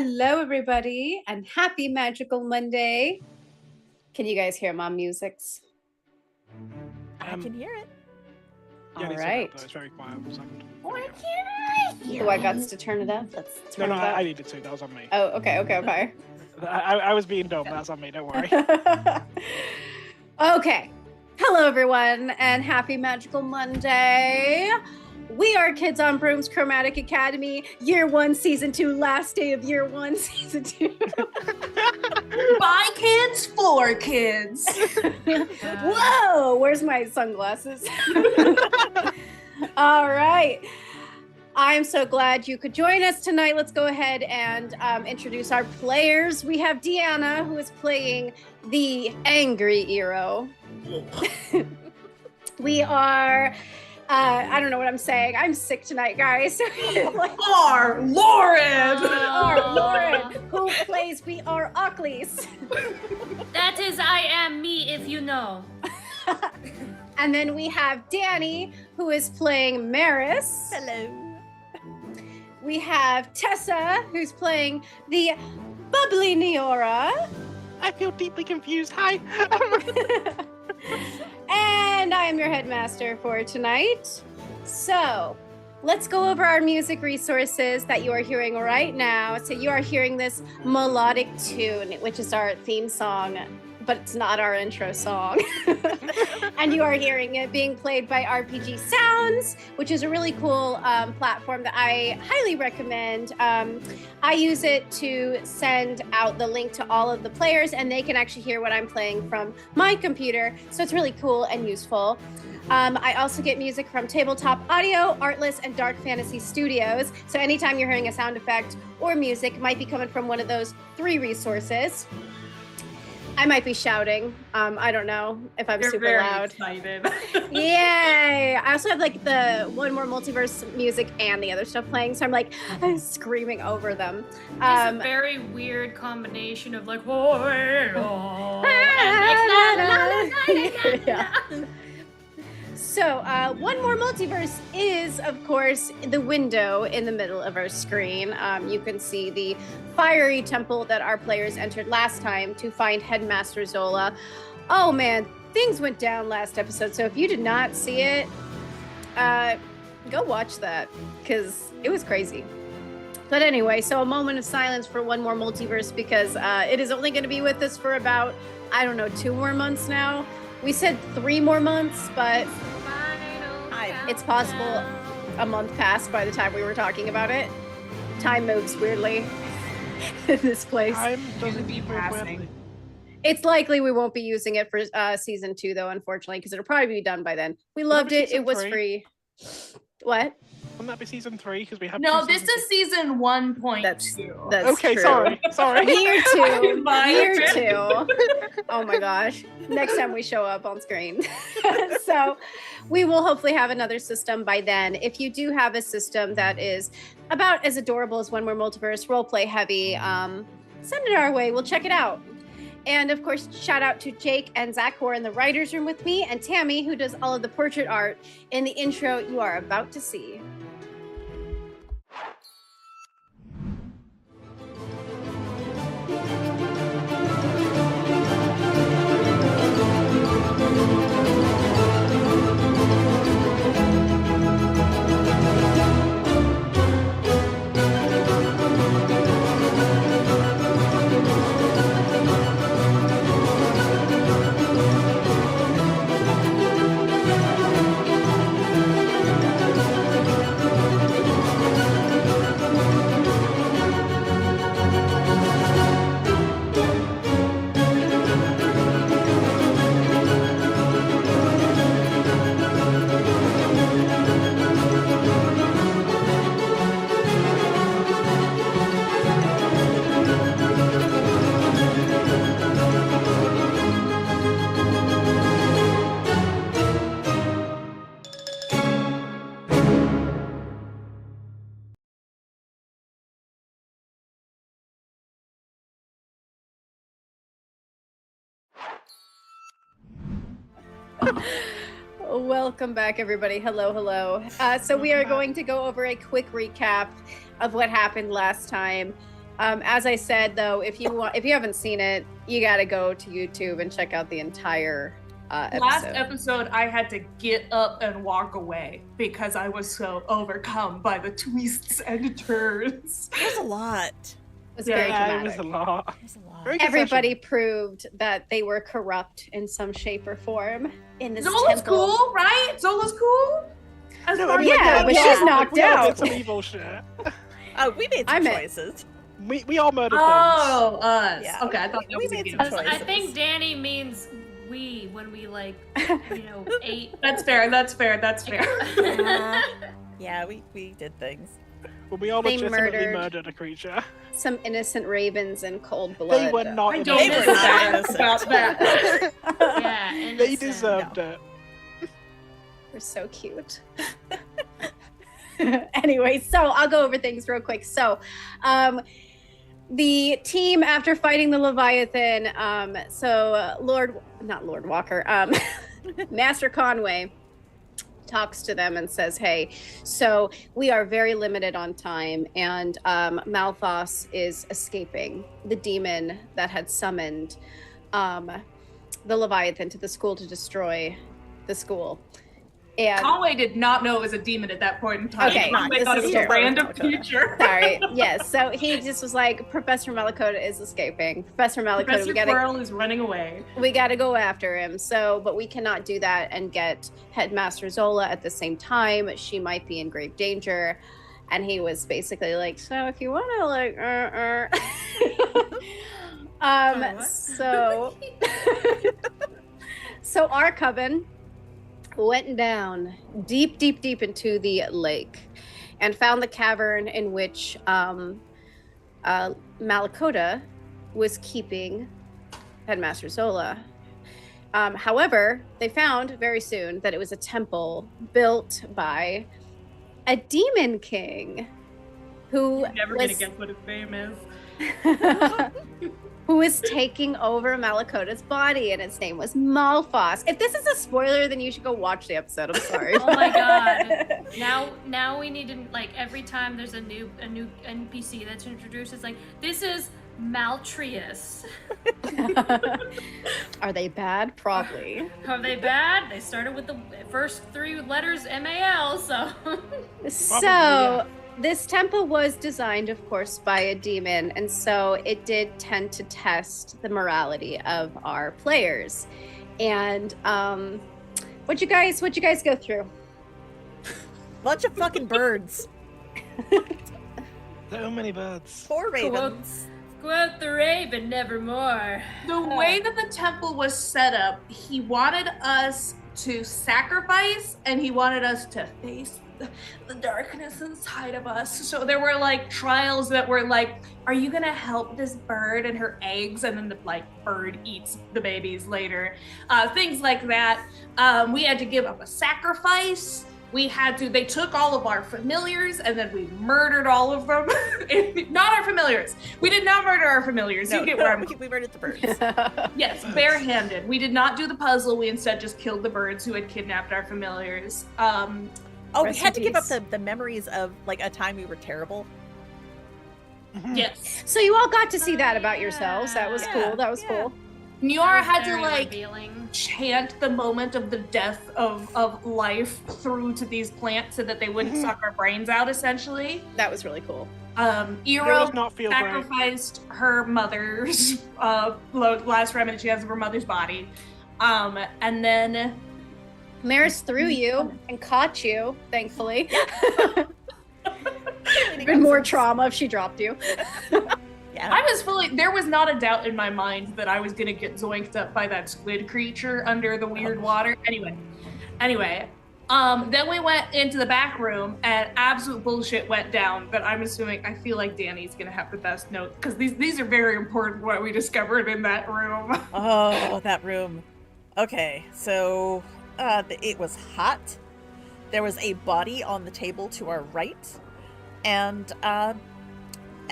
Hello, everybody, and happy Magical Monday. Can you guys hear Mom Music's? I can hear it. All Yeah, right. it's very quiet. Why can't I hear? Do I got to turn it up? Let's turn it up. I needed to. That was on me. Oh, okay. I was being dumb. That's on me. Don't worry. Okay. Hello, everyone, and happy Magical Monday. We are Kids on Brooms Chromatic Academy, Year 1, Season 2, last day of Year 1, Season 2. By kids, for kids. Whoa, where's my sunglasses? All right. I'm so glad you could join us tonight. Let's go ahead and introduce our players. We have Deanna, who is playing the Angry Hero. We are... I don't know what I'm saying. I'm sick tonight, guys. Our Lauren! Our Lauren, who plays We Are Ockleys. That is I am me, if you know. And then we have Danny, who is playing Maris. Hello. We have Tessa, who's playing the bubbly Neora. I feel deeply confused. Hi. And I am your headmaster for tonight. So let's go over our music resources that you are hearing right now. So you are hearing this melodic tune, which is our theme song, but it's not our intro song. And you are hearing it being played by RPG Sounds, which is a really cool platform that I highly recommend. I use it to send out the link to all of the players, and they can actually hear what I'm playing from my computer. So it's really cool and useful. I also get music from Tabletop Audio, Artless, and Dark Fantasy Studios. So anytime you're hearing a sound effect or music, it might be coming from one of those 3 resources. I might be shouting. I don't know if I'm You're super very loud. excited. Yay! I also have like the One More Multiverse music and the other stuff playing, so I'm screaming over them. It's a very weird combination of like, oh, and like, Yeah. So, One More Multiverse is, of course, the window in the middle of our screen. You can see the fiery temple that our players entered last time to find Headmaster Zola. Oh man, things went down last episode, so if you did not see it, go watch that, because it was crazy. But anyway, so a moment of silence for One More Multiverse, because it is only going to be with us for about, I don't know, 2 more months now. We said 3 more months, but it's possible a month passed by the time we were talking about it. Time moves weirdly in this place. Time doesn't be passing. It's likely we won't be using it for season 2, though, unfortunately, because it'll probably be done by then. We loved it. It was free. What? Wouldn't that be season 3? Because we have. No, this is season 1.2. That's okay. True. Sorry. Year 2. Year 2. turn. Oh my gosh. Next time we show up on screen. So we will hopefully have another system by then. If you do have a system that is about as adorable as One More Multiverse, roleplay heavy, send it our way. We'll check it out. And of course, shout out to Jake and Zach, who are in the writer's room with me, and Tammy, who does all of the portrait art in the intro you are about to see. Welcome back, everybody. Hello. So we are going to go over a quick recap of what happened last time. As I said, though, if you haven't seen it, you got to go to YouTube and check out the entire episode. Last episode, I had to get up and walk away because I was so overcome by the twists and turns. There's a lot. It was very Yeah, it dramatic. was a lot. There's a lot. Very good Everybody proved that they were corrupt in some shape or form in this Zola's temple. cool, right? Zola's cool. As No, far I as mean, Yeah, I but know. she's knocked we all out. did some evil shit. Oh, we made I some meant- choices. We all murdered things. Oh, us. Yeah. Okay, I thought that We was a made game. some I choices. think Danny means we when we ate. That's fair. That's fair. That's fair. Yeah, we did things. Well, we all They legitimately murdered- murdered a creature. Some innocent ravens in cold blood. They were not I don't They were innocent. not know innocent. about that. Yeah, They innocent. deserved it. They're so cute. Anyway, so I'll go over things real quick. So, the team, after fighting the Leviathan, not Lord Walker, Master Conway talks to them and says, hey, so we are very limited on time, and Malthus is escaping, the demon that had summoned the Leviathan to the school to destroy the school. And Conway did not know it was a demon at that point in time. Okay, Conway this thought it is was a true. random creature. sorry, yes. So he just was like, Professor Malakota is escaping. Professor Malakota, Professor Quirrell is running away. we gotta go after him. So, but we cannot do that and get Headmaster Zola at the same time. She might be in grave danger. And he was basically like, so if you want to What? so our coven went down deep into the lake and found the cavern in which Malakota was keeping Headmaster Zola. However, they found very soon that it was a temple built by a demon king who You're never was gonna guess what his name is. who was taking over Malakota's body, and its name was Malphas. If this is a spoiler, then you should go watch the episode. I'm sorry. Oh my god. Now we need to, like, every time there's a new NPC that's introduced, it's like, this is Maltrius. Are they bad? Probably. Are they bad? They started with the first three letters MAL, so So this temple was designed, of course, by a demon, and so it did tend to test the morality of our players. And what'd you guys go through? Bunch of fucking birds. So many birds. Poor ravens. quote the raven nevermore. The way that the temple was set up, he wanted us to sacrifice and he wanted us to face the darkness inside of us. So there were like trials that were like, are you gonna help this bird and her eggs? And then the bird eats the babies later. Things like that. We had to give up a sacrifice. They took all of our familiars and then we murdered all of them. Not our familiars. We did not murder our familiars. You get where I'm we murdered the birds. Yes, barehanded. We did not do the puzzle. We instead just killed the birds who had kidnapped our familiars. Oh, we Rest had in to give up peace. the memories of like a time we were terrible. Yes. So you all got to see that about yourselves. That was Yeah, cool. That was yeah. cool. Niora had to Very revealing. chant the moment of the death of life through to these plants so that they wouldn't suck our brains out, essentially. That was really cool. It Eero does not feel great. sacrificed her mother's last remnant she has of her mother's body. And then Maris threw you and caught you, thankfully. Even more trauma if she dropped you. Yeah. I was there was not a doubt in my mind that I was gonna get zoinked up by that squid creature under the weird water. Anyway, then we went into the back room and absolute bullshit went down, but I feel like Danny's gonna have the best note because these are very important what we discovered in that room. Oh, that room. Okay, so it was hot. There was a body on the table to our right, and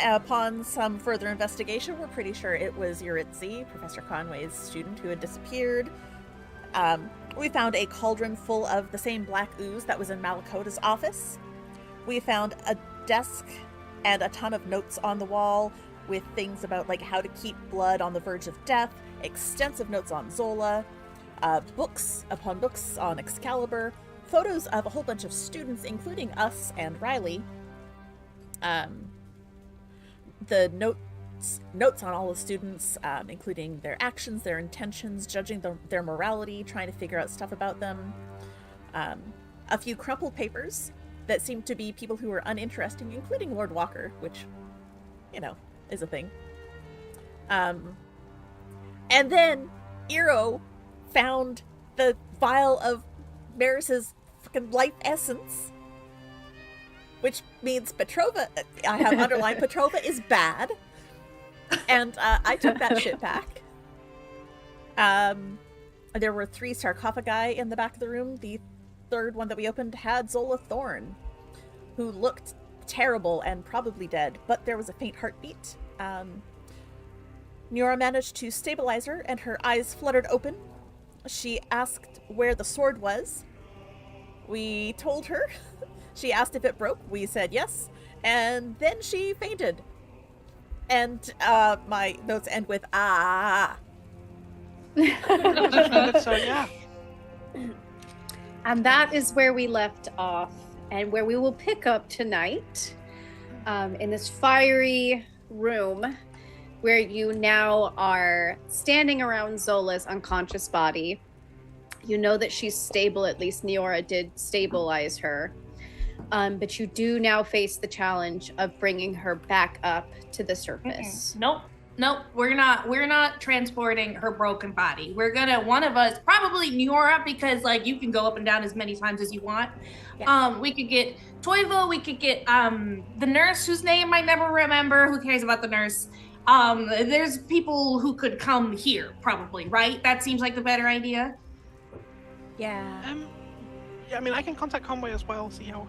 upon some further investigation, we're pretty sure it was Yuritsi, Professor Conway's student, who had disappeared. We found a cauldron full of the same black ooze that was in Malakota's office. We found a desk and a ton of notes on the wall. with things about like how to keep blood on the verge of death, extensive notes on Zola, books upon books on Excalibur, photos of a whole bunch of students, including us and Riley. The notes on all the students, including their actions, their intentions, judging their morality, trying to figure out stuff about them. A few crumpled papers that seem to be people who are uninteresting, including Lord Walker, which, you know, is a thing. And then Eero found the vial of Maris's fucking life essence, which means Petrova, I have underlined, Petrova is bad. And I took that shit back. There were 3 sarcophagi in the back of the room. The third one that we opened had Zola Thorne, who looked terrible and probably dead, but there was a faint heartbeat. Nora managed to stabilize her, and her eyes fluttered open. She asked where the sword was. We told her. She asked if it broke. We said yes, and then she fainted. And my notes end with ah. So yeah. And that is where we left off, and where we will pick up tonight, in this fiery room, where you now are standing around Zola's unconscious body. You know that she's stable, at least Neora did stabilize her. But you do now face the challenge of bringing her back up to the surface. Nope, we're not transporting her broken body. We're gonna, one of us, probably Neora, because like you can go up and down as many times as you want. Yeah. We could get Toivo, we could get the nurse whose name I never remember. Who cares about the nurse? There's people who could come here, probably, right? That seems like the better idea. Yeah. Yeah, I mean, I can contact Conway as well, see how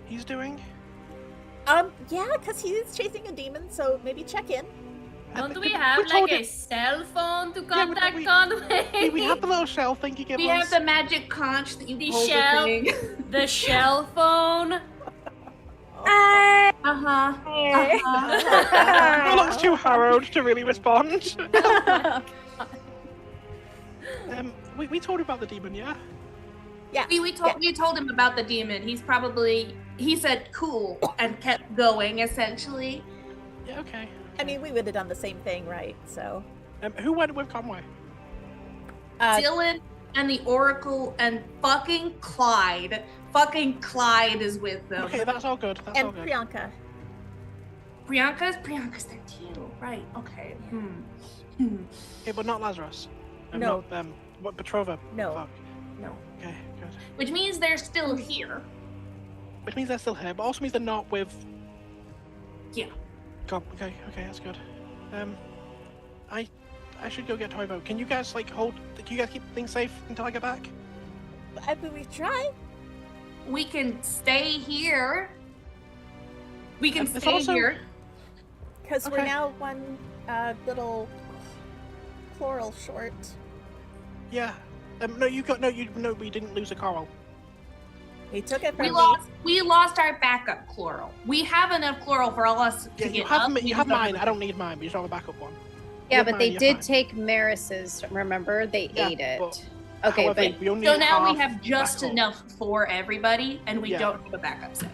he's doing. Yeah, because he's chasing a demon, so maybe check in. Don't we have like a cell phone to contact Conway? We have the little shell thing you give us. We have the magic conch that you The hold shell, the thing. the shell phone. Warlock's too harrowed to really respond. We told him about the demon, yeah? Yeah. We told him about the demon. He said cool and kept going, essentially. Yeah, okay. I mean, we would have done the same thing, right? So. Who went with Conway? Dylan and the Oracle and fucking Clyde. Fucking Clyde is with them. Okay, that's all good. That's all good. Priyanka. Priyanka's there too. Right, okay. Okay, but not Lazarus. No. Not them. What, Petrova? No. Fuck. No. Okay, good. Which means they're still here. Which means they're still here, but also means they're not with... Yeah. Okay, that's good. I should go get Toivo. Can you guys, like, do you guys keep things safe until I get back? I mean, we try. We can stay here. We can It's stay also- here. Because we're Okay. now one little chloral short. Yeah. We didn't lose a coral. We took it from We lost our backup chloral. We have enough chloral for all us to Yeah, get you have, up. you have mine. I don't need mine, but you don't have a backup one. Yeah, You have but mine, they you're did fine. take Maris's, remember? They Yeah, ate it. but- Okay, However, but we only So need now we half have just backup. enough for everybody, and we Yeah. don't have a backup set.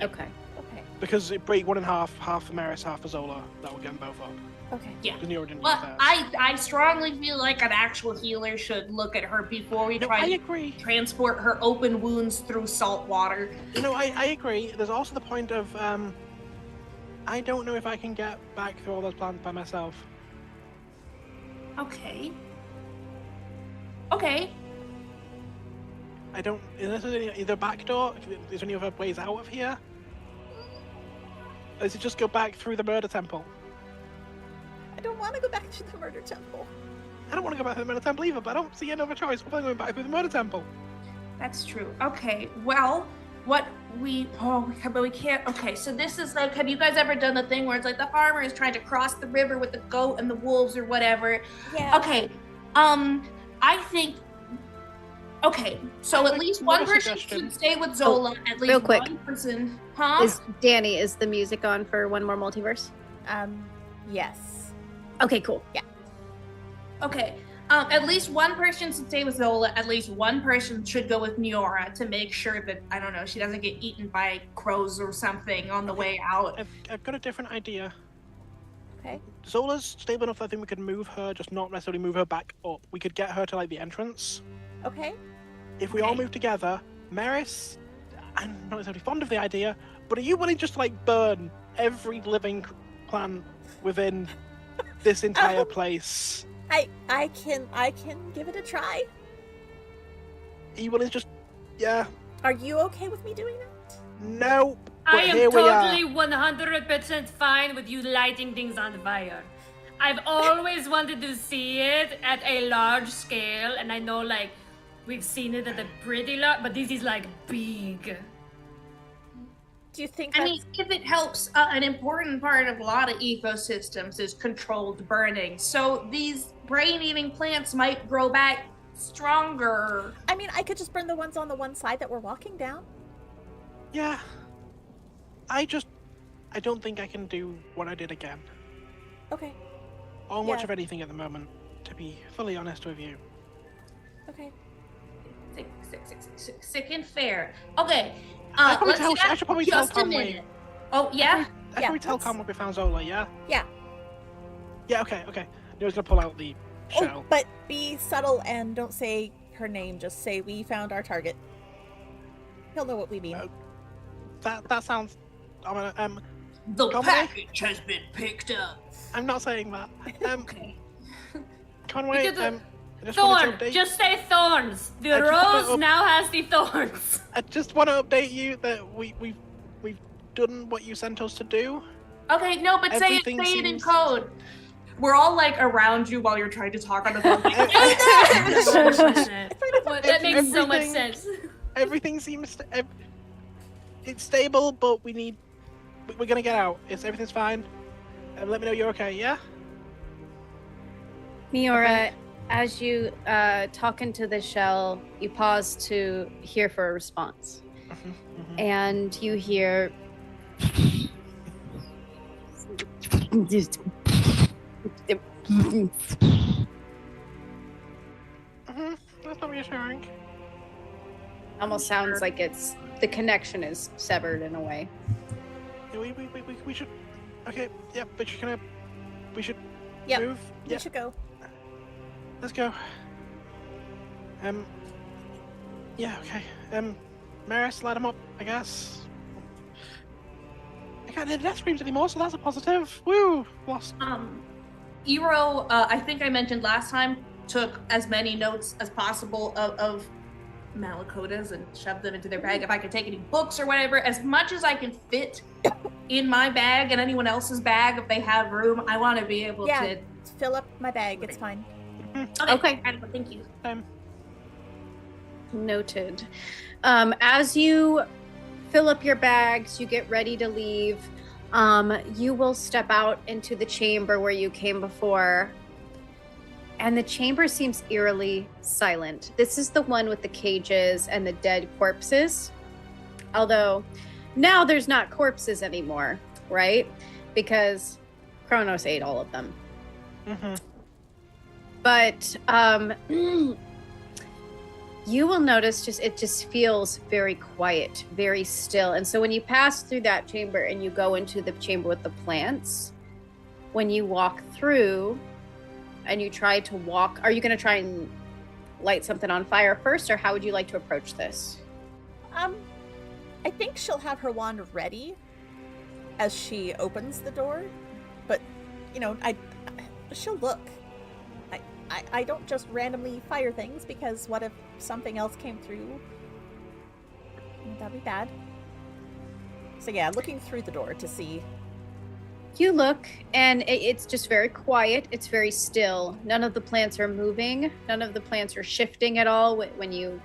okay. Okay. Because it break one and half for Maris, half for Zola. That will get them both up. Okay. Yeah. Because Nero didn't Well, use theirs. I strongly feel like an actual healer should look at her before we No, try I to agree. transport her open wounds through salt water. No, I agree. There's also the point of, I don't know if I can get back through all those plans by myself. Okay. Okay. I don't. Is there either back door? Is there any other ways out of here? Or is it just go back through the murder temple? I don't want to go back to the murder temple. I don't want to go back to the murder temple either, but I don't see another choice other than going back through the murder temple. That's true. Okay. Well, but we can't. Okay, so this is like, have you guys ever done the thing where it's like the farmer is trying to cross the river with the goat and the wolves or whatever? Yeah. Okay. I think. Okay, so at least one Another person suggestion. should stay with Zola. At least real quick. one person. Huh? Is Danny, is the music on for one more multiverse? Yes. Okay, cool. Okay. At least one person should stay with Zola. At least one person should go with Niora to make sure that, I don't know, she doesn't get eaten by crows or something on the way out. I've got a different idea. Okay. Zola's stable enough that I think we could move her, just not necessarily move her back up. We could get her to, like, the entrance. Okay. If we all move together, Maris, I'm not necessarily fond of the idea, but are you willing just to, like, burn every living plant within this entire place? I can give it a try. Are you willing to just... Yeah. Are you okay with me doing that? No. I But am here we are. totally 100% fine with you lighting things on fire. I've always wanted to see it at a large scale, and I know, like, we've seen it at a pretty lot, but this is, like, big. Do you think I that's... mean, if it helps, an important part of a lot of ecosystems is controlled burning. So these brain-eating plants might grow back stronger. I mean, I could just burn the ones on the one side that we're walking down. Yeah. I don't think I can do what I did again. Okay. Or much Yeah. of anything at the moment, to be fully honest with you. Okay. Sick and fair. Okay. I probably Let's tell- chat I should probably tell just a Conway. minute. Oh, yeah? I Yeah, can we tell let's- Conway we found Zola, yeah? Yeah. Yeah, okay. Neo's gonna pull out the shell. Oh, but be subtle and don't say her name. Just say we found our target. He'll know what we mean. That sounds... The Conway? package has been picked up. I'm not saying that. Okay. Conway, You could- I just wanted Thorn! to update... Just say thorns! The I just wanna rose up- now has the thorns! I just want to update you that we've done what you sent us to do. Okay, no, but say it Everything in seems- code. We're all like around you while you're trying to talk on the phone. Like, That makes so much Everything- sense. Everything seems... it's stable, but we're gonna get out. Everything's fine. Let me know you're okay, yeah? Niora, as you talk into the shell, you pause to hear for a response. And you hear... That's not reassuring. Almost sounds like it's... the connection is severed in a way. Yeah, we should... Okay, yeah, but we should Yep. move. We Yeah, should go. let's go. Yeah, okay. Maris, light him up, I guess. I can't hear the death screams anymore, so that's a positive. Woo! Lost. Ero, I think I mentioned last time, took as many notes as possible of Malakotas and shoved them into their bag. If I could take any books or whatever, as much as I can fit in my bag and anyone else's bag, if they have room, I want to be able Yeah. to. Fill up my bag. It's fine. Okay. Thank you. Noted. As you fill up your bags, you get ready to leave. You will step out into the chamber where you came before. And the chamber seems eerily silent. This is the one with the cages and the dead corpses. Although now there's not corpses anymore, right? Because Kronos ate all of them. But you will notice it just feels very quiet, very still. And so when you pass through that chamber and you go into the chamber with the plants, when you walk through and you try to walk, are you going to try and light something on fire first, or how would you like to approach this? I think she'll have her wand ready as she opens the door, but she'll look. I don't just randomly fire things, because what if something else came through? That'd be bad. So yeah, looking through the door to see. You look, and it's just very quiet. It's very still. None of the plants are moving. None of the plants are shifting at all when you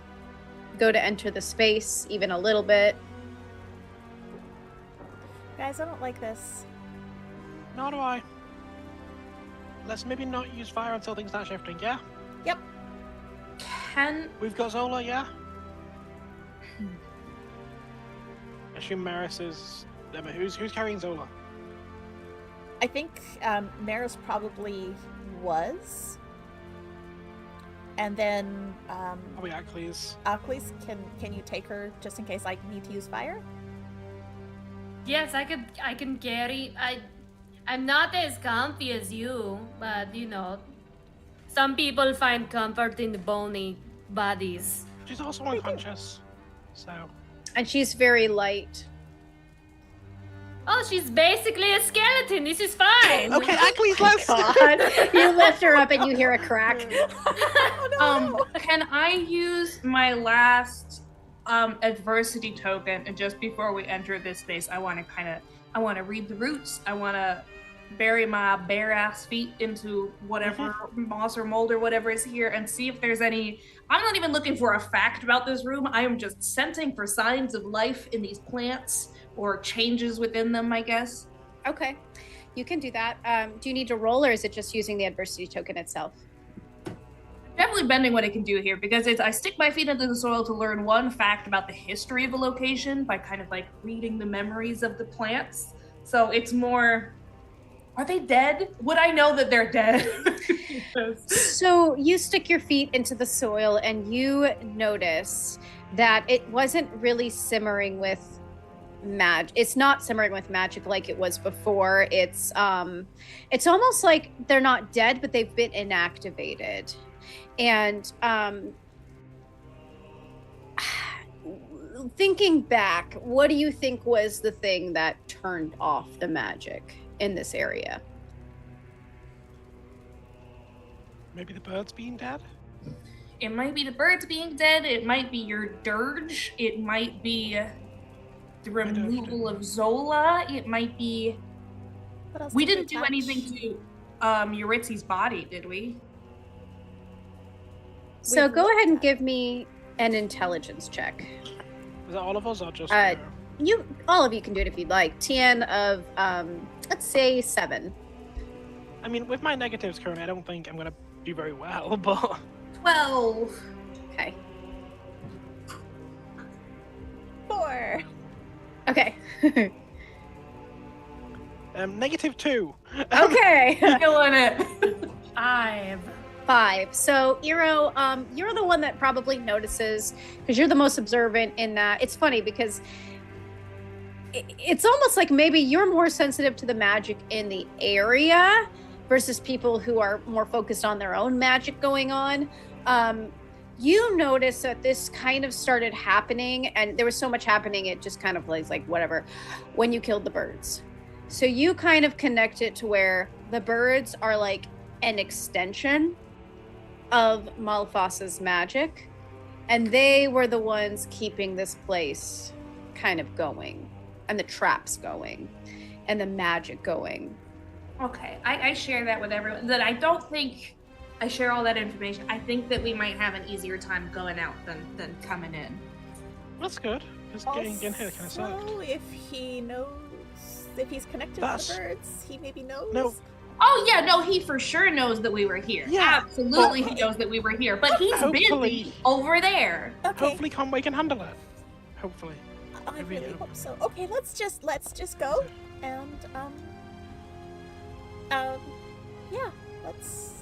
go to enter the space, even a little bit. Guys, I don't like this. Nor do I. Let's maybe not use fire until things start shifting, yeah? Yep. We've got Zola, yeah? I assume Maris is... Who's carrying Zola? I think Maris probably was. And then Oh, yeah, please. Aklis, can you take her just in case I need to use fire? Yes, I can carry. I'm not as comfy as you, but some people find comfort in the bony bodies. She's also unconscious, so... And she's very light. Oh, she's basically a skeleton. This is fine. Okay, Aklis, let's... God, you lift her up and you hear a crack. Can I use my last adversity token? And just before we enter this space, I want to read the roots. I want to bury my bare ass feet into whatever moss or mold or whatever is here and see if there's any. I'm not even looking for a fact about this room. I am just scenting for signs of life in these plants or changes within them, I guess. Okay, you can do that. Do you need to roll, or is it just using the adversity token itself? Definitely bending what I can do here, because I stick my feet into the soil to learn one fact about the history of a location by kind of like reading the memories of the plants. So it's more, are they dead? Would I know that they're dead? So you stick your feet into the soil and you notice that it wasn't really simmering with magic. It's not simmering with magic like it was before. It's almost like they're not dead, but they've been inactivated. And thinking back, what do you think was the thing that turned off the magic in this area? Maybe the birds being dead? It might be the birds being dead. It might be your dirge. It might be the removal of Zola. It might be... What else We did didn't do touch? anything to Eurytzy's body, did we? So We've go looked ahead and at- give me an intelligence check. Is it all of us or just... All of you can do it if you'd like. TN of let's say 7. I mean, with my negatives currently, I don't think I'm going to do very well, but... 12. Okay. 4. Okay. -2. Okay. Killing it. 5. 5. So, Eero, you're the one that probably notices because you're the most observant in that. It's funny because it's almost like maybe you're more sensitive to the magic in the area versus people who are more focused on their own magic going on. You notice that this kind of started happening, and there was so much happening, it just kind of was like whatever, when you killed the birds. So you kind of connect it to where the birds are like an extension of Malfasa's magic, and they were the ones keeping this place kind of going, and the traps going, and the magic going. Okay, I share that with everyone. That I don't think I share all that information. I think that we might have an easier time going out than coming in. That's good. Just getting in here kind of sucked. Also, if he knows, if he's connected That's- to the birds, he maybe knows. No. Oh yeah, no, he for sure knows that we were here. Yeah, Absolutely, but- he knows that we were here. But he's Hopefully- busy over there. Okay. Hopefully Conway can handle it. Hopefully. I Maybe really no. hope so. Okay, let's just go and yeah, let's.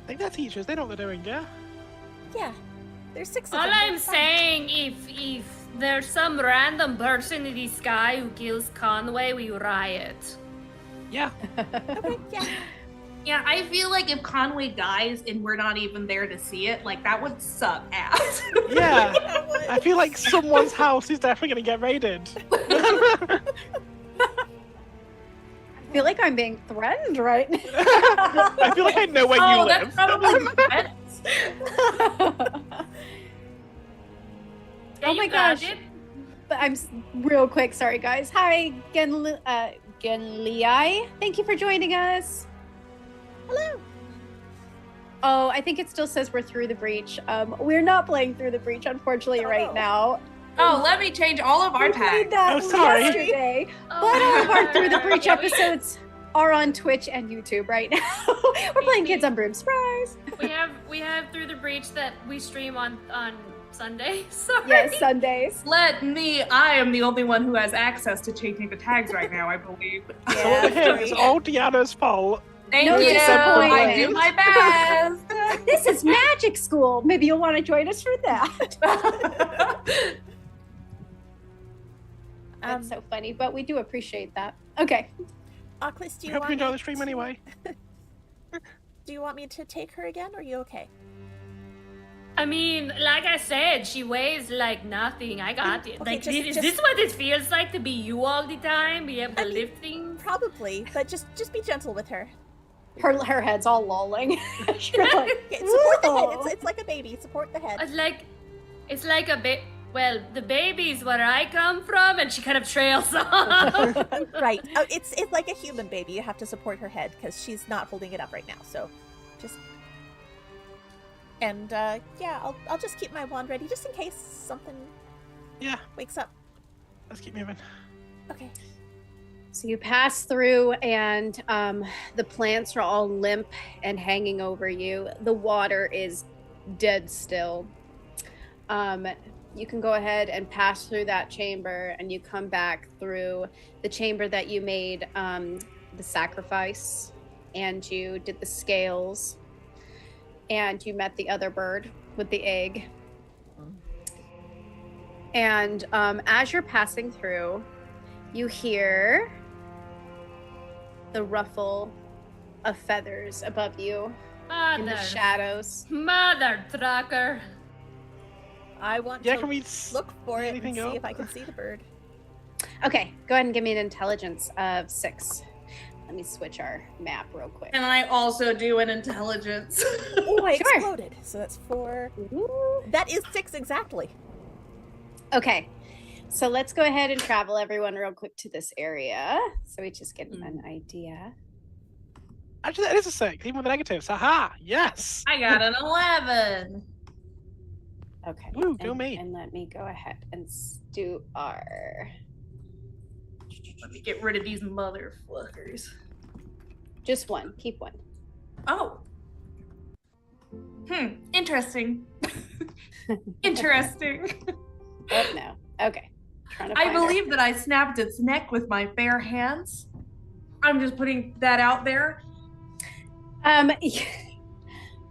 I think they're teachers. They know what they're doing, yeah? Yeah, there's 6 of All them. I'm They're fine. saying, if there's some random person in the sky who kills Conway, we riot. Yeah. Okay, yeah. Yeah, I feel like if Conway dies and we're not even there to see it, like that would suck ass. Yeah. That would- I feel like someone's house is definitely going to get raided. I feel like I'm being threatened right now. I feel like I know where you that's live. probably Brett. Yeah, Oh my you got gosh. it. But real quick, sorry guys. Hi, Genliai. Thank you for joining us. Hello. Oh, I think it still says we're through the breach. We're not playing through the breach, unfortunately, Oh, right no. now. Oh, let me change all of our We played tags. that Oh, sorry. yesterday. Oh, But all of our Through the Breach yeah, we- episodes are on Twitch and YouTube right now. We're playing Kids on Broom. Surprise! We have Through the Breach that we stream on Sunday. Sorry. Yes, Sundays. I am the only one who has access to changing the tags right now, I believe. So what we're hearing is all Deanna's fault. Thank No you. I do disappointment. my best. This is magic school. Maybe you'll want to join us for that. That's so funny, but we do appreciate that. Okay. Oculus, do I you hope want you enjoy me the stream anyway. Do you want me to take her again, or are you okay? I mean, like I said, she weighs like nothing. I got it. Okay, Like, just- is just- this what it feels like to be you all the time? Be able to I mean, lift things? Probably, but just be gentle with her. Her head's all lolling. She's like, Okay, support the "Whoa." head. It's like a baby. Support the head. It's like a bit. Well, the baby's where I come from, and she kind of trails off. Right. Oh, it's like a human baby. You have to support her head because she's not holding it up right now. So, just and yeah, I'll just keep my wand ready just in case something Yeah, wakes up. let's keep moving. Okay. So you pass through, and the plants are all limp and hanging over you. The water is dead still. You can go ahead and pass through that chamber, and you come back through the chamber that you made the sacrifice, and you did the scales, and you met the other bird with the egg. And as you're passing through, you hear the ruffle of feathers above you in the shadows. Mother trucker. I want Yeah, to can we look for it and anything see else? if I can see the bird. Okay, go ahead and give me an intelligence of 6. Let me switch our map real quick. And I also do an intelligence. Oh, I Sure. exploded. So that's 4. Ooh. That is 6 exactly. Okay, so let's go ahead and travel everyone real quick to this area so we just get an idea. Actually, that is a 6, even with the negatives. Haha, yes! I got an 11. Okay. Woo, go and, me. And let me go ahead and do our. Let me get rid of these motherfuckers. Just one. Keep one. Oh. Interesting. Interesting. Oh no. Okay. Trying to I find our- believe that I snapped its neck with my bare hands. I'm just putting that out there.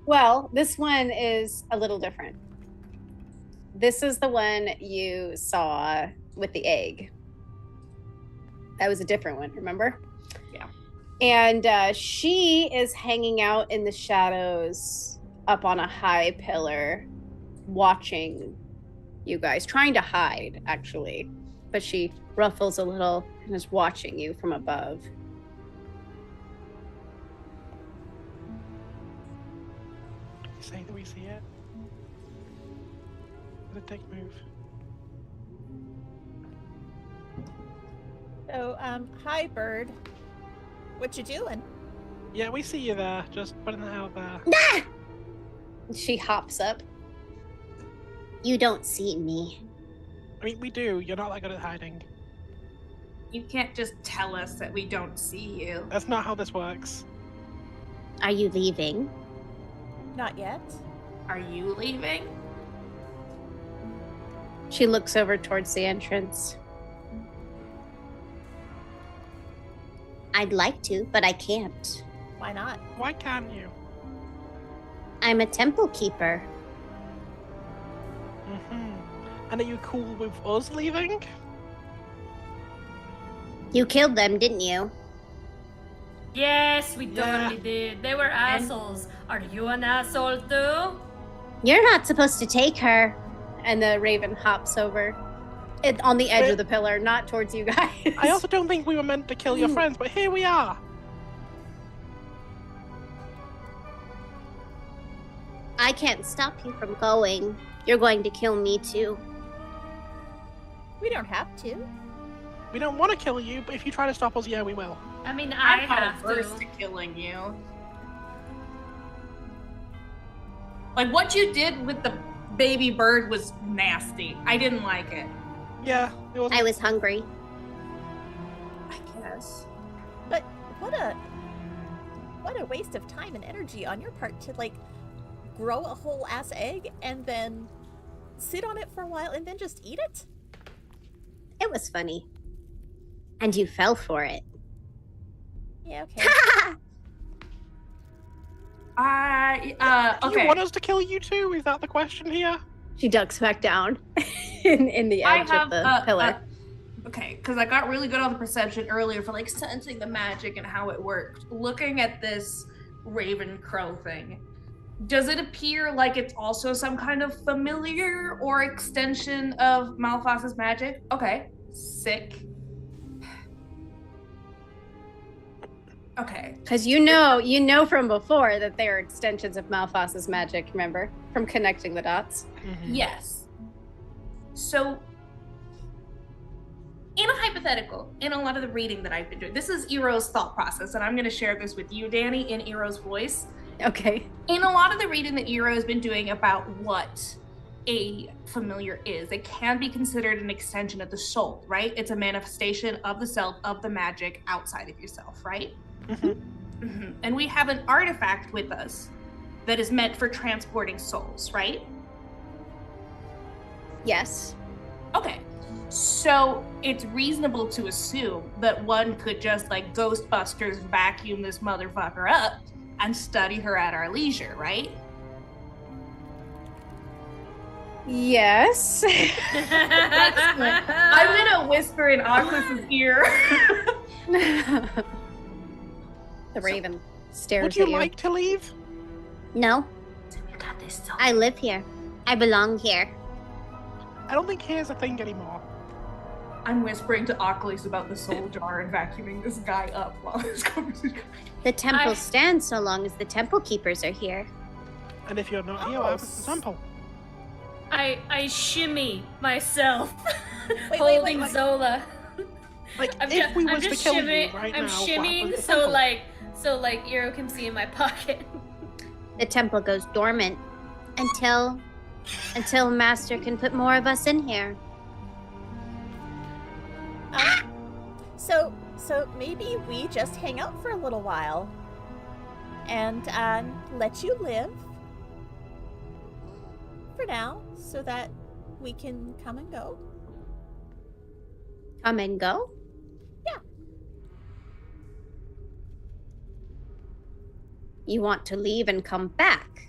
Well, this one is a little different. This is the one you saw with the egg. That was a different one, remember? Yeah. And she is hanging out in the shadows up on a high pillar, watching you guys, trying to hide, actually. But she ruffles a little and is watching you from above. You say that we see it? The dick move. So, hi, bird. What you doing? Yeah, we see you there. Just putting that out there. She hops up. You don't see me. I mean, we do. You're not that good at hiding. You can't just tell us that we don't see you. That's not how this works. Are you leaving? Not yet. Are you leaving? She looks over towards the entrance. I'd like to, but I can't. Why not? Why can't you? I'm a temple keeper. And are you cool with us leaving? You killed them, didn't you? Yes, we Yeah. totally did. They were assholes. Are you an asshole too? You're not supposed to take her. And the raven hops over. It on the edge But- of the pillar, not towards you guys. I also don't think we were meant to kill your friends, but here we are. I can't stop you from going. You're going to kill me too. We don't have to. We don't want to kill you, but if you try to stop us, yeah, we will. I mean, I I'm not have averse to. to killing you. Like what you did with the baby bird was nasty. I didn't like it. Yeah, it was. I was hungry. I guess. But what a waste of time and energy on your part to like grow a whole ass egg and then sit on it for a while and then just eat it? It was funny. And you fell for it. Yeah, okay. Do you Okay. want us to kill you too? Is that the question here? She ducks back down in the edge of the pillar. Okay, because I got really good on the perception earlier for like sensing the magic and how it worked. Looking at this raven crow thing, does it appear like it's also some kind of familiar or extension of Malphas's magic? Okay, sick. Okay. Because you know from before that they are extensions of Malphas's magic, remember? From connecting the dots. Mm-hmm. Yes. So, in a hypothetical, in a lot of the reading that I've been doing, this is Eero's thought process, and I'm going to share this with you, Danny, in Eero's voice. Okay. In a lot of the reading that Eero has been doing about what a familiar is, it can be considered an extension of the soul, right? It's a manifestation of the self, of the magic outside of yourself, right? Mm-hmm. And we have an artifact with us that is meant for transporting souls, right? Yes. Okay. So it's reasonable to assume that one could just like Ghostbusters vacuum this motherfucker up and study her at our leisure, right? Yes. Excellent. I'm gonna whisper in Oculus' ear. The raven stares Would you at you. like to leave? No, You got this. So I live here. I belong here. I don't think here's a thing anymore. I'm whispering to Oculus about the soul jar and vacuuming this guy up while this conversation. The temple stands so long as the temple keepers are here. And if you're not here, what happens to the temple? I shimmy myself, Wait, holding wait. Zola. Like, I'm if we I'm was to just kill shimmying. you right I'm now, what shimmying happens to the temple? so like Eero can see in my pocket. The temple goes dormant until Master can put more of us in here. So maybe we just hang out for a little while and let you live for now so that we can come and go. Come and go? Yeah. You want to leave and come back?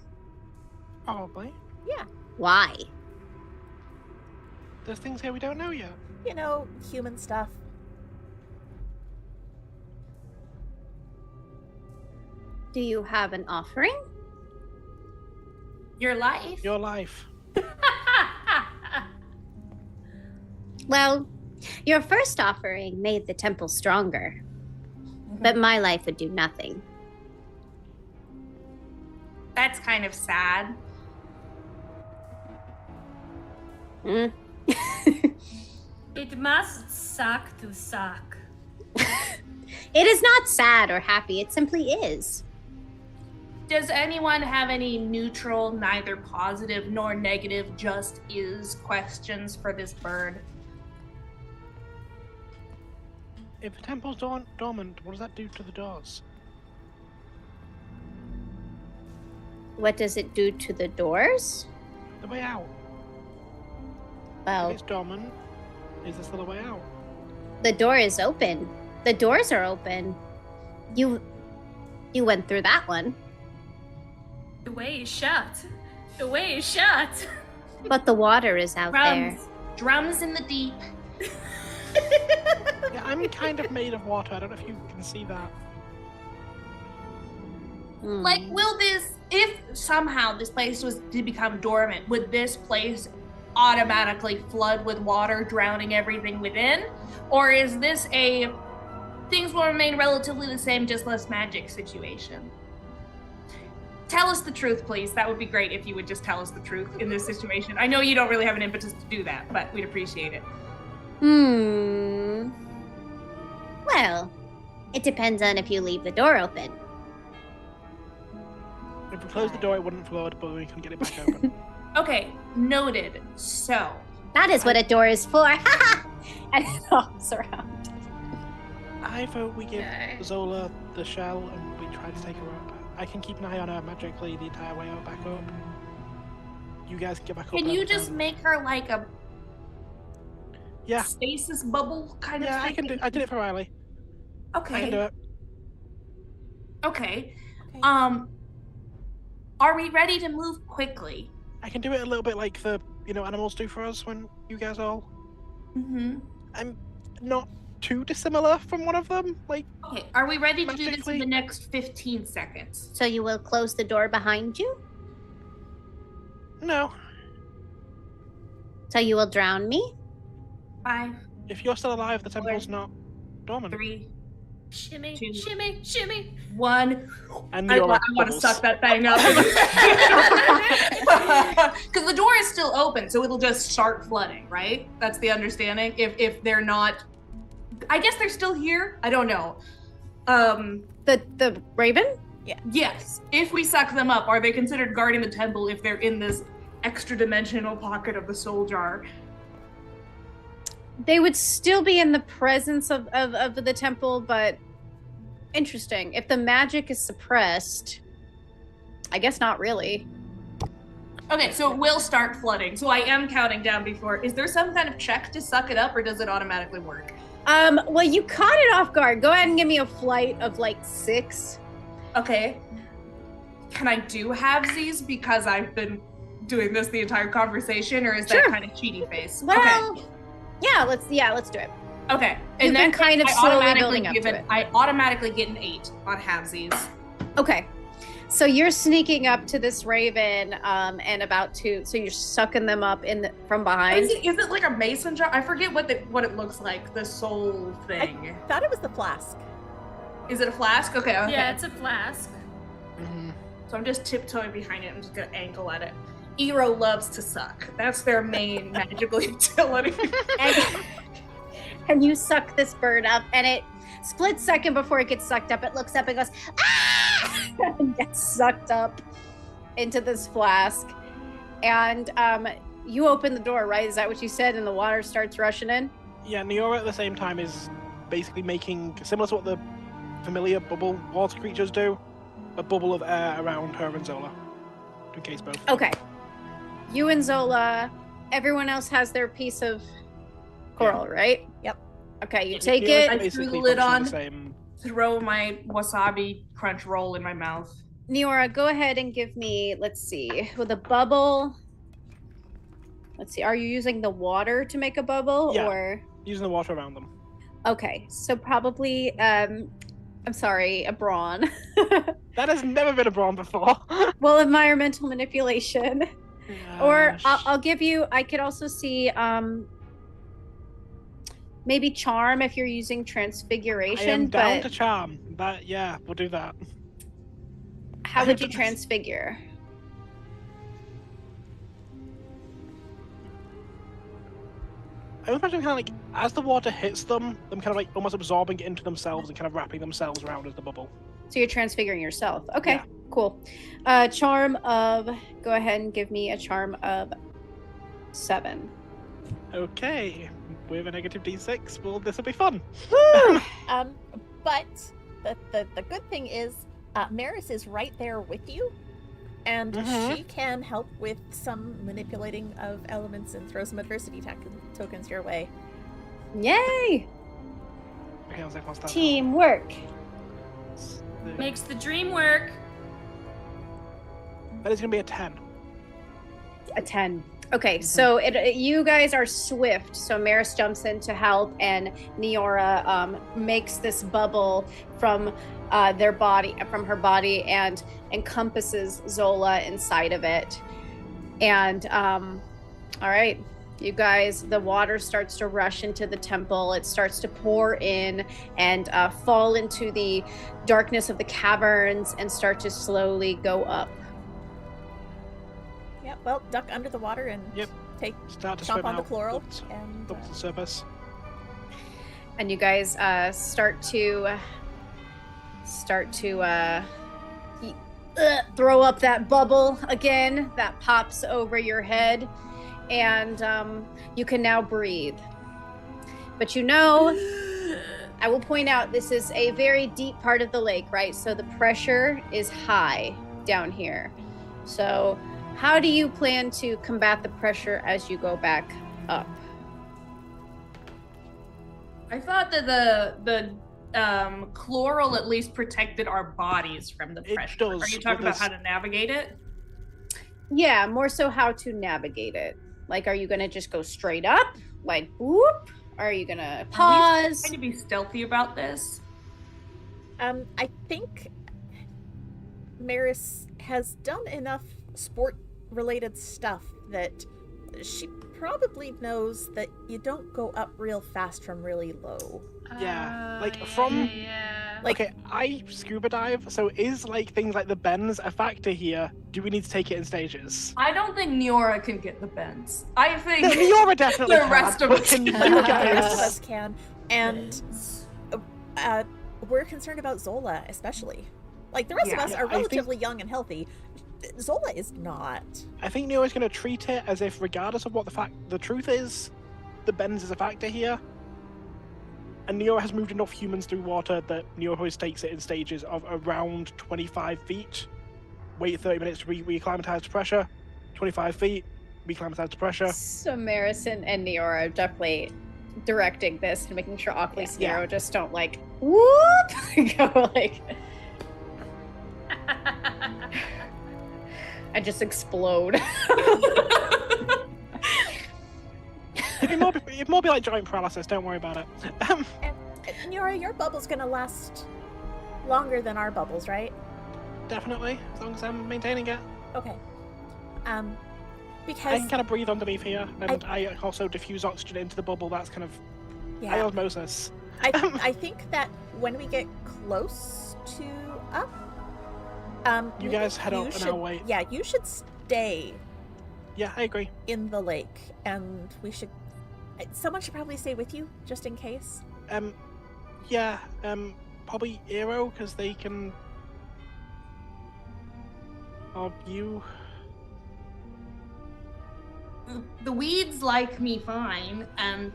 Probably. Yeah. Why? There's things here we don't know yet. You know, human stuff. Do you have an offering? Your life. Your life. Well, your first offering made the temple stronger, but my life would do nothing. That's kind of sad. Mm. It must suck to suck. It is not sad or happy, it simply is. Does anyone have any neutral, neither positive nor negative, just is questions for this bird? If the temple's dormant, what does that do to the doors? What does it do to the doors? The way out. Well, If it's dormant, is there still a way out? the door is open. The doors are open. You went through that one, The way is shut. The way is shut. but the water is out there. Drums in the deep. Yeah, I'm kind of made of water. I don't know if you can see that. Hmm. Like, will this, if somehow this place was to become dormant, would this place automatically flood with water, drowning everything within? Or is this a things will remain relatively the same, just less magic situation? Tell us the truth, please. That would be great if you would just tell us the truth in this situation. I know you don't really have an impetus to do that, but we'd appreciate it. Well, it depends on if you leave the door open. If we closed the door, it wouldn't flood, but we can get it back open. Okay, noted. So, That is what a door is for. And it hops around. I vote we give Okay. Zola the shell and we try to take her up. I can keep an eye on her magically the entire way back up. you guys get back up. Can and you everything. just make her like a Yeah. stasis bubble kind of Yeah, thing? I can do. I did it for Riley. Okay. I can do it. Okay. Okay. Are we ready to move quickly? I can do it a little bit like the animals do for us when you guys all. Mm-hmm. I'm not too dissimilar from one of them. Like, Okay. Are we ready to do this in Magically- the next 15 seconds? So you will close the door behind you? no. So you will drown me? 5, If you're still alive, the temple's not dormant. 3, Shimmy, 2. shimmy, shimmy. 1. And I you're want to suck that thing up. Because the door is still open, so it'll just start flooding, right? That's the understanding. If they're not, I guess they're still here. I don't know. The raven? Yes. If we suck them up, are they considered guarding the temple if they're in this extra dimensional pocket of the soul jar? They would still be in the presence of the temple, but interesting. If the magic is suppressed, I guess not really. Okay, so it will start flooding. So I am counting down before. Is there some kind of check to suck it up, or does it automatically work? Well, you caught it off guard. Go ahead and give me a flight of like 6. Okay. Can I do halvesies because I've been doing this the entire conversation, or is that Sure. kind of cheaty face? Well, yeah, let's do it. Okay. You've been kind of I slowly automatically building up to it. I automatically get an 8 on halvesies. Okay. So you're sneaking up to this raven, and about to. So you're sucking them up from behind. Is it like a mason jar? I forget what it looks like. The soul thing. Thought it was the flask. Is it a flask? Okay. Yeah, it's a flask. Mhm. So I'm just tiptoeing behind it. I'm just gonna angle at it. Ero loves to suck. That's their main magical utility. And you suck this bird up, and it split second before it gets sucked up, it looks up and goes, ah! and gets sucked up into this flask. And you open the door, right? Is that what you said? And the water starts rushing in? Yeah, Neora at the same time is basically making, similar to what the familiar bubble water creatures do, a bubble of air around her and Zola. In case both. Okay. You and Zola, everyone else has their piece of coral, right? Yep. Okay, you take Neora's it. I basically threw the lid functioning on. the same. Throw my wasabi crunch roll in my mouth. Neora, go ahead and give me, let's see, with a bubble. Let's see, are you using the water to make a bubble Yeah. or? Using the water around them. Okay, so probably, I'm sorry, a brawn. That has never been a brawn before. Well, environmental manipulation. Or I'll give you, I could also see, maybe charm if you're using I transfiguration, am down but to charm. That, yeah, we'll do that. how would you transfigure? I was imagining kind of like, as the water hits them kind of like almost absorbing it into themselves and kind of wrapping themselves around as the bubble. So you're transfiguring yourself. Okay, Yeah. cool. Charm of, go ahead and give me a charm of 7. Okay, with a negative d6, well, this will be fun. But the good thing is, Maris is right there with you, and Mhm. she can help with some manipulating of elements and throw some adversity tokens your way. Yay! Okay, I was like, what's that? Teamwork. Makes the dream work. That is going to be a 10. A 10. Okay, so you guys are swift. So Maris jumps in to help, and Neora makes this bubble from her body, and encompasses Zola inside of it. And all right, you guys, the water starts to rush into the temple. It starts to pour in and fall into the darkness of the caverns and start to slowly go up. Yeah, well, duck under the water and Yep. Start to chomp swim on the out chloral, up and to the surface. And you guys start to throw up that bubble again that pops over your head, and you can now breathe. But I will point out, this is a very deep part of the lake, right? So the pressure is high down here. So How do you plan to combat the pressure as you go back up? I thought that the chloral at least protected our bodies from the It pressure. does, Are you talking but about how to navigate it? Yeah, more so how to navigate it. Like, are you gonna just go straight up? Like, whoop? Are you gonna pause? Trying to be stealthy about this. I think Maris has done enough sport-related stuff that she probably knows that you don't go up real fast from really low. Yeah, like, Yeah, from- yeah. Like- Okay, I scuba dive, so is like things like the bends a factor here? Do we need to take it in stages? I don't think Niora can get the bends. I think No, Niora definitely the can, rest of but us can you can. The rest of guys? us can, and we're concerned about Zola especially. Like the rest of Yeah. us Yeah, are I think- relatively young and healthy. Zola is not. I think Neo's going to treat it as if, regardless of what the truth is, the bends is a factor here. And Neo has moved enough humans through water that Neo always takes it in stages of around 25 feet. Wait 30 minutes to re-acclimatize to pressure. 25 feet, re-acclimatize to pressure. So Marison and Neora are definitely directing this and making sure Oakley's and Yeah. Nero just don't like whoop go like I just explode. It'd more be like giant paralysis, don't worry about it. And Nora, your bubble's gonna last longer than our bubbles, right? Definitely, as long as I'm maintaining it. Okay. I Because can kind of breathe underneath here, and I also diffuse oxygen into the bubble. That's kind of yeah, osmosis. I think that when we get close to up, You guys head you out and should, I'll wait. Yeah, you should stay Yeah, I agree. in the lake, and we should. Someone should probably stay with you, just in case. Yeah, probably Eero, because they can. Or you. The weeds like me fine, and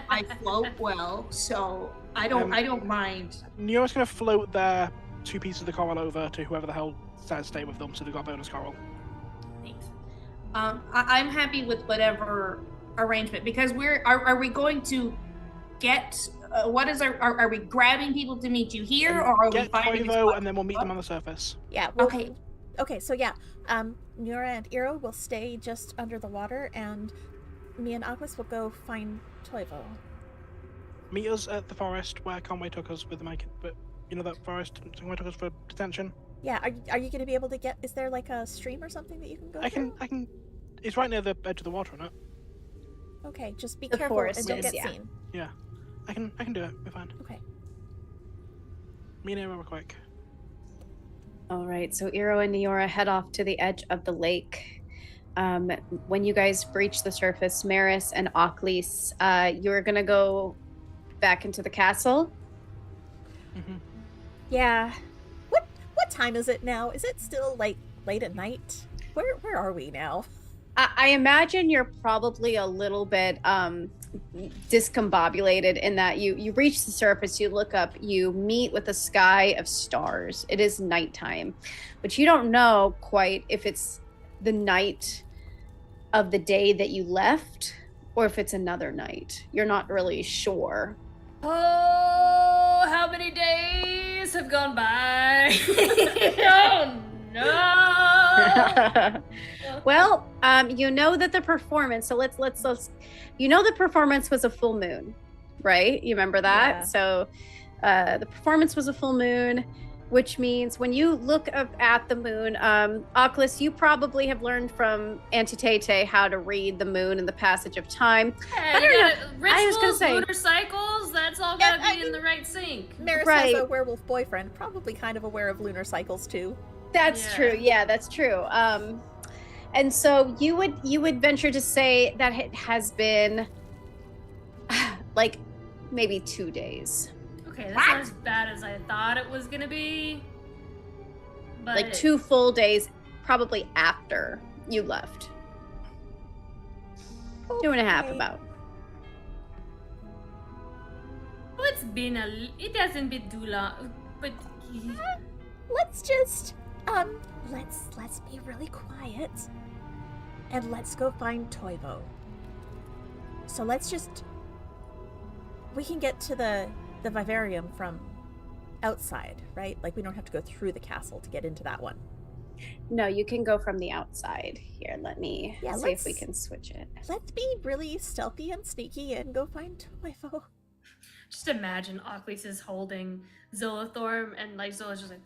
I float well, so I don't mind. Neo's gonna float their 2 pieces of the coral over to whoever the hell decides to stay with them, so they've got bonus coral. Thanks. I'm happy with whatever arrangement because are we going to get what is are we grabbing people to meet you here or are we Get finding a Toivo, spot? and then we'll meet them on the surface. Yeah. Okay. Okay. So yeah, Nura and Eero will stay just under the water, and me and Aquas will go find Toivo. Meet us at the forest where Conway took us with the mic. But you know that forest Conway took us for detention. Yeah. Are you going to be able to get? Is there like a stream or something that you can go? I can. It's right near the edge of the water, isn't it? Okay. Just be The careful forest and don't is, get yeah. seen. Yeah. I can do it. We're fine. Okay. Me and Eero were quick. All right, so Eero and Neora head off to the edge of the lake. When you guys breach the surface, Maris and Oakleys, you're gonna go back into the castle. Mm-hmm. Yeah. What time is it now? Is it still like late at night? Where are we now? I imagine you're probably a little bit discombobulated in that you reach the surface, you look up, you meet with a sky of stars. It is nighttime, but you don't know quite if it's the night of the day that you left or if it's another night. You're not really sure. Oh, how many days have gone by? Oh no! Well, you know that the performance, so let's you know the performance was a full moon, right? You remember that? Yeah. So the performance was a full moon, which means when you look up at the moon, Oculus, you probably have learned from Auntie Tay how to read the moon and the passage of time. Hey, I don't you know. got I was gonna rituals, say- lunar cycles, that's all Yeah, gotta I be in the right sync. Maris Right. has a werewolf boyfriend, probably kind of aware of lunar cycles too. That's Yeah. true. Yeah, that's true. And so you would venture to say that it has been like maybe 2 days. Okay, that's not as bad as I thought it was gonna be. But Like 2 full days, probably after you left. 2.5 Okay. about. Well, it hasn't been too long, but Let's just let's be really quiet and let's go find Toivo. So we can get to the vivarium from outside, right? Like, we don't have to go through the castle to get into that one. No, you can go from the outside. Here, let me see if we can switch it. Let's be really stealthy and sneaky and go find Toivo. Just imagine Oculus is holding Zolathorn, and like Zola's just like,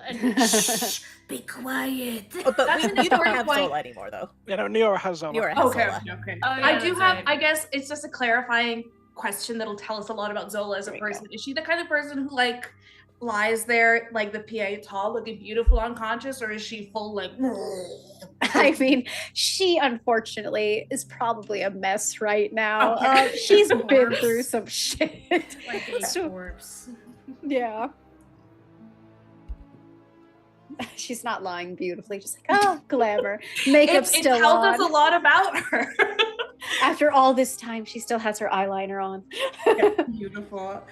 and shh, be quiet. Oh, but That's you an don't have important Zola anymore, though. Neora has Zola. Neora has Okay, Zola. okay. Oh, yeah, I do that's have, right. I guess it's just a clarifying question that'll tell us a lot about Zola as a There we person. Is she the kind of person who like lies there like the PA tall, looking beautiful unconscious, or is she full like I mean, she unfortunately is probably a mess right now. She's been through some shit. Like a So- corpse. Yeah. She's not lying beautifully, just like, oh, glamour. Makeup's it still tells on. us a lot about her. After all this time, she still has her eyeliner on. Beautiful.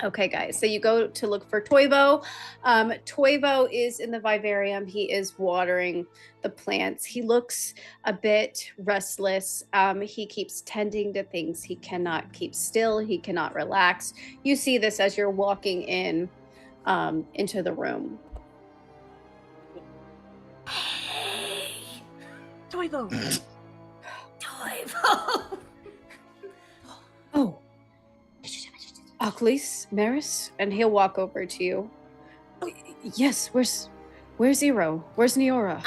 Okay, guys, so you go to look for Toivo. Toivo is in the vivarium. He is watering the plants. He looks a bit restless. He keeps tending to things. He cannot keep still. He cannot relax. You see this as you're walking in into the room. Toivo! Toivo! Oh. Achilles, Maris, and he'll walk over to you. Yes, where's Zero? Where's Neora?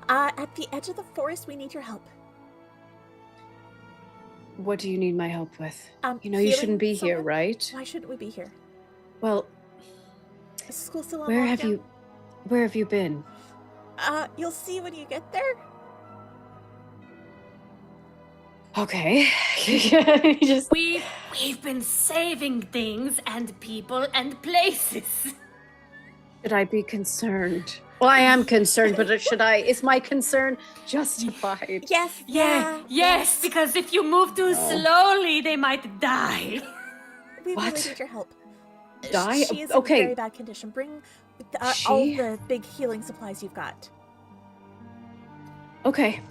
At the edge of the forest, we need your help. What do you need my help with? You know you Healing shouldn't be here, someone? right? Why shouldn't we be here? Well, Is school still on where have lockdown? you been? You'll see when you get there. Okay. Just We've been saving things and people and places. should I be concerned? Well, I am concerned, but is my concern justified? Yes, Yes, because if you move too slowly, they might die. We What? really need your help. Die? She is Okay. in very bad condition. Bring all She? the big healing supplies you've got. Okay.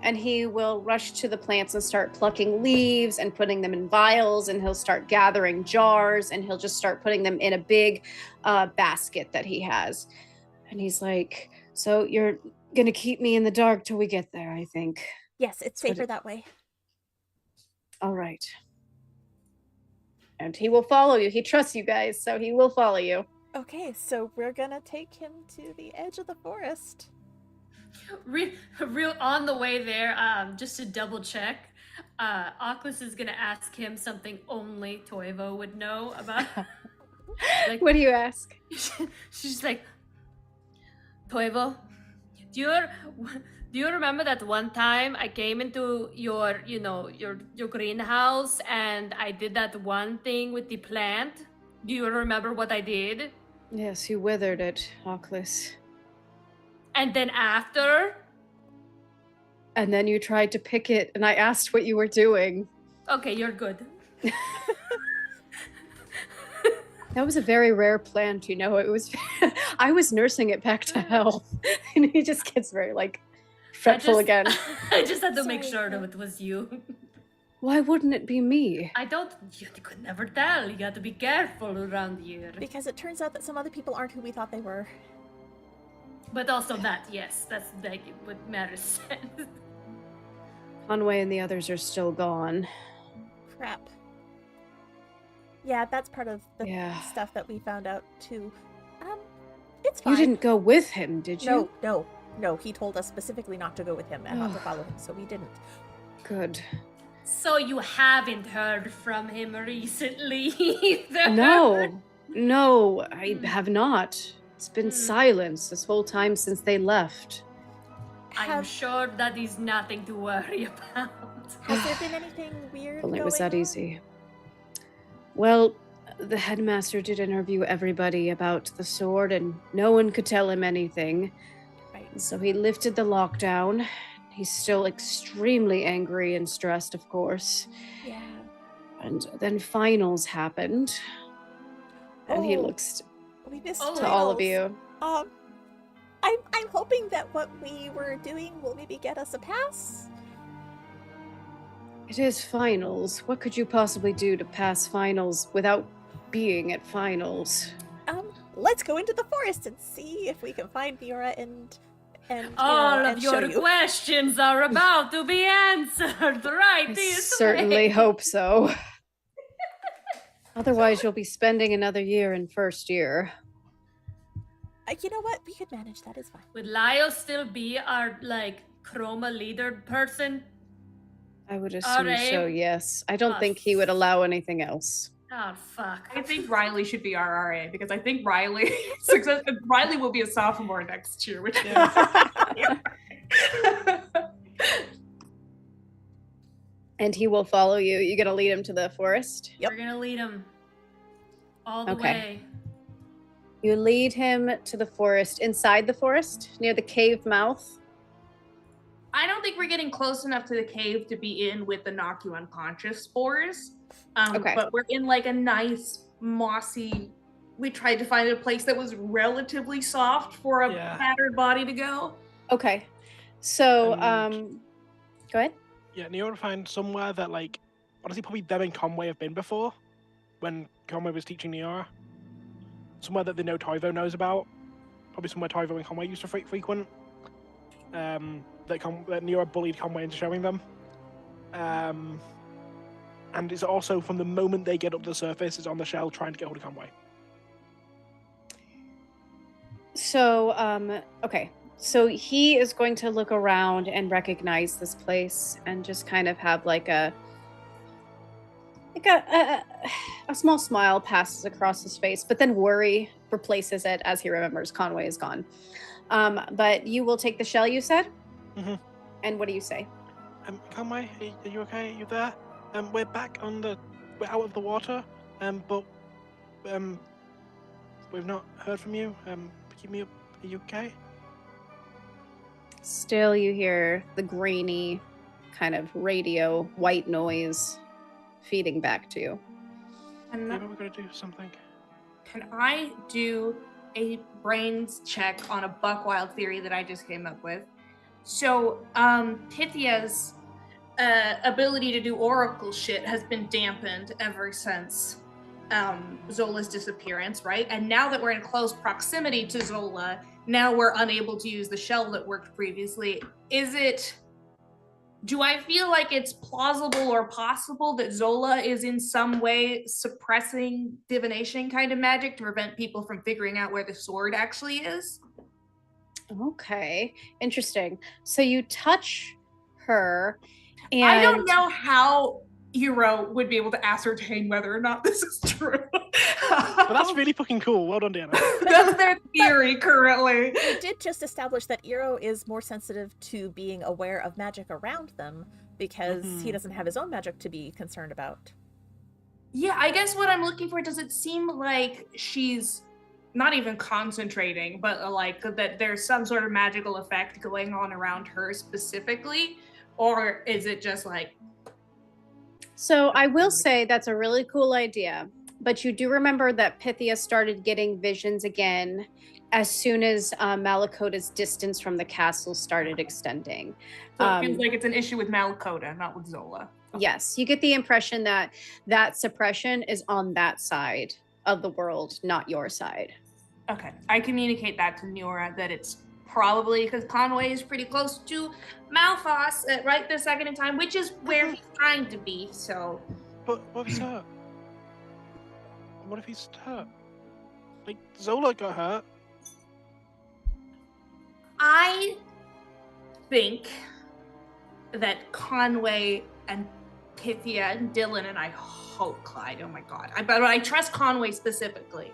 And he will rush to the plants and start plucking leaves and putting them in vials, and he'll start gathering jars, and he'll just start putting them in a big basket that he has. And he's like, so you're gonna keep me in the dark till we get there, I think. Yes, it's That's what safer that way. All right. And he will follow you. He trusts you guys, so he will follow you. Okay, so we're gonna take him to the edge of the forest. Real on the way there, just to double check, Oculus is gonna ask him something only Toivo would know about. Like, What do you ask? she's like, Toivo, do you remember that one time I came into your greenhouse and I did that one thing with the plant? Do you remember what I did? Yes, you withered it, Oculus. And then after? And then you tried to pick it, and I asked what you were doing. Okay, you're good. That was a very rare plant, you know. It was. I was nursing it back to health, and he just gets very fretful again. I just had to make Sorry, sure Phil. that it was you. Why wouldn't it be me? You could never tell. You got to be careful around here. Because it turns out that some other people aren't who we thought they were. But also that, yes, that's like what Maris said. Conway and the others are still gone. Crap. Yeah, that's part of the Yeah. stuff that we found out too. It's fine. You didn't go with him, did you? No. He told us specifically not to go with him and not to follow him, so we didn't. Good. So you haven't heard from him recently either? No, I have not. It's been silence this whole time since they left. I'm sure that is nothing to worry about. Has there been anything weird? Well, it was going that on? easy. Well, the headmaster did interview everybody about the sword, and no one could tell him anything. Right. So he lifted the lockdown. He's still extremely angry and stressed, of course. Yeah. And then finals happened. And he Oh, looks We missed Oh. to all of finals. you. I I'm hoping that what we were doing will maybe get us a pass. It is finals. What could you possibly do to pass finals without being at finals? Let's go into the forest and see if we can find Miura and All and of show your you. questions are about to be answered right I this certainly way. hope so. Otherwise, you'll be spending another year in first year. You know what? We could manage. That is fine. Would Lyle still be our, like, chroma leader person? I would assume Alright. so, yes. I don't Oh, think he would allow anything else. Oh, fuck. I think Riley should be our RA because I think Riley Riley will be a sophomore next year, which And he will follow you. You gonna lead him to the forest? Yep. We're gonna lead him all the Okay. way. You lead him to the forest. Inside the forest, near the cave mouth. I don't think we're getting close enough to the cave to be in with the knock you unconscious spores. Okay. But we're in like a nice mossy. We tried to find a place that was relatively soft for a Yeah. battered body to go. Okay. So, And- go ahead. Yeah, Neo would find somewhere that, like, honestly, probably them and Conway have been before, when Conway was teaching Neora. Somewhere that they know Toivo knows about. Probably somewhere Toivo and Conway used to frequent. That Neora bullied Conway into showing them. And it's also, from the moment they get up to the surface, is on the shell trying to get hold of Conway. So, okay. So he is going to look around and recognize this place and just kind of have like a small smile passes across his face, but then worry replaces it as he remembers Conway is gone. But you will take the shell, you said? Mhm. And what do you say? Conway, are you okay? Are you there? We're back we're out of the water, but we've not heard from you. Keep me up. Are you okay? Still, you hear the grainy kind of radio white noise feeding back to you. And Yeah, but we're gonna do something. can I do a brains check on a Buckwild theory that I just came up with? So, Pythia's ability to do oracle shit has been dampened ever since Zola's disappearance, right? And now that we're in close proximity to Zola, now we're unable to use the shell that worked previously. Do I feel like it's plausible or possible that Zola is in some way suppressing divination kind of magic to prevent people from figuring out where the sword actually is? Okay, interesting. So you touch her, and I don't know how Hero would be able to ascertain whether or not this is true. But that's really fucking cool. Well done, Deanna. That's their theory currently. We did just establish that Eero is more sensitive to being aware of magic around them because he doesn't have his own magic to be concerned about. Yeah, I guess what I'm looking for, does it seem like she's not even concentrating, but like that there's some sort of magical effect going on around her specifically? Or is it just like... so I will say that's a really cool idea. But you do remember that Pythia started getting visions again as soon as Malakota's distance from the castle started extending. So it feels like it's an issue with Malakota, not with Zola. Yes, you get the impression that that suppression is on that side of the world, not your side. Okay, I communicate that to Neora that it's probably because Conway is pretty close to Malphas right this second in time, which is where he's trying to be, so... But what if he's hurt? What if he's hurt? Like, Zola got hurt. I think that Conway and Pythia and Dylan, and I hope Clyde, oh my god, but I trust Conway specifically,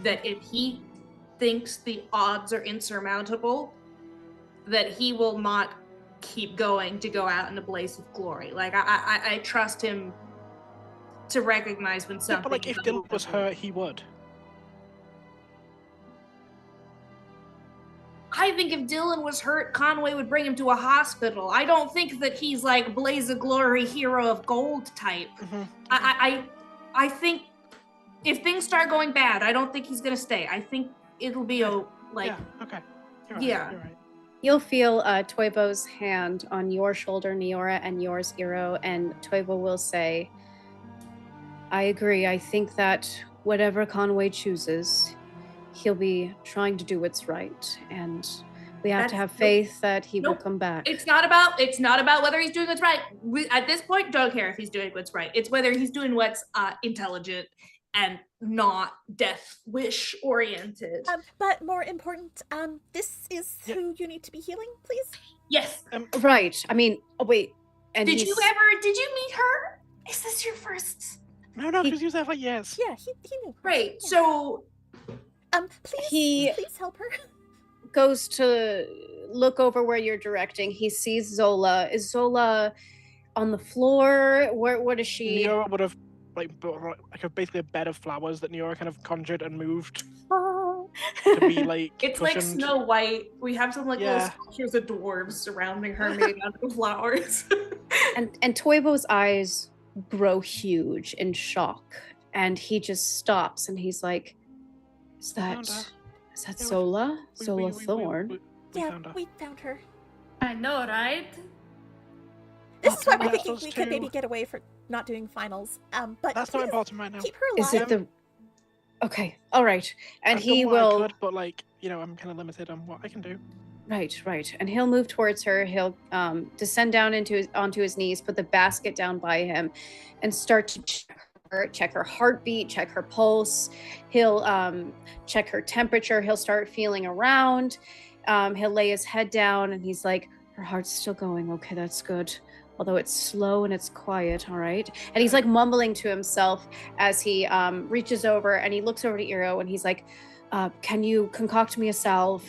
that if he thinks the odds are insurmountable, that he will not keep going to go out in a blaze of glory. Like, I trust him to recognize when Yeah, something... but like, if Dylan was hurt, he would. I think if Dylan was hurt, Conway would bring him to a hospital. I don't think that he's like Blaze of Glory, hero of gold type. I think if things start going bad, I don't think he's gonna stay. I think it'll be Yeah, okay. You're right, Yeah. You're right. You'll feel Toivo's hand on your shoulder, Neora, and yours, Iro, and Toivo will say, I agree. I think that whatever Conway chooses, he'll be trying to do what's right. And we have to have faith that he will come back. It's not about whether he's doing what's right. We, at this point, don't care if he's doing what's right. It's whether he's doing what's intelligent and not death wish oriented. But more important, this is who you need to be healing, please. Yes. Right. I mean, wait. And did you meet her? Is this your first? No, because he was there for years. Yeah, he knew. Right. Yeah. So, please help her. Goes to look over where you're directing. He sees Zola. Is Zola on the floor? What is she? Neora would have basically a bed of flowers that Neora kind of conjured and moved to be like. It's like cushioned. Snow White. We have some little sculptures of dwarves surrounding her made out of flowers. and Toivo's eyes grow huge in shock, and he just stops and he's like, Is that Zola? Zola Thorne? We found her. I know, right? This is why we're thinking we could maybe get away for not doing finals. But that's not important right now. Keep her alive. Is it the? Okay, all right, and I've he done what will. I could, but I'm kind of limited on what I can do. Right, and he'll move towards her. He'll descend down onto his knees, put the basket down by him, and start to check her heartbeat, check her pulse. He'll check her temperature. He'll start feeling around. He'll lay his head down, and he's like, her heart's still going. Okay, that's good. Although it's slow and it's quiet, all right? And he's like mumbling to himself as he reaches over and he looks over to Iro and he's like, can you concoct me a salve?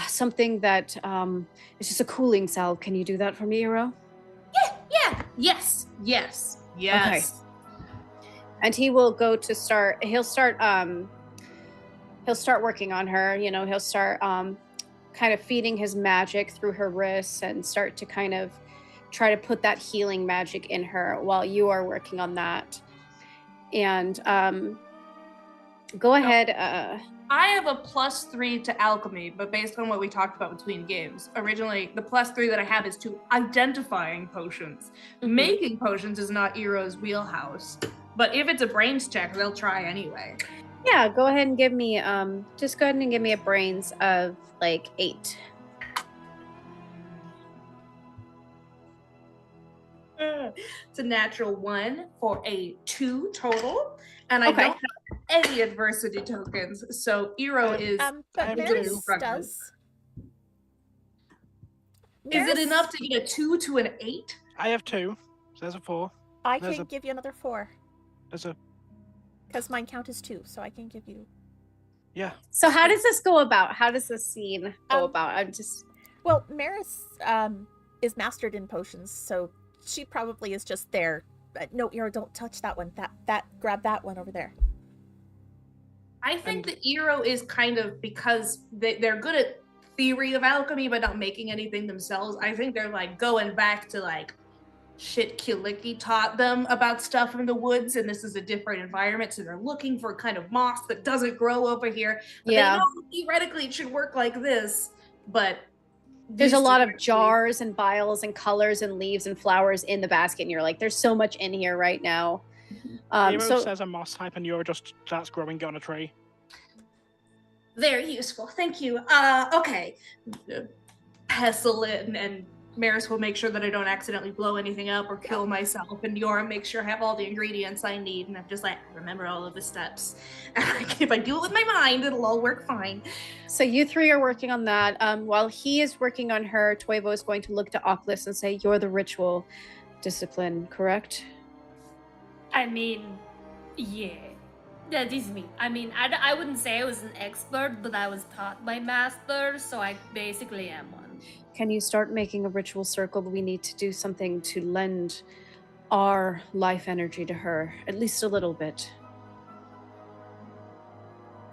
Something that is just a cooling salve. Can you do that for me, Iro? Yes. Okay. And he will go to start. He'll start working on her. He'll start kind of feeding his magic through her wrists and start to kind of try to put that healing magic in her while you are working on that. And go ahead. I have a +3 to alchemy, but based on what we talked about between games, originally the +3 that I have is to identifying potions. Mm-hmm. Making potions is not Iro's wheelhouse, but if it's a brains check, they'll try anyway. Yeah, go ahead and give me just go ahead and give me a brains of 8. It's a natural 1 for a 2 total, and I don't have any adversity tokens, so Iro is. But Maris does. Is it enough to get a 2 to an 8? I have 2, so there's a 4. I can give you another 4. There's a. Because mine count is 2, so I can give you. Yeah. So how does this go about? How does this scene go about? I'm just. Well, Maris is mastered in potions, so she probably is just there. No, Iro, don't touch that one. Grab that one over there. I think that Iro is kind of, because they're good at theory of alchemy, but not making anything themselves. I think they're going back to shit Kiliki taught them about stuff in the woods, and this is a different environment, so they're looking for kind of moss that doesn't grow over here. But they know theoretically it should work like this, but there's a lot of jars and vials and colors and leaves and flowers in the basket, and you're like, there's so much in here right now. So says a moss type, and Neora just starts growing on a tree. Very useful, thank you. Okay, pestle it, and Maris will make sure that I don't accidentally blow anything up or kill myself, and Neora makes sure I have all the ingredients I need, and I'm just I remember all of the steps. If I do it with my mind, it'll all work fine. So you 3 are working on that. While he is working on her, Toivo is going to look to Oculus and say, you're the ritual discipline, correct? I mean, yeah. That is me. I mean, I wouldn't say I was an expert, but I was taught by masters, so I basically am one. Can you start making a ritual circle? We need to do something to lend our life energy to her, at least a little bit.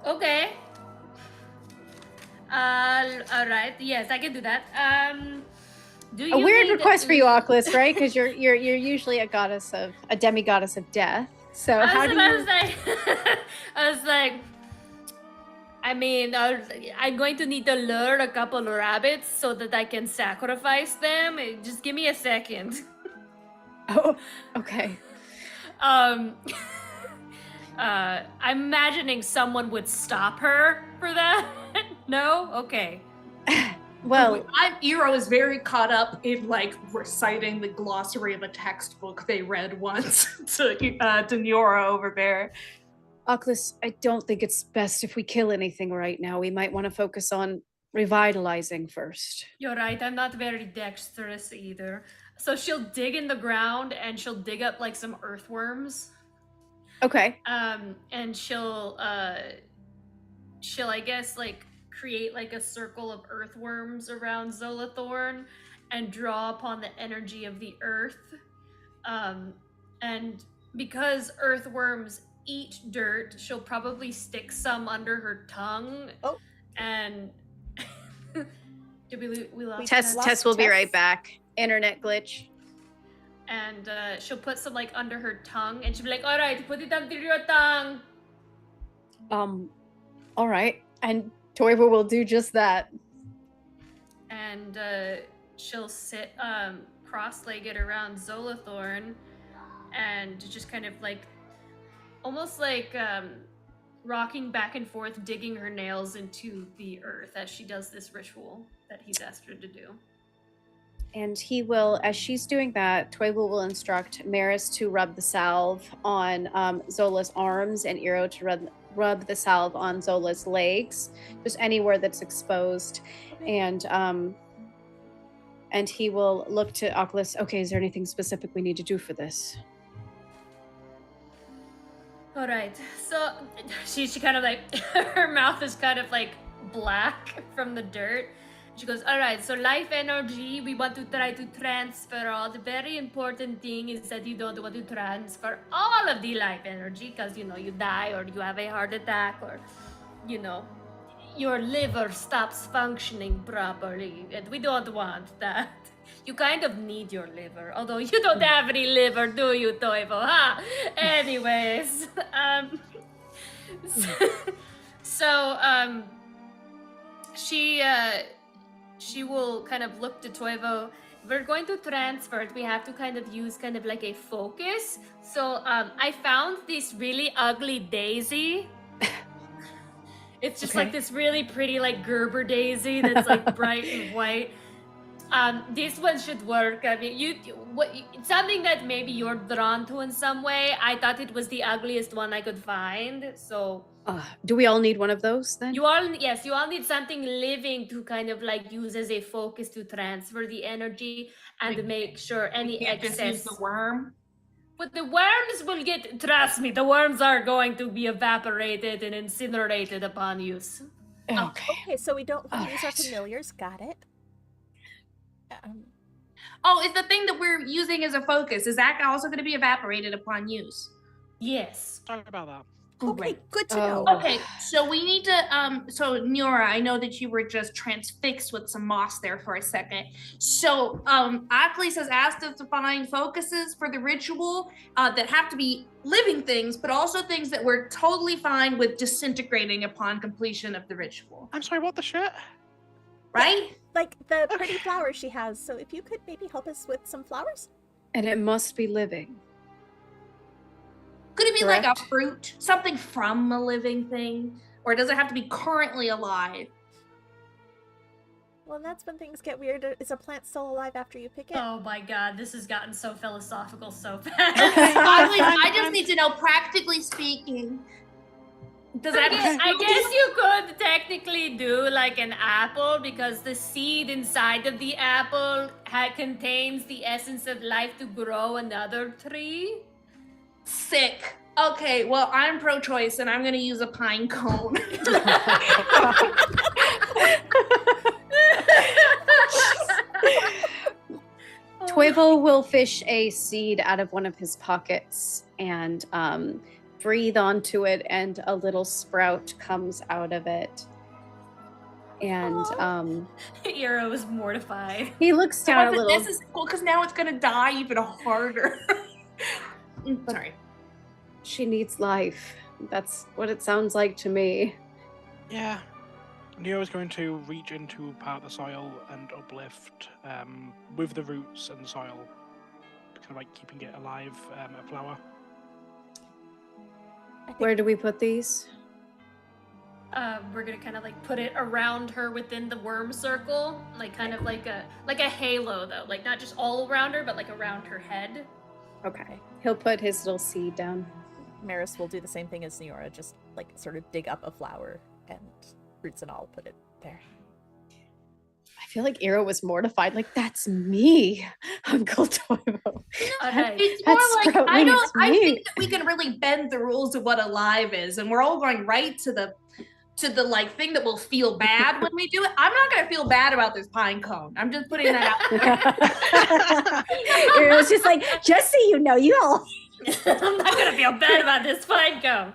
Okay. All right. Yes, I can do that. Do you a weird need request for you, Oculus, right? Because you're usually a demigoddess of death. So how do you? I was like, I mean, I'm going to need to lure a couple of rabbits so that I can sacrifice them. Just give me a second. Oh, okay. I'm imagining someone would stop her for that. No? Okay. Well, Eero is very caught up in like reciting the glossary of a textbook they read once to Niora over there. Oculus, I don't think it's best if we kill anything right now. We might want to focus on revitalizing first. You're right, I'm not very dexterous either. So she'll dig in the ground and she'll dig up like some earthworms. Okay. And she'll I guess like create like a circle of earthworms around Zolathorn and draw upon the energy of the earth. And because earthworms eat dirt, she'll probably stick some under her tongue. Oh. And did we lost Tess will be right back. Internet glitch. And she'll put some like under her tongue and she'll be like, all right, put it under your tongue. All right. And Toivo will do just that. And she'll sit cross-legged around Zolathorn and just kind of like almost like rocking back and forth, digging her nails into the earth as she does this ritual that he's asked her to do. And he will, as she's doing that, Toivo will instruct Maris to rub the salve on Zola's arms and Eero to rub the salve on Zola's legs, just anywhere that's exposed. And he will look to Oculus. Okay, is there anything specific we need to do for this? All right, so she kind of like, her mouth is kind of like black from the dirt. She goes, all right, so life energy, we want to try to transfer all. The very important thing is that you don't want to transfer all of the life energy because, you know, you die or you have a heart attack or, you know, your liver stops functioning properly. And we don't want that. You kind of need your liver, although you don't have any liver, do you, Toivo? Huh? Anyways, she will kind of look to Toivo. We're going to transfer it. We have to kind of use kind of like a focus. So I found this really ugly daisy. It's just like this really pretty like Gerber daisy that's like bright and white. This one should work. I mean, it's something that maybe you're drawn to in some way. I thought it was the ugliest one I could find, so. Do we all need one of those then? You all need something living to kind of like use as a focus to transfer the energy and to make sure any excess. Just use the worm. But the worms will trust me, the worms are going to be evaporated and incinerated upon use. Okay, so we don't want to use our familiars. Got it. Is the thing that we're using as a focus, is that also going to be evaporated upon use? Yes. Sorry about that. Okay, good to know. Okay, so we need to, so Niora, I know that you were just transfixed with some moss there for a second. So Achilles has asked us to find focuses for the ritual that have to be living things, but also things that we're totally fine with disintegrating upon completion of the ritual. I'm sorry, what the shit? Right? Like the pretty flowers she has. So if you could maybe help us with some flowers? And it must be living. Could it be Correct. like a fruit? Something from a living thing? Or does it have to be currently alive? Well, that's when things get weird. Is a plant still alive after you pick it? Oh my god, this has gotten so philosophical so fast. I just need to know, practically speaking, does that I guess you could technically do like an apple because the seed inside of the apple contains the essence of life to grow another tree. Sick. Okay, well, I'm pro-choice and I'm going to use a pine cone. Toivo will fish a seed out of one of his pockets and breathe onto it, and a little sprout comes out of it. And Eero is mortified. he looks down a little. This is cool because now it's going to die even harder. Sorry. She needs life. That's what it sounds like to me. Yeah. Nero's going to reach into part of the soil and uplift with the roots and soil, kind of like keeping it alive, a flower. Where do we put these? We're gonna kind of like put it around her within the worm circle, like kind of like a halo though, like not just all around her, but like around her head. Okay. He'll put his little seed down. Maris will do the same thing as Neora, just like sort of dig up a flower and roots and all, put it there. I feel like Ira was mortified. Like, that's me, Uncle Toivo. Okay. It's more like Sproutling is I me. think that we can really bend the rules of what alive is, and we're all going right to the like thing that will feel bad when we do it. I'm not gonna feel bad about this pine cone. I'm just putting that out there. It was just like, just so you know, you all. I'm not gonna feel bad about this pine cone.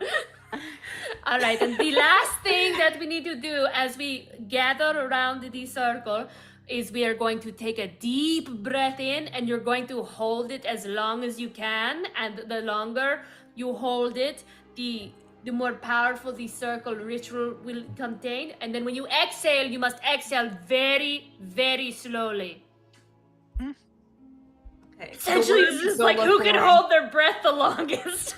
All right, and the last thing that we need to do as we gather around the circle is we are going to take a deep breath in, and you're going to hold it as long as you can, and the longer you hold it, the more powerful the circle ritual will contain. And then when you exhale, you must exhale very, very slowly. Okay. Essentially, this is like who can hold their breath the longest.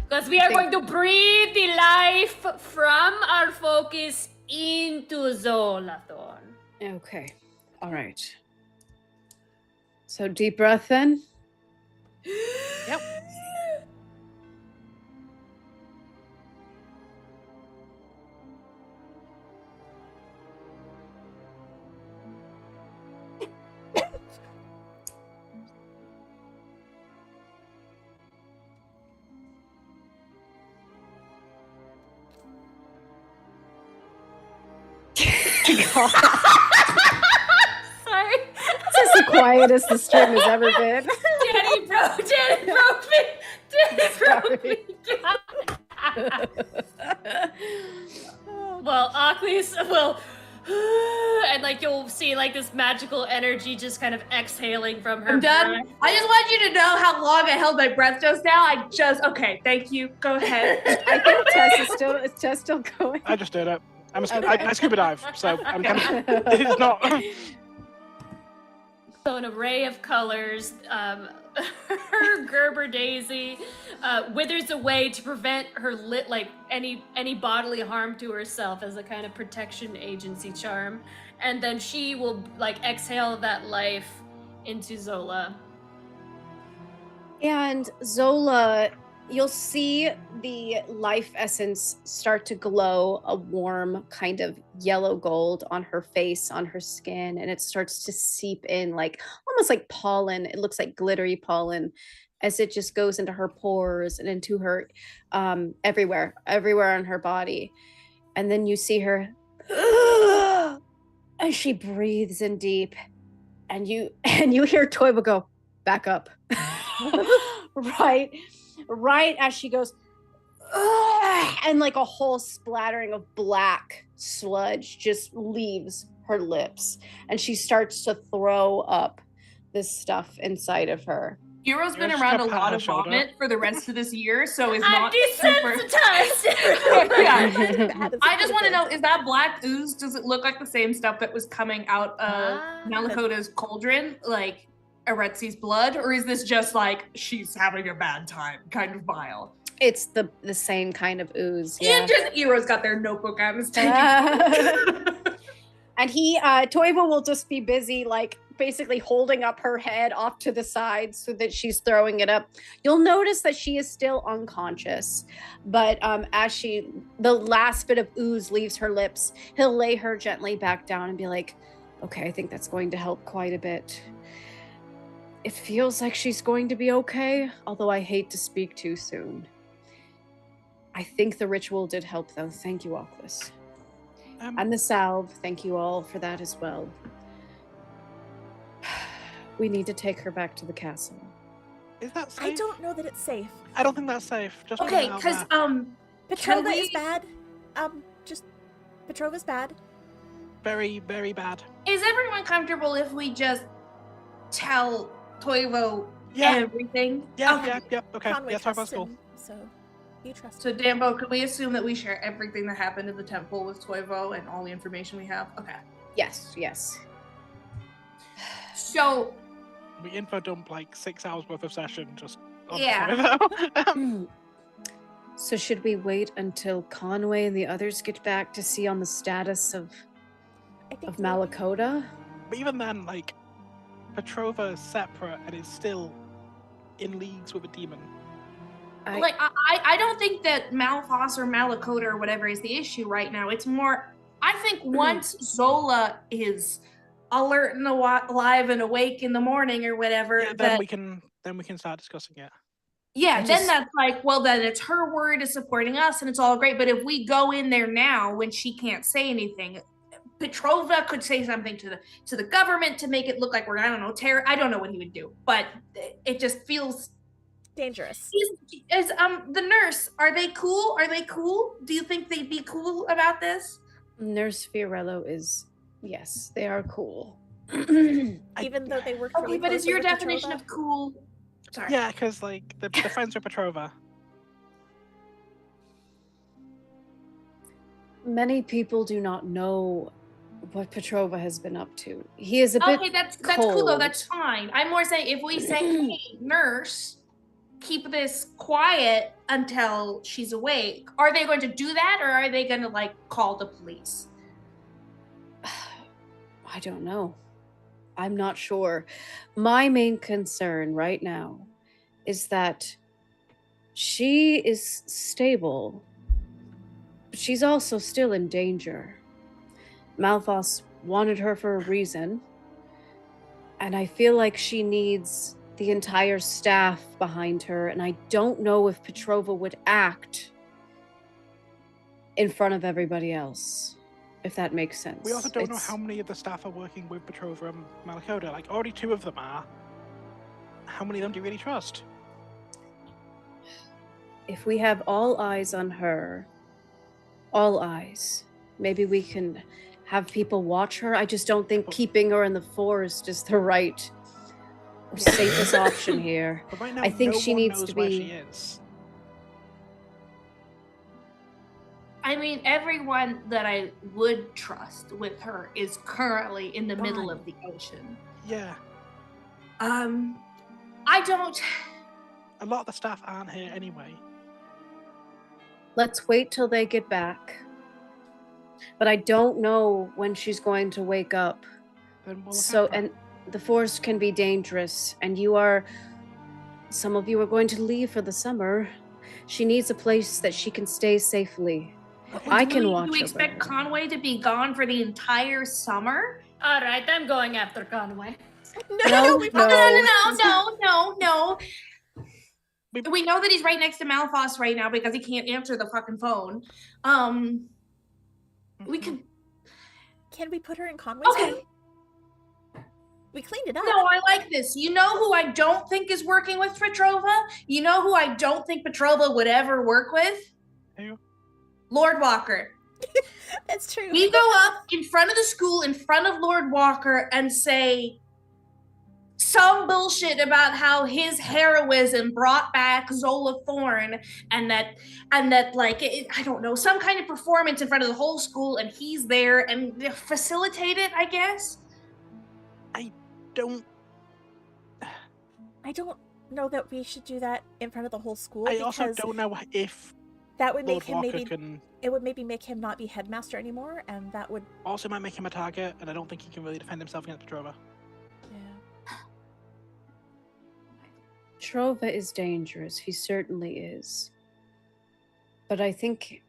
Because we are going to breathe the life from our focus into Zolathorn. Okay. All right. So deep breath in. Yep. God. Sorry. This is the quietest the stream has ever been. Danny broke me. Danny broke me. Well, Aklis will, and like you'll see like this magical energy just kind of exhaling from her. I'm done. breath. I just want you to know how long I held my breath just now. Okay, thank you. Go ahead. I think Tess still going. I just did it. Okay. I scuba dive, so I'm kind of. It's not. So an array of colors, her Gerber daisy withers away to prevent her any bodily harm to herself as a kind of protection agency charm, and then she will like exhale that life into Zola. And Zola, you'll see the life essence start to glow a warm kind of yellow gold on her face, on her skin, and it starts to seep in like almost like pollen. It looks like glittery pollen as it just goes into her pores and into her everywhere on her body. And then you see her as she breathes in deep, and you hear Toiva go, back up. Right as she goes, and like a whole splattering of black sludge just leaves her lips, and she starts to throw up this stuff inside of her. Hero's been Just around a a pat on lot the of shoulder. vomit for the rest of this year, so is I'm not super. desensitized. Yeah. I just want to know, is that black ooze, does it look like the same stuff that was coming out of Malakota's cauldron, like Aretzi's blood, or is this just like she's having a bad time kind of vial? It's the same kind of ooze. And just Hero's got their notebook out and is taking And Toiva will just be busy, like basically holding up her head off to the side so that she's throwing it up. You'll notice that she is still unconscious, but as the last bit of ooze leaves her lips, he'll lay her gently back down and be like, okay, I think that's going to help quite a bit. It feels like she's going to be okay, although I hate to speak too soon. I think the ritual did help, though. Thank you, Aklis. And the salve, thank you all for that as well. We need to take her back to the castle. Is that safe? I don't know that it's safe. I don't think that's safe. Just Okay, putting it out because there. Petrova is bad. Petrova's bad. Very, very bad. is everyone comfortable if we just tell Toivo Yeah. everything? Yeah, Okay. yeah. Okay. Conway Yeah, talk about trusts school. him, so You trust So, me. Dambo, can we assume that we share everything that happened in the temple with Toivo and all the information we have? Okay. Yes. So, We info dump like 6 hours worth of session just on Yeah. Toivo. So should we wait until Conway and the others get back to see on the status of I think Malakota? But even then, like, Petrova is separate and is still in leagues with a demon. I don't think that Malphas or Malakota or whatever is the issue right now. It's more, I think once Zola is alert and alive and awake in the morning or whatever, Yeah, then we can start discussing it. Yeah, then that's like, well, then it's her word is supporting us and it's all great. But if we go in there now when she can't say anything, Petrova could say something to the government to make it look like we're, I don't know, terror. I don't know what he would do, but it just feels dangerous. Is the nurse, are they cool? Are they cool? Do you think they'd be cool about this? Nurse Fiorello is, yes, they are cool. Even though they work Okay, really but is closely your with definition Petrova? of cool? Sorry. Yeah, because like the friends with Petrova. Many people do not know what Petrova has been up to. He is a bit Okay, that's cool though. cold. That's fine. I'm more saying if we say, hey, nurse, keep this quiet until she's awake. Are they going to do that, or are they going to like call the police? I don't know. I'm not sure. My main concern right now is that she is stable, but she's also still in danger. Malphas wanted her for a reason, and I feel like she needs the entire staff behind her, and I don't know if Petrova would act in front of everybody else, if that makes sense. We also don't know how many of the staff are working with Petrova and Malakota. Like, already 2 of them are. How many of them do you really trust? If we have all eyes on her, all eyes, maybe we can have people watch her. I just don't think keeping her in the forest is the right or safest option here. But right now, I think no she one needs knows to where be. she is. I mean, everyone that I would trust with her is currently in the middle of the ocean. Yeah. I don't. A lot of the staff aren't here anyway. Let's wait till they get back. But I don't know when she's going to wake up. Then we'll So, and the forest can be dangerous, and some of you are going to leave for the summer. She needs a place that she can stay safely. I can watch her. Do we expect Conway to be gone for the entire summer? All right, I'm going after Conway. No. No. We know that he's right next to Malphas right now because he can't answer the fucking phone. We can. Can we put her in Conway's Okay. room? We cleaned it up. No, I like this. You know who I don't think is working with Petrova? You know who I don't think Petrova would ever work with? Who? Lord Walker. That's true. We go up in front of the school, in front of Lord Walker, and say some bullshit about how his heroism brought back Zola Thorne, and that like I don't know, some kind of performance in front of the whole school, and he's there and facilitate it, I guess. I don't know that we should do that in front of the whole school. I also don't know if that would Lord make him Walker maybe it would maybe make him not be headmaster anymore, and that would also might make him a target, and I don't think he can really defend himself against Petrova. Petrova is dangerous. He certainly is. But I think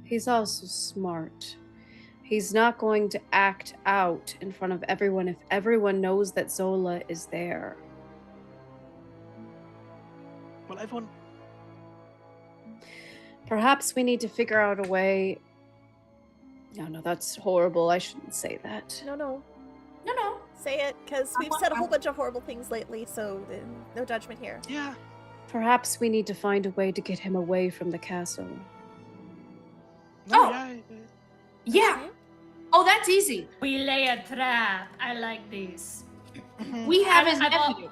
he's also smart. He's not going to act out in front of everyone if everyone knows that Zola is there. Well, everyone... Perhaps we need to figure out a way... No, that's horrible. I shouldn't say that. No. No. Say it, because we've said a whole bunch of horrible things lately, so no judgment here. Yeah. Perhaps we need to find a way to get him away from the castle. Oh! Yeah. Oh, that's easy. We lay a trap. I like this. We have his nephew.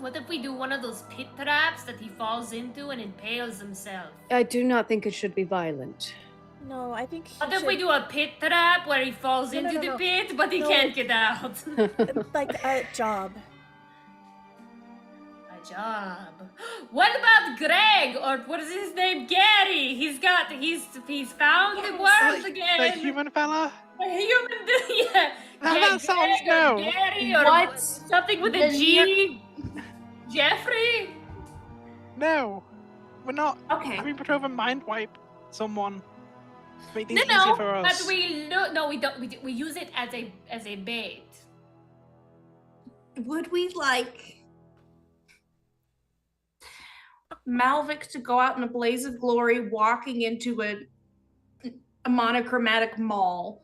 What if we do one of those pit traps that he falls into and impales himself? I do not think it should be violent. No, I think he What if should, we do a pit trap where he falls No, into the no. pit, but he No. can't get out? like a job. A job. What about Greg, or what is his name? Gary. He's found the world again. The human fella? A human. Yeah. Now Yeah, that sounds Greg or no. Gary or What? something with The a G. Jeffrey. No. We're not Okay. having Petrova mind wipe someone. Make things No, easier for us. But we don't. We use it as a bait. Would we like Malvik to go out in a blaze of glory walking into a monochromatic mall?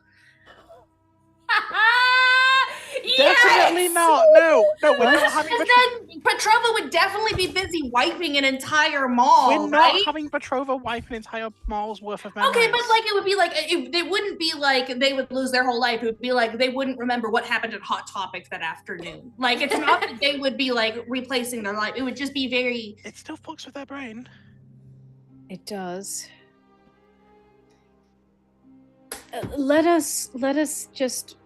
Definitely Yes! not. No, we're not having And then Petrova would definitely be busy wiping an entire mall, We're not right? having Petrova wipe an entire mall's worth of memories. Okay, but like it would be like they wouldn't be like they would lose their whole life. It would be like they wouldn't remember what happened at Hot Topic that afternoon. Like it's not that they would be like replacing their life. It would just be very. It still fucks with their brain. It does. Let us just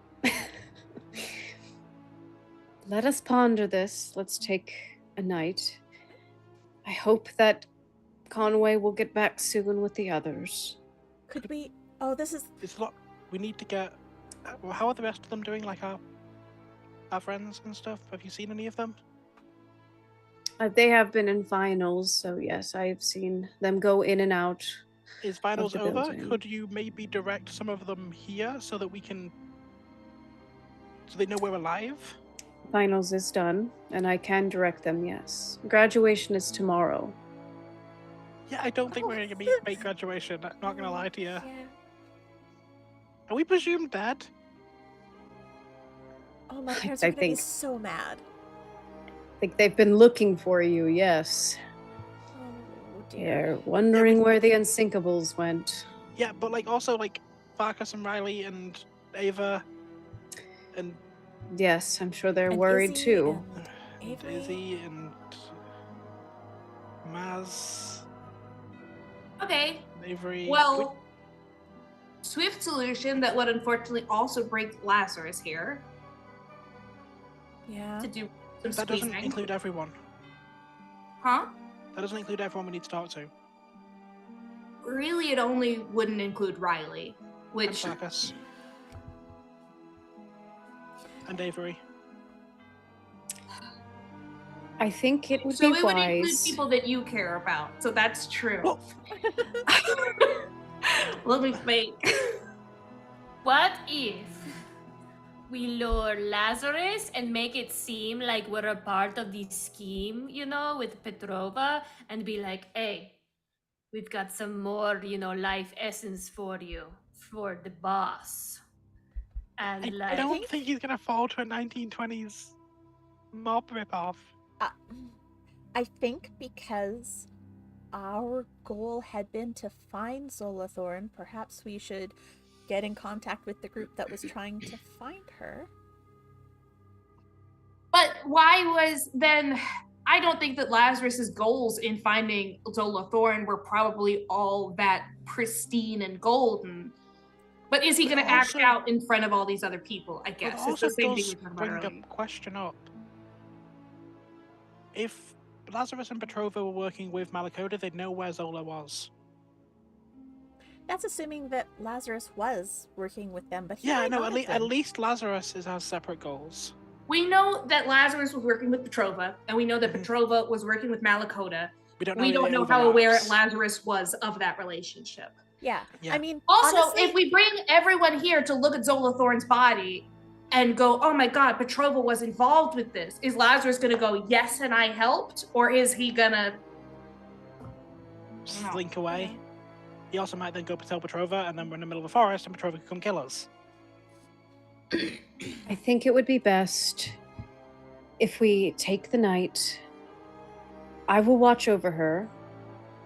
let us ponder this. Let's take a night. I hope that Conway will get back soon with the others. Could we? Oh, this is. It's a lot. We need to get. Well, how are the rest of them doing? Like our friends and stuff. Have you seen any of them? They have been in finals, so yes, I have seen them go in and out. Is finals the over? building. Could you maybe direct some of them here so that we can. So they know we're alive? Finals is done, and I can direct them, yes. Graduation is tomorrow. Yeah, I don't think we're going to make graduation. I'm not going to lie to you. Are we presumed dead? Oh, my parents I are gonna be think- so mad. I think they've been looking for you, yes. Oh dear. They're wondering where the Unsinkables went. Yeah, but like also like Farkas and Riley and Ava and Yes, I'm sure they're And worried Izzy too. and Avery. Izzy and Maz, Okay. Avery. Well, swift solution that would unfortunately also break Lazarus here Yeah. to do some That doesn't squeezing. include everyone. Huh? That doesn't include everyone we need to talk to. Really, it only wouldn't include Riley, And which Farkas. And Avery. I think it would so be it would include wise. people that you care about. So that's true. Well, Let me think. What if we lure Lazarus and make it seem like we're a part of the scheme, with Petrova, and be like, hey, we've got some more, life essence for you, for the boss. And I don't think he's gonna fall to a 1920s mob ripoff. I think because our goal had been to find Zolathorn, perhaps we should get in contact with the group that was trying to find her. But why was then? I don't think that Lazarus's goals in finding Zola Thorn were probably all that pristine and golden. But is he going to But act also- out in front of all these other people? I But guess it's also the same thing does we talked about bring earlier. a question up. If Lazarus and Petrova were working with Malakoda, they'd know where Zola was. That's assuming that Lazarus was working with them, but he Yeah, might no, not have at been. least Lazarus has separate goals. We know that Lazarus was working with Petrova, and we know that Mhm. Petrova was working with Malakoda. We don't know, We if don't it know how aware overlaps. Lazarus was of that relationship. Yeah. Yeah. I mean, Also, honestly, if we bring everyone here to look at Zola Thorne's body and go, oh my God, Petrova was involved with this, is Lazarus going to go, yes, and I helped? Or is he going to... Slink away. He also might then go tell Petrova, and then we're in the middle of a forest, and Petrova could come kill us. I think it would be best if we take the night. I will watch over her.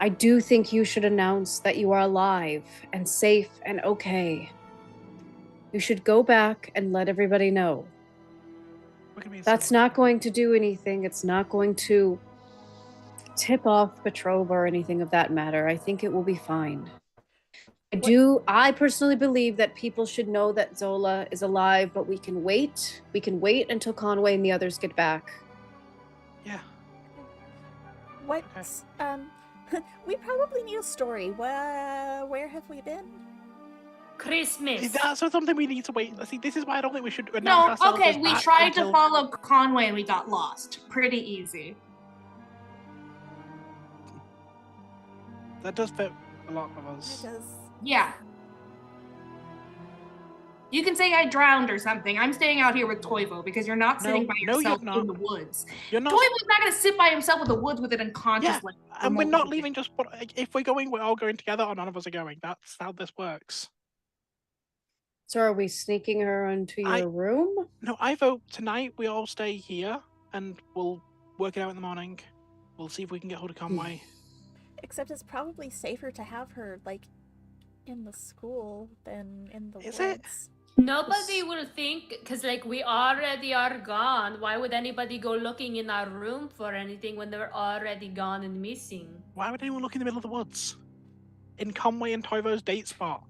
I do think you should announce that you are alive and safe and okay. You should go back and let everybody know. We're gonna be in That's Silver. not going to do anything. It's not going to tip off Petrova or anything of that matter. I think it will be fine. I personally believe that people should know that Zola is alive, but we can wait. We can wait until Conway and the others get back. Yeah. What? We probably need a story. Where have we been? Christmas. That's something we need to wait. See, this is why I don't think we should announce No, ourselves okay, as we back tried until... to follow Conway and we got lost. Pretty easy. That does fit a lot of us. It does. Yeah. You can say I drowned or something. I'm staying out here with Toivo because you're not sitting by No, yourself you're not. in the woods. You're not. Toivo's not going to sit by himself in the woods with an unconscious. Yeah, and we're not leaving just... If we're going, we're all going together, or none of us are going. That's how this works. So are we sneaking her into your room? No, I vote tonight we all stay here, and we'll work it out in the morning. We'll see if we can get hold of Conway. Except it's probably safer to have her, like, in the school than in the Is woods. it? Nobody will think, because like we already are gone. Why would anybody go looking in our room for anything when they're already gone and missing? Why would anyone look in the middle of the woods? In Conway and Toivo's date spot.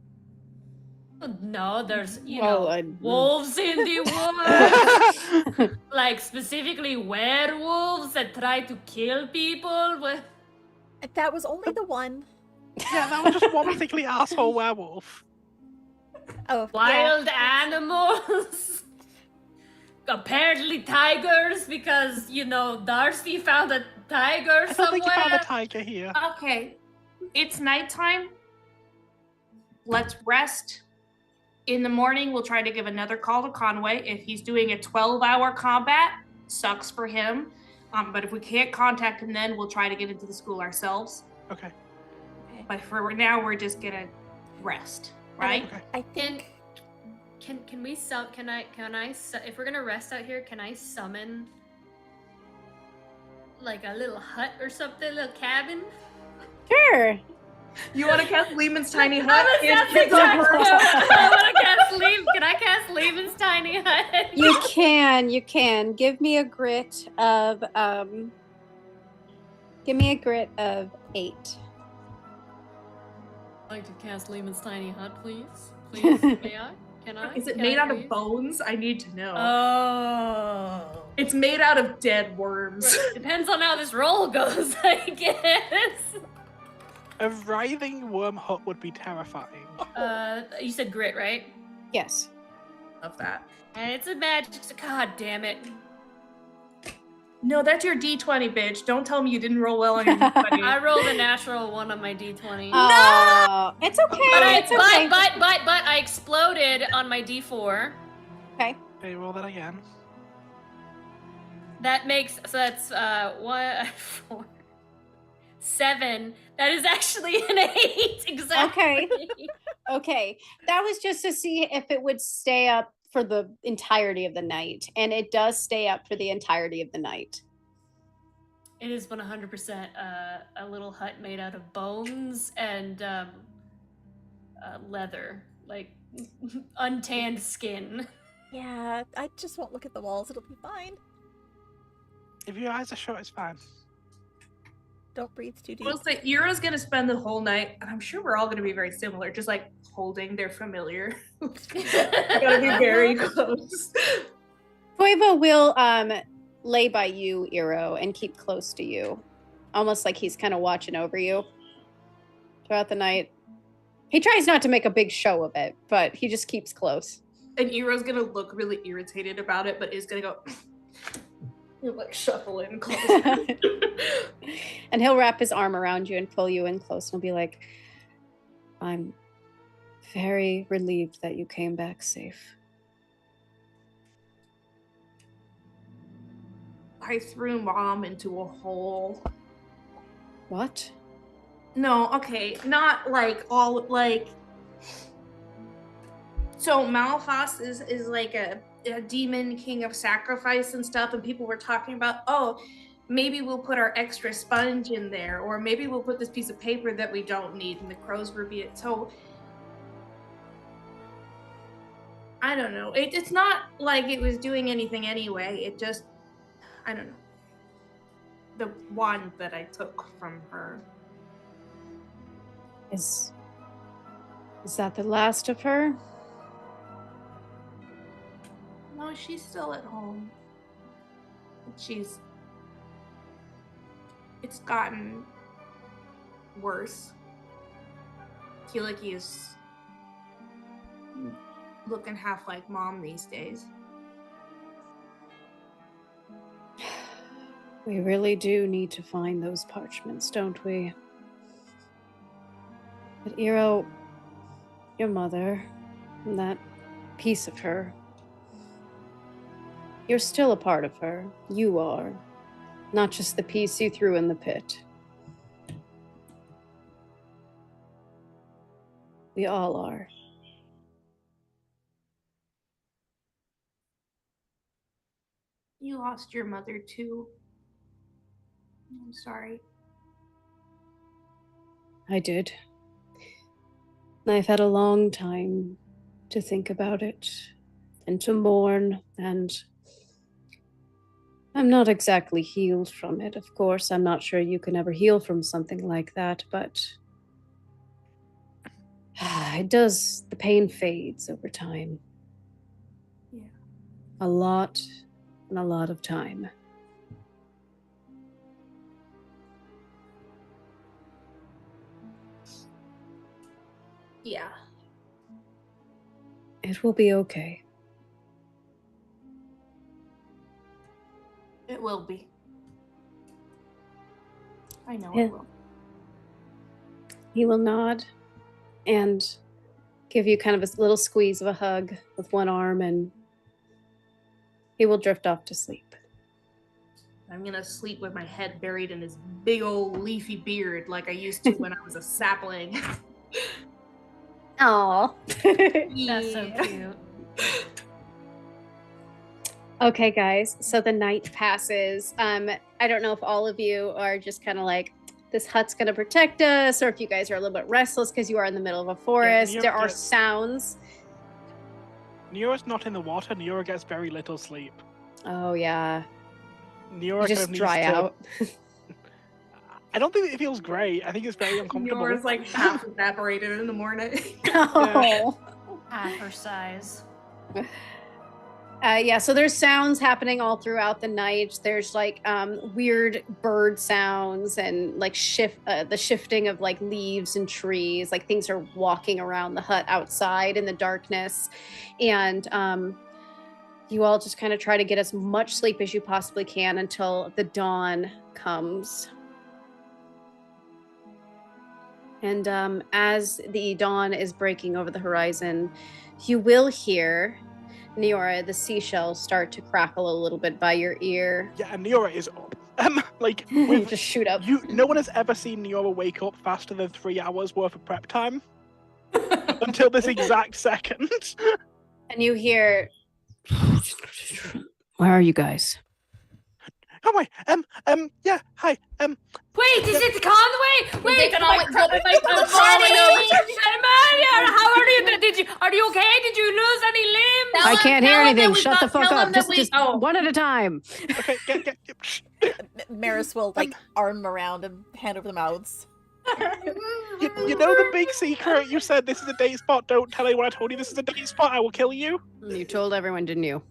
No, there's, Well, wolves in the woods. Like specifically werewolves that try to kill people. That was only the one. Yeah, that was just one particularly asshole werewolf. Oh, Wild animals. Apparently tigers, because, Darcy found a tiger I somewhere. don't think you found a tiger here. Okay, it's nighttime. Let's rest. In the morning, we'll try to give another call to Conway. If he's doing a 12-hour combat, sucks for him. But if we can't contact him then, we'll try to get into the school ourselves. Okay. But for now, we're just gonna rest, right? Okay. I think. Can we if we're gonna rest out here, can I summon like a little hut or something, a little cabin? Sure. You want to cast Lehman's tiny hut? That's exactly what I want to cast. Can I cast Lehman's tiny hut? You can. Give me a grit of 8. I'd like to cast Lehman's tiny hut, please. Please, may I? Can I? Is it Can made I, out please? of bones? I need to know. Oh. It's made out of dead worms. Depends on how this roll goes, I guess. A writhing worm hut would be terrifying. You said grit, right? Yes. Love that. And it's a magic. God damn it. No, that's your D20, bitch. Don't tell me you didn't roll well on your D20. I rolled a natural one on my D20. Oh, it's okay. It's okay. But I exploded on my D4. Okay. Okay, roll that again. That makes, so that's 1, 4, 7. That is actually an 8. Exactly. Okay. That was just to see if it would stay up for the entirety of the night. And it does stay up for the entirety of the night. It is 100% a little hut made out of bones and leather, like untanned skin. Yeah, I just won't look at the walls. It'll be fine. If your eyes are shut, it's fine. Don't breathe too deep. We'll say Ira's gonna spend the whole night, and I'm sure we're all gonna be very similar, just like holding their familiar. Gotta be very close. Toivo will lay by you, Iro, and keep close to you. Almost like he's kind of watching over you throughout the night. He tries not to make a big show of it, but he just keeps close. And Ira's gonna look really irritated about it, but is gonna go he'll like shuffle in close. And he'll wrap his arm around you and pull you in close, and he'll be like, I'm very relieved that you came back safe. I threw Mom into a hole. What? No, okay, not like all like. So Malphas is like a demon king of sacrifice and stuff, and people were talking about, oh, maybe we'll put our extra sponge in there, or maybe we'll put this piece of paper that we don't need, and the crows were being so. I don't know. It's not like it was doing anything anyway. It just, I don't know. The wand that I took from her. Is that the last of her? No, she's still at home. It's gotten worse. Kiliki is looking half like mom these days. We really do need to find those parchments, don't we? But Iro, your mother, and that piece of her, you're still a part of her. You are. Not just the piece you threw in the pit. We all are. You lost your mother too. I'm sorry. I did. I've had a long time to think about it and to mourn, and I'm not exactly healed from it. Of course, I'm not sure you can ever heal from something like that, but the pain fades over time. Yeah. A lot and a lot of time. Yeah. It will be okay. It will be. I know Yeah. it will. He will nod and give you kind of a little squeeze of a hug with one arm, and he will drift off to sleep. I'm gonna sleep with my head buried in his big old leafy beard like I used to when I was a sapling. Aww. That's so cute. Okay, guys. So the night passes. I don't know if all of you are just kind of like, this hut's gonna protect us, or if you guys are a little bit restless because you are in the middle of a forest. Neo There are gets- sounds. Neora's not in the water. Neora gets very little sleep. Oh yeah. Neora You kind just of needs dry to- out. I don't think it feels great. I think it's very uncomfortable. Yours like half evaporated in the morning. Oh. Half her size. Yeah, so there's sounds happening all throughout the night. There's like weird bird sounds and like the shifting of like leaves and trees. Like things are walking around the hut outside in the darkness. And you all just kind of try to get as much sleep as you possibly can until the dawn comes. And as the dawn is breaking over the horizon, you will hear, Neora, the seashells start to crackle a little bit by your ear. Yeah, and Neora is up. Like with Just shoot up. no one has ever seen Neora wake up faster than 3 hours worth of prep time until this exact second. And you hear, where are you guys? Oh my, yeah, hi, Wait, is it Conway? Wait, it my all- Maria, how are you? Are you okay? Did you lose any limbs? Tell I him- can't tell hear him anything. that we Shut the got- fuck tell up. him that Just we- oh. one at a time. okay, get. Maris will like arm around and hand over the mouths. You know the big secret? You said this is a date spot. Don't tell anyone I told you this is a date spot. I will kill you. You told everyone, didn't you?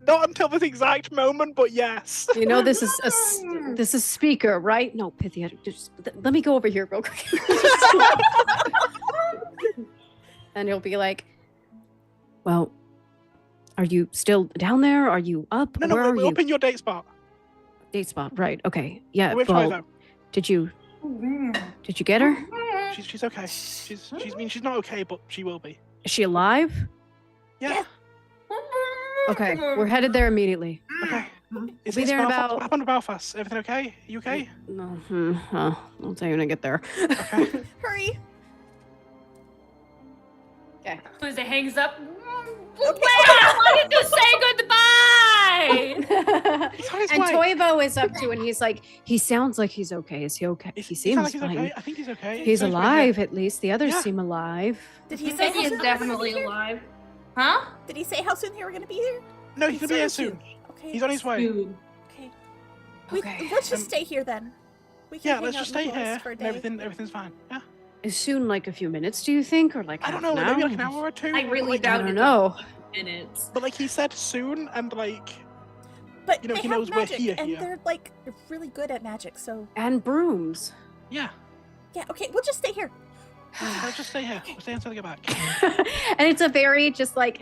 Not until this exact moment, but yes. You know this is speaker, right? No, Pythia, just let me go over here real quick. And he'll be like, well, are you still down there? Are you up? No, Where are we're you? up in your date spot. Date spot, right? Okay, yeah. We'll try Well, though. did you get her? She's okay. She's not okay, but she will be. Is she alive? Yeah. Okay, we're headed there immediately. Okay. Is be this there in Belfast? about- What happened to Belfast? Everything okay? Are you okay? No, I'll tell you when I get there. Okay. Hurry! As it hangs up. Wait, I wanted to say goodbye. He's on his And way. Toivo is up too, and he's like, he sounds like he's okay. Is he okay? He Sounds seems like he's fine. okay. I think he's okay. He's Sounds pretty alive, at least. The others Yeah. seem alive. Did He he said say he is definitely alive. Huh? Did he say how soon they were going to be here? No, he's gonna be here soon. Okay. He's on his way. Dude. Okay. Okay. Let's just stay here then. We can Yeah, hang let's out just in the stay forest here. for a And day. everything's fine. Yeah. Is soon like a few minutes, do you think? Or like I don't half know, an maybe hour? like an hour or two. I but, really like, I doubt don't it's know. minutes. But like he said soon, and like But You know, they he have knows we're magic, here, and here. they're like really good at magic. So And brooms. yeah, yeah, okay, we'll just stay here. let's just stay here. We'll stay until they get back. And it's a very just like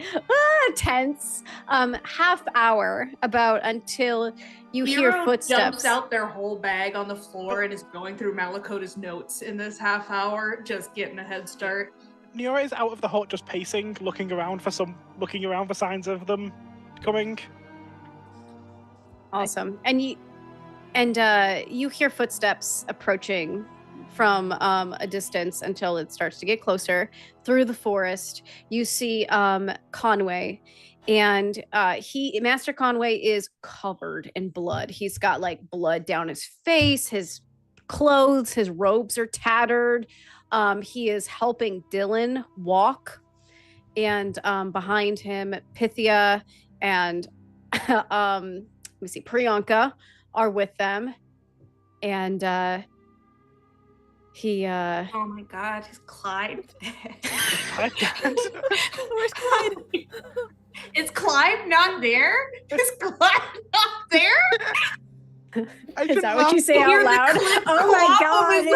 tense half hour about until you hear Hero footsteps. dumps out their whole bag on the floor and is going through Malakota's notes in this half hour, just getting a head start. Niora is out of the hut, just pacing, looking around for signs of them coming. Awesome. And you hear footsteps approaching from a distance until it starts to get closer through the forest. You see Conway, and Master Conway is covered in blood. He's got like blood down his face, his clothes, his robes are tattered. He is helping Dylan walk, and behind him Pythia and let me see, Priyanka are with them, and he Oh my god, is Clyde Where's Clyde? Is Clyde not there? Is Clyde not there? is that what you say Hear out the loud? clip Oh my clop god, of his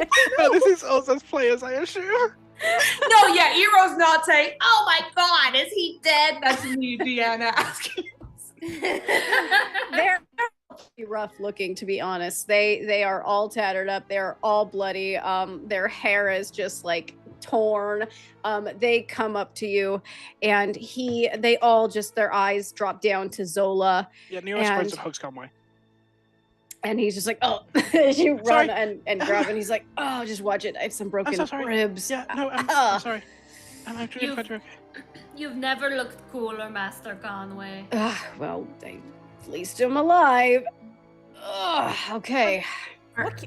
it's No, this is us as players, I assume. No, yeah, Eero's not saying, oh my god, is he dead? That's me, Deanna, asking. they're pretty rough looking, to be honest. They are all tattered up, they're all bloody, their hair is just like torn. They come up to you, and they all just, their eyes drop down to Zola, Yeah, Niora And- sprints and hugs Conway. and he's just like, oh, as you run Sorry. and grab, and he's like, oh, just watch it, I have some broken so sorry. ribs. Yeah, no, I'm sorry. I'm actually You- glad you're okay. You've never looked cooler, Master Conway. Well, they fleeced him alive. Okay.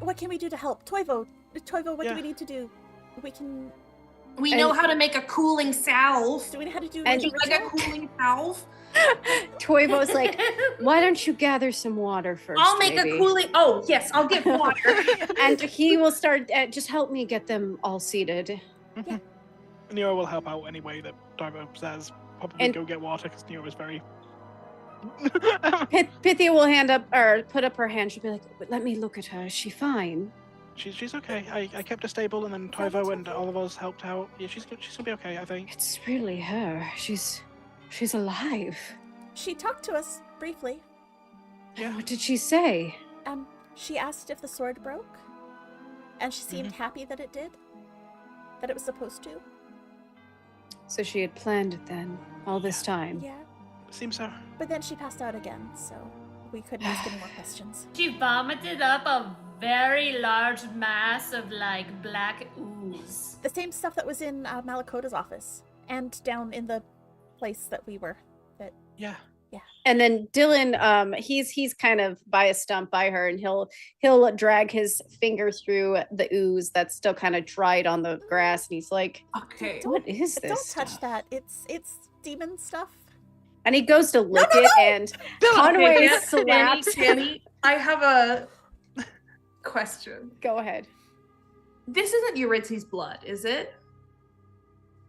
What can we do to help? Toivo, what Yeah. do we need to do? We can. We know how to make a cooling salve. Do we know how to do And- Would you like a cooling salve? Toivo's like, why don't you gather some water first? I'll make baby?" a cooling. Oh, yes, I'll get water. And he will start. Just help me get them all seated. Niora will help out any way that Divo says. Probably And- go get water because Niora is very. Pythia will hand up or put up her hand. She'll be like, "Let me look at her. Is she fine?" She's okay. I kept her stable, and then Toivo and all of us helped out. Yeah, she's gonna be okay, I think. It's really her. She's alive. She talked to us briefly. Yeah. What did she say? She asked if the sword broke, and she seemed happy that it did. That it was supposed to. So she had planned it then, all this time. Yeah. Seems so. But then she passed out again, so we couldn't ask any more questions. She vomited up a very large mass of like black ooze. The same stuff that was in Malakota's office and down in the place that we were. Yeah. And then Dylan, he's kind of by a stump by her, and he'll drag his finger through the ooze that's still kind of dried on the grass, and he's like, Okay. "What is this? Don't touch stuff?" that. It's demon stuff. And he goes to lick it, and Conway slaps. Danny, I have a question. Go ahead. This isn't Eurydice's blood, is it?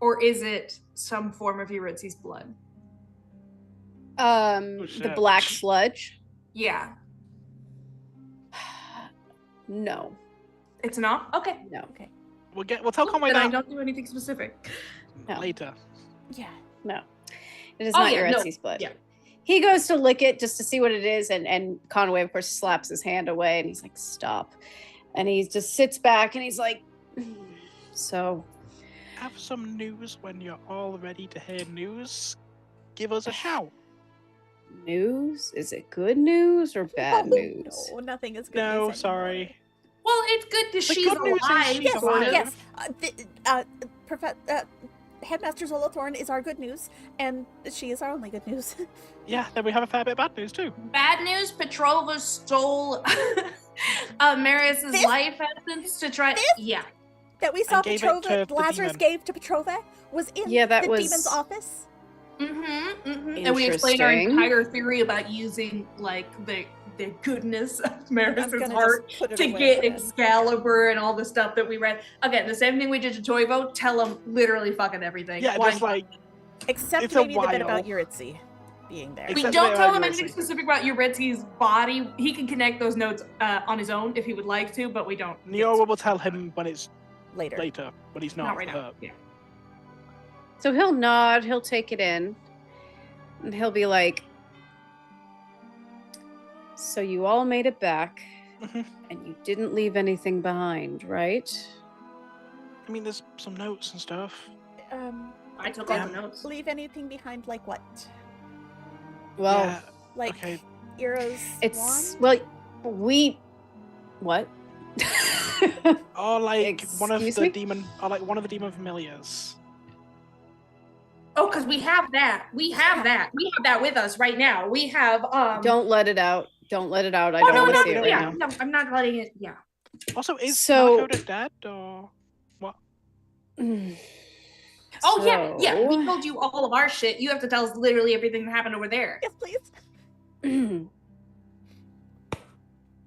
Or is it some form of Eurydice's blood? The shit. black sludge. Yeah. No, It's not? Okay. no. We'll tell Conway Then I now. don't do anything specific. No. Later. Yeah. No, it is Oh, not yeah, no, Eurydice's blood. yeah. He goes to lick it just to see what it is, and Conway, of course, slaps his hand away, and he's like, "Stop!" And he just sits back, and he's like, "So, Have some news when you're all ready to hear news. Give us a shout. news? Is it good news or bad news?" No, nothing is good. No, news sorry. Well, it's good that she's good news is alive. she's Yes, alive. yes. Headmaster Zolathorn is our good news, and she is our only good news. Yeah, then we have a fair bit of bad news too. Bad news, Petrova stole Marius's This- life essence to try. this- Yeah. that we saw gave it to Petrova, the Lazarus demon. gave to Petrova was in that the was demon's office? And we explained our Interesting. entire theory about using like the goodness of Maris's gonna heart just put it to away get then. Excalibur and all the stuff that we read. Again, the same thing we did to Toivo. Tell him literally fucking everything. Yeah, Why just not? like Except It's a maybe the bit about while. Yuritsi being there. We Except don't they tell are him anything Yuritsi. specific about Yuritsy's body. He can connect those notes on his own if he would like to, but we don't. Neo will tell him when it's Later. later, when he's Not not right now. hurt. Yeah. So he'll nod, he'll take it in, and he'll be like, so you all made it back, Mhm. and you didn't leave anything behind, right? I mean, there's some notes and stuff. I took all the notes. Leave anything behind, like what? Well, Yeah, Like okay. Eero's it's, wand? well, we, what? Or like one of Excuse the me? demon, or like one of the demon familiars. Oh, because we have that. We have that. We have that with us right now. We have Don't let it out. Don't let it out. I Oh don't no, want to no, see it right yeah, now. no, I'm not letting it. Yeah. Also, is So- Malakoda dead or what? Oh yeah, yeah. We So- told you all of our shit. You have to tell us literally everything that happened over there. Yes, please.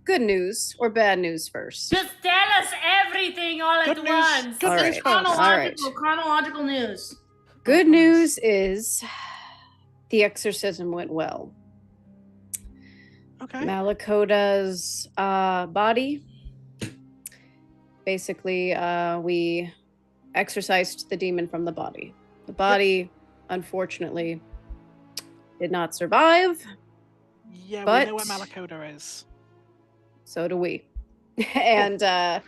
Good news or bad news first? Just tell us everything all Good at news. once. Good All news right. first. Chronological news. Good news is the exorcism went well. Okay. Malakota's body. Basically, we exorcised the demon from the body. The body, unfortunately, did not survive. Yeah, but- we know where Malakoda is. So do we. And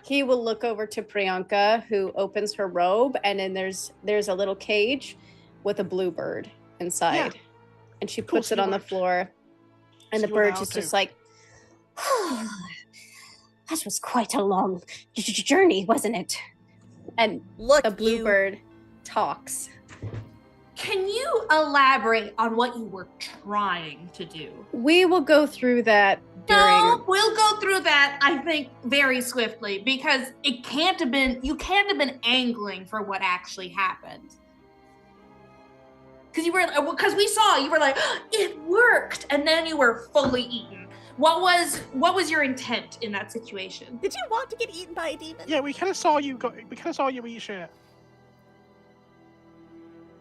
he will look over to Priyanka, who opens her robe, and then there's a little cage with a bluebird inside. Yeah. And she Cool, puts so it you on the worked- floor. And so the you were bird there is too. just like, that was quite a long journey, wasn't it? And Look, the you. bluebird talks. Can you elaborate on what you were trying to do? We will go through that during. No, we'll go through that, I think, very swiftly because you can't have been angling for what actually happened. Because we saw, you were like, it worked, and then you were fully eaten. What was your intent in that situation? Did you want to get eaten by a demon? Yeah, we kind of saw you. Eat shit.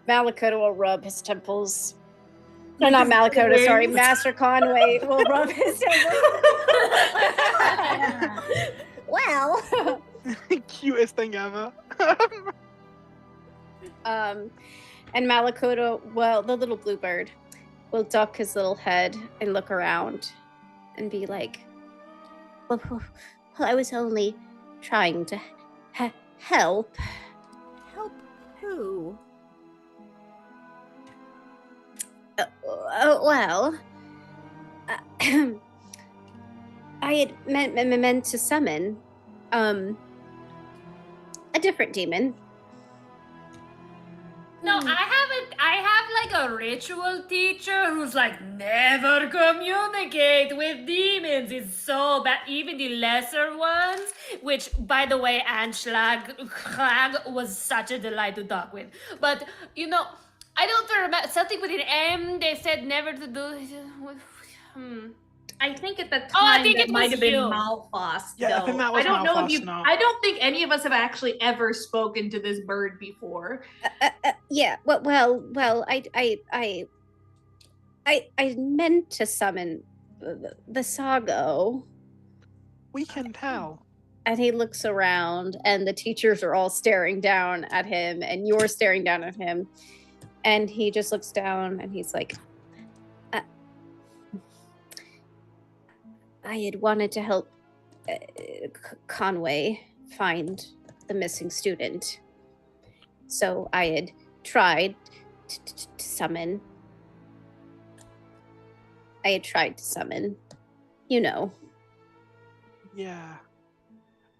Malakota will rub his temples. No, not Malakota, sorry. Master Conway will rub his temples. Well. Cutest thing ever. And Malakota, well, the little bluebird, will duck his little head and look around and be like, well, I was only trying to help. Help who? Well, I had meant to summon a different demon. No, I have like a ritual teacher who's like, never communicate with demons. It's so bad. Even the lesser ones, which, by the way, Anschlag was such a delight to talk with. But, you know, I don't remember. Something with an M, they said never to do. I think at the time I think that it might was have been you. Malphas. Yeah, I think that was don't know if Malphas, you. no. I don't think any of us have actually ever spoken to this bird before. Yeah. Well. I meant to summon the Sago. We can tell. And he looks around, and the teachers are all staring down at him, and you're staring down at him. And he just looks down, and he's like, I had wanted to help Conway find the missing student. So I had tried to summon. You know. Yeah.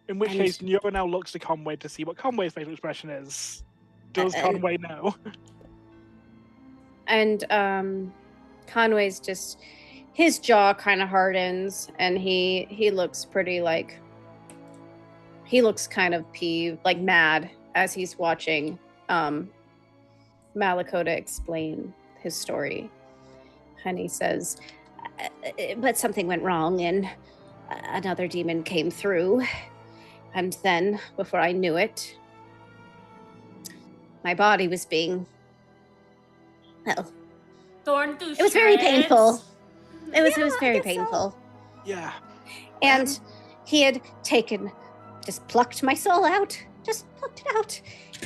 In which And- case, Nero now looks to Conway to see what Conway's facial expression is. Does Conway know? And Conway's just, his jaw kind of hardens, and he looks pretty like, he looks kind of peeved, like mad, as he's watching Malakota explain his story. And he says, but something went wrong and another demon came through. And then, before I knew it, my body was being, well, Torn to it was very shreds. painful. It was I very guess so. painful. Yeah. And he had just plucked my soul out. Just plucked it out.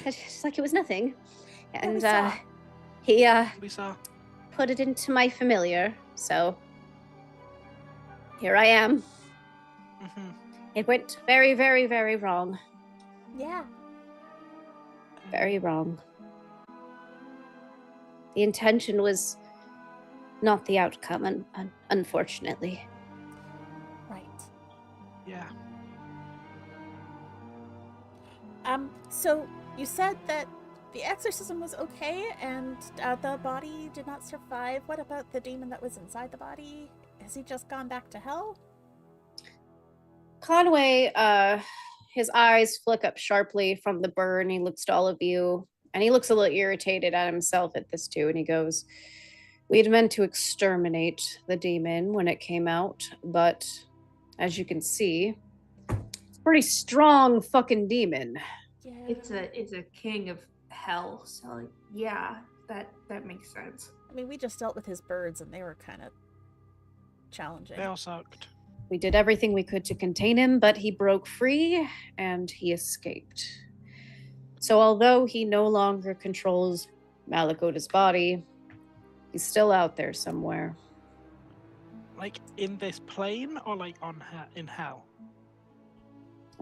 It's like it was nothing. And we saw. he We saw. put it into my familiar. So here I am. Hmm. It went very, very, very wrong. Yeah. Very wrong. The intention was not the outcome, unfortunately. Right. Yeah. So you said that the exorcism was okay and the body did not survive. What about the demon that was inside the body? Has he just gone back to hell? Conway, his eyes flick up sharply from the burn. He looks to all of you, and he looks a little irritated at himself at this too. And he goes, "We'd meant to exterminate the demon when it came out, but as you can see, it's a pretty strong fucking demon." Yeah. It's a king of hell, so yeah, that makes sense. I mean, we just dealt with his birds and they were kind of challenging. They all sucked. We did everything we could to contain him, but he broke free and he escaped. So although he no longer controls Malakota's body, he's still out there somewhere. Like in this plane or like in hell?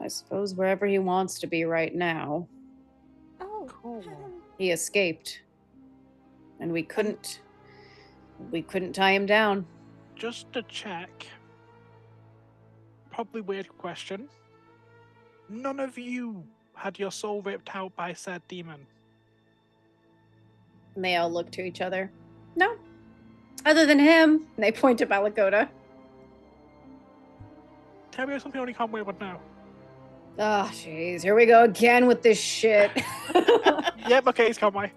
I suppose wherever he wants to be right now. Oh, Cool. He escaped. And we couldn't tie him down. Just to check. Probably weird question. None of you had your soul ripped out by said demon. And they all look to each other. No. Other than him. And they point to Malakota. Tell me something only Conway would know. Oh, jeez. Here we go again with this shit. Yep, okay, it's Conway.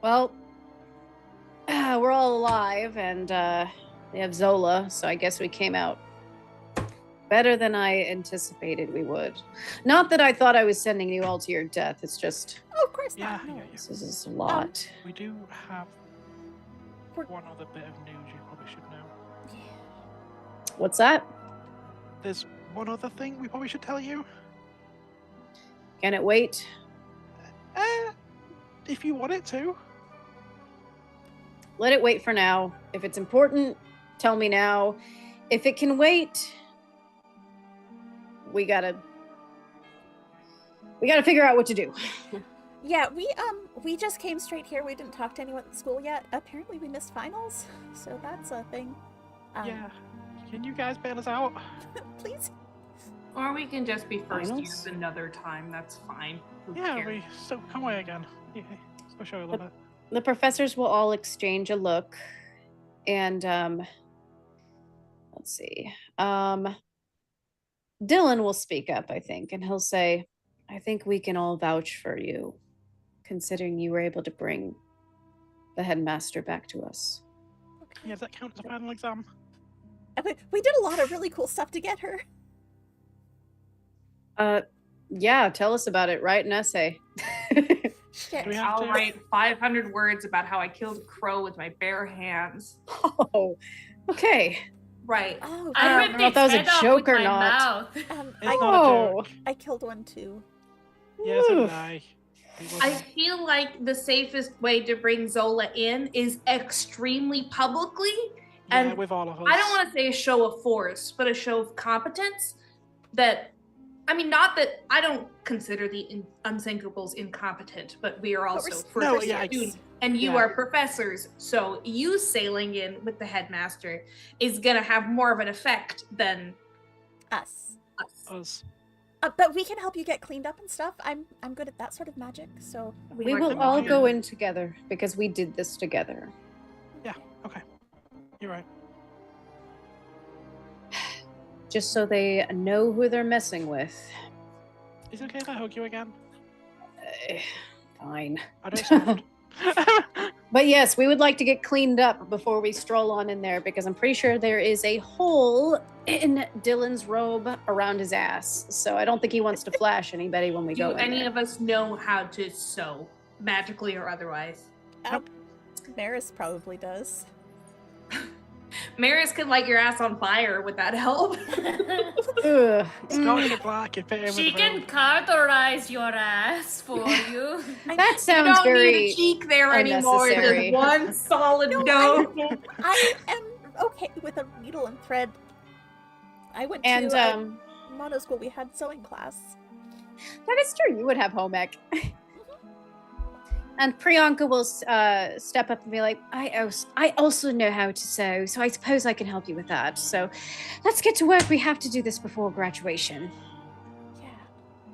Well, we're all alive, and we have Zola, so I guess we came out better than I anticipated we would. Not that I thought I was sending you all to your death. It's just, Oh, of course Yeah, not. I No. get you. this is a lot. We do have We're- one other bit of news you probably should know. What's that? There's one other thing we probably should tell you. Can it wait? If you want it to. Let it wait for now. If it's important, tell me now. If it can wait, we gotta figure out what to do. Yeah, we just came straight here. We didn't talk to anyone at school yet. Apparently we missed finals, so that's a thing. Yeah. Can you guys bail us out? Please. Or we can just be first Finals? years another time. That's fine. Who Yeah, cares? so Conway again. Yeah, let's go show you a little bit. The professors will all exchange a look, and let's see. Dylan will speak up, I think, and he'll say, "I think we can all vouch for you, considering you were able to bring the headmaster back to us." Yeah, does that count as a final exam? We did a lot of really cool stuff to get her. Yeah, tell us about it. Write an essay. Shit. Do we have I'll to? write 500 words about how I killed a crow with my bare hands. Oh, okay. Right. Oh, I don't ripped know if its that was a head off joke with or my not. mouth. It's I, not a Oh. joke. I killed one too. Yeah, so did Oof. I. It I wasn't- feel like the safest way to bring Zola in is extremely publicly. Yeah, and with all of us. I don't want to say a show of force, but a show of competence. Not that I don't consider the Unsinkables incompetent, but we are also we're- first No, year yeah, students, and you yeah. are professors. So you sailing in with the headmaster is gonna have more of an effect than Us. us. Us. But we can help you get cleaned up and stuff. I'm good at that sort of magic, so We like will them all Okay. go in together because we did this together. Okay. You're right. just so they know who they're messing with. Is it okay if I hug you again? Fine. I don't sound. But yes, we would like to get cleaned up before we stroll on in there, because I'm pretty sure there is a hole in Dylan's robe around his ass. So I don't think he wants to flash anybody when we Do go in any there. of us know how to sew, magically or otherwise? Maris probably does. Maris could light your ass on fire. Would that help? Ugh. Scotch and black and fit in with She the can robe. cauterize your ass for you. That You sounds don't need very a cheek there anymore. unnecessary. Just one solid No, dough. I am okay with a needle and thread. I went And to mono school. We had sewing class. that is true. You would have home ec. And Priyanka will step up and be like, I also know how to sew, so I suppose I can help you with that. So let's get to work. We have to do this before graduation. Yeah.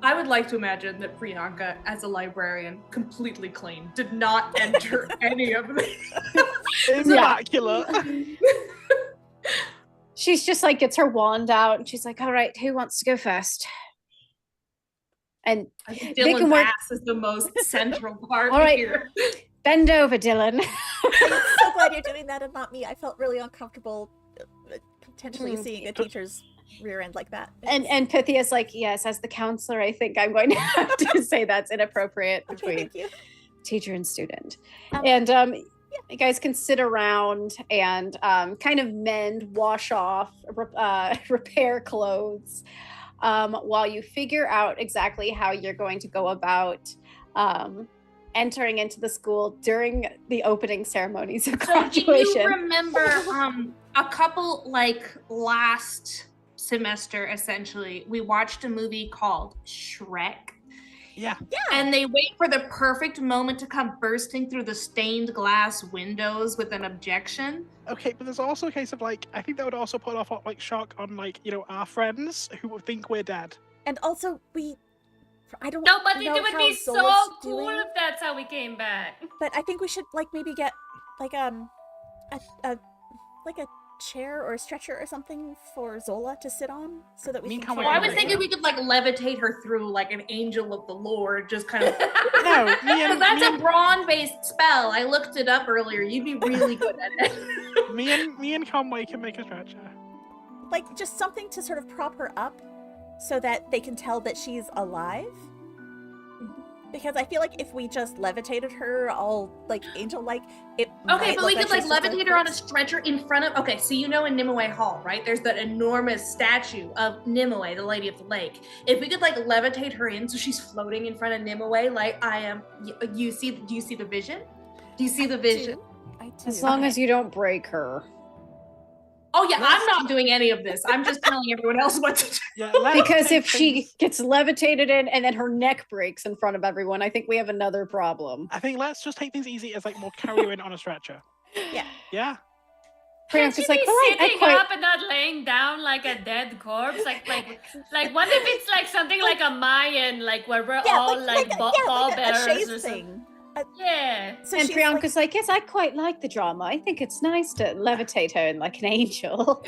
I would like to imagine that Priyanka, as a librarian, completely clean, did not enter any of this. It's Yeah. immaculate. She's just like, gets her wand out, and she's like, all right, who wants to go first? And I think They can Dylan's work- ass is the most central part All right. here. bend over, Dylan. I'm so glad you're doing that and not me. I felt really uncomfortable potentially Hmm. seeing a teacher's rear end like that. And Pythia's like, yes, as the counselor, I think I'm going to have to say that's inappropriate Okay, between thank you. teacher and student. Um, And you guys can sit around and kind of mend, wash off, repair clothes while you figure out exactly how you're going to go about entering into the school during the opening ceremonies of So do graduation. you remember a couple, like, last semester, essentially, we watched a movie called Shrek? Yeah. And they wait for the perfect moment to come bursting through the stained glass windows with an objection. Okay, but there's also a case of like, I think that would also put off like shock on like, you know, our friends who would think we're dead. And also, I don't No, but know it would how be so Zola's cool doing, if that's how we came back. but I think we should like maybe get like a chair or a stretcher or something for Zola to sit on so that we Me can can't carry wait Well, I to was her thinking in. we could, like, levitate her through like an angel of the Lord, just kind of. No, me and That's me a and, brawn-based spell. I looked it up earlier. You'd be really good at it. me and Conway can make a stretcher. Like just something to sort of prop her up so that they can tell that she's alive. Because I feel like if we just levitated her all like angel-like, it Okay, might but we look could like she's just levitate her on a corpse. stretcher in front of. Okay, so you know in Nimue Hall, right? There's that enormous statue of Nimue, the Lady of the Lake. If we could like levitate her in so she's floating in front of Nimue, like I am. Do you see the vision? Do you see the vision? I do. As long Okay. as you don't break her. Oh yeah, I'm not doing any of this. I'm just telling everyone else what to do. Yeah, let's Because take if she things- gets levitated in and then her neck breaks in front of everyone, I think we have another problem. I think let's just take things easy as like we'll carry her in on a stretcher. Yeah. Yeah. Can't Priyanka's she like, be all right, I sitting quite. up and not laying down like a dead corpse? Like what if it's like something like a Mayan, like where we're all like a pallbearers shade or something? thing. Yeah. So And she's Priyanka's like, yes, I quite like the drama. I think it's nice to levitate her in like an angel.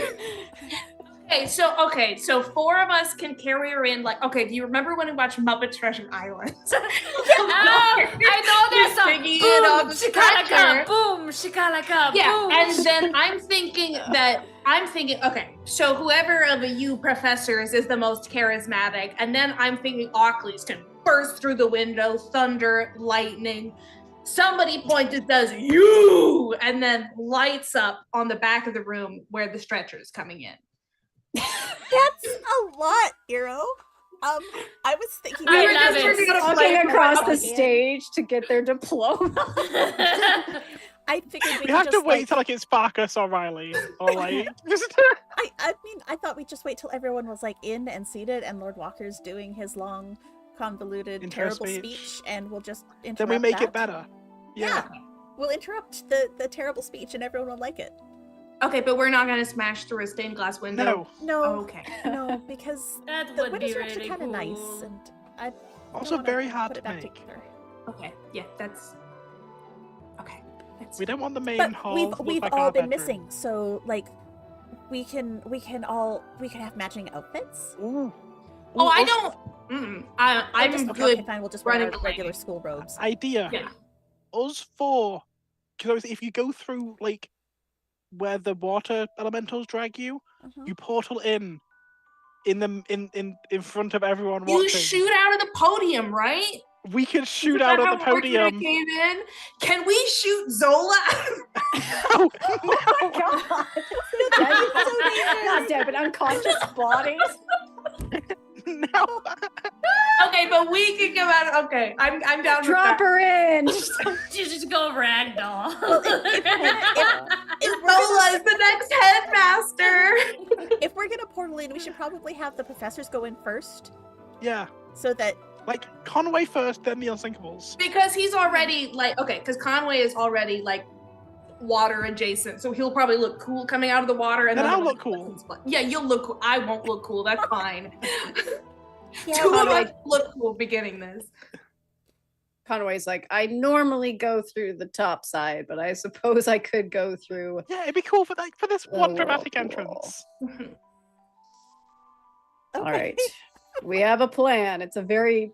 Okay, so four of us can carry her in. Like, okay, do you remember when we watched Muppet Treasure Island? Oh, I know there's some Sticking it on boom, the shikalaka, stretcher. boom, shikalaka, Yeah, boom. and then I'm thinking, okay, so whoever of you professors is the most charismatic, and then I'm thinking Ockley's can burst through the window, thunder, lightning. Somebody points and says, you, and then lights up on the back of the room where the stretcher is coming in. That's a lot, Hero. I was thinking I were love just it. turning out a Walking play across for the us. stage to get their diploma. I figured We have to just, wait till like it's Farkas or Riley or like just I mean, I thought we'd just wait till everyone was like in and seated, and Lord Walker's doing his long, convoluted, Intro terrible speech. speech, and we'll just interrupt then we make that. it better. Yeah. We'll interrupt the terrible speech, and everyone will like it. Okay, but we're not gonna smash through a stained glass window. No. No, Okay. no, because That the would windows be are actually really kind of nice, cool. and I don't Also wanna very hard put to it back make. together. Okay. Yeah, that's okay. That's We don't want the main But hall. we've to look we've like all our been bedroom. missing, so like we can have matching outfits. Ooh. Oh, I also- don't. I'm Okay, good. fine. We'll just wear running our the regular lane. school robes. Idea. Yeah. Us four, because if you go through like where the water elementals drag you, Uh-huh. you portal in front of everyone You watching. shoot out of the podium, right? We can shoot Isn't out that of the how Mercury podium. came in? Can we shoot Zola? Oh, no. God. God damn it, unconscious bodies. No. Okay, but we can come out. Okay, I'm down Drop with her in. Just go ragdoll. If that. Zola is the next headmaster. if we're gonna portal in, we should probably have the professors go in first, Yeah. so that Like Conway first, then the Unsinkables. Because he's already because Conway is already water adjacent, so he'll probably look cool coming out of the water. And Then then I'll look cool. Yeah, you'll look cool. I won't look cool. That's fine. yeah, Two of Conway- us look cool beginning this. Conway's like, I normally go through the top side, but I suppose I could go through. Yeah, it'd be cool for this The one dramatic whirlpool. entrance. All right, we have a plan. It's a very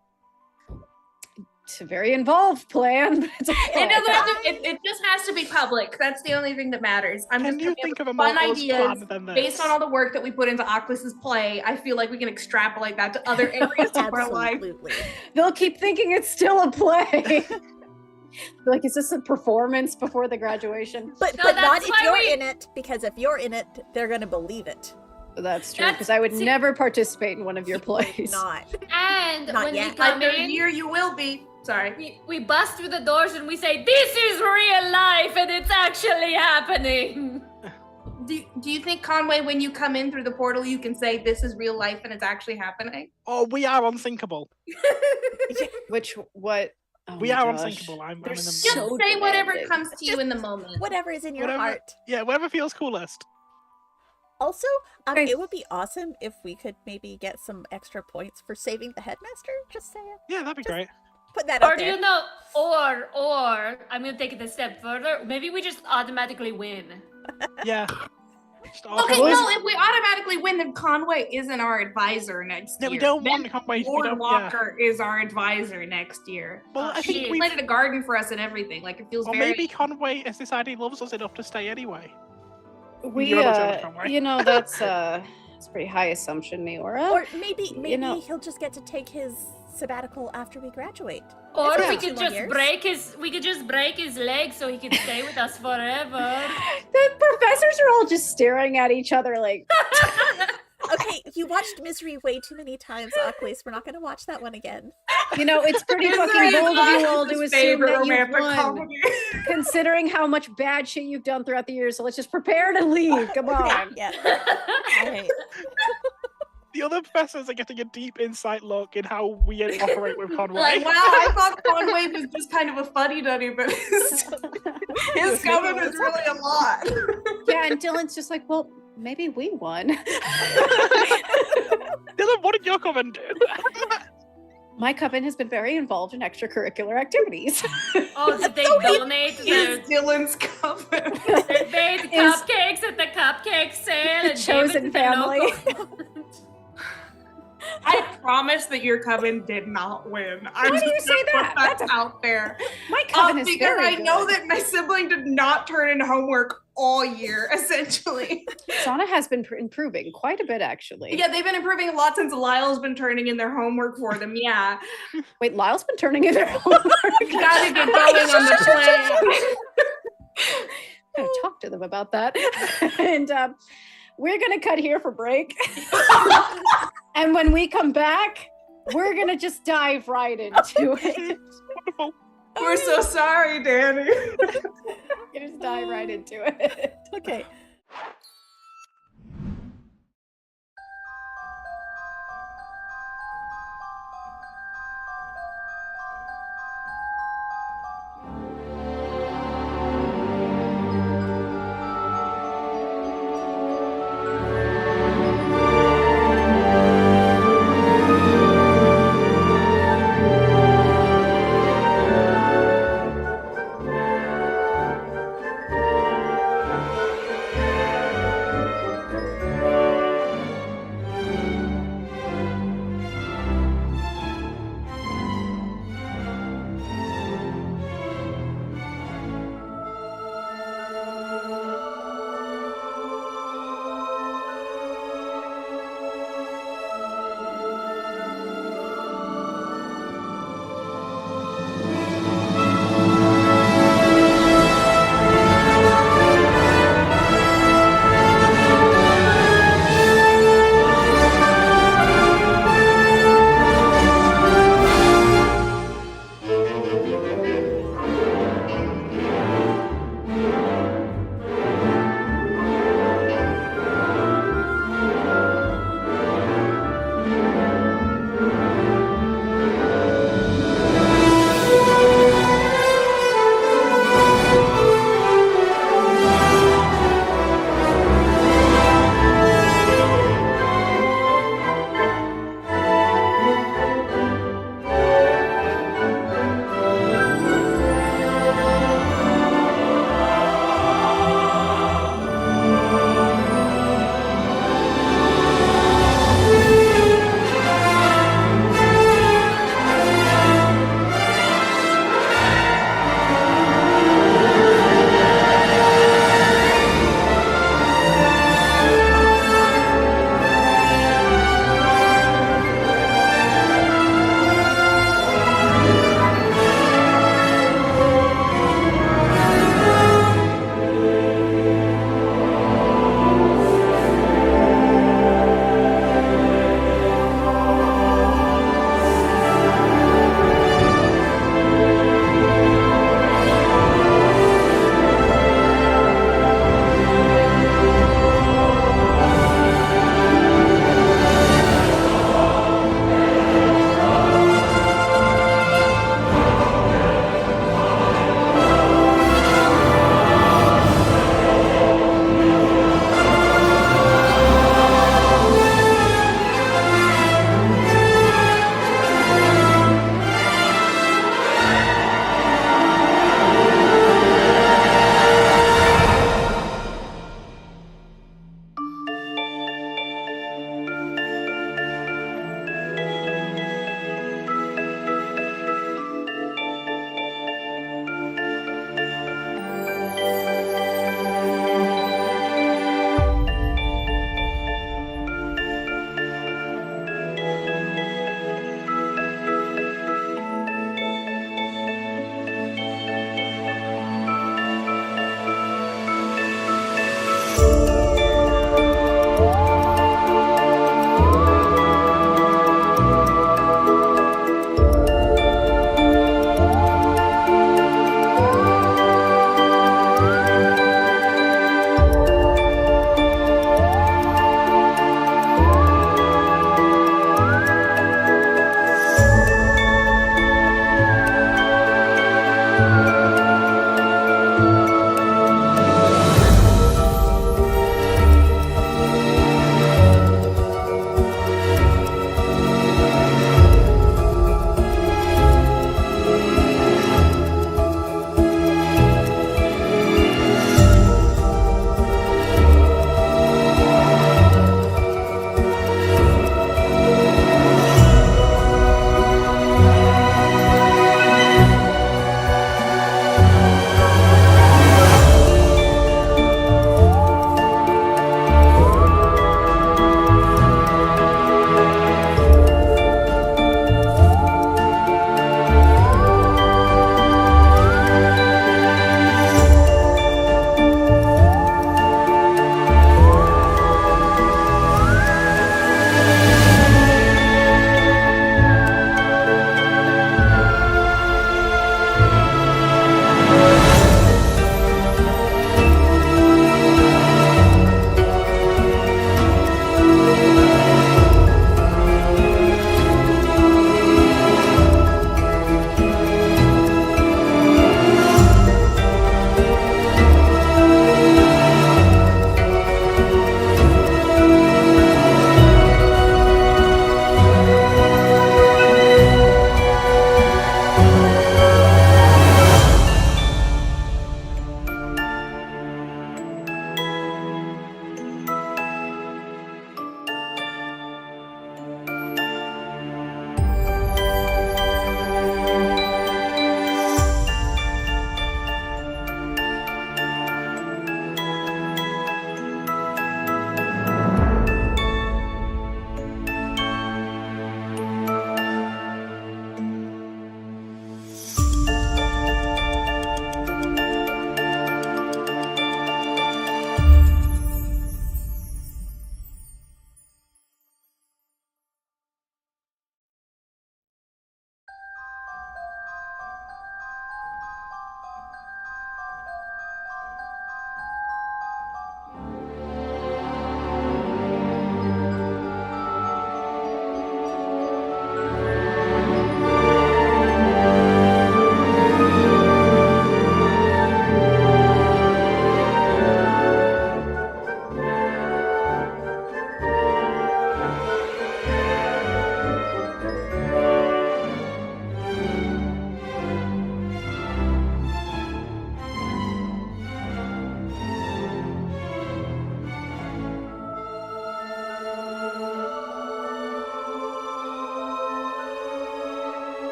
involved plan, but it's a It plan. doesn't have to. It just has to be public. That's the only thing that matters. I'm Can just you coming up think with of a more fun us ideas plan than this? based on all the work that we put into Oculus's play. I feel like we can extrapolate that to other areas of our life. absolutely. They'll keep thinking it's still a play. Like, is this a performance before the graduation? But No, but not that's if why you're we- in it, because if you're in it, they're gonna believe it. That's true, That's- because I would see- never participate in one of your plays. Not. And Not when yet. we come Under a in, year, you will be. Sorry. we bust through the doors and we say, "This is real life, and it's actually happening." Do you think, Conway, when you come in through the portal, you can say this is real life and it's actually happening? Oh, we are unsinkable. What? Oh We my are gosh. unsinkable. I'm in They're the Just so say whatever demanding. comes to you in the moment. Whatever is in your Whatever- heart. Yeah, whatever feels coolest. Also, Okay. it would be awesome if we could maybe get some extra points for saving the headmaster. Just saying. Yeah, that'd be Just- great. Put that Or out do there. you know? Or I'm gonna take it a step further. Maybe we just automatically win. Yeah. Just Okay, automatically- no, if we automatically win, then Conway isn't our advisor next Yeah, year. we don't Then want Conway. We Lord don't. Yeah. Walker is our advisor next year. Well, I think shit. we. Planted a garden for us and everything. Like, it feels Or very. maybe Conway has decided he loves us enough to stay anyway. We, You're not saying Conway. you know, that's a pretty high assumption, Neora. Or maybe know- he'll just get to take his sabbatical after we graduate. Or It's we only could 2 more just years. break his leg so he can stay with us forever. The professors are all just staring at each other like, Okay, you watched Misery way too many times, Aquis. We're not going to watch that one again. you know, it's pretty Misery fucking is bold of you all to Oculus' assume favorite that you've romantic won, comedy. considering how much bad shit you've done throughout the years. So let's just prepare to leave. Come on. Yeah. All right. The other professors are getting a deep insight look in how we operate with Conway. Like, wow, I thought Conway was just kind of a funny duddy, but his comment is really a lot. Yeah, and Dylan's just like, well, maybe we won. Dylan, what did your comment do? My coven has been very involved in extracurricular activities. Oh, did they donate He's their Dylan's comment. they made Is- cupcakes at the cupcake sale The and chosen gave it to the family. local- I promise that your coven did not win. I'm Why do you just say gonna that? put That's out there. My coven is Because very I know good. that my sibling did not turn in homework all year, essentially. Sauna has been improving quite a bit, actually. Yeah, they've been improving a lot since Lyle's been turning in their homework for them. Yeah, Wait, Lyle's been turning in their homework. gotta get going on the plan. Gotta talk to them about that. And we're gonna cut here for break. And when we come back, we're gonna just dive right into it. Wonderful. We're so sorry, Danny. Just dive right into it. Okay.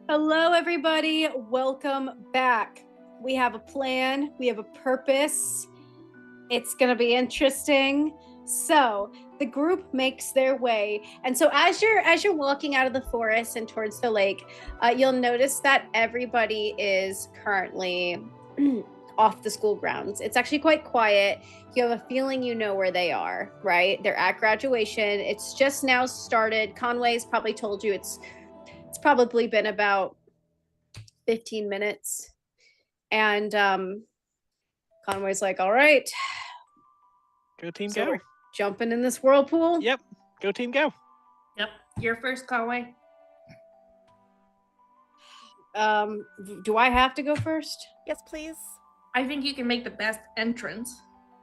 Hello, everybody. Welcome back. We have a plan. We have a purpose. It's going to be interesting. So the group makes their way, and so as you're walking out of the forest and towards the lake, you'll notice that everybody is currently off the school grounds. It's actually quite quiet. You have a feeling you know where they are, right? They're at graduation. It's just now started. Conway's probably told you it's probably been about 15 minutes. And Conway's like, all right. Go team, So go. we're jumping in this whirlpool. Yep. Go team, go. Yep. You're first, Conway. Do I have to go first? Yes, please. I think you can make the best entrance.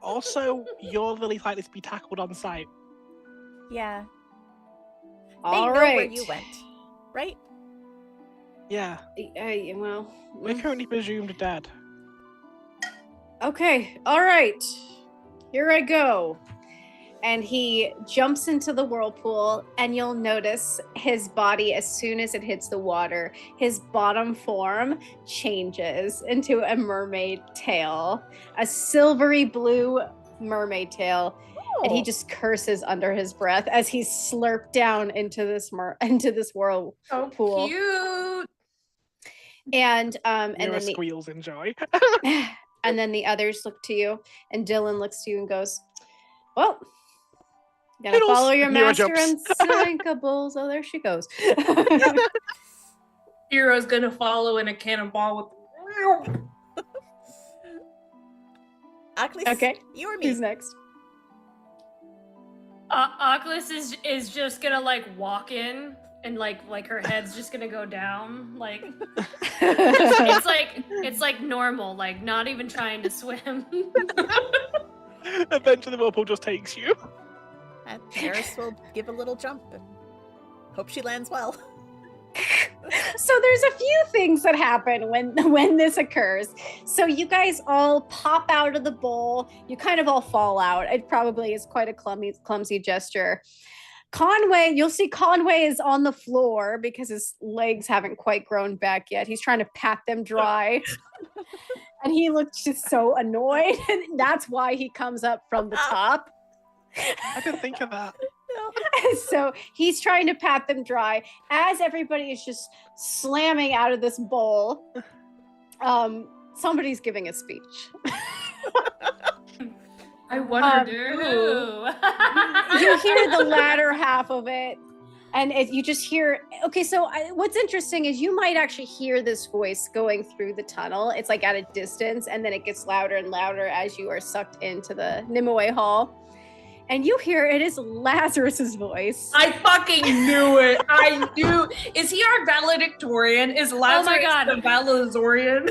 Also, you're really likely to be tackled on sight. Yeah. They All know right. where you went, right? Yeah. Well, We're currently presumed dead. okay. All right. Here I go. And he jumps into the whirlpool, and you'll notice his body, as soon as it hits the water, his bottom form changes into a mermaid tail, a silvery blue mermaid tail. And he Oh. just curses under his breath as he's slurped down into this whirlpool. So cute. And Mira then squeals in joy. and then the others look to you, and Dylan looks to you and goes, "Well, gonna Toodles." follow your Mira master jumps. unsinkables." Oh, there she goes. Hero's gonna follow in a cannonball with. Oculus, Okay. you or me? Who's next? Oculus is just gonna like walk in and like her head's just gonna go down. Like it's like normal, like not even trying to swim. Eventually, the whirlpool just takes you. And Maris will give a little jump and hope she lands well. So there's a few things that happen when this occurs. So you guys all pop out of the bowl. You kind of all fall out. It probably is quite a clumsy gesture. Conway, you'll see Conway is on the floor because his legs haven't quite grown back yet. He's trying to pat them dry. And he looks just so annoyed. And that's why he comes up from the top. I didn't think of that. So he's trying to pat them dry as everybody is just slamming out of this bowl. Somebody's giving a speech. I wonder Ooh. You hear the latter half of it, and you just hear. Okay, so what's interesting is you might actually hear this voice going through the tunnel. It's like at a distance, and then it gets louder and louder as you are sucked into the Nimue Hall. And you hear it is Lazarus's voice. I fucking knew it. I knew. Is he our valedictorian? Is Lazarus God. the valedictorian?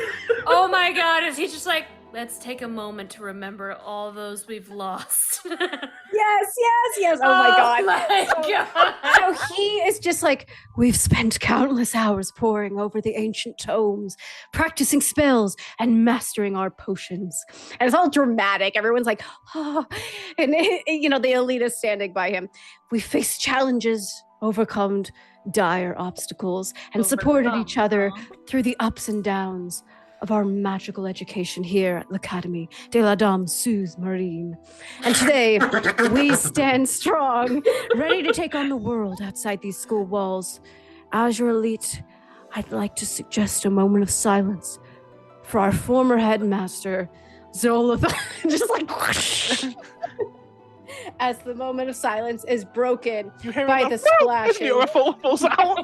Oh my god, is he just like, let's take a moment to remember all those we've lost. Yes. Oh my god. My god. So he is just like, we've spent countless hours poring over the ancient tomes, practicing spells and mastering our potions. And it's all dramatic. Everyone's like, oh. And the elite is standing by him. We faced challenges, overcome dire obstacles, and supported each other through the ups and downs of our magical education here at l'Académie de la Dame Suze Marine. And today, we stand strong, ready to take on the world outside these school walls. As your elite, I'd like to suggest a moment of silence for our former headmaster, Zolothan. Just like whoosh, as the moment of silence is broken You hear by it the go, splashing. Mira falls out.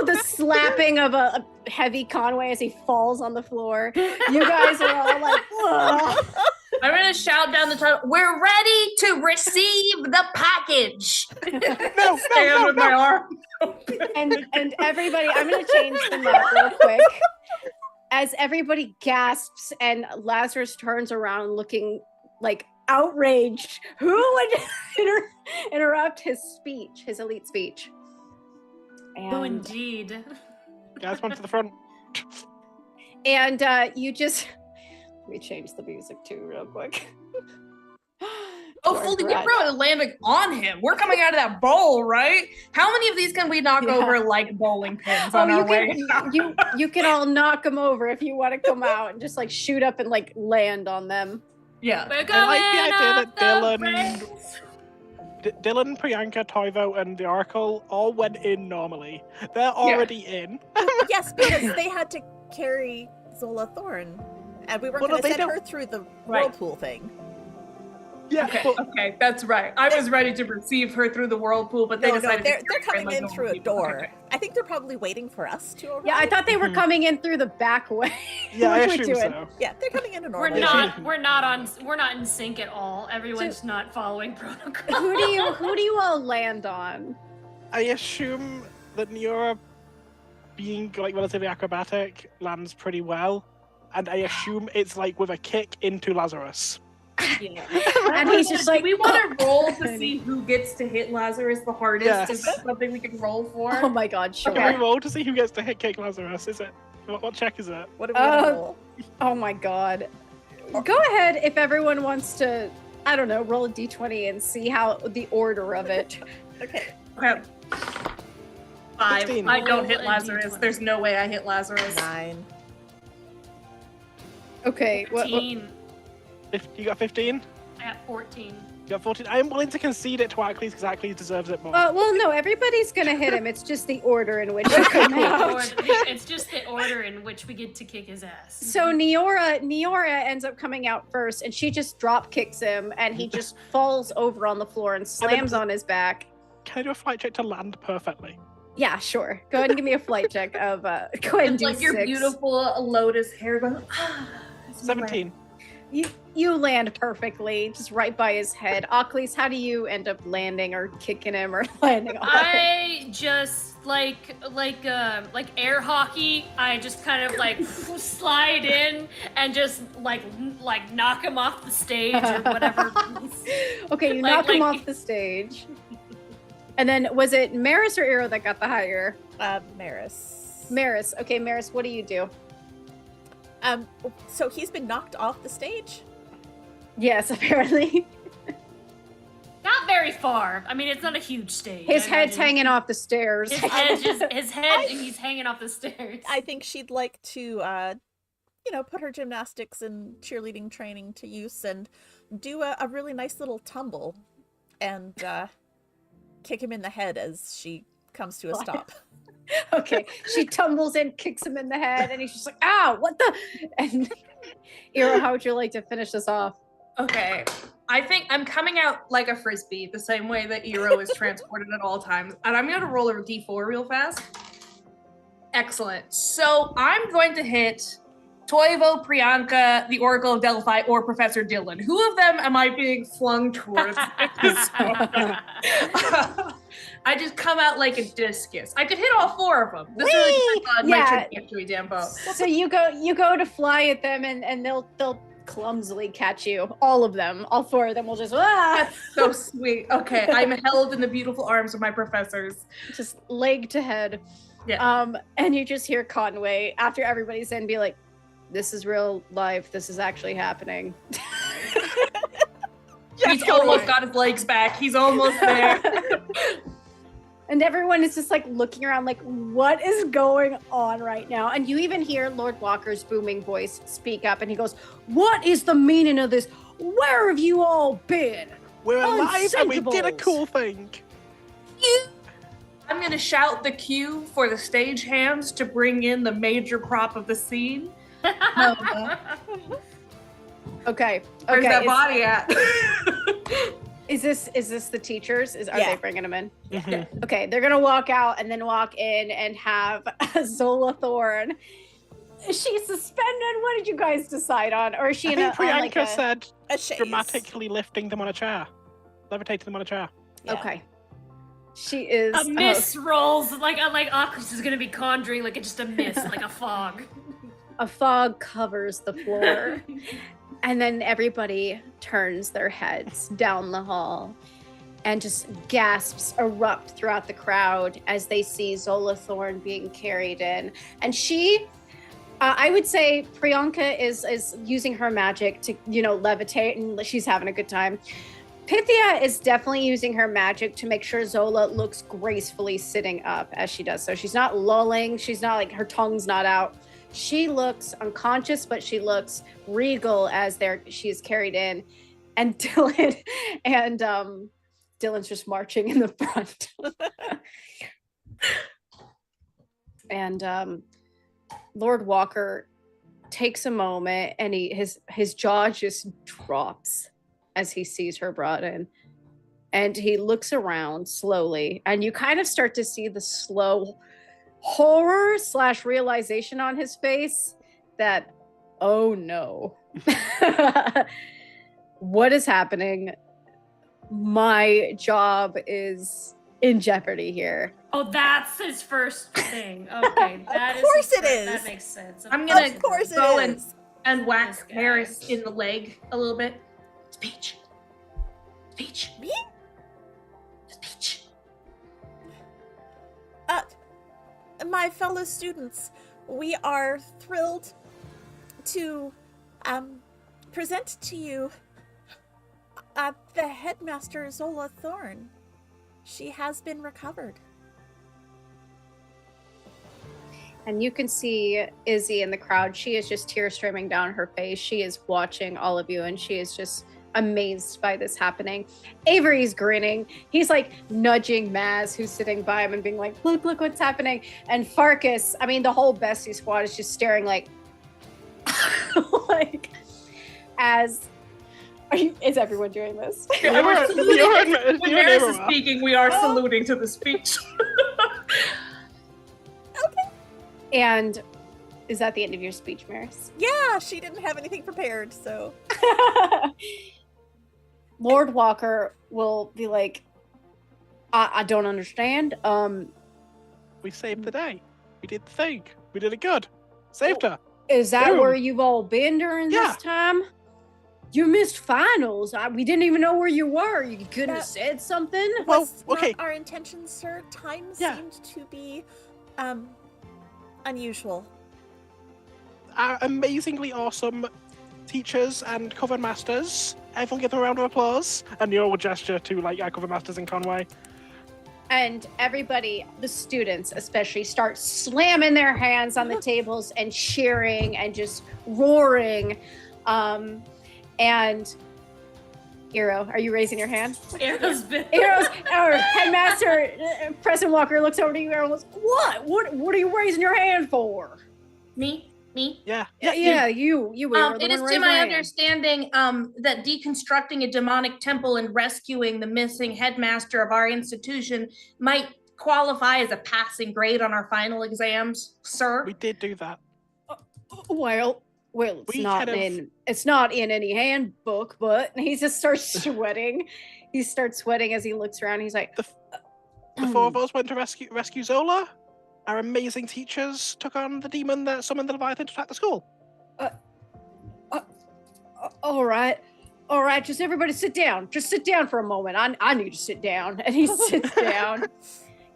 The slapping of a heavy Conway as he falls on the floor. You guys are all like, ugh. I'm gonna shout down the tunnel. We're ready to receive the package. No, Stand with my arm. and everybody, I'm gonna change the map real quick. As everybody gasps and Lazarus turns around looking like outraged, who would interrupt his speech, his elite speech? Oh, indeed. Guys, one to the front. And you just let me change the music too real quick. Oh, Poor fully, we brat. probably landing on him. We're coming out of that bowl, right? How many of these can we knock Yeah. over like bowling pins Oh, on you our way? you can all knock them over if you want to come out and just like shoot up and like land on them. Yeah. We're going I like the idea up that Dylan- the rails. Dylan, Priyanka, Toivo, and the Oracle all went in normally. They're already in. Yes, because they had to carry Zola Thorn, and we weren't Well, no, going to they send don't- her through the Right. whirlpool thing. Yeah, Okay, but okay, that's right. I was ready to receive her through the whirlpool, but they No, decided they're to carry her coming like in normal through a people. door. Okay. I think they're probably waiting for us to arrive. Yeah, I thought they were Mhm. coming in through the back way. yeah, I What we're assume doing. so. Yeah, they're coming in a We're normal. not in sync at all. Everyone's not following protocol. Who do you all land on? I assume that Neora, being like relatively acrobatic, lands pretty well, and I assume it's like with a kick into Lazarus. Yeah. And he's just like, do we want to roll to see who gets to hit Lazarus the hardest? Yes. Is that something we can roll for? oh my god, sure. Can we roll to see who gets to hit kick Lazarus? Is it? What check is it? What are we gonna Uh, roll? Oh my god. Go ahead if everyone wants to, I don't know, roll a d20 and see how the order of it. Okay. Okay. 5. 16. I don't hit Roll a Lazarus. D20. There's no way I hit Lazarus. 9. Okay, what, 14. You got 15? I got 14. You got 14? I am willing to concede it to Ackley's because Ackley's deserves it more. well, no, everybody's gonna hit him. It's just the order in which they come out. It's just the order in which we get to kick his ass. So Neora ends up coming out first, and she just drop kicks him, and he just falls over on the floor and slams on his back. Can I do a flight check to land perfectly? Yeah, sure. Go ahead and give me a flight check of go ahead and It's do like your 6. beautiful lotus hair going. It's 17. You land perfully, just right by his head. Ocles, how do you end up landing or kicking him or landing on him? I just like air hockey. I just kind of like slide in and just like knock him off the stage or whatever. Okay, you Like- knock him like- off the stage. And then was it Maris or Eero that got the higher? Maris. Maris. Okay, Maris, what do you do? So he's been knocked off the stage? Yes, apparently. Not very far. I mean, it's not a huge stage. His I head's imagine. hanging off the stairs. His head. He's hanging off the stairs. I think she'd like to, put her gymnastics and cheerleading training to use and do a really nice little tumble and kick him in the head as she comes to a stop. Okay, she tumbles in, kicks him in the head, and he's just like, "Ow, what the?" And Eero, how would you like to finish this off? Okay. I think I'm coming out like a frisbee, the same way that Eero is transported at all times. And I'm going to roll a d4 real fast. Excellent. So I'm going to hit Toivo, Priyanka, the Oracle of Delphi, or Professor Dylan. Who of them am I being flung towards? I just come out like a discus. I could hit all 4 of them. This really depends on my Yeah. trajectory, Dambo. So you go to fly at them, and they'll clumsily catch you. All of them, all 4 of them will just So sweet. Okay, I'm held in the beautiful arms of my professors. just leg to head. Yeah. And you just hear Conway after everybody's in be like, "This is real life. This is actually happening." He's almost got his legs back. He's almost there. And everyone is just like looking around like, what is going on right now? And you even hear Lord Walker's booming voice speak up, and he goes, "What is the meaning of this? Where have you all been?" We're alive and we did a Unsinkables. cool thing. I'm gonna shout the cue for the stage hands to bring in the major prop of the scene. Okay. Where's Okay. that body at? Is this the teachers? Are Yeah. they bringing them in? Mhm. Okay, they're gonna walk out and then walk in and have Zola Thorn. Is she suspended? What did you guys decide on? Or is she I in think a, on Priyanka like a... said A chaise. dramatically lifting them on a chair. Levitating them on a chair. Yeah. Okay. She is A mist rolls like Oculus is gonna be conjuring like just a mist, like a fog. a fog covers the floor. And then everybody turns their heads down the hall, and just gasps erupt throughout the crowd as they see Zola Thorn being carried in. And she, I would say Priyanka is using her magic to, levitate, and she's having a good time. Pythia is definitely using her magic to make sure Zola looks gracefully sitting up as she does so. She's not lulling. She's not like her tongue's not out. She looks unconscious, but she looks regal as she's carried in. And Dylan's just marching in the front. And Lord Walker takes a moment and his jaw just drops as he sees her brought in, and he looks around slowly, and you kind of start to see the slow horror / realization on his face that, oh no, what is happening? My job is in jeopardy here. Oh, that's his first thing. Okay, Of course it is. That makes sense. I'm gonna Of course it go is. and whack This guy. Harris in the leg a little bit. Speech. Speech. Me? Speech. My fellow students, we are thrilled to present to you the headmaster Zola Thorne. She has been recovered. And you can see Izzy in the crowd. She is just tears streaming down her face. She is watching all of you, and she is just amazed by this happening. Avery's grinning. He's like nudging Maz, who's sitting by him, and being like, look what's happening. And Farkas, I mean, the whole Bestie squad is just staring like, like, is everyone doing this? You're When Harris is in- speaking, we are saluting to the speech. And is that the end of your speech, Maris? Yeah, she didn't have anything prepared, so. Lord Walker will be like, I don't understand. We saved the day. We did the thing. We did it good. Saved her. Is that Boom. where you've all been during Yeah. this time? You missed finals. We didn't even know where you were. You couldn't have That- said something. Well, Was okay. not our intention, sir. Time Yeah. seemed to be unusual. Our amazingly awesome teachers and coven masters. Everyone give them a round of applause. And Neo will gesture to like our coven masters in Conway. And everybody, the students especially, start slamming their hands on the tables and cheering and just roaring. And Eero, are you raising your hand? Arrow's been. Our headmaster, President Walker, looks over to you and goes, What are you raising your hand for? Me? Yeah. You were the It one is to raising my your hand. understanding that deconstructing a demonic temple and rescuing the missing headmaster of our institution might qualify as a passing grade on our final exams, sir. We did do that. Well, it's not in any handbook, but he just starts sweating. He starts sweating as he looks around. He's like, The four of us went to rescue Zola. Our amazing teachers took on the demon that summoned the Leviathan to attack the school. all right, just everybody sit down. Just sit down for a moment. I need to sit down. And he sits down,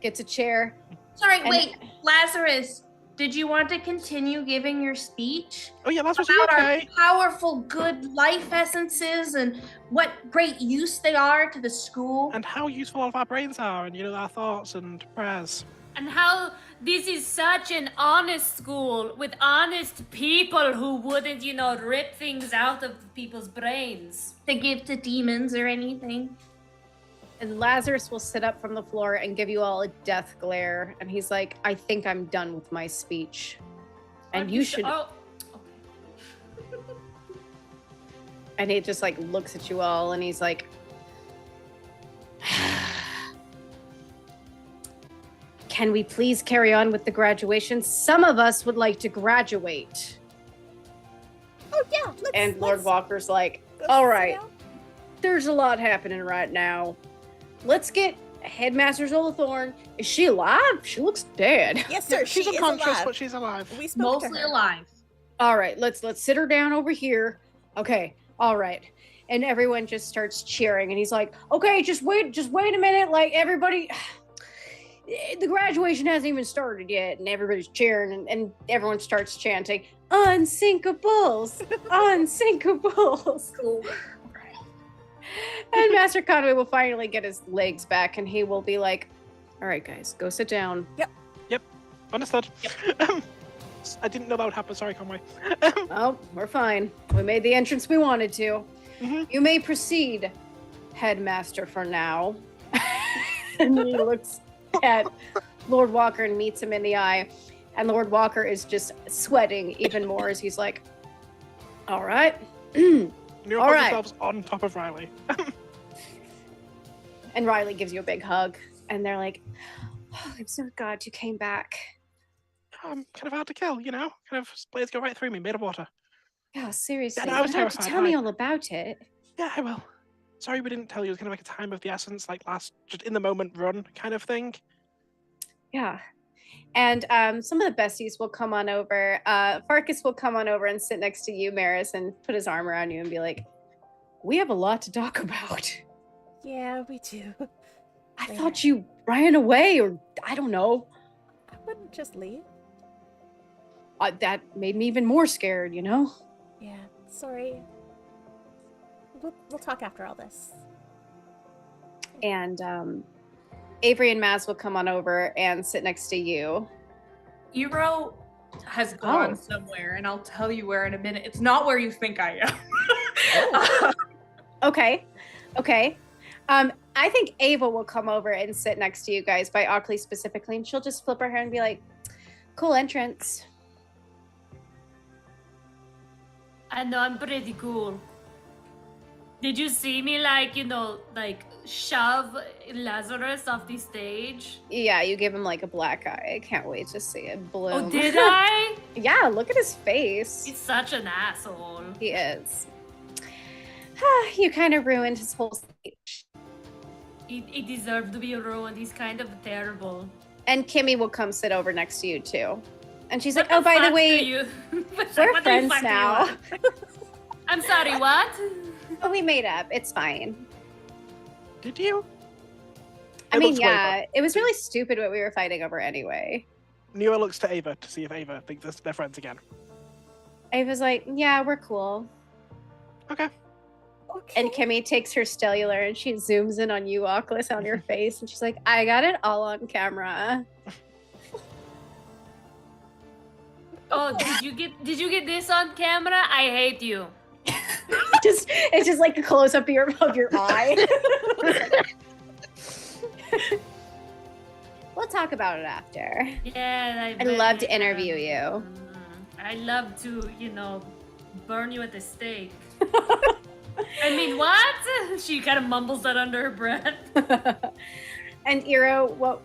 gets a chair. Sorry, And- wait, Lazarus, did you want to continue giving your speech Oh yeah, that's what's about okay. our powerful good life essences and what great use they are to the school? And how useful all of our brains are, and our thoughts and prayers. And how this is such an honest school with honest people who wouldn't, rip things out of people's brains. To give to demons or anything? And Lazarus will sit up from the floor and give you all a death glare. And he's like, I think I'm done with my speech. And Are you should. Oh, And he just like looks at you all and he's like, can we please carry on with the graduation? Some of us would like to graduate. Oh yeah, And Lord Walker's like, all right, there's a lot happening right now. Let's get Headmaster Zola Thorne. Is she alive? She looks dead. Yes, sir. She's she is unconscious, alive. but she's alive. We spoke to Mostly her. alive. All right, let's sit her down over here. Okay, all right. And everyone just starts cheering and he's like, okay, just wait a minute. Like everybody, the graduation hasn't even started yet. And everybody's cheering and everyone starts chanting, unsinkables, unsinkables. Cool. And Master Conway will finally get his legs back, and he will be like, "All right, guys, go sit down." Understood. I didn't know that would happen. Sorry, Conway. Oh, we're fine. We made the entrance we wanted to. Mhm. You may proceed, headmaster, for now. And he looks at Lord Walker and meets him in the eye. And Lord Walker is just sweating even more as he's like, "All right." You put All right. yourselves on top of Riley. And Riley gives you a big hug. And they're like, "Oh, I'm so glad you came back." I'm kind of hard to kill, you know? Kind of blades go right through me, made of water. Yeah, seriously. Yeah, no, I was you have to terrified. tell me Hi. all about it. Yeah, I will. Sorry we didn't tell you. It was kind of like a time of the essence, like last, just in the moment run kind of thing. Yeah. And some of the besties will come on over. Farkas will come on over and sit next to you, Maris, and put his arm around you and be like, "We have a lot to talk about. Yeah, we do. I thought you ran away, or I don't know." I wouldn't just leave. That made me even more scared, you know? Yeah, sorry. We'll talk after all this. And Avery and Maz will come on over and sit next to you. Eero has gone Oh. somewhere, and I'll tell you where in a minute. It's not where you think I am. Okay. I think Ava will come over and sit next to you guys by Ockley specifically, and she'll just flip her hair and be like, "Cool entrance." I know I'm pretty cool. Did you see me like shove Lazarus off the stage? Yeah, you give him like a black eye. I can't wait to see it bloom. Oh, did I? Yeah, look at his face. He's such an asshole. He is. You kind of ruined his whole speech. He deserved to be ruined. He's kind of terrible. And Kimmy will come sit over next to you too. And she's What like, "Oh, by the fuck way, do you- What we're the friends fuck do you now." want? I'm sorry, what? Oh, we made up. It's fine. Did you? I It mean, looks way yeah, it was really stupid what we were fighting over anyway. Neo looks to Ava to see if Ava thinks they're friends again. Ava's like, "Yeah, we're cool." Okay. Okay. And Kimmy takes her cellular and she zooms in on you, Oculus, on your face, and she's like, "I got it all on camera." Oh, did you get this on camera? I hate you. It's just like a close up of your eye. We'll talk about it after. Yeah, I'd love to interview you. I love to, burn you at the stake. I mean, what? She kind of mumbles that under her breath. And Eero, what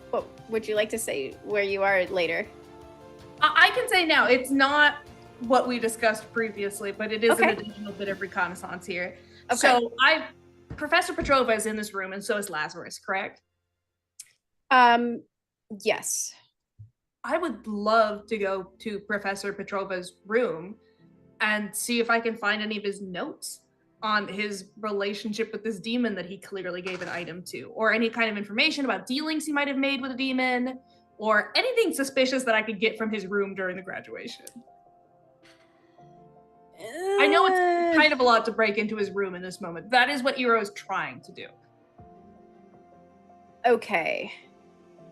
would you like to say where you are later? I can say now, it's not what we discussed previously, but it is Okay. an additional bit of reconnaissance here. Okay. So Professor Petrova is in this room, and so is Lazarus, correct? Yes. I would love to go to Professor Petrova's room and see if I can find any of his notes on his relationship with this demon that he clearly gave an item to, or any kind of information about dealings he might have made with a demon, or anything suspicious that I could get from his room during the graduation. I know it's kind of a lot to break into his room in this moment. That is what Eero is trying to do, Okay.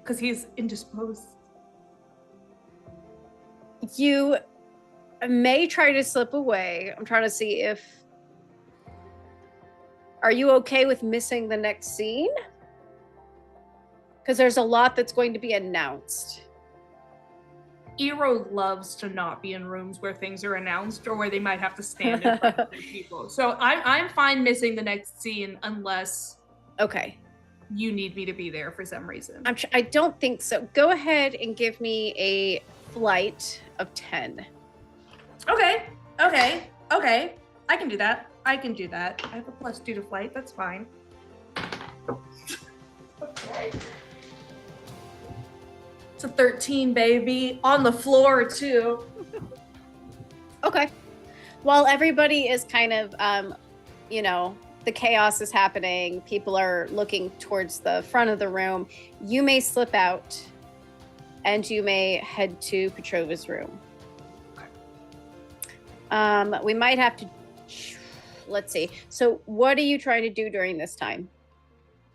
because he's indisposed. You may try to slip away. I'm trying to see if. Are you okay with missing the next scene? Because there's a lot that's going to be announced. Eero loves to not be in rooms where things are announced or where they might have to stand in front of people. So I'm fine missing the next scene unless Okay. you need me to be there for some reason. I don't think so. Go ahead and give me a flight of 10. Okay. I can do that. I have a +2 to flight. That's fine. Okay. It's a 13, baby. On the floor, too. Okay. While everybody is kind of, the chaos is happening, people are looking towards the front of the room, you may slip out and you may head to Petrova's room. We might have to let's see. So what are you trying to do during this time?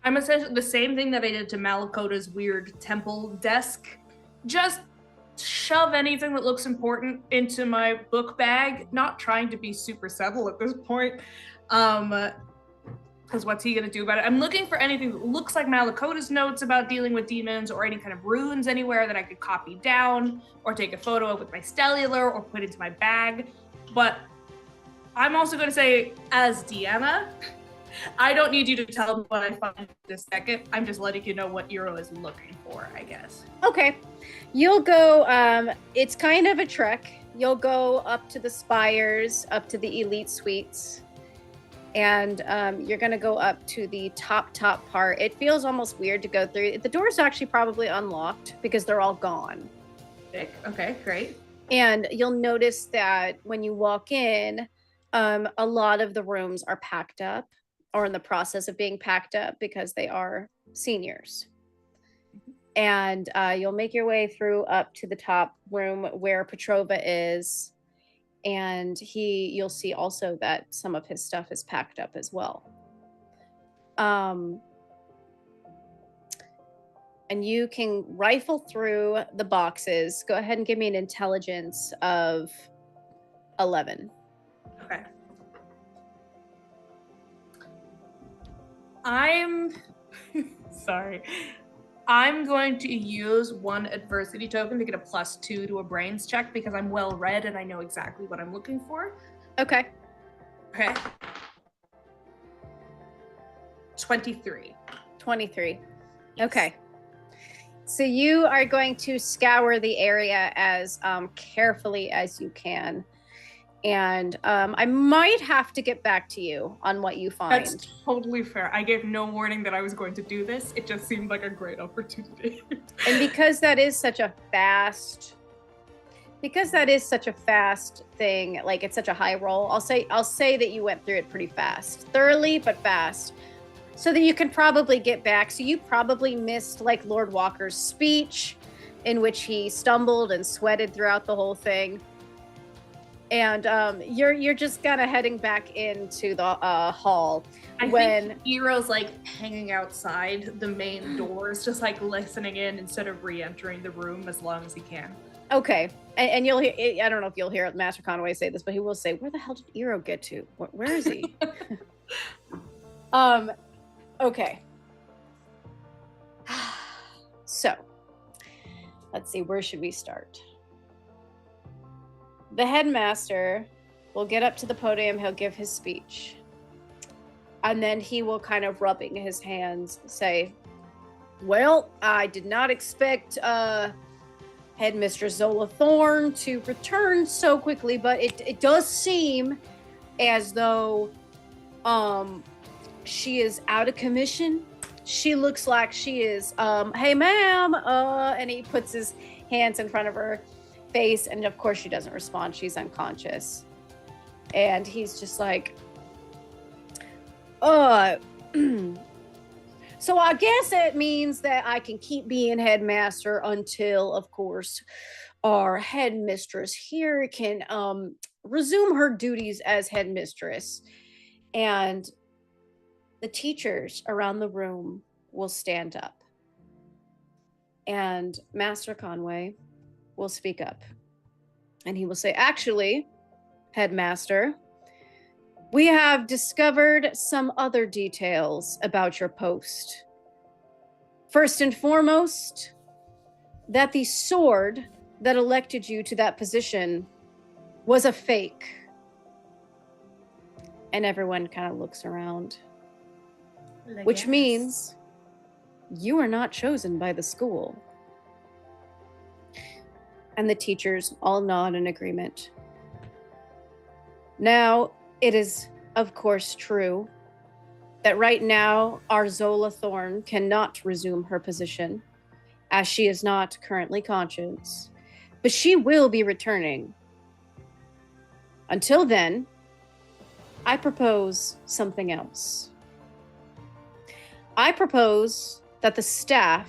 I'm essentially the same thing that I did to Malakota's weird temple desk. Just shove anything that looks important into my book bag. Not trying to be super subtle at this point. Because what's he gonna do about it? I'm looking for anything that looks like Malakota's notes about dealing with demons, or any kind of runes anywhere that I could copy down, or take a photo of with my stellular, or put into my bag. But I'm also gonna say, as Deanna, I don't need you to tell me what I find in a second. I'm just letting you know what Eero is looking for, I guess. Okay. You'll go, it's kind of a trek. You'll go up to the spires, up to the elite suites. And you're going to go up to the top part. It feels almost weird to go through. The door's actually probably unlocked because they're all gone. Okay, great. And you'll notice that when you walk in, a lot of the rooms are packed up or in the process of being packed up because they are seniors. And you'll make your way through up to the top room where Petrova is. And you'll see also that some of his stuff is packed up as well. And you can rifle through the boxes. Go ahead and give me an intelligence of 11. Okay. I'm sorry. I'm going to use one adversity token to get a +2 to a brains check because I'm well read and I know exactly what I'm looking for. Okay. Okay. 23. 23. Yes. Okay. So you are going to scour the area as carefully as you can. And I might have to get back to you on what you find. That's totally fair. I gave no warning that I was going to do this. It just seemed like a great opportunity. And because that is such a fast thing, like it's such a high roll, I'll say that you went through it pretty fast. Thoroughly, but fast. So that you can probably get back. So you probably missed like Lord Walker's speech in which he stumbled and sweated throughout the whole thing. And you're just kind of heading back into the hall I when think Eero's like hanging outside the main doors, just like listening in instead of re-entering the room as long as he can. Okay, and you'll hear. I don't know if you'll hear Master Conway say this, but he will say, "Where the hell did Eero get to? Where is he?" Okay. So, let's see. Where should we start? The headmaster will get up to the podium. He'll give his speech. And then he will kind of rubbing his hands say, well, I did not expect Headmistress Zola Thorne to return so quickly, but it does seem as though she is out of commission. She looks like she is, hey ma'am, and he puts his hands in front of her face, and of course she doesn't respond. She's unconscious. And he's just like, so I guess it means that I can keep being headmaster until, of course, our headmistress here can resume her duties as headmistress. And the teachers around the room will stand up. And Master Conway will speak up. And he will say, actually, headmaster, we have discovered some other details about your post. First and foremost, that the sword that elected you to that position was a fake. And everyone kind of looks around. Which means you are not chosen by the school. And the teachers all nod in agreement. Now, it is, of course, true that right now our Zola Thorne cannot resume her position, as she is not currently conscious, but she will be returning. Until then, I propose something else. I propose that the staff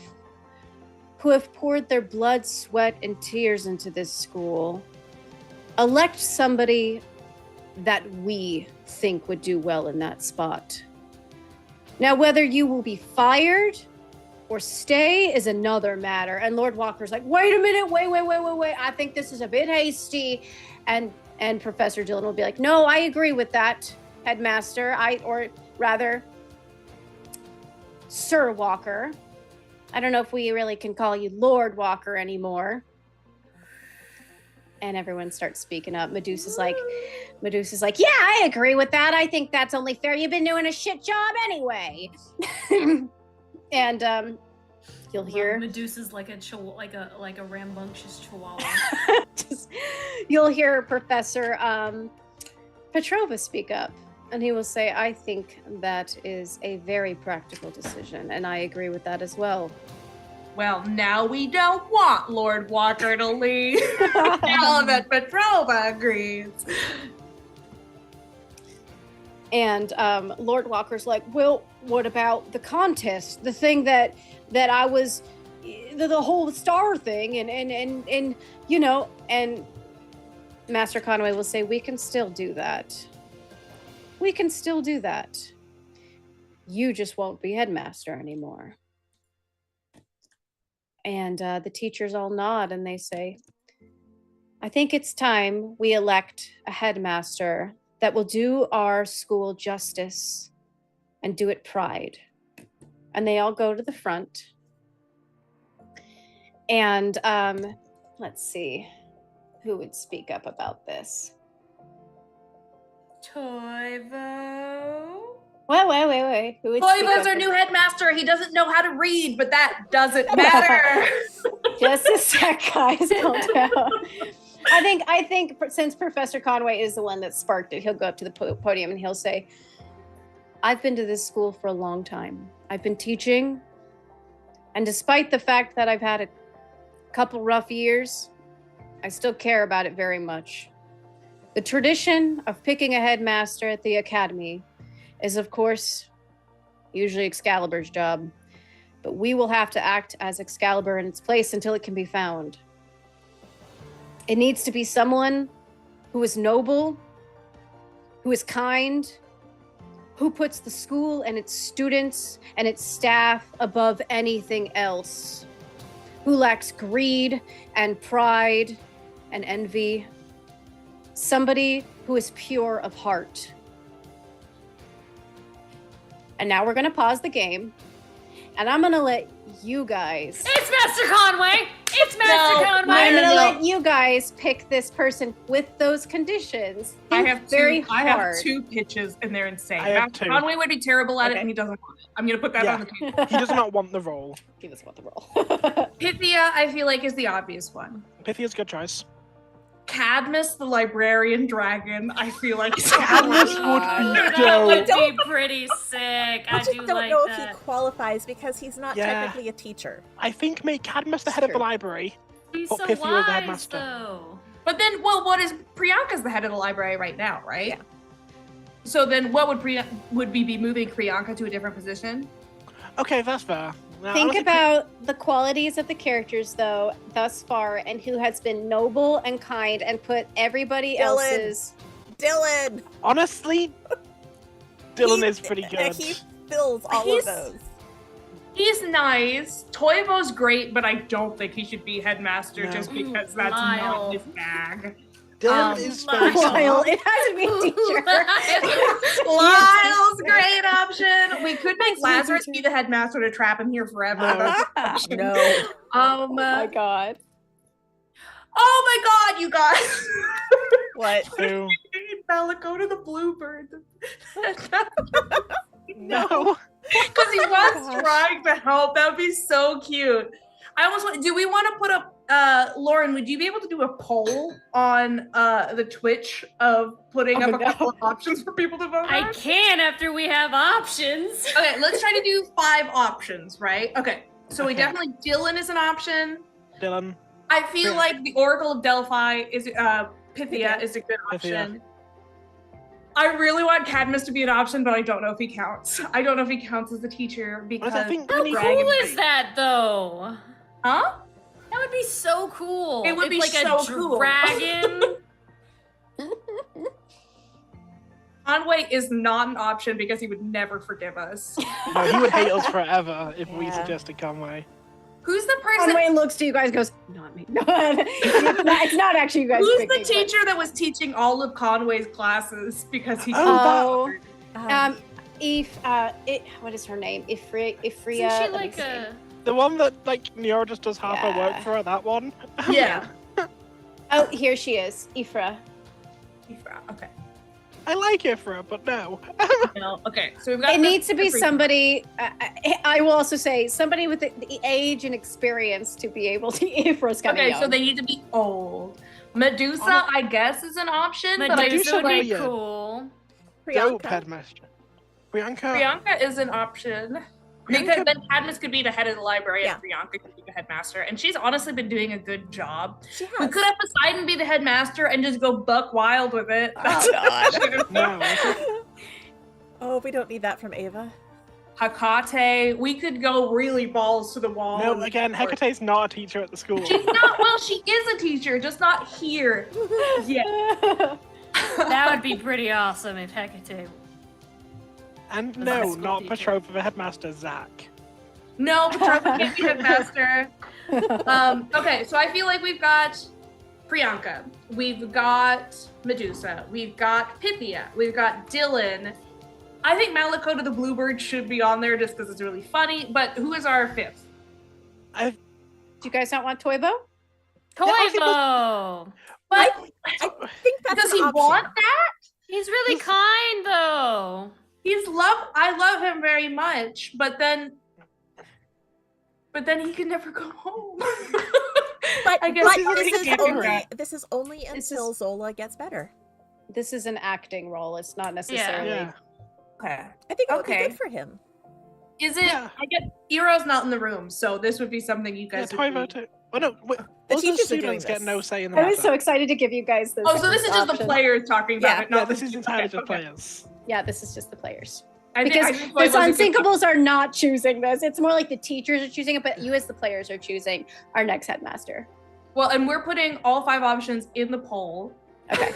who have poured their blood, sweat, and tears into this school elect somebody that we think would do well in that spot. Now, whether you will be fired or stay is another matter. And Lord Walker's like, wait a minute, wait. I think this is a bit hasty. And Professor Dillon will be like, no, I agree with that, Headmaster. Or rather, Sir Walker. I don't know if we really can call you Lord Walker anymore. And everyone starts speaking up. Medusa's like, yeah, I agree with that. I think that's only fair. You've been doing a shit job anyway. And you'll hear Medusa's like a rambunctious chihuahua. You'll hear Professor Petrova speak up, and he will say, I think that is a very practical decision, and I agree with that as well. Well, now we don't want Lord Walker to leave. Now that Petrova agrees. And Lord Walker's like, well, what about the contest? The thing that I was, the whole star thing, and you know, and Master Conway will say, we can still do that. We can still do that. You just won't be headmaster anymore. And the teachers all nod and they say, I think it's time we elect a headmaster that will do our school justice and do it pride. And they all go to the front. And let's see who would speak up about this. Toivo? Wait. Who would speak Toivo's up? our new headmaster. He doesn't know how to read, but that doesn't matter. Just a sec, guys. Calm down. I think since Professor Conway is the one that sparked it, he'll go up to the podium and he'll say, I've been to this school for a long time. I've been teaching. And despite the fact that I've had a couple rough years, I still care about it very much. The tradition of picking a headmaster at the academy is, of course, usually Excalibur's job. But we will have to act as Excalibur in its place until it can be found. It needs to be someone who is noble, who is kind, who puts the school and its students and its staff above anything else, who lacks greed and pride and envy, somebody who is pure of heart. And now we're going to pause the game, and I'm going to let you guys... It's Master Conway! It's Master Conway! I'm going to let you guys pick this person with those conditions. I have two pitches, and they're insane. I have two. Conway would be terrible at it, and he doesn't want it. I'm going to put that on the table. He does not want the role. He doesn't want the role. Pythia, I feel like, is the obvious one. Pythia's a good choice. Cadmus, the librarian dragon, I feel like is Cadmus would be That would dope. be pretty sick. I I just do don't like know that. if he qualifies because he's not Yeah. technically a teacher. I think make Cadmus the head of the True. library. He's Put so Pythia as the wise, headmaster. though. But then, well, what is Priyanka's the head of the library right now, right? Yeah. So then, what would we be moving Priyanka to a different position? Okay, that's fair. No, Think honestly, about the qualities of the characters, though, thus far, and who has been noble and kind and put everybody Dylan. else's... Dylan! Honestly, Dylan is pretty good. He fills all He's- of those. He's nice. Toivo's great, but I don't think he should be headmaster No. just because that's Lyle. not his bag. Dylan is very Lyle. Lyle, smart. it has to be a teacher. Lyle's great option. We could make Lazarus be the headmaster to trap him here forever. No. That's an option. No. Oh my god. Oh my god, you guys! What? Ew. Bella, go to the bluebird. No. Because he was gosh. trying to help. That would be so cute. I almost want. Do we want to put up? Lauren, would you be able to do a poll on the Twitch of putting Oh, up a no. couple of options for people to vote I on? can after we have options. Okay, let's try to do 5 options, right? Okay, so we Okay. definitely Dylan is an option. Dylan. I feel Yeah. like the Oracle of Delphi is Pythia is a good Pythia. option. I really want Cadmus to be an option, but I don't know if he counts. I don't know if he counts as a teacher because I think How we need- cool is that, though? huh? That would be so cool. It would If, be like so a cool. dragon. Conway is not an option because he would never forgive us. No, he would hate us forever if we Yeah. suggested Conway. Who's the person? Conway looks to you guys, goes, "Not me." No, it's not actually you guys. Who's picking, the teacher that was teaching all of Conway's classes because he? Oh, Um, what is her name? Ifria. Isn't she like The one that like Niora just does half her work for her, that one. Yeah. Oh, here she is, Ifra. Okay. I like Ifra, but no. No. Okay. So we've got. It needs to be Ifra. somebody. I will also say somebody with the age and experience to be able to. Ifra's kind of Okay, young. so they need to be old. Medusa, I guess, is an option, but I Medusa would be yeah. cool. Dope Priyanka. headmaster. Priyanka. Priyanka is an option. Because then Cadmus could be the head of the library and Priyanka could be the headmaster. And she's honestly been doing a good job. She We has. could have Poseidon be the headmaster and just go buck wild with it. Oh, God. No. Oh, we don't need that from Ava. Hakate. We could go really balls to the wall. No, again, Hecate's not a teacher at the school. She's not, well, she is a teacher, just not here. Yeah. That would be pretty awesome if Hecate. And That's no, a school not teacher. Petrova, the headmaster, Zach. No, Petrova can't be headmaster. Okay, so I feel like we've got Priyanka, we've got Medusa, we've got Pythia, we've got Dylan. I think Malakota the Bluebird should be on there just because it's really funny, but who is our fifth? Do you guys not want Toivo? Toivo! I think that's Does an he option. want that? He's really kind though. I love him very much, but then he can never go home. But, I guess but he's this, really is doing only, that. this is only This until is- Zola gets better. This is an acting role. It's not necessarily. Yeah. Okay. I think it would Okay. be good for him. Is it? Yeah. I get Eero's not in the room, so this would be something you Yeah, guys. would Toivo do. too. Well, no, The us as teachers are doing students get this. no say in the I matter. was so excited to give you guys this. Oh, so this is just the option. players talking about Yeah. it, not Yeah, this the is teachers. entirely Okay, just okay. players. Yeah, this is just the players. I think- Because I think the Toivo's a good- Unsinkables are not choosing this. It's more like the teachers are choosing it, but you as the players are choosing our next headmaster. Well, and we're putting all 5 options in the poll. Okay.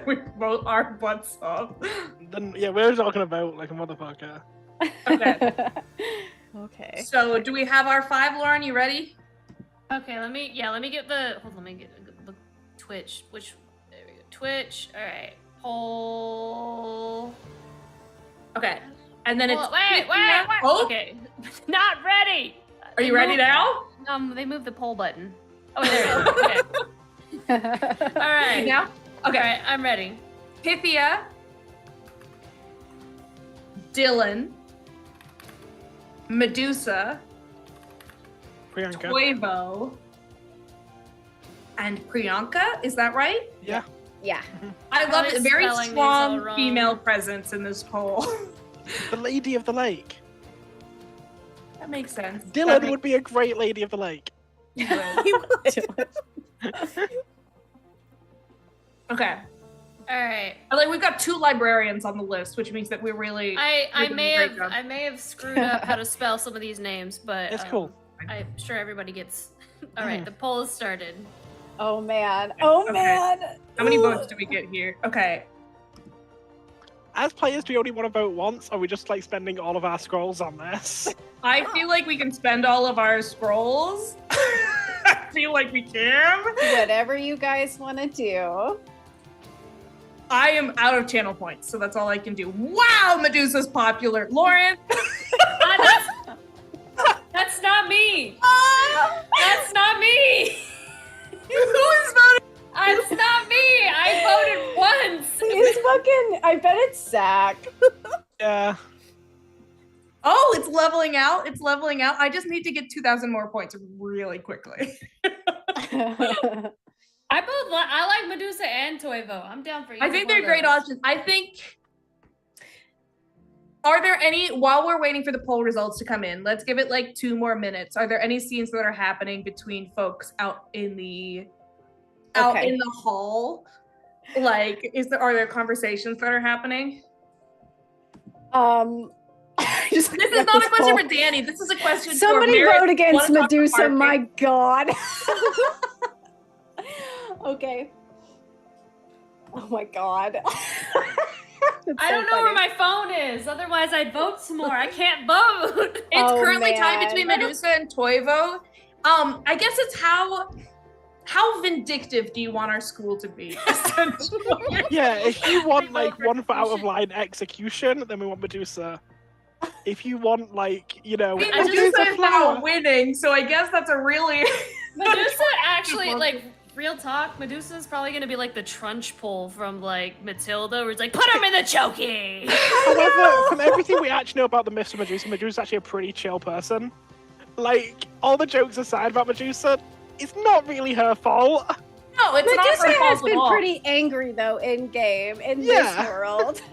We vote our butts off. Then yeah, we're talking about like a motherfucker. Okay. Okay. So, do we have our 5, Lauren? You ready? Okay, let me get the let me get the Twitch. There we go. Twitch. Alright. Poll. Okay. And then it's Wait. Oh, Okay. Not ready. are you ready now? They moved the poll button. Oh, there it is. Okay. Alright. Now? Okay. Alright, I'm ready. Pythia, Dylan, Medusa, Priyanka. Toivo, and Priyanka. Is that right? Yeah. Yeah. I love Probably it. Very spelling these all strong wrong. female presence in this poll. The Lady of the Lake. That makes sense. Dylan would be a great Lady of the Lake. He would. Okay. Alright. Like we've got 2 librarians on the list, which means that we really. I We're doing may a great have job. I may have screwed up how to spell some of these names, but It's cool. I'm sure everybody gets. All right, the poll is started. Oh man. Oh Okay. man. How many Ooh. votes do we get here? Okay. As players, do we only want to vote once, or are we just like spending all of our scrolls on this? I feel like we can spend all of our scrolls. I feel like we can. Whatever you guys want to do. I am out of channel points, so that's all I can do. Wow, Medusa's popular. Lauren. That's not me. That's not me. Who is voting? That's not me. I voted once. It's fucking. I bet it's Zach. Yeah. Oh, it's leveling out. It's leveling out. I just need to get 2,000 more points really quickly. I like Medusa and Toivo. I'm down for you. I think they're great options. I think. Are there any, while we're waiting for the poll results to come in, let's give it like 2 more minutes. Are there any scenes that are happening between folks out in the hall? Like, are there conversations that are happening? This is not a question for Danny. This is a question Somebody for Meredith. vote against Wanna talk to Medusa. Mark? My God. Okay. Oh my God. I don't know where my phone is. Otherwise, I'd vote some more. I can't vote. It's Oh, currently tied man. between Medusa and Toivo. I guess it's how vindictive do you want our school to be? Essentially. Yeah, if you want like one for out of line execution, then we want Medusa. If you want like, you know, I mean, I just Medusa Medusa is now flower. winning, so I guess that's a really Medusa actually, like, real talk, Medusa's probably gonna be like the trunch pull from like Matilda, where it's like, put him in the chokey! However, from everything we actually know about the myths of Medusa, Medusa's actually a pretty chill person. Like, all the jokes aside about Medusa, it's not really her fault. No, it's not Medusa her fault has at been all. pretty angry though in game in Yeah. this world.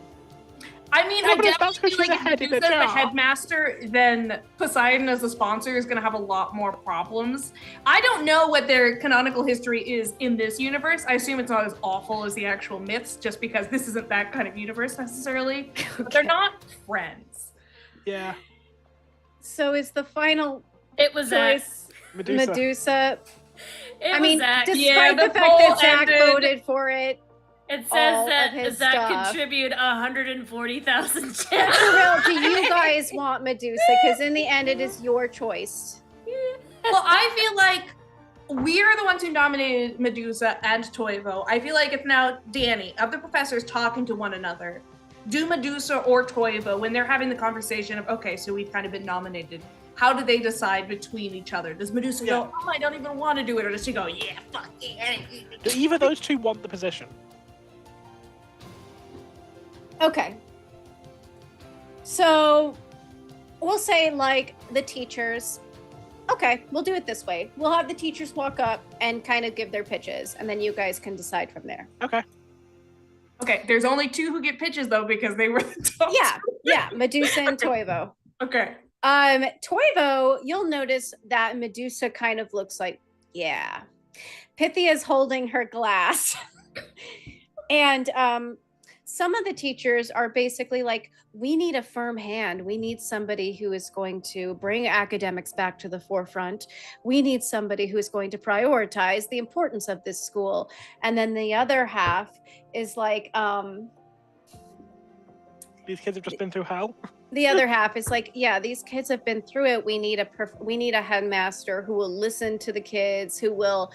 I mean, Yeah, I but that's definitely 'cause feel she's like a if head in a Medusa is the jar. headmaster, then Poseidon as a sponsor is going to have a lot more problems. I don't know what their canonical history is in this universe. I assume it's not as awful as the actual myths, just because this isn't that kind of universe necessarily. But they're not friends. Yeah, So is the final It was Zach. choice Medusa. Medusa? It I was mean, Zach. despite Yeah, the the fact poll that Zach ended. voted for it, It all says of his that stuff. contribute 140,000 but for gems. real, do you guys want Medusa? Because in the end, it is your choice. Well, I feel like we are the ones who nominated Medusa and Toivo. I feel like it's now Danny, of the professors talking to one another. Do Medusa or Toivo when they're having the conversation of, okay, so we've kind of been nominated. How do they decide between each other? Does Medusa go, oh, I don't even want to do it? Or does she go, yeah, fuck yeah. Do either of those two want the position? Okay. So we'll say, like, the teachers. Okay, we'll do it this way. We'll have the teachers walk up and kind of give their pitches, and then you guys can decide from there. Okay. Okay, there's only two who get pitches though because they were the top. Yeah, Medusa and Toivo. Okay. Toivo, you'll notice that Medusa kind of looks like, yeah. Pythia's holding her glass. And some of the teachers are basically like, we need a firm hand. We need somebody who is going to bring academics back to the forefront. We need somebody who is going to prioritize the importance of this school. And then the other half is like, These kids have just been through hell. the other half is like, yeah, these kids have been through it. We need a headmaster who will listen to the kids, who will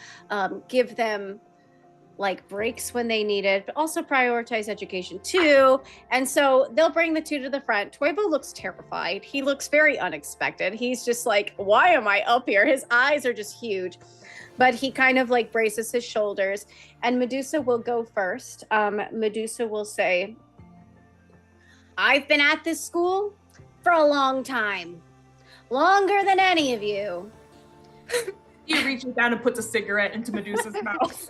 give them like breaks when they need it, but also prioritize education too. And so they'll bring the two to the front. Toivo looks terrified. He looks very unexpected. He's just like, why am I up here? His eyes are just huge, but he kind of like braces his shoulders. And Medusa will go first. Medusa will say, I've been at this school for a long time, longer than any of you. He reaches down and puts a cigarette into Medusa's mouth.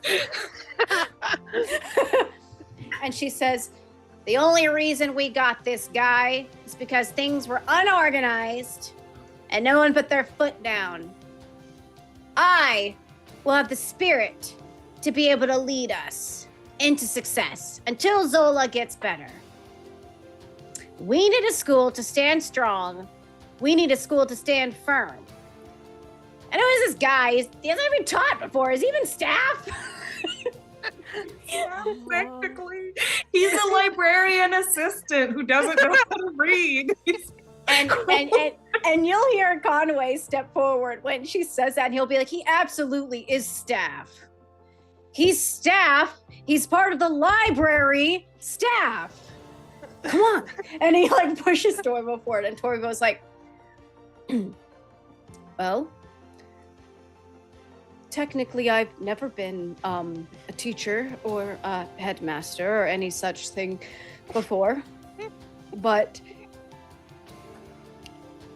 And she says, the only reason we got this guy is because things were unorganized and no one put their foot down. I will have the spirit to be able to lead us into success until Zola gets better. We need a school to stand strong. We need a school to stand firm. And who is this guy? He hasn't even taught before. Is he even staff? Yeah, technically. He's a librarian assistant who doesn't know how to read. And you'll hear Conway step forward when she says that, and he'll be like, he absolutely is staff. He's staff. He's part of the library staff. Come on. And he like pushes Toivo forward, and Toivo's like, well, technically I've never been a teacher or a headmaster or any such thing before, but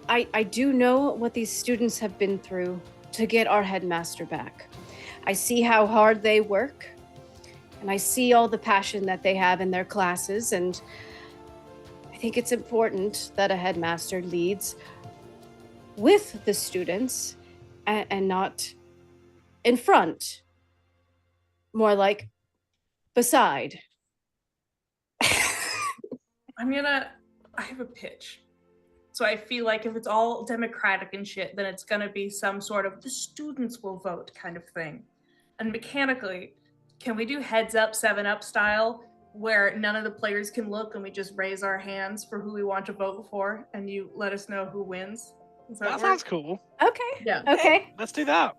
I do know what these students have been through to get our headmaster back. I see how hard they work, and I see all the passion that they have in their classes, and I think it's important that a headmaster leads with the students and not in front, more like beside. I have a pitch. So I feel like if it's all democratic and shit, then it's gonna be some sort of the students will vote kind of thing. And mechanically, can we do heads up 7-Up style where none of the players can look and we just raise our hands for who we want to vote for, and you let us know who wins. Does That work? sounds cool. Okay. Yeah. Okay. Let's do that.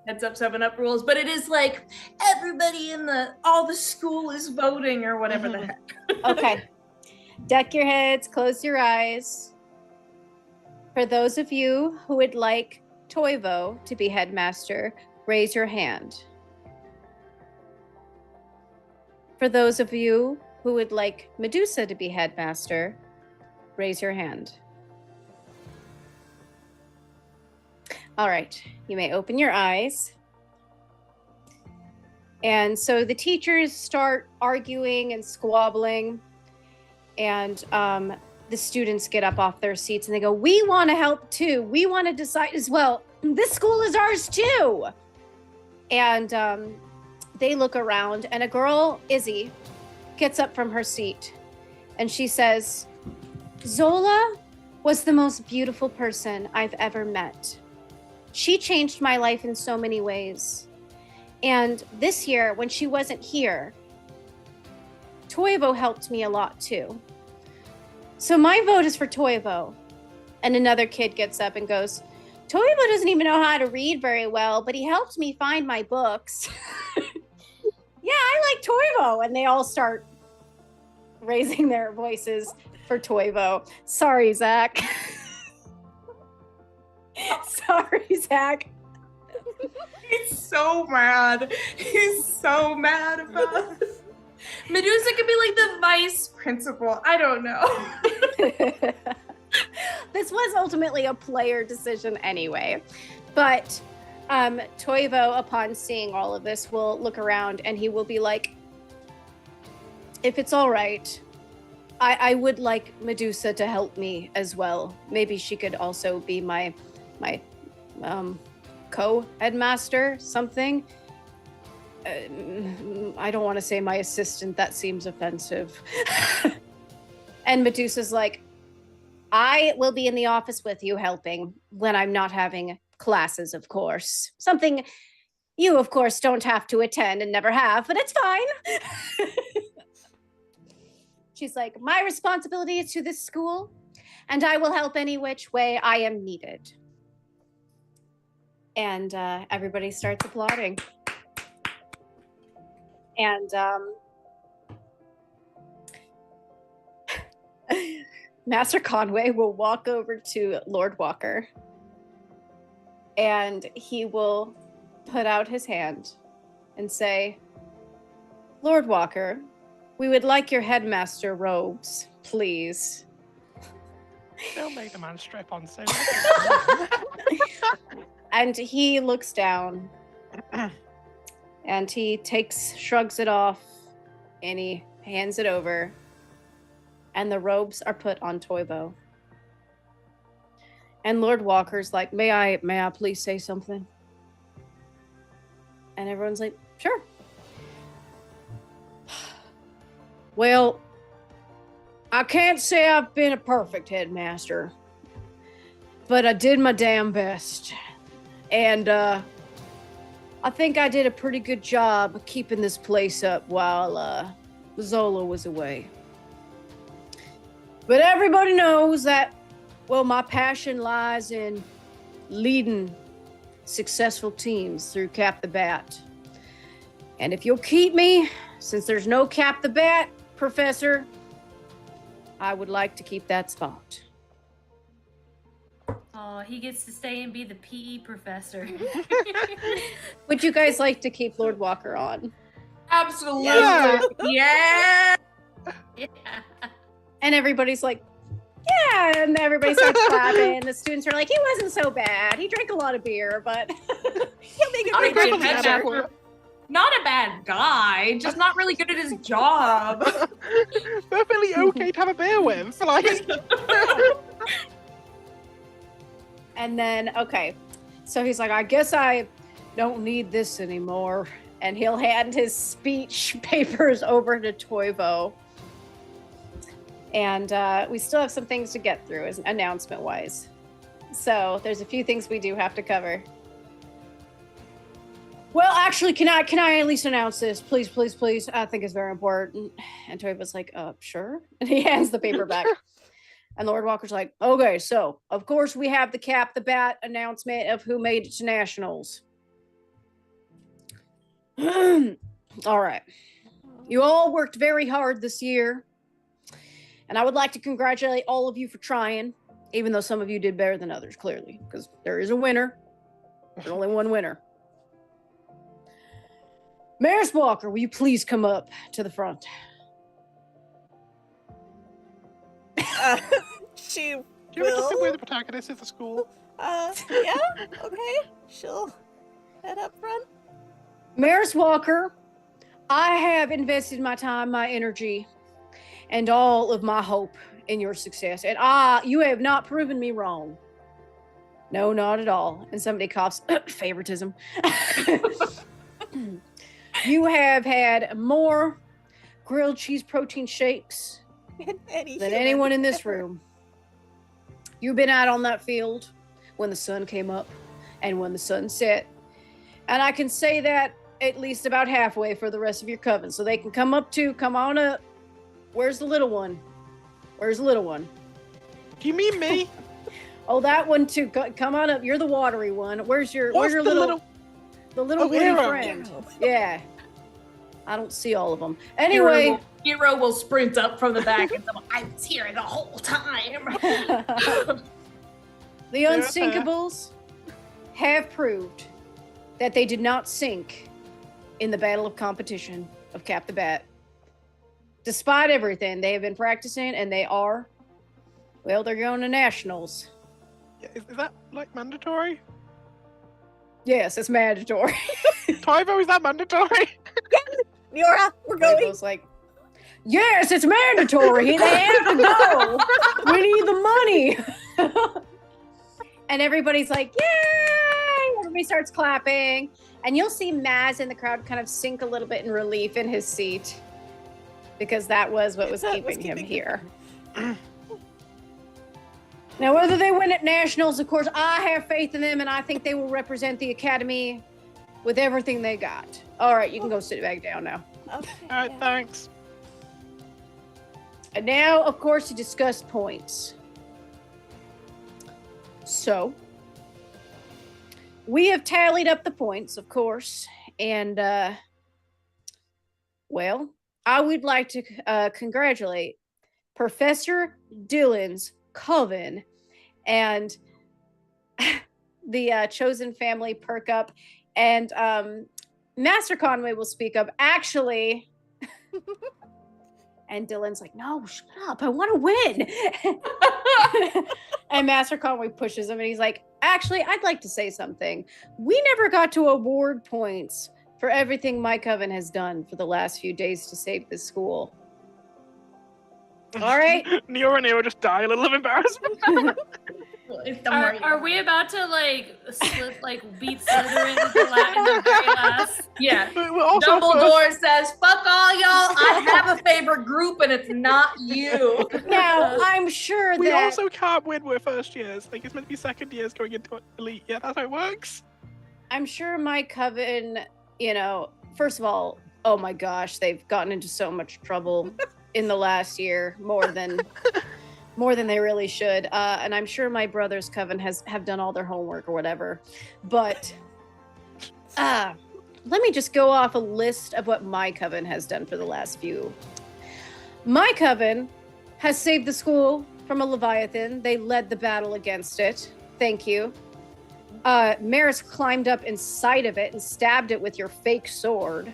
Heads up, 7-Up rules, but it is like everybody in all the school is voting or whatever the heck. Okay. Duck your heads, close your eyes. For those of you who would like Toivo to be headmaster, raise your hand. For those of you who would like Medusa to be headmaster, raise your hand. All right, you may open your eyes. And so the teachers start arguing and squabbling, and the students get up off their seats and they go, "We want to help too. We want to decide as well. This school is ours too." And they look around, and a girl, Izzy, gets up from her seat and she says, "Zola was the most beautiful person I've ever met. She changed my life in so many ways. And this year, when she wasn't here, Toivo helped me a lot too. So my vote is for Toivo." And another kid gets up and goes, "Toivo doesn't even know how to read very well, but he helped me find my books." "Yeah, I like Toivo." And they all start raising their voices for Toivo. Sorry, Zach. Sorry, Zach. He's so mad. He's so mad about it. Medusa could be like the vice principal. I don't know. This was ultimately a player decision anyway. But Toivo, upon seeing all of this, will look around and he will be like, "If it's all right, I would like Medusa to help me as well. Maybe she could also be my co-headmaster, something. I don't want to say my assistant. That seems offensive." And Medusa's like, "I will be in the office with you helping when I'm not having classes, of course. Something you, of course, don't have to attend and never have, but it's fine." She's like, "My responsibility is to this school, and I will help any which way I am needed." And everybody starts applauding. And Master Conway will walk over to Lord Walker, and he will put out his hand and say, "Lord Walker, we would like your headmaster robes, please." Don't make the man strip on so And he looks down and he shrugs it off and he hands it over, and the robes are put on Toivo. And Lord Walker's like, may I please say something?" And everyone's like, "Sure." "Well, I can't say I've been a perfect headmaster, but I did my damn best. And I think I did a pretty good job of keeping this place up while Zola was away. But everybody knows that, well, my passion lies in leading successful teams through Cap the Bat. And if you'll keep me, since there's no Cap the Bat, Professor, I would like to keep that spot." Oh, he gets to stay and be the PE professor. Would you guys like to keep Lord Walker on? Absolutely. Yeah. Yeah. Yeah. And everybody's like, "Yeah," and everybody starts clapping. The students are like, "He wasn't so bad. He drank a lot of beer, but he'll make Not a a great great teacher." headmaster. Not a bad guy, just not really good at his job. Perfectly okay to have a beer with. Like, And then, okay, so he's like, "I guess I don't need this anymore." And he'll hand his speech papers over to Toivo. And we still have some things to get through, as announcement-wise. So there's a few things we do have to cover. Well, actually, can I at least announce this? Please, please, please. I think it's very important. And Toyba's like, sure. And he hands the paper back. And Lord Walker's like, okay, so of course we have the Cap the Bat announcement of who made it to nationals. All right. You all worked very hard this year. And I would like to congratulate all of you for trying, even though some of you did better than others, clearly, because there is a winner. There's only one winner. Maris Walker, will you please come up to the front? She Do you ever just think we're will. the protagonists of the school? Yeah, okay. She'll head up front. Maris Walker, I have invested my time, my energy, and all of my hope in your success. And you have not proven me wrong. No, not at all. And somebody coughs, favoritism. You have had more grilled cheese protein shakes than anyone in this room. You've been out on that field when the sun came up and when the sun set. And I can say that at least about halfway for the rest of your coven. So they can come up too. Come on up. Where's the little one? Where's the little one? Do you mean me? Oh, that one too. Come on up. You're the watery one. Where's your What's the little... little woody Hero. friend? Yeah. I don't see all of them. Anyway. Hero will sprint up from the back and say, I was here the whole time. The Unsinkables have proved that they did not sink in the battle of competition of Cap the Bat. Despite everything, they have been practicing and they're going to nationals. Is that like mandatory? Yes, it's mandatory. Tyvo, is that mandatory? Niora, we're going. Tyvo's like, yes, it's mandatory. They have to go. We need the money. And everybody's like, yay! Everybody starts clapping. And you'll see Maz in the crowd kind of sink a little bit in relief in his seat. Because that was what was keeping him here. Now, whether they win at nationals, of course, I have faith in them, and I think they will represent the academy with everything they got. All right, you can go sit back down now. Okay, All right, yeah. thanks. And now, of course, to discuss points. So, we have tallied up the points, of course, and, well, I would like to congratulate Professor Dylan's coven and the chosen family perk up, and Master Conway will speak up. Actually, and Dylan's like, no, shut up, I want to win. And Master Conway pushes him and he's like, actually, I'd like to say something. We never got to award points for everything my coven has done for the last few days to save this school. All right. Neo and Neo just die a little of embarrassment. Are we about to beat Slytherin in the very last? Yeah. We're also Dumbledore says, fuck all y'all, I have a favorite group and it's not you. Now, I'm sure We that also can't win. We're first years. Like, it's meant to be second years going into elite. Yeah, that's how it works. I'm sure my coven, first of all, oh my gosh, they've gotten into so much trouble in the last year, more than they really should. And I'm sure my brother's coven have done all their homework or whatever. But let me just go off a list of what my coven has done for the last few. My coven has saved the school from a Leviathan. They led the battle against it. Thank you. Maris climbed up inside of it and stabbed it with your fake sword,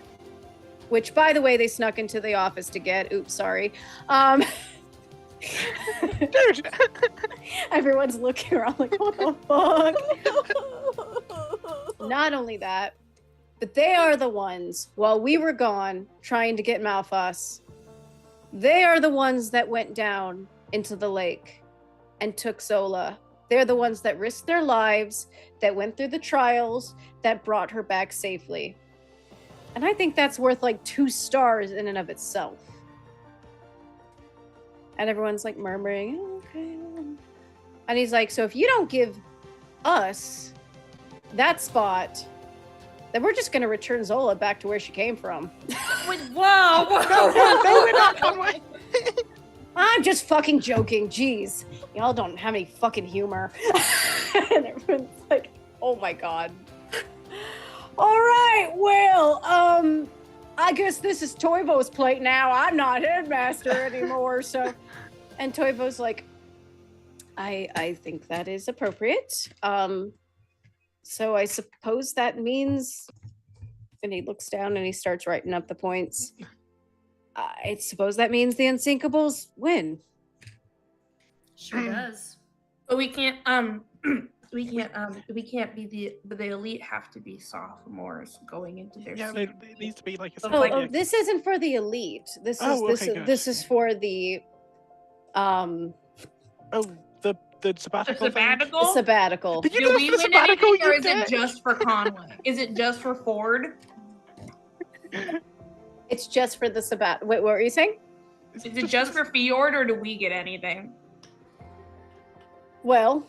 which, by the way, they snuck into the office to get. Oops, sorry. Dude. Everyone's looking around like, what the fuck? Not only that, but they are the ones, while we were gone trying to get Malphas, they are the ones that went down into the lake and took Zola. They're the ones that risked their lives, that went through the trials, that brought her back safely. And I think that's worth like 2 stars in and of itself. And everyone's like murmuring, okay. And he's like, so if you don't give us that spot, then we're just gonna return Zola back to where she came from. Wait, whoa! No, we're not, Conway. I'm just fucking joking. Jeez, y'all don't have any fucking humor. And everyone's like, "Oh my god." All right, well, I guess this is Toivo's plate now. I'm not headmaster anymore, so. And Toivo's like, I think that is appropriate. So I suppose that means, and he looks down and he starts writing up the points. I suppose that means the Unsinkables win. Sure does. But we can't we can't be the elite have to be sophomores going into their Yeah, senior. it needs to be like a Oh, this isn't for the elite. This is good. this is for the The sabbatical. The sabbatical? the sabbatical. Did you Do do we the win sabbatical? anything, or You is did. it just for Conway? Is it just for Ford? It's just for the sabbat. Wait, what were you saying? Is it just for Fjord, or do we get anything? Well,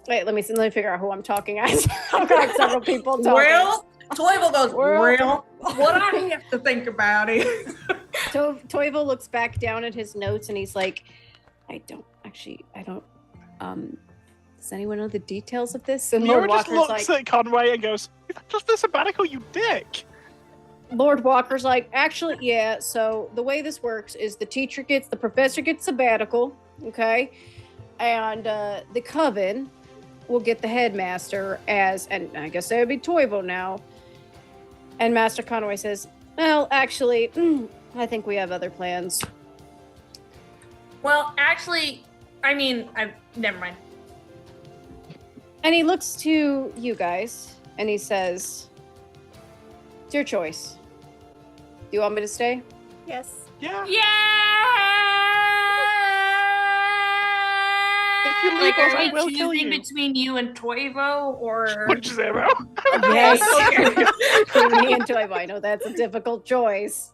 wait, let me figure out who I'm talking as. I've got several people talking. Well, Toivo goes, Well. what I have to think about it. Toivo looks back down at his notes and he's like, I don't, does anyone know the details of this? And Nora Lord just Walker's looks like, at Conway and goes, "Is that just the sabbatical, you dick?" Lord Walker's like, actually, yeah, so the way this works is the professor gets sabbatical, okay? And the coven will get the headmaster and I guess that would be Toivo now. And Master Conway says, well, actually, I think we have other plans. Well, actually, never mind. And he looks to you guys and he says, it's your choice. Do you want me to stay? Yes. Yeah. If you Yeah! leave Like, us, are I we will kill choosing you. between you and Toivo, or? Punch zero. Yes. Okay. Me and Toivo. I know that's a difficult choice.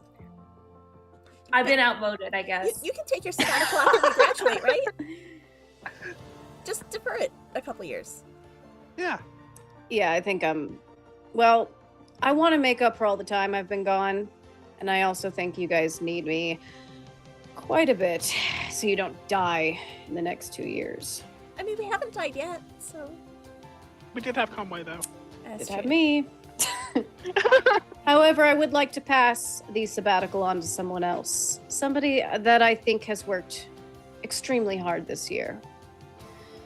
I've been outvoted, I guess. You can take your sabbatical after we graduate, right? Just defer it a couple years. Yeah. Yeah, I think well, I want to make up for all the time I've been gone. And I also think you guys need me quite a bit so you don't die in the next 2 years. I mean, we haven't died yet, so. We did have Conway though. That's It had true. me. However, I would like to pass the sabbatical on to someone else. Somebody that I think has worked extremely hard this year.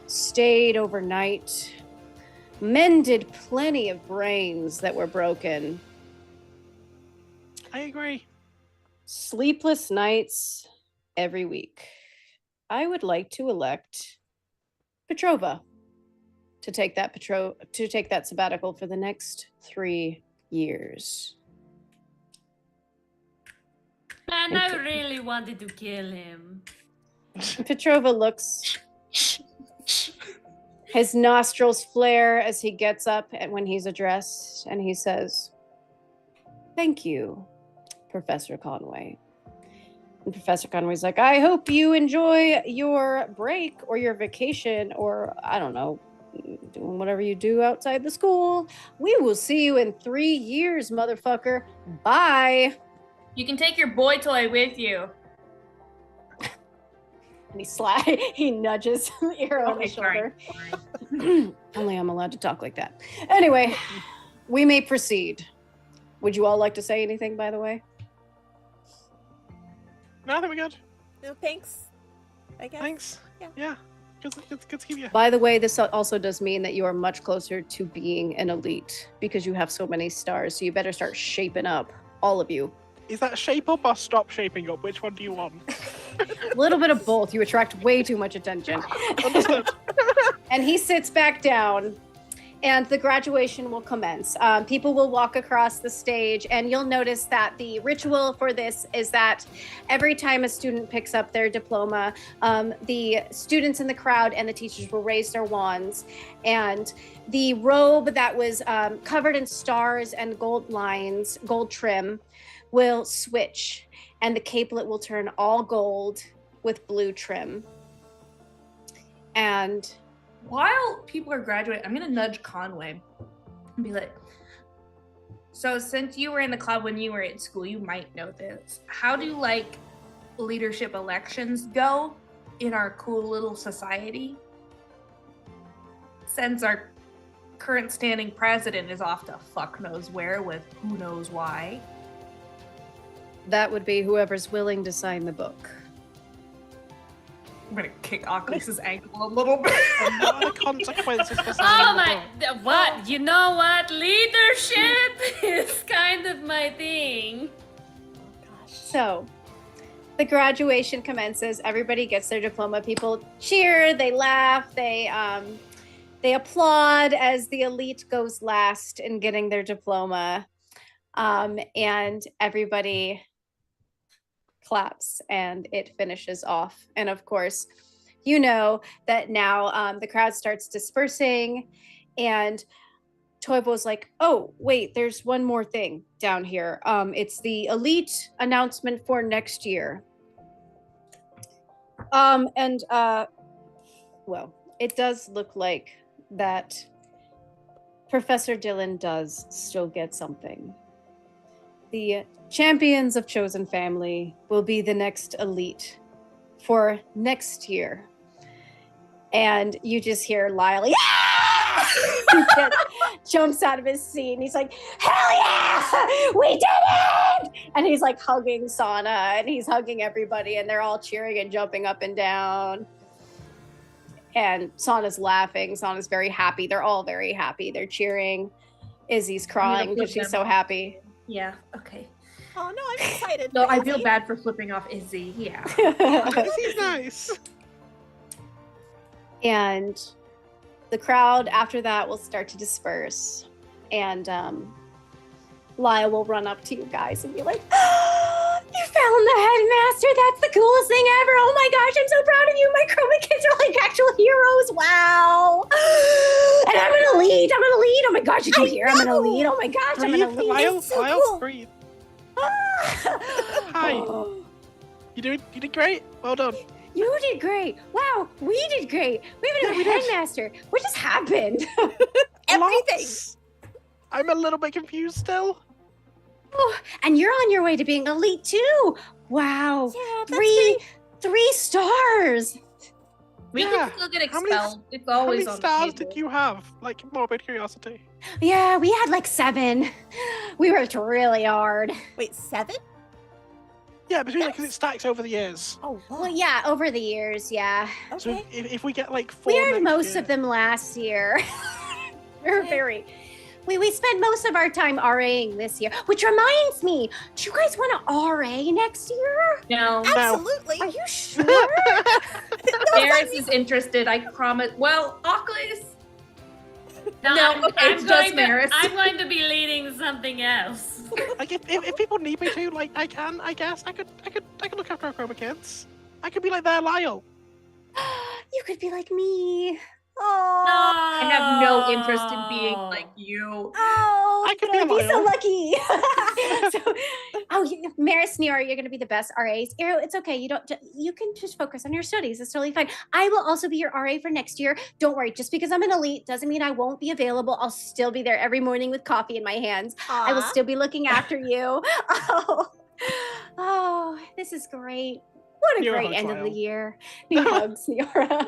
Stayed overnight. Mended plenty of brains that were broken. I agree. Sleepless nights every week. I would like to elect Petrova to take that sabbatical for the next 3 years. Man, I really wanted to kill him. Petrova looks. His nostrils flare as he gets up and when he's addressed, and he says, "Thank you, Professor Conway." And Professor Conway's like, "I hope you enjoy your break or your vacation, or I don't know, doing whatever you do outside the school. We will see you in 3 years, motherfucker. Bye." You can take your boy toy with you. And he nudges Eero on the shoulder. Only I'm allowed to talk like that. Anyway, we may proceed. Would you all like to say anything, by the way? No, I think we're good. No, thanks. I guess. Thanks. Yeah. Yeah. Good to keep you. By the way, this also does mean that you are much closer to being an elite because you have so many stars. So you better start shaping up, all of you. Is that shape up or stop shaping up? Which one do you want? A little bit of both. You attract way too much attention. Understood. And he sits back down, and the graduation will commence. People will walk across the stage, and you'll notice that the ritual for this is that every time a student picks up their diploma, the students in the crowd and the teachers will raise their wands, and the robe that was covered in stars and gold lines, gold trim, will switch, and the capelet will turn all gold with blue trim. And while people are graduating, I'm gonna nudge Conway and be like, so since you were in the club when you were at school, you might know this. How do like leadership elections go in our cool little society? Since our current standing president is off to fuck knows where with who knows why. That would be whoever's willing to sign the book. I'm gonna kick Oculus' ankle a little bit. And what are the consequences for Oh signing my! the book? What? You know what? Leadership is kind of my thing. So, the graduation commences. Everybody gets their diploma. People cheer, they laugh, they applaud as the elite goes last in getting their diploma. And everybody claps and it finishes off. And of course, you know that now the crowd starts dispersing and Toivo's like, oh, wait, there's one more thing down here. It's the elite announcement for next year. Well, it does look like that Professor Dillon does still get something. The champions of Chosen Family will be the next elite for next year. And you just hear Lyle, yeah! He jumps out of his seat and he's like, hell yeah! We did it! And he's like hugging Sana and he's hugging everybody and they're all cheering and jumping up and down. And Sana's laughing. Sana's very happy. They're all very happy. They're cheering. Izzy's crying because she's so happy. Yeah, okay. Oh no, I'm excited. No, I Izzy. feel bad for flipping off Izzy. Yeah. He's nice. And the crowd after that will start to disperse. And Lyle will run up to you guys and be like, oh, you found the headmaster. That's the coolest thing ever. Oh my gosh, I'm so proud of you. My Chroma kids are like actual heroes. Wow. And I'm gonna lead. Oh my gosh, did you hear? I'm gonna lead. Oh my gosh, I'm gonna Breathe, lead. Lyle, so Lyle, cool. breathe. Hi. Oh, You did great. Well done. you did great. Wow, we did great. We have a Yeah, new we did. headmaster. What just happened? Everything. Lots. I'm a little bit confused still. Oh, and you're on your way to being elite too. Wow. Yeah, that's Three stars. We Yeah. can still get How many- expelled. It's How always many on stars the table. did you have? Like, morbid curiosity. Yeah, we had like 7. We worked really hard. Wait, 7? Yeah, because it stacks over the years. Oh, wow. Well, yeah, over the years, yeah. So Okay. if we get like 4 We earned next most year- of them last year. We were Okay. very. We spent most of our time RAing this year, which reminds me, do you guys want to RA next year? No. Absolutely. Are you sure? Eris is interested, I promise. Well, Oculus. No, No, okay, it's just Maris. I'm going to be leading something else. Like if people need me to, like I can, I guess I could look after our Chroma kids. I could be like their Lyle. You could be like me. Oh. I have no interest in being like you. Oh, I could be I'd a be so Lyle. lucky. Maris, Neora, you're going to be the best RAs. Arrow, it's okay. You can just focus on your studies. It's totally fine. I will also be your RA for next year. Don't worry. Just because I'm an elite doesn't mean I won't be available. I'll still be there every morning with coffee in my hands. I will Aw. still be looking after you. Oh, this is great. What a Neora great hugs end of the Lyle. year. New hugs, Neora.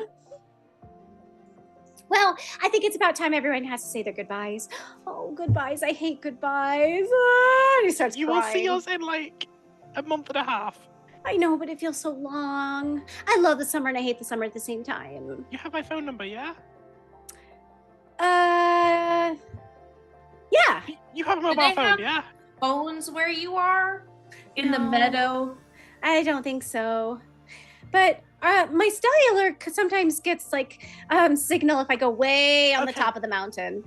Well, I think it's about time everyone has to say their goodbyes. Oh, goodbyes. I hate goodbyes. Ah, and he starts You crying. will see us in like a month and a half. I know, but it feels so long. I love the summer and I hate the summer at the same time. You have my phone number, yeah? Yeah. You have a Do mobile they phone, have- yeah? Phones where you are? In the No. meadow? I don't think so. But my cellular sometimes gets like signal if I go way on the Okay. top of the mountain.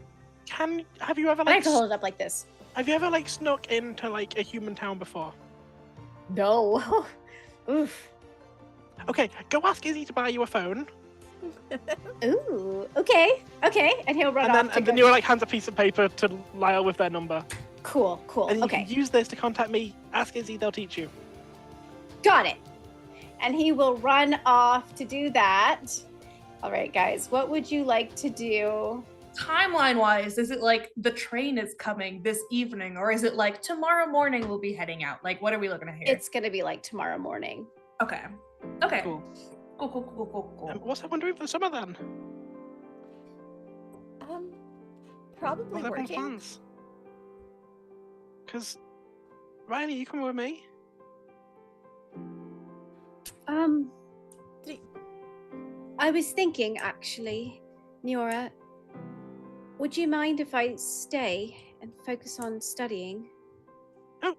Have you ever I have like to hold it up like this. have you ever like snuck into like a human town before? No. Oof. Okay, go ask Izzy to buy you a phone, Ooh. Okay. And he'll run and then off. to go- you like hands a piece of paper to Lyle with their number, Cool. and you Okay. can use this to contact me. Ask Izzy, they'll teach you. Got it. And he will run off to do that. All right, guys, what would you like to do? Timeline wise, is it like the train is coming this evening, or is it like tomorrow morning we'll be heading out? Like, what are we looking at here? It's gonna be like tomorrow morning. Okay. Okay. Cool. Cool. What's everyone doing for the summer then? Probably What's everyone's working. plans? Because, Riley, you coming with me? Did- I was thinking actually, Niora, would you mind if I stay and focus on studying? Oh,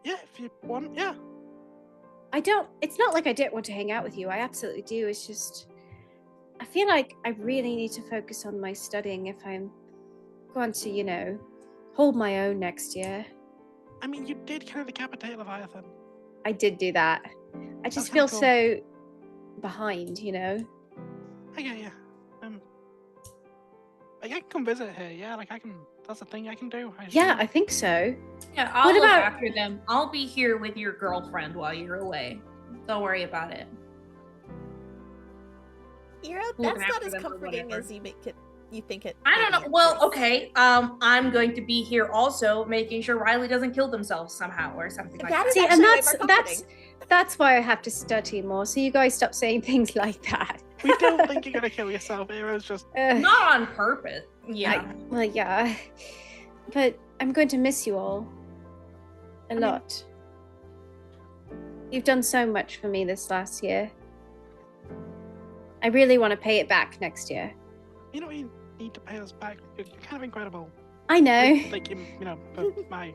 yeah, if you want, yeah. It's not like I don't want to hang out with you. I absolutely do. It's just, I feel like I really need to focus on my studying if I'm going to, hold my own next year. I mean, you did kind of decapitate Leviathan. I did do that. I just That's feel kinda so behind, I get you. Like, I can come visit her, yeah? Like, that's a thing I can do. Yeah, I think so. Yeah, I'll What look about- after them. I'll be here with your girlfriend while you're away. Don't worry about it. Ira, Looking that's not after as them or comforting whatever. as you think it. I don't maybe know. at Well, first. okay. I'm going to be here also, making sure Riley doesn't kill themselves somehow or something like That that. is See, and actually way that's more that's comforting. that's why I have to study more. So you guys stop saying things like that. We don't think you're gonna kill yourself. Hero's just. Not on purpose. Yeah. Well, yeah, but I'm going to miss you all a mean- lot. You've done so much for me this last year. I really want to pay it back next year. You know, you need to pay us back. You're kind of incredible. I know. Like, for my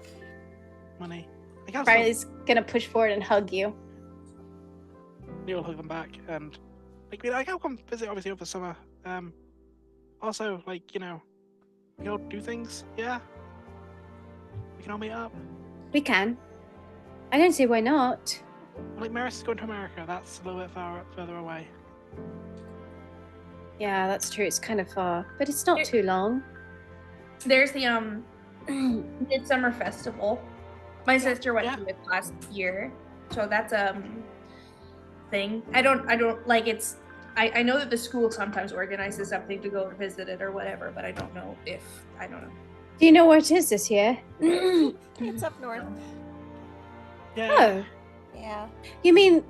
money. Like, I'll Riley's gonna push forward and hug you. You'll hug them back, and I'll come visit obviously over the summer. Also, we can all do things. Yeah, we can all meet up. We can. I don't see why not. Like, Maris is going to America. That's a little bit further away. Yeah, that's true. It's kind of far, but it's not too long. There's the Midsummer Festival. My sister went Yeah. to it last year, so that's thing. I don't like it's. I know that the school sometimes organizes something to go visit it or whatever, but I don't know if I don't know. Do you know where it is this year? It's up north. Yeah. Oh, Yeah. you mean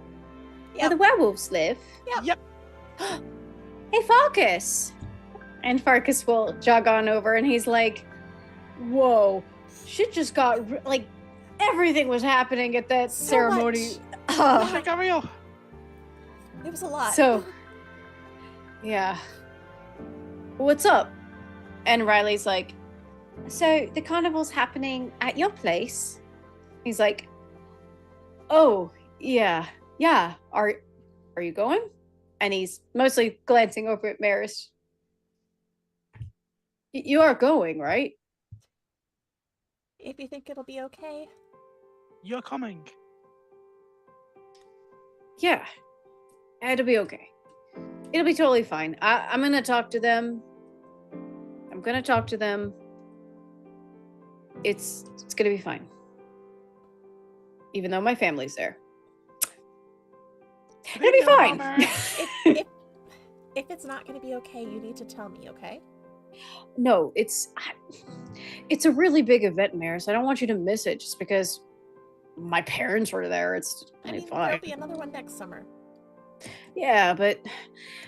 where Yep. the werewolves live? Yep. Hey, Farkas! And Farkas will jog on over and he's like, whoa, shit just got, everything was happening at that So ceremony. much. Oh, it got real. It was a lot. So, yeah. What's up? And Riley's like, so the carnival's happening at your place? He's like, oh, yeah. Are you going? And he's mostly glancing over at Maris. You are going, right? if you think it'll be okay. You're coming. Yeah. It'll be okay. It'll be totally fine. I'm gonna talk to them. It's gonna be fine. Even though my family's there. It'll be fine. If it's not going to be okay, you need to tell me, okay? No, it's a really big event, Maris. I don't want you to miss it just because my parents were there. It's I mean, fine. there'll be another one next summer. Yeah, but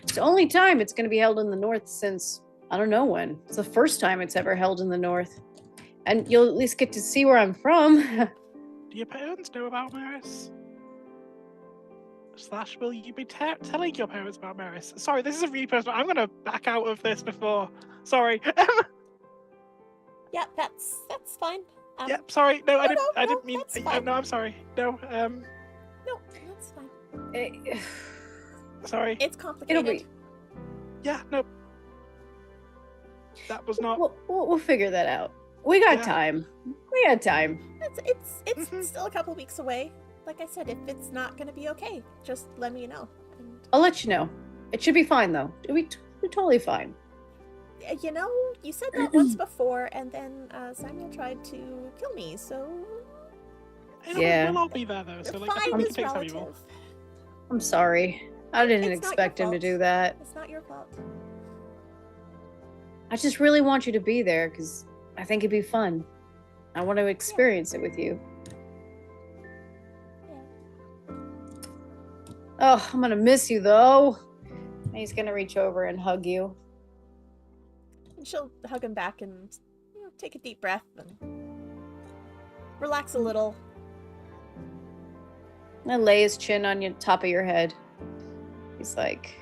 it's the only time it's going to be held in the North since I don't know when. It's the first time it's ever held in the North. And you'll at least get to see where I'm from. Do your parents know about Maris? / will you be telling your parents about Maris? Sorry, this is a really personal. I'm gonna back out of this before. Sorry. Yeah, that's fine. Yep. Sorry. No, I didn't. no, I didn't mean. that's fine. No, I'm sorry. No. No, that's fine. Sorry. It's complicated. It'll be. Yeah. No. That was not. We'll figure that out. We got Yeah. time. We got time. It's Mhm. still a couple weeks away. Like I said, if it's not going to be okay, just let me know. And, I'll let you know. It should be fine though. It'll be totally fine. you know, you said that once before, and then Samuel tried to kill me, so I know Yeah. We'll all be there though. So like, I fine think we is can take some of you all. relative. I'm sorry. I didn't It's not your expect him to fault. do that. It's not your fault. I just really want you to be there because I think it'd be fun. I want to experience it with you. Yeah. Oh, I'm gonna miss you though. And he's gonna reach over and hug you. And she'll hug him back and take a deep breath and relax a little. And lay his chin on your top of your head. He's like,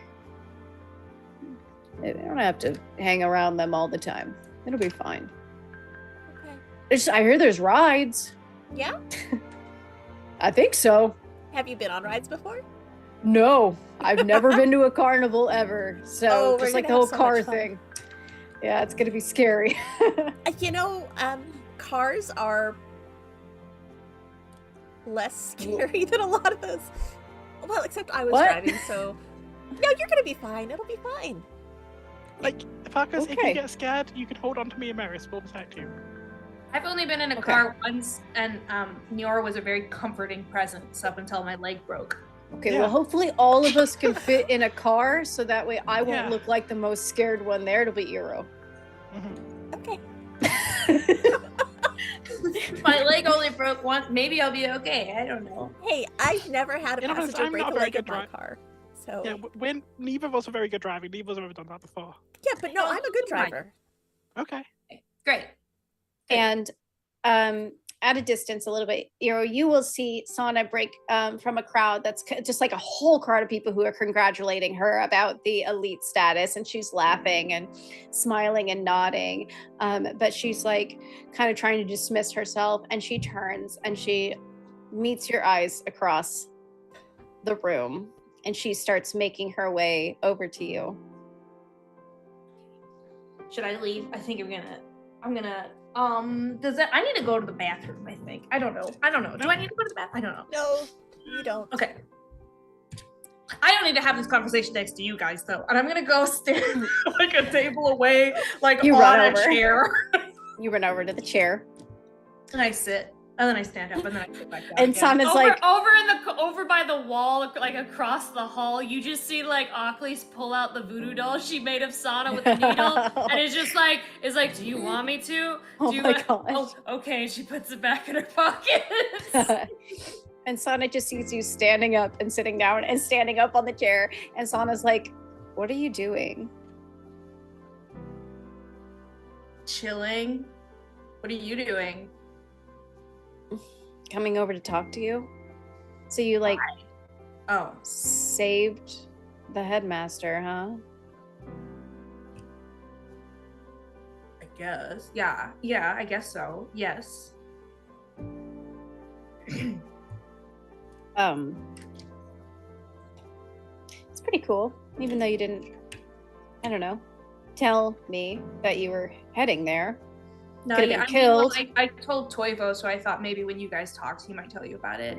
I don't have to hang around them all the time. It'll be fine. Okay. I hear there's rides. Yeah? I think so. Have you been on rides before? No, I've never been to a carnival ever. So Oh, we're just like the gonna whole have so car much fun. thing. Yeah, it's gonna be scary. Cars are less scary than a lot of those. Well, except I was What? driving, so no, you're gonna be fine. It'll be fine. Like, Farkas, if Okay. you get scared, you can hold on to me and Maris. We'll protect you. I've only been in a Okay. car once, and Niora was a very comforting presence up until my leg broke. Okay, Yeah. well, hopefully all of us can fit in a car so that way I won't Yeah. look like the most scared one there. It'll be Eero. Mhm. Okay. If my leg only broke once, maybe I'll be okay. I don't know. Hey, I've never had a You know, passenger I'm break not a a very leg in good my dri- car. So Yeah, neither of us are very good driving. Neither of us have ever done that before. yeah, but no, Oh, I'm a good fine. driver. Okay. Great. And at a distance a little bit, you will see Sana break from a crowd that's just like a whole crowd of people who are congratulating her about the elite status, and she's laughing and smiling and nodding, but she's like kind of trying to dismiss herself, and she turns and she meets your eyes across the room, and she starts making her way over to you. Should I leave? I think I'm gonna I need to go to the bathroom, I think. I don't know. Do I need to go to the bathroom? I don't know. No, you don't. Okay. I don't need to have this conversation next to you guys though. And I'm gonna go stand like a table away, like You on run a over. chair. You run over to the chair, And I sit. And then I stand up and then I sit back down. and again. Sana's like, over by the wall, like across the hall, you just see like Ockley's pull out the voodoo doll she made of Sana with the needle, and it's like, do you want me to? Oh Do you my want- gosh. Oh, okay. She puts it back in her pocket. and Sana just sees you standing up and sitting down and standing up on the chair. And Sana's like, what are you doing? Chilling. What are you doing? Coming over to talk to you? So you like Oh. saved the headmaster, huh? I guess. Yeah, I guess so. Yes. It's pretty cool, even though you didn't, I don't know, tell me that you were heading there. No, Could've yeah, been I mean, well, killed. I told Toivo, so I thought maybe when you guys talked, he might tell you about it.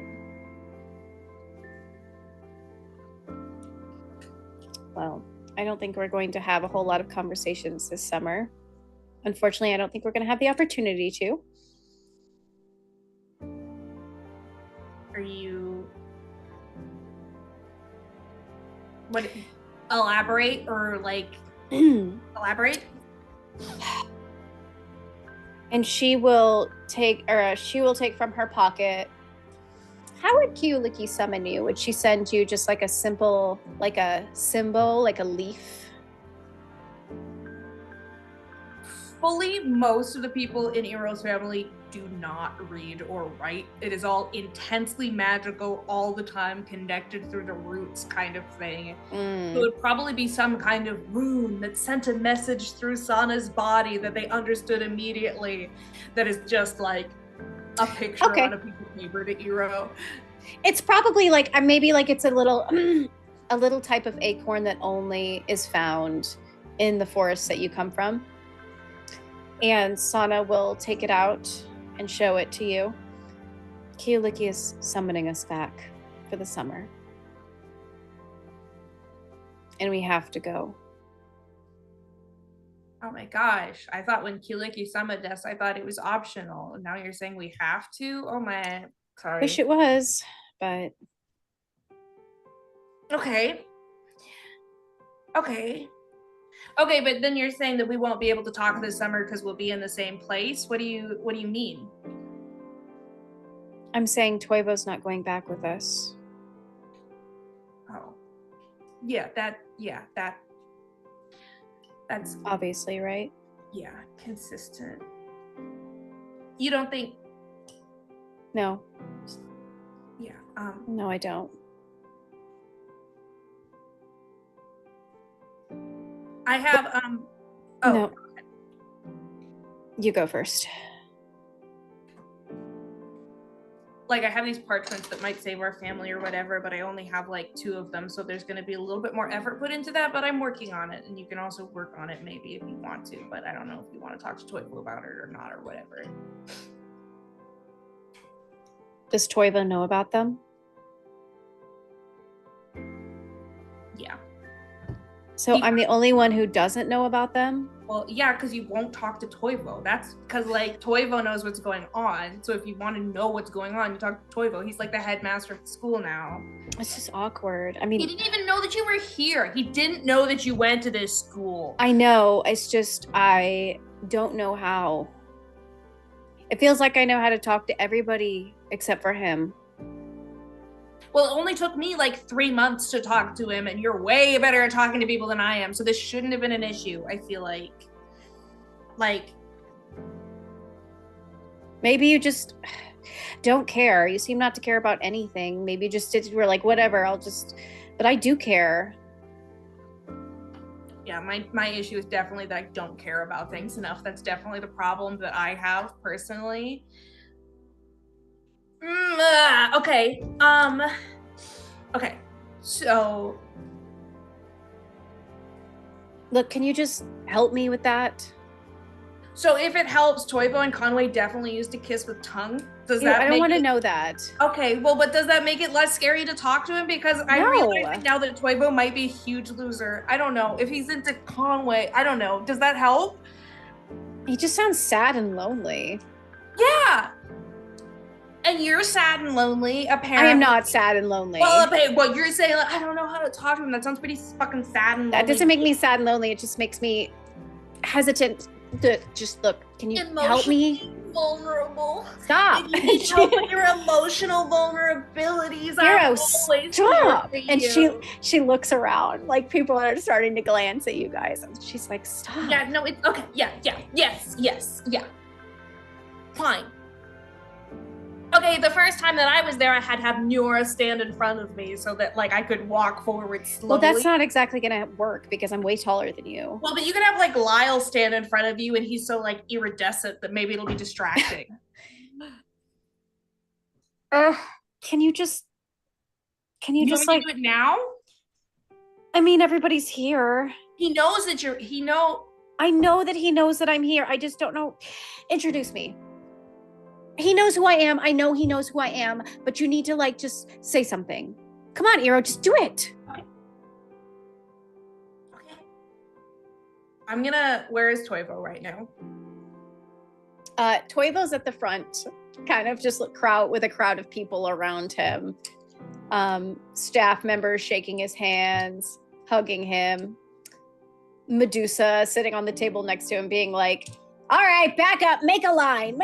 Well, I don't think we're going to have a whole lot of conversations this summer. Unfortunately, I don't think we're going to have the opportunity to. Are you? What? Elaborate or like elaborate? And she will take from her pocket. How would Kiuliki summon you? Would she send you just like a simple, like a symbol, like a leaf? Fully, most of the people in Eero's family do not read or write. It is all intensely magical, all the time, connected through the roots kind of thing. It would probably be some kind of rune that sent a message through Sana's body that they understood immediately. That is just like a picture Okay. on a piece of paper to Eero. It's probably like maybe like it's a little type of acorn that only is found in the forest that you come from. And Sana will take it out and show it to you. Kiuliki is summoning us back for the summer. And we have to go. Oh my gosh. I thought when Kiuliki summoned us, I thought it was optional. And now you're saying we have to? Oh my, sorry. Wish it was, but Okay. Okay. Okay, but then you're saying that we won't be able to talk this summer because we'll be in the same place. What do you mean? I'm saying Toivo's not going back with us. Oh. That's Obviously, right? consistent. You don't think? No. Yeah. No, I don't. I have No. You go first. Like I have these parchments that might save our family or whatever, but I only have like 2 of them, so there's going to be a little bit more effort put into that, but I'm working on it, and you can also work on it maybe if you want to, but I don't know if you want to talk to Toivo about it or not or whatever. Does Toivo know about them? Yeah. So I'm the only one who doesn't know about them? Well, yeah, because you won't talk to Toivo. That's because, like, Toivo knows what's going on. So if you want to know what's going on, you talk to Toivo. He's like the headmaster of the school now. It's just awkward. I mean, He didn't even know that you were here. He didn't know that you went to this school. I know. It's just, I don't know how. It feels like I know how to talk to everybody except for him. Well, it only took me like 3 months to talk to him, and you're way better at talking to people than I am. So this shouldn't have been an issue, I feel like. Maybe you just don't care. You seem not to care about anything. Maybe you just we're like, whatever, but I do care. Yeah, my issue is definitely that I don't care about things enough. That's definitely the problem that I have personally. Okay. Okay. So Look, can you just help me with that? So if it helps, Toivo and Conway definitely used to kiss with tongue. Does Ew, that? I don't want to know that. Okay, well, but does that make it less scary to talk to him? Because I realize now that Toivo might be a huge loser. I don't know if he's into Conway. I don't know. Does that help? He just sounds sad and lonely. Yeah. And you're sad and lonely, apparently. I am not sad and lonely. Well, okay, well, you're saying, like, I don't know how to talk to him. That sounds pretty fucking sad and lonely. That doesn't make me sad and lonely. It just makes me hesitant to just look. Can you help me? Vulnerable. Stop. You need help with your emotional vulnerabilities. Hero, stop. And she looks around, like people are starting to glance at you guys. And she's like, stop. Yeah, no, it's okay. Yeah. Yeah. Fine. Okay, the first time that I was there, I had to have Nura stand in front of me so that, like, I could walk forward slowly. Well, that's not exactly gonna work because I'm way taller than you. Well, but you could have, like, Lyle stand in front of you and he's so, like, iridescent that maybe it'll be distracting. Can you just want me to do it now? I mean, everybody's here. He knows that I know that he knows that I'm here. I just don't know. Introduce me. He knows who I am. I know he knows who I am, but you need to, like, just say something. Come on, Eero, just do it. Okay. Where is Toivo right now? Toivo's at the front, kind of just with a crowd of people around him. Staff members shaking his hands, hugging him. Medusa sitting on the table next to him being like, all right, back up, make a line.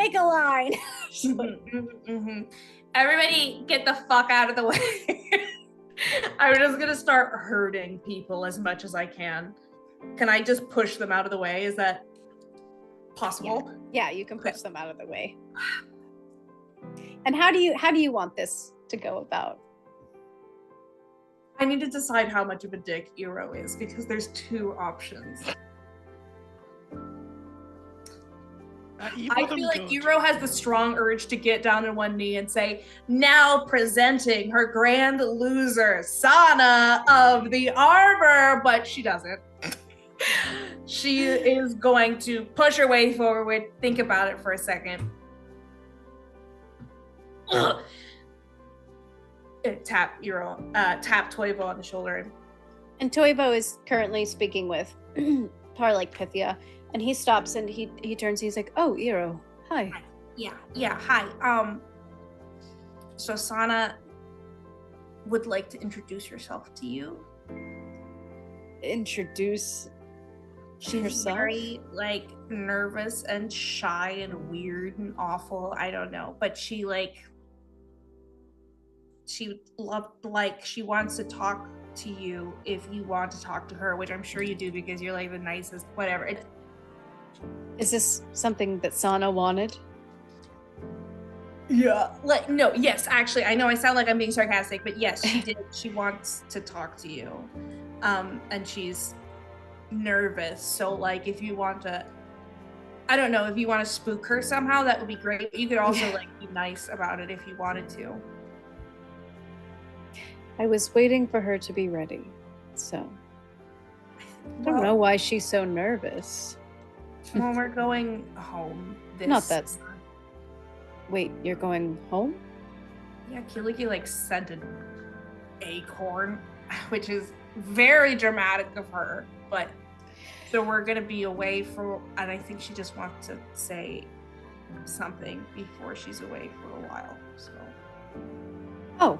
Everybody get the fuck out of the way. I'm just gonna start hurting people as much as I can. Can I just push them out of the way? Is that possible? Yeah, you can push them out of the way. And how do you want this to go about? I need to decide how much of a dick Eero is because there's 2 options. I feel like Eero has the strong urge to get down on one knee and say, now presenting her grand loser, Sana of the Arbor, but she doesn't. She is going to push her way forward, think about it for a second. Tap Toivo on the shoulder. And Toivo is currently speaking with probably like Pythia. And he stops and he turns, he's like, oh, Eero, hi. Yeah, hi. So Sana would like to introduce herself to you. introduce She's herself? very like nervous and shy and weird and awful. I don't know, but she loved like she wants to talk to you if you want to talk to her, which I'm sure you do because you're like the nicest. Whatever. Is this something that Sana wanted? Yeah. Like no. Yes, actually, I know I sound like I'm being sarcastic, but yes, she did. She wants to talk to you, and she's nervous. So like, if you want to. I don't know if you want to spook her somehow, that would be great. But you could also like be nice about it if you wanted to. I was waiting for her to be ready, so I don't know why she's so nervous. Well, we're going home. Not that. Wait, you're going home? Yeah, Kiliki like sent an acorn, which is very dramatic of her. But so we're gonna be away for, and I think she just wants to say something before she's away for a while. So. Oh.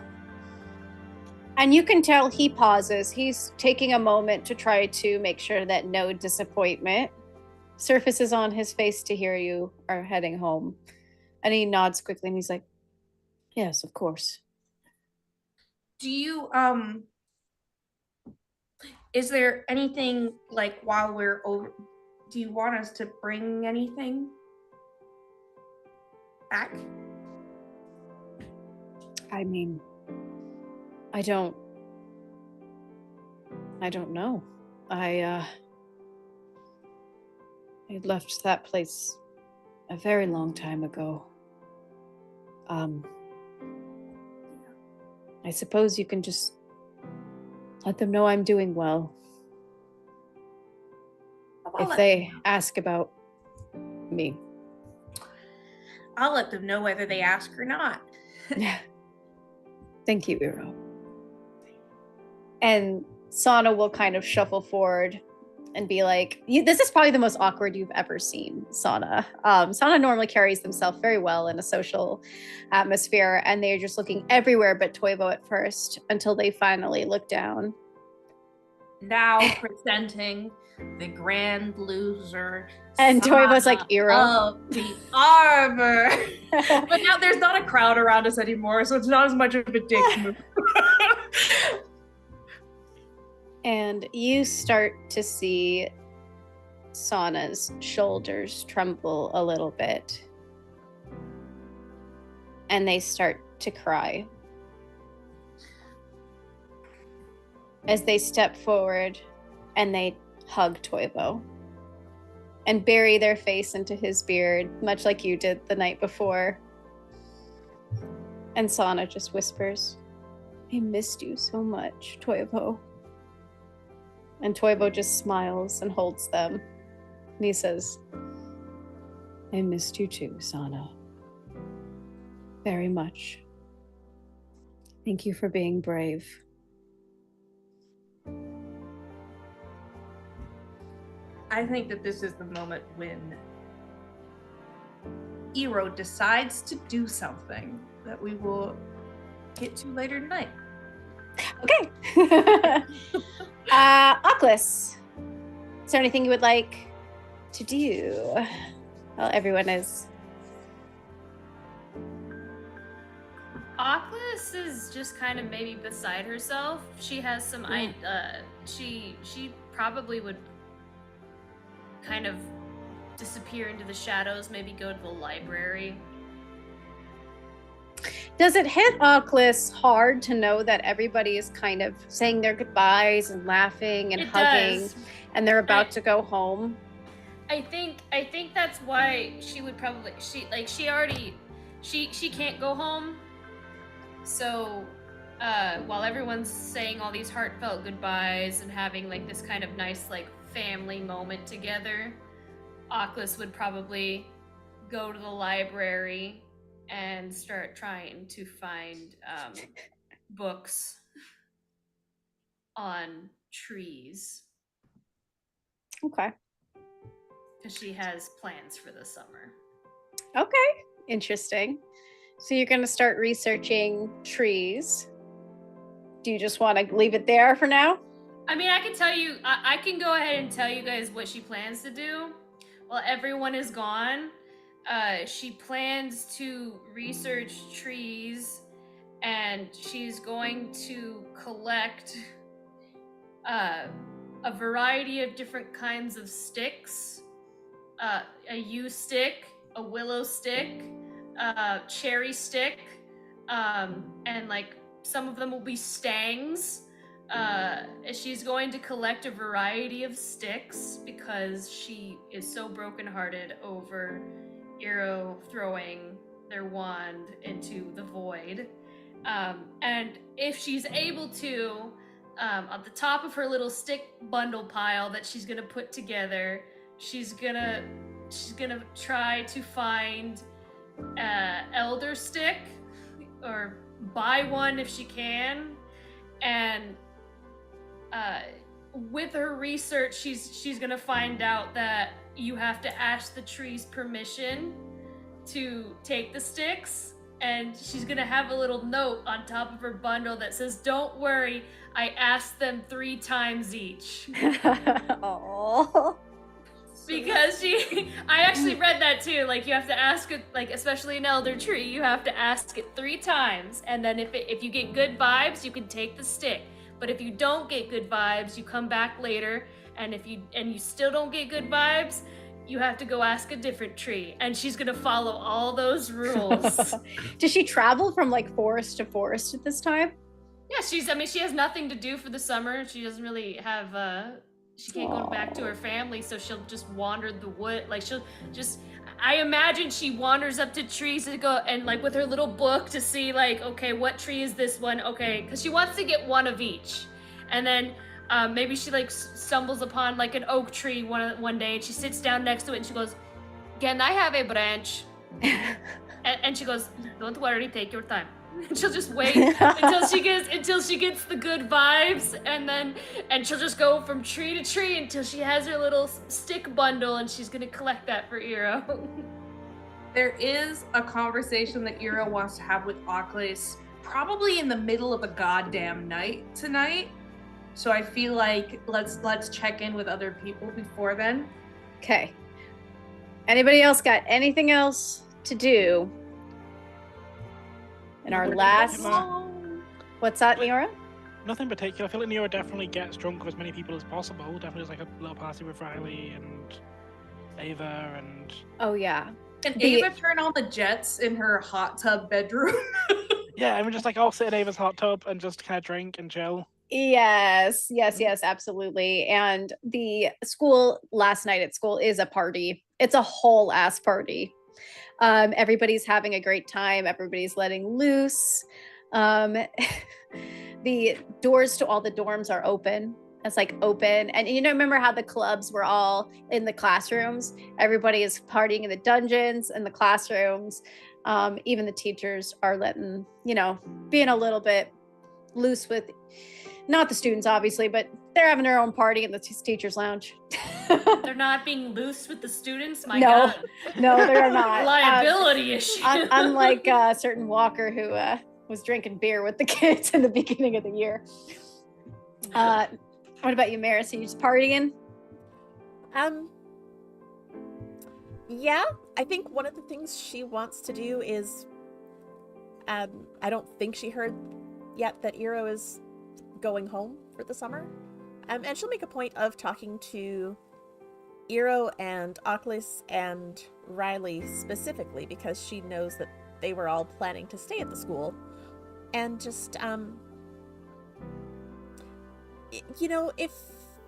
And you can tell he pauses. He's taking a moment to try to make sure that no disappointment surfaces on his face to hear you are heading home. And he nods quickly and he's like, yes, of course. Do you, is there anything like while we're over, do you want us to bring anything back? I mean, I don't know. I left that place a very long time ago. I suppose you can just let them know I'm doing well. If they ask about me. I'll let them know whether they ask or not. Thank you, Iro. And Sana will kind of shuffle forward and be like, this is probably the most awkward you've ever seen Sana. Sana normally carries themselves very well in a social atmosphere, and they're just looking everywhere but Toivo at first until they finally look down. Now presenting the grand loser. And Toivo's like, Iro. Of the arbor. But now there's not a crowd around us anymore, so it's not as much of a dick move. And you start to see Sana's shoulders tremble a little bit. And they start to cry. As they step forward and they hug Toivo and bury their face into his beard, much like you did the night before. And Sana just whispers, I missed you so much, Toivo. And Toivo just smiles and holds them. And he says, I missed you too, Sana. Very much. Thank you for being brave. I think that this is the moment when Iro decides to do something that we will get to later tonight. Okay. Oculus, is there anything you would like to do? Well, everyone is. Oculus is just kind of maybe beside herself. She has some she probably would kind of disappear into the shadows, maybe go to the library. Does it hit Oculus hard to know that everybody is kind of saying their goodbyes and laughing and hugging and they're about to go home? I think that's why she would probably she can't go home. So while everyone's saying all these heartfelt goodbyes and having like this kind of nice like family moment together, Oculus would probably go to the library and start trying to find books on trees. Okay. Because she has plans for the summer. Okay. Interesting. So you're going to start researching trees. Do you just want to leave it there for now? I mean, I can tell you, I can go ahead and tell you guys what she plans to do while everyone is gone. She plans to research trees, and she's going to collect a variety of different kinds of sticks. A yew stick, a willow stick, cherry stick, and like some of them will be stangs. She's going to collect a variety of sticks because she is so brokenhearted over Eero throwing their wand into the void. And if she's able to, at the top of her little stick bundle pile that she's gonna put together, she's gonna try to find elder stick, or buy one if she can, and with her research, she's gonna find out that you have to ask the trees permission to take the sticks, and she's gonna have a little note on top of her bundle that says, "Don't worry, I asked them 3 times each." Oh. Because I actually read that too. Like, you have to ask it, like, especially an elder tree, you have to ask it 3 times, and then if you get good vibes, you can take the stick. But if you don't get good vibes, you come back later, and if you still don't get good vibes, you have to go ask a different tree. And she's gonna follow all those rules. Does she travel from like forest to forest at this time? Yeah, she has nothing to do for the summer. She doesn't really have she can't go back to her family, so she'll just wander the wood. Like, she'll just, I imagine she wanders up to trees to go, and like with her little book to see, like, okay, what tree is this one? Okay, because she wants to get one of each. And then maybe she like stumbles upon like an oak tree one day, and she sits down next to it and she goes, "Can I have a branch?" and she goes, "Don't worry, take your time." And she'll just wait until she gets the good vibes, and she'll just go from tree to tree until she has her little stick bundle, and she's gonna collect that for Eero. There is a conversation that Eero wants to have with Oculus, probably in the middle of a goddamn night tonight. So I feel like let's check in with other people before then. Okay. Anybody else got anything else to do? In our last... What's that, Neora? Nothing particular. I feel like Neora definitely gets drunk with as many people as possible. Definitely does like a little party with Riley and Ava and... Oh, yeah. Can Ava turn on the jets in her hot tub bedroom? Yeah, and we just like all sit in Ava's hot tub and just kind of drink and chill. Yes, absolutely. And the school last night at school is a party. It's a whole ass party. Everybody's having a great time. Everybody's letting loose. The doors to all the dorms are open. It's like open. And you know, remember how the clubs were all in the classrooms? Everybody is partying in the dungeons and the classrooms. Even the teachers are letting, being a little bit loose with, not the students, obviously, but they're having their own party in the teacher's lounge. They're not being loose with the students? My No, God. No, they're not. Liability issue. Unlike a certain Walker who was drinking beer with the kids in the beginning of the year. What about you, Maris? Are you just partying? Yeah, I think one of the things she wants to do is, I don't think she heard yet that Eero is going home for the summer. And she'll make a point of talking to Eero and Oculus and Riley specifically, because she knows that they were all planning to stay at the school. And just, if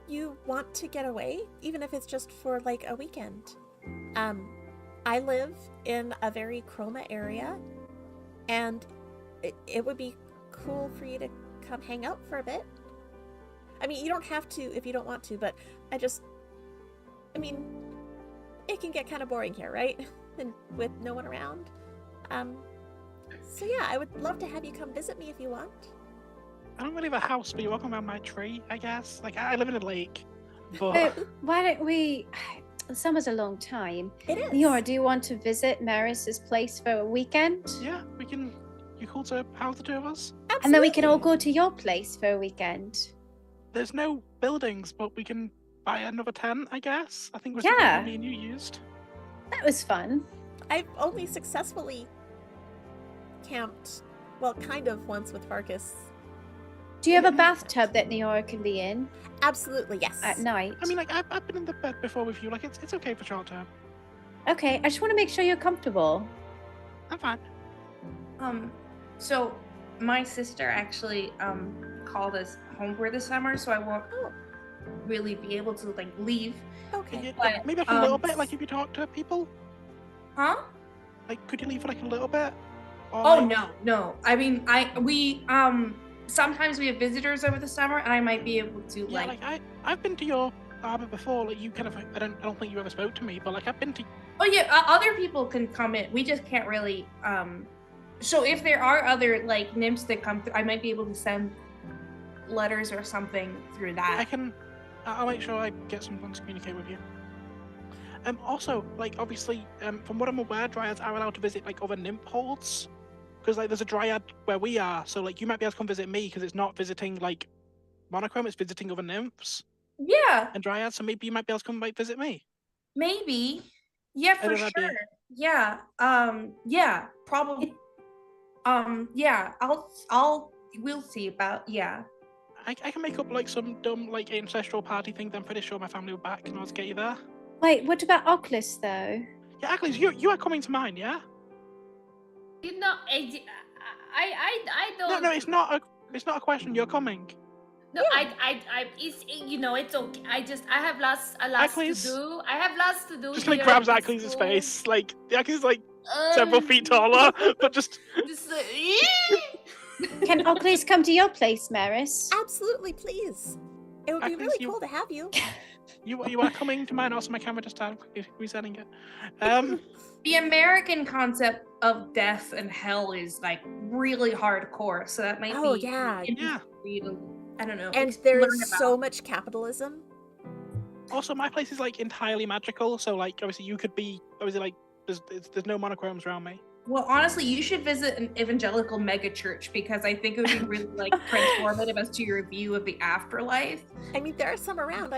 you want to get away, even if it's just for like a weekend. I live in a very Chroma area, and it would be cool for you to come hang out for a bit. I mean, you don't have to if you don't want to, but it can get kind of boring here, right? And with no one around. So yeah, I would love to have you come visit me if you want. I don't really have a house, but you're welcome around my tree, I guess. Like, I live in a lake, but... Why don't we... Summer's a long time. It is. Neora, do you want to visit Maris's place for a weekend? Yeah, we can... You cool to house the two of us? Absolutely. And then we can all go to your place for a weekend. There's no buildings, but we can buy another tent, I guess. I think it was Yeah. the me and you used. That was fun. I've only successfully camped, well, kind of once with Farkas. Do you have a bathtub that Neora can be in Absolutely, yes. at night? I mean, like, I've been in the bed before with you. Like, it's okay for short term. Okay, I just want to make sure you're comfortable. I'm fine. So my sister actually called us home for the summer, so I won't really be able to like leave. Okay. Yeah, But, maybe like a little bit, like if you talk to people. Huh? Like, could you leave for like a little bit? Or, Oh like- no. I mean, we sometimes we have visitors over the summer, and I might be able to Yeah, like I've been to your arbor before. Like, you kind of, I don't think you ever spoke to me, but like I've been to. Oh yeah, other people can come in. We just can't really. So if there are other like nymphs that come through, I might be able to send letters or something through that. I'll make sure I get someone to communicate with you. Also, like, obviously, from what I'm aware, dryads are allowed to visit like other nymph holds, because like there's a dryad where we are, so like you might be able to come visit me because it's not visiting like monochrome, it's visiting other nymphs Yeah, and dryads. So maybe you might be able to come like visit me. maybe. Yeah, I for don't know, sure. that'd Yeah. Yeah. Probably. Yeah. We'll see about. Yeah. I can make up like some dumb like ancestral party thing that I'm pretty sure my family will back in order to get you there. Wait, what about Oculus though? Yeah, actually, you are coming to mine, yeah? You know, I don't. No, it's not a question. You're coming. No, it's, you know, it's okay. I have lots to Achilles. do. I have lots to do. Just like here grabs at Achilles' school. face. Like Achilles is like several feet taller, but just Just, Can Oculus come to your place, Maris? Absolutely, please. It would be Achilles, really you- cool to have you. you are coming to mine. Also, my camera just started resetting it. The American concept of death and hell is like really hardcore, so that might Oh, be yeah. interesting Yeah. for you to, I don't know. And learn there's about. so much capitalism. Also, my place is like entirely magical, so like obviously you could be obviously like there's no monochromes around me. Well, honestly, you should visit an evangelical megachurch because I think it would be really like transformative as to your view of the afterlife. I mean, there are some around.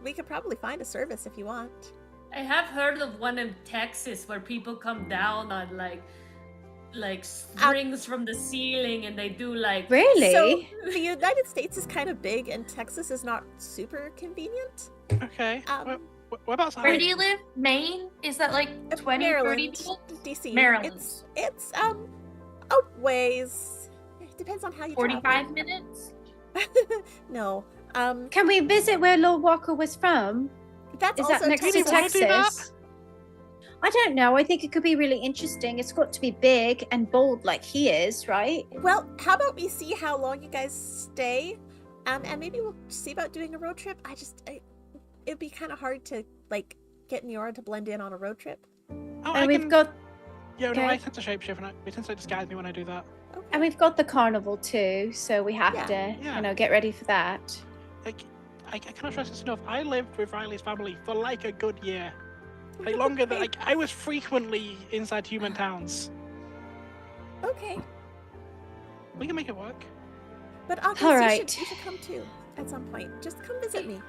We could probably find a service if you want. I have heard of one in Texas where people come down on like strings from the ceiling and they do like Really? So the United States is kind of big, and Texas is not super convenient. Okay. Um, What about Where do you live? Maine? Is that like 20, 30 Maryland, minutes? DC. Maryland. It's a ways. It depends on how you 45 minutes? travel. No. Can we visit where Lord Walker was from? That's Is also that next to Texas. Wanna do that? Texas? I don't know. I think it could be really interesting. It's got to be big and bold like he is, right? Well, how about we see how long you guys stay, and maybe we'll see about doing a road trip. It'd be kind of hard to like get Niora to blend in on a road trip. Oh, And we've got Yeah, no, okay. I tend to shapeshift and it tends to disguise me when I do that. and we've got the carnival too, so we have Yeah, to, yeah. get ready for that. Like, I cannot stress this enough. I lived with Riley's family for like a good year. Like longer than like I was frequently inside human towns. Okay, We can make it work. but August, All you right. should come too at some point. Just come visit me.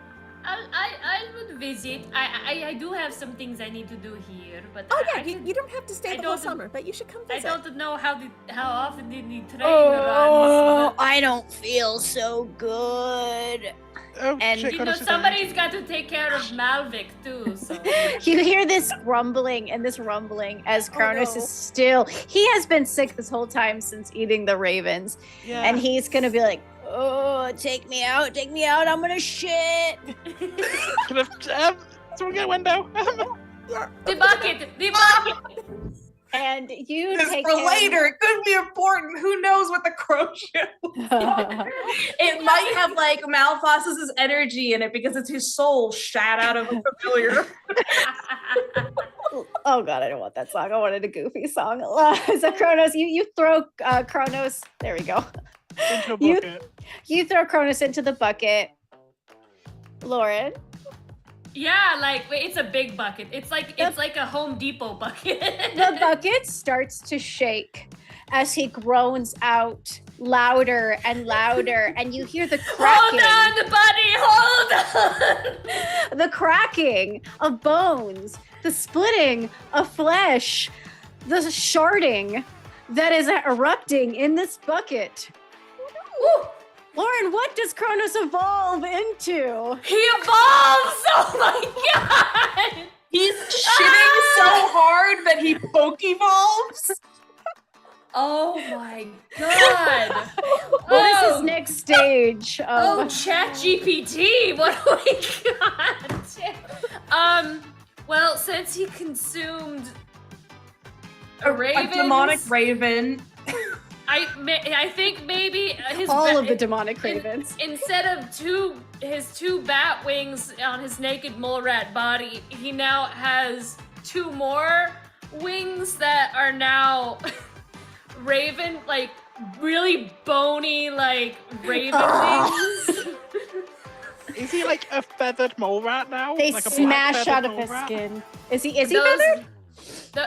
I would visit. I do have some things I need to do here, but Oh I yeah, you don't have to stay I the whole don't- summer, but you should come I visit. don't know how often did the train Oh, runs. I don't feel so good. Oh, And shit, You know, Cronus is somebody's got to take care of Malvik too. So You hear this grumbling and this rumbling as Cronus no. is still. He has been sick this whole time since eating the ravens, Yeah. and he's gonna be like, "Oh, take me out, I'm gonna shit." Can someone get a window? the bucket. And you This take for him- later. It could be important. Who knows what the crow show? It might have like Malphas's energy in it because it's his soul shat out of a familiar. Oh god, I don't want that song. I wanted a goofy song. So Kronos, you throw Kronos. There we go. Into a You- bucket. You throw Kronos into the bucket. Lauren, Yeah, like it's a big bucket. It's like a Home Depot bucket. the bucket starts to shake as he groans out louder and louder, and you hear the Hold cracking. on, buddy, hold on. The cracking of bones, the splitting of flesh, the sharding that is erupting in this bucket. Ooh. Lauren, what does Kronos evolve into? He evolves! Oh my god! He's shitting so hard that he poke-evolves. Oh my god! What is his next stage? Oh, ChatGPT! What do we got? Well, since he consumed a raven, A demonic raven. I think maybe his all of the demonic ravens. Instead of his two bat wings on his naked mole rat body, he now has 2 more wings that are now raven, like really bony, like raven wings. Is he like a feathered mole rat now? They like a smash black out feathered of his mole rat? skin. Is he Those- feathered?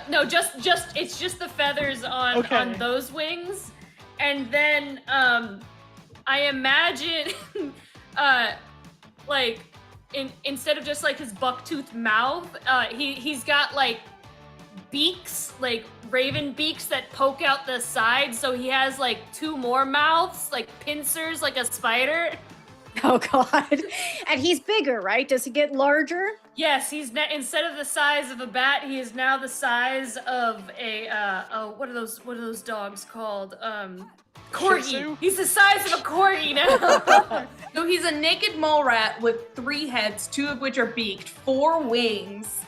No, just it's just the feathers on those wings, and then I imagine like instead of just like his bucktooth mouth, he's got like beaks, like raven beaks that poke out the sides, so he has like 2 more mouths, like pincers, like a spider. Oh god. And he's bigger, right? Does he get larger? Yes, he's instead of the size of a bat, he is now the size of a what are those dogs called? Corgi. He's the size of a corgi now. So he's a naked mole rat with 3 heads, 2 of which are beaked, 4 wings,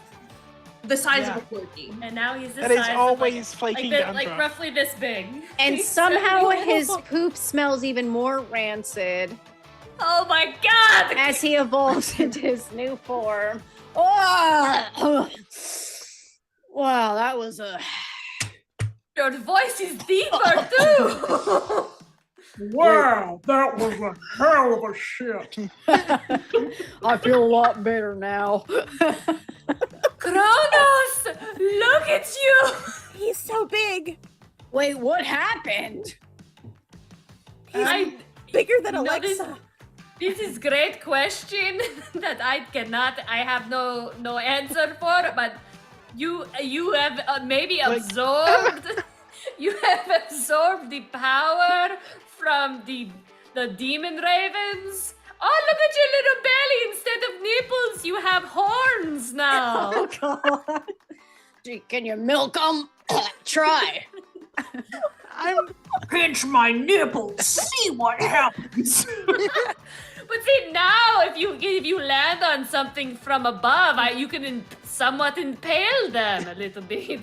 the size of a corgi. And now he's the That size is of always flaking dandruff. like roughly this big. And somehow his poop smells even more rancid Oh my god! as he evolves into his new form. Oh! Wow, that was a... Your voice is deeper too. Wow, that was a hell of a shit. I feel a lot better now. Kronos, look at you. He's so big. Wait, what happened? I Bigger than No, this- Alexa. This is great question that I have no answer for, but you have maybe absorbed you have absorbed the power from the demon ravens. Oh, look at your little belly. Instead of nipples, you have horns now. Oh god. Gee, can you milk them? Try. I'm Pinch my nipples, see what happens. But see, now if you land on something from above, you can somewhat impale them a little bit.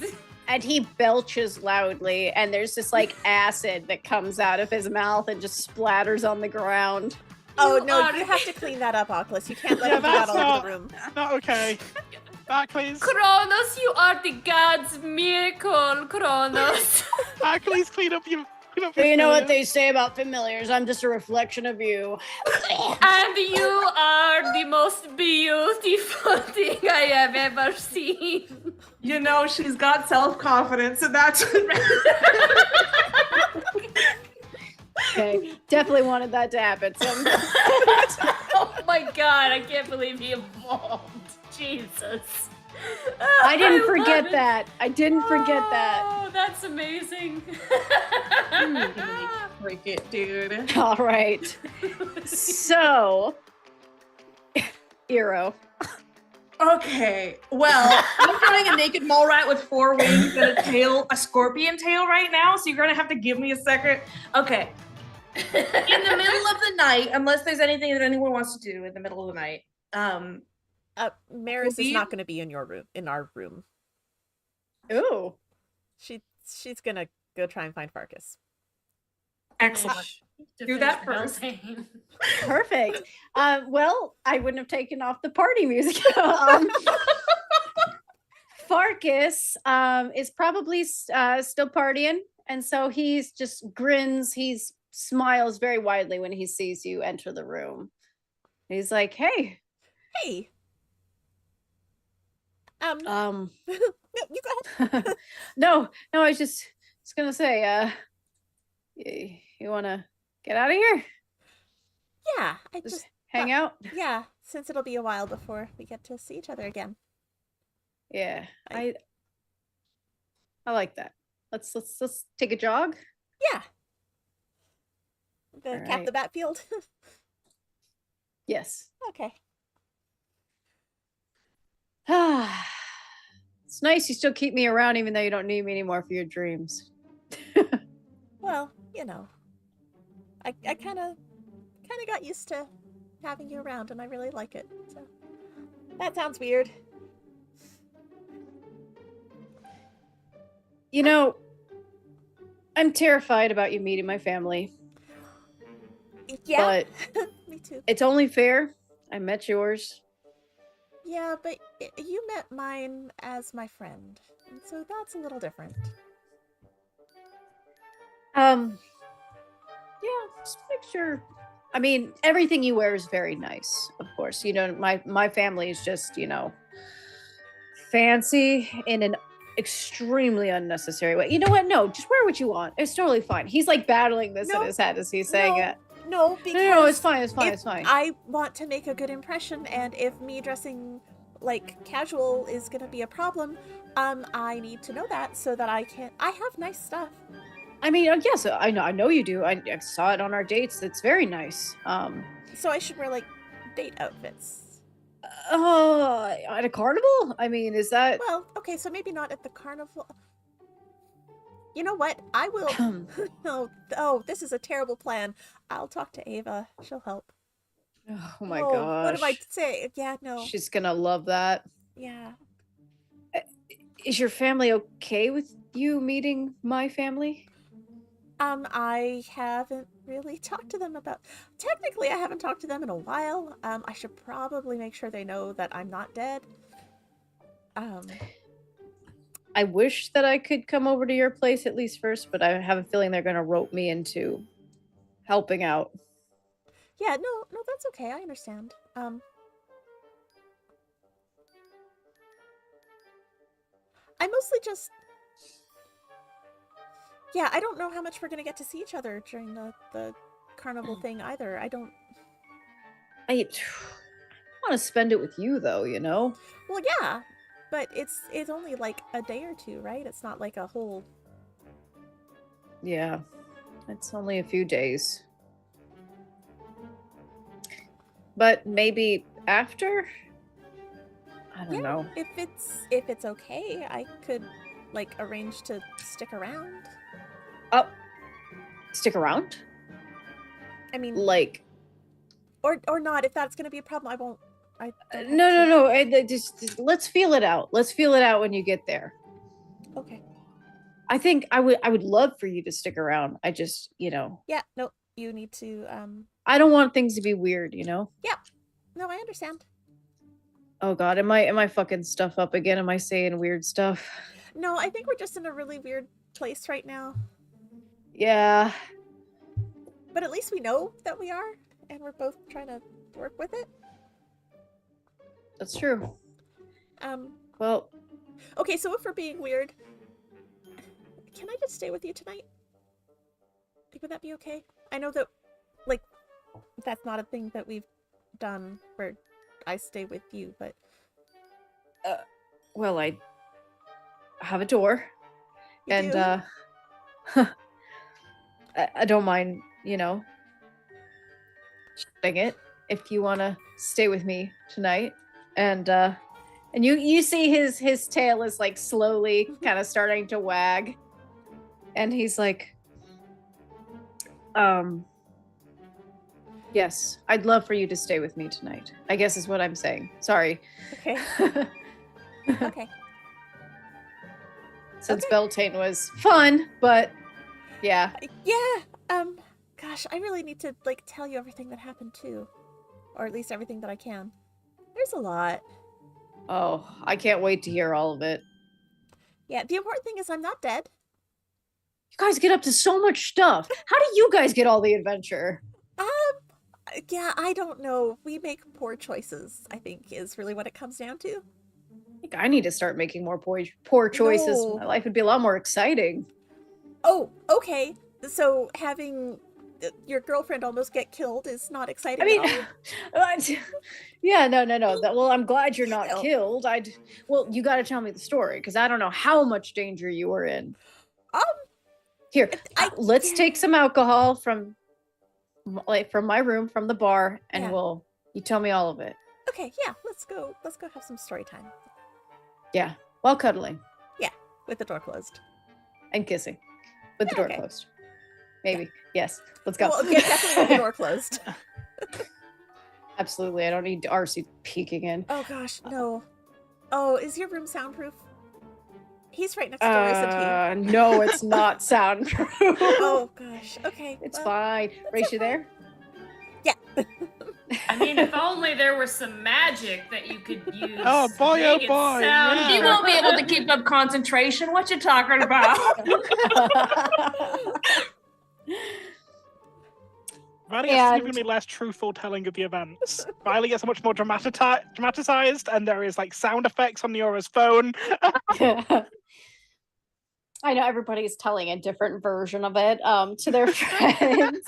And he belches loudly, and there's this like acid that comes out of his mouth and just splatters on the ground. Oh no, are- you have to clean that up, Oculus. You can't let Yeah, him do that that's all over not- the room. not okay. Back, please. Kronos, you are the god's miracle, Kronos. Back, please clean up your. You know what they say about familiars? I'm just a reflection of you. And you are the most beautiful thing I have ever seen. You know, she's got self-confidence, and that's Okay, definitely wanted that to happen. So Oh my god, I can't believe he evolved. Jesus. I didn't love forget it. that. I didn't forget that. Oh, that's amazing. break it, dude. All right. So, Eero. Okay, well, I'm running a naked mole rat with 4 wings and a tail, a scorpion tail right now, so you're gonna have to give me a second. Okay. In the middle of the night, unless there's anything that anyone wants to do in the middle of the night, Maris We- is not going to be in your room. In our room, Ooh. she's gonna go try and find Farkas. excellent. To Do finish that the first. campaign. Perfect. Well, I wouldn't have taken off the party music. Farkas is probably still partying, and so he's just grins. He smiles very widely when he sees you enter the room. He's like, "Hey, Hey. um, No, you go ahead. no, I was just gonna say, You wanna get out of here? Yeah, I Just just hang thought- out? Yeah, since it'll be a while before we get to see each other again. Yeah, I- I like that. Let's take a jog. Yeah. The All cap the right. backfield. Yes. Okay. It's nice you still keep me around even though you don't need me anymore for your dreams. Well, you know, I kind of got used to having you around, and I really like it. So that sounds weird. You know, I'm terrified about you meeting my family, Yeah, but me too. it's only fair. I met yours. Yeah, but you met mine as my friend, and so that's a little different. Yeah, just make sure. I mean, everything you wear is very nice, of course. You know, my family is just, fancy in an extremely unnecessary way. You know what? No, just wear what you want. It's totally fine. He's like battling this in No, his head as he's saying no, it. No, because No, it's fine. It's fine. if It's fine. I want to make a good impression, and if me dressing like casual is gonna be a problem, I need to know that so that I have nice stuff. I mean, yes, I know you do. I saw it on our dates. It's very nice. So I should wear like date outfits. At a carnival? I mean, is that? Well, okay, so maybe not at the carnival. You know what? I will. Oh, this is a terrible plan. I'll talk to Ava. She'll help. Oh my Whoa, gosh. what am I saying? Yeah, no. She's gonna love that. Yeah. Is your family okay with you meeting my family? I haven't really talked to them about. Technically, I haven't talked to them in a while. I should probably make sure they know that I'm not dead. I wish that I could come over to your place at least first, but I have a feeling they're gonna rope me into helping out. Yeah, no, that's okay. I understand. I mostly just. Yeah, I don't know how much we're gonna get to see each other during the carnival thing either. I don't. I want to spend it with you, though. Well, yeah, but it's only like a day or two, right? It's not like a whole. Yeah, it's only a few days. But maybe after? I don't know. If it's okay, I could like arrange to stick around. Oh, stick around? I mean, Like, or not. If that's gonna be a problem, I won't. I don't have no. to- Just let's feel it out. Let's feel it out when you get there. Okay. I think I would love for you to stick around. I just, Yeah. No, you need to. I don't want things to be weird. Yeah. No, I understand. Oh God, am I fucking stuff up again? Am I saying weird stuff? No, I think we're just in a really weird place right now. Yeah. But at least we know that we are, and we're both trying to work with it. That's true. Well, Okay, so if we're being weird, can I just stay with you tonight? Like, would that be okay? I know that, like, that's not a thing that we've done where I stay with you, but well, I have a door, you and do? I don't mind, shutting it if you want to stay with me tonight. And you see his tail is like slowly kind of starting to wag, and he's like, yes, I'd love for you to stay with me tonight, I guess is what I'm saying. Sorry. Okay. Okay. Since Okay. Beltane was fun, but yeah. Yeah. Gosh, I really need to like tell you everything that happened too, or at least everything that I can. There's a lot. Oh, I can't wait to hear all of it. Yeah. The important thing is I'm not dead. You guys get up to so much stuff. How do you guys get all the adventure? Yeah, I don't know. We make poor choices, I think, is really what it comes down to. I think I need to start making more poor choices. No. My life would be a lot more exciting. Oh, okay. So having your girlfriend almost get killed is not exciting I mean, at all. yeah, no. Well, I'm glad you're not Still. killed. Well, you got to tell me the story because I don't know how much danger you were in. Um, Here, I- let's take some alcohol from my room, from the bar, and Yeah. you tell me all of it. Okay, yeah, let's go have some story time. Yeah, while cuddling With the door closed. and kissing with the Yeah, door okay. closed. Maybe. Yes. Let's go. Well, yeah, definitely with the door closed. Absolutely. I don't need RC peeking in. Oh gosh, no. Oh, is your room soundproof? He's right next door, isn't he? No, it's not soundproof. Oh gosh. Okay. It's well, fine. Race, okay. you there? Yeah. I mean, if only there was some magic that you could use. Oh, boy, to oh, make it boy, sound yeah. You won't be able to keep up concentration. What you talking about? Riley is significantly less truthful telling of the events. Riley gets much more dramatized, and there is like sound effects on Neora's phone. I know everybody's telling a different version of it to their friends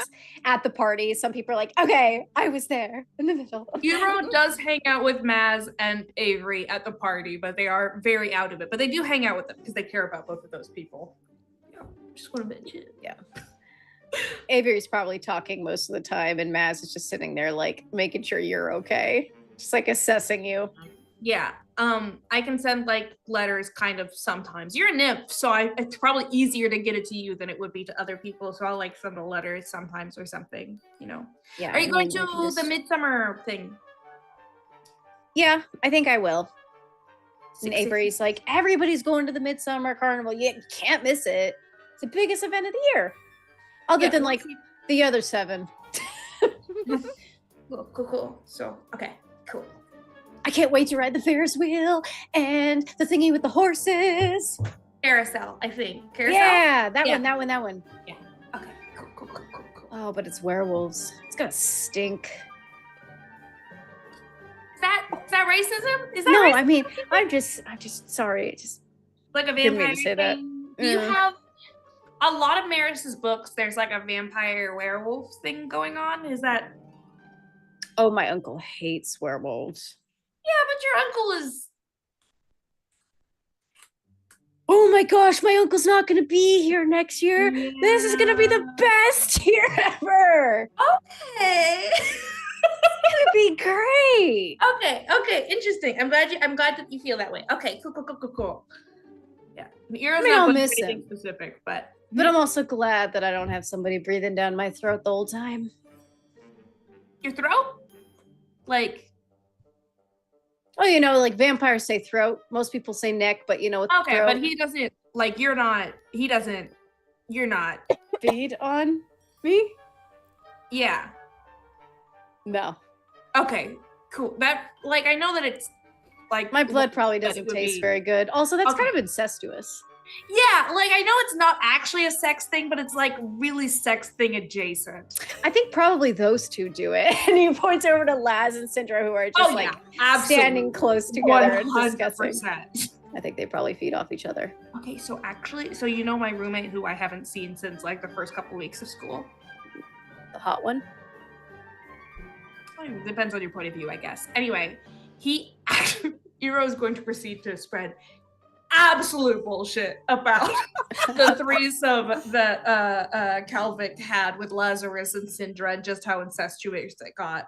at the party. Some people are like, okay, I was there in the middle. Euro does hang out with Maz and Avery at the party, but they are very out of it. But they do hang out with them because they care about both of those people. Yeah, just want to mention. Yeah. Avery's probably talking most of the time, and Maz is just sitting there, like, making sure you're okay. Just like assessing you. Yeah. I can send like letters kind of sometimes. You're a nymph, so it's probably easier to get it to you than it would be to other people. So I'll like send a letter sometimes or something, you know. Yeah. Are you and going then to you can just- the midsummer thing? Yeah, I think I will. And 6:60? Avery's like, everybody's going to the Midsummer Carnival. You can't miss it. It's the biggest event of the year. Other Yeah, than we'll like see. the other 7. Cool. So, okay, cool. I can't wait to ride the Ferris wheel and the thingy with the horses. Carousel, I think. Carousel? Yeah, that Yeah. one. Okay, cool. Oh, but it's werewolves. It's gonna stink. Is that racism? Is that No, racism? I mean, I'm just sorry. It just Like a Didn't mean vampire to say that. thing? Do you Mm. have a lot of Maris's books? There's like a vampire werewolf thing going on. Is that? oh, my uncle hates werewolves. Yeah, but your uncle is. Oh my gosh, my uncle's not gonna be here next year. This is gonna be the best year ever. Okay. It's gonna be great. Okay. Interesting. I'm glad that you feel that way. Okay. Cool. Yeah. Ero's I mean, not I'll going to miss do anything him. specific, but But I'm also glad that I don't have somebody breathing down my throat the whole time. your throat? Like, Oh, like vampires say throat. Most people say neck, but with okay, throat, but he doesn't, like, you're not, feed on me. yeah. No, Okay, cool. That, like, I know that it's, like, my blood probably that it doesn't would taste be- very good. Also, that's kind Okay. of incestuous. Yeah, like, I know it's not actually a sex thing, but it's, like, really sex thing adjacent. I think probably those two do it. And he points over to Laz and Syndra, who are just like standing close together and discussing. 100%. I think they probably feed off each other. Okay, so my roommate who I haven't seen since like the first couple weeks of school. The hot one. It depends on your point of view, I guess. Anyway, Eero is going to proceed to spread absolute bullshit about the threesome that Calvic had with Lazarus and Syndra and just how incestuous it got.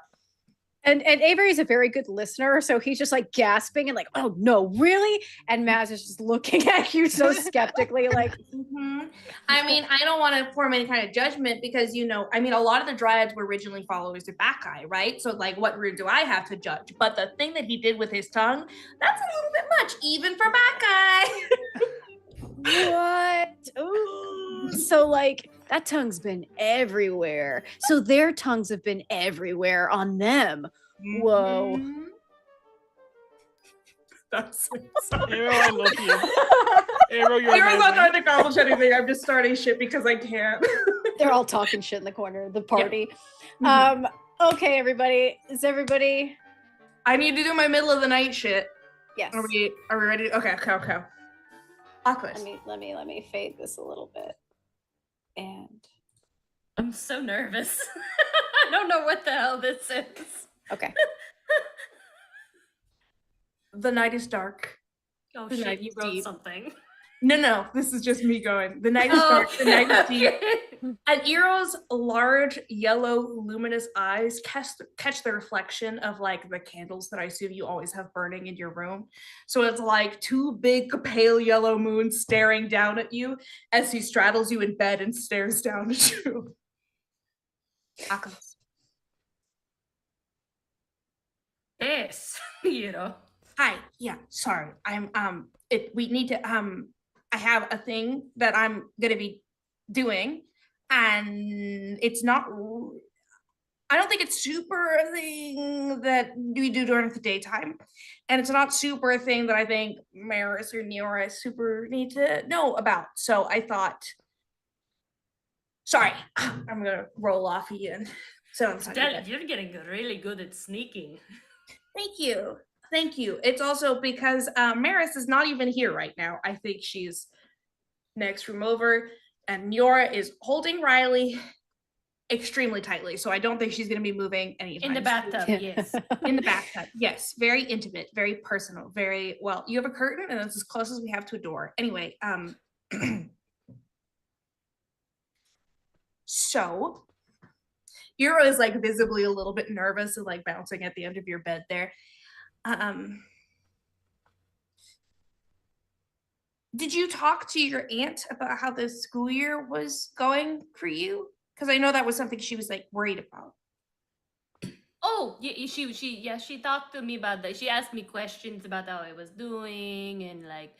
And Avery's a very good listener, so he's just like gasping and like, oh no, really? And Maz is just looking at you so skeptically, like, Mm-hmm. I mean, I don't want to form any kind of judgment because, a lot of the Dryads were originally followers of Bacchae, right? So, like, what root do I have to judge? But the thing that he did with his tongue, that's a little bit much, even for Bacchae. what? Ooh. So like that tongue's been everywhere. So their tongues have been everywhere on them. Whoa. Mhm. That's Eero, I love you. Eero, you're Ero's not amazing. trying to accomplish anything. I'm just starting shit because I can't. They're all talking shit in the corner of the party. Mhm. Okay, everybody. Is everybody I need to do my middle of the night shit. yes. Are we ready? Okay. Awkward. Let me fade this a little bit. And I'm so nervous. I don't know what the hell this is. Okay. The night is dark. Oh The shit, night you is wrote deep. something. No, this is just me going. The night is dark. The night is deep. Okay. And Eero's large, yellow, luminous eyes catch the reflection of like the candles that I assume you always have burning in your room. So it's like two big, pale yellow moons staring down at you as he straddles you in bed and stares down at you. Alchemist. Yes, you know. Hi. Yeah. Sorry. We need to. I have a thing that I'm gonna be doing, and it's not. I don't think it's super a thing that we do during the daytime, and it's not super a thing that I think Maris or Neora super need to know about. So I thought. Sorry, I'm gonna roll off again. So I'm sorry. You're getting really good at sneaking. Thank you. Thank you. It's also because Maris is not even here right now. I think she's next room over, and Neora is holding Riley extremely tightly. So I don't think she's going to be moving anytime In the bathtub, Yeah. yes. In the bathtub, yes. Very intimate, very personal, very well. You have a curtain, and that's as close as we have to a door. Anyway, so Euro is like visibly a little bit nervous and like bouncing at the end of your bed there. Did you talk to your aunt about how the school year was going for you? Because I know that was something she was like worried about. Oh, yeah, she talked to me about that. She asked me questions about how I was doing and like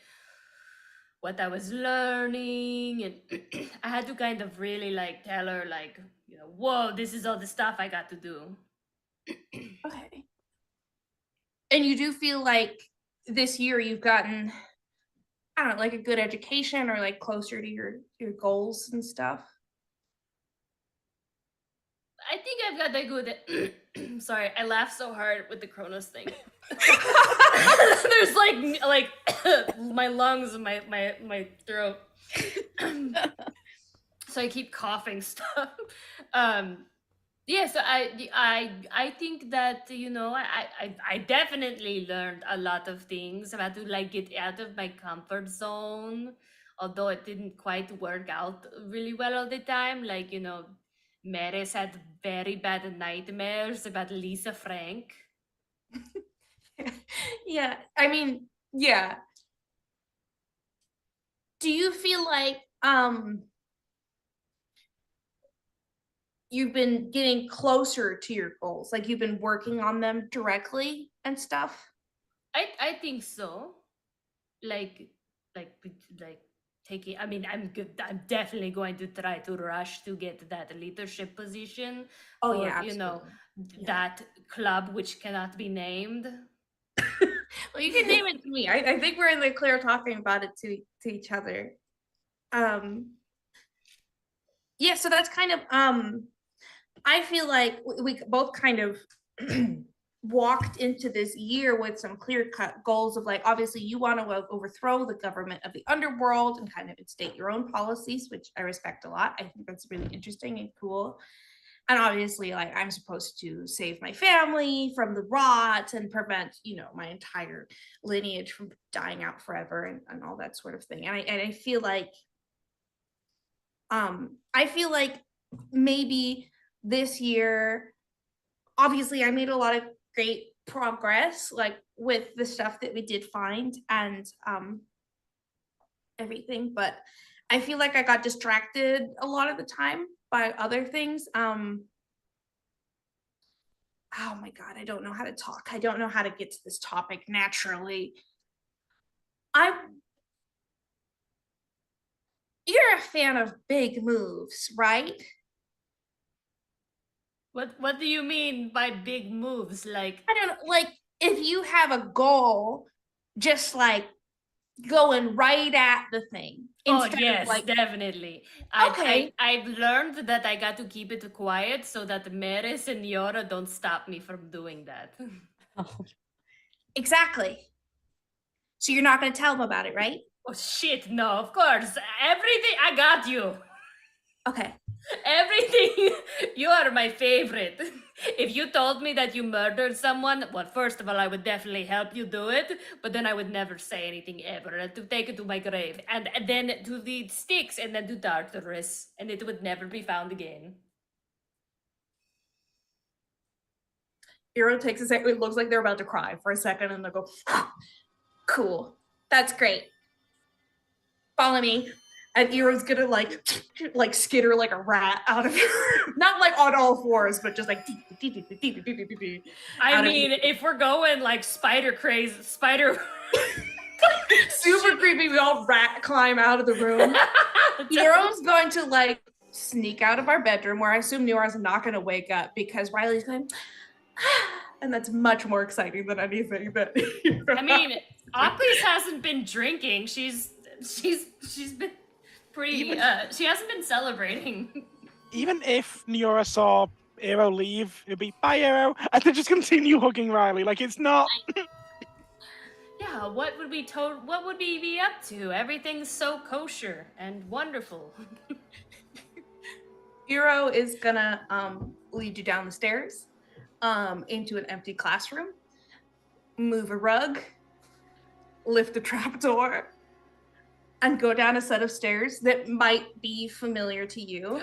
what I was learning, and I had to kind of really like tell her like, you know, whoa, this is all the stuff I got to do. Okay. And you do feel like this year you've gotten, I don't know, like a good education or like closer to your goals and stuff? I think I've got a good. Sorry, I laughed so hard with the Kronos thing. There's like my lungs and my throat. So I keep coughing stuff. Yeah, so I think that, you know, I definitely learned a lot of things. I had to like get out of my comfort zone, although it didn't quite work out really well all the time. Like, you know, Maris had very bad nightmares about Lisa Frank. Yeah, I mean, yeah. Do you feel like you've been getting closer to your goals? Like you've been working on them directly and stuff? I think so. Like like like taking, I mean, I'm definitely going to try to rush to get that leadership position for, you know, Yeah. that club which cannot be named. Well, you can name it to me. I think we're in the clear talking about it to each other. Yeah, so that's kind of I feel like we both kind of walked into this year with some clear-cut goals of like, obviously you want to overthrow the government of the underworld and kind of instate your own policies, which I respect a lot. I think that's really interesting and cool. And obviously, like, I'm supposed to save my family from the rot and prevent, you know, my entire lineage from dying out forever and all that sort of thing. And I feel like maybe this year, obviously I made a lot of great progress, like with the stuff that we did find and everything, but I feel like I got distracted a lot of the time by other things. Oh my God, I don't know how to talk. I don't know how to get to this topic naturally. You're a fan of big moves, right? What do you mean by big moves? Like, I don't know, like if you have a goal, just like going right at the thing. oh Instead yes, of like, definitely. okay, I've learned that I got to keep it quiet so that Maris and Yora don't stop me from doing that. exactly. So you're not going to tell them about it, right? Oh shit, no, of course. Everything, I got you. Okay. Everything. You are my favorite. If you told me that you murdered someone, well, first of all, I would definitely help you do it, but then I would never say anything ever, and to take it to my grave, and then to the sticks, and then to Tartarus, and it would never be found again. Eero takes a second. It looks like they're about to cry for a second, and they'll go, cool. That's great. Follow me. And Eero's gonna like skitter like a rat out of not like on all fours, but just like I mean, if we're going like spider crazy, spider super creepy, we all rat climb out of the room. Eero's going to like sneak out of our bedroom, where I assume Neora's not gonna wake up because Riley's going, and that's much more exciting than anything that I mean, Oakley's hasn't been drinking. She's been pretty. She hasn't been celebrating. Even if Neora saw Eero leave, it'd be bye Eero, and then just continue hugging Riley. Like it's not. Yeah, what would we be up to? Everything's so kosher and wonderful. Eero is gonna lead you down the stairs into an empty classroom, move a rug, lift a trapdoor, and go down a set of stairs that might be familiar to you.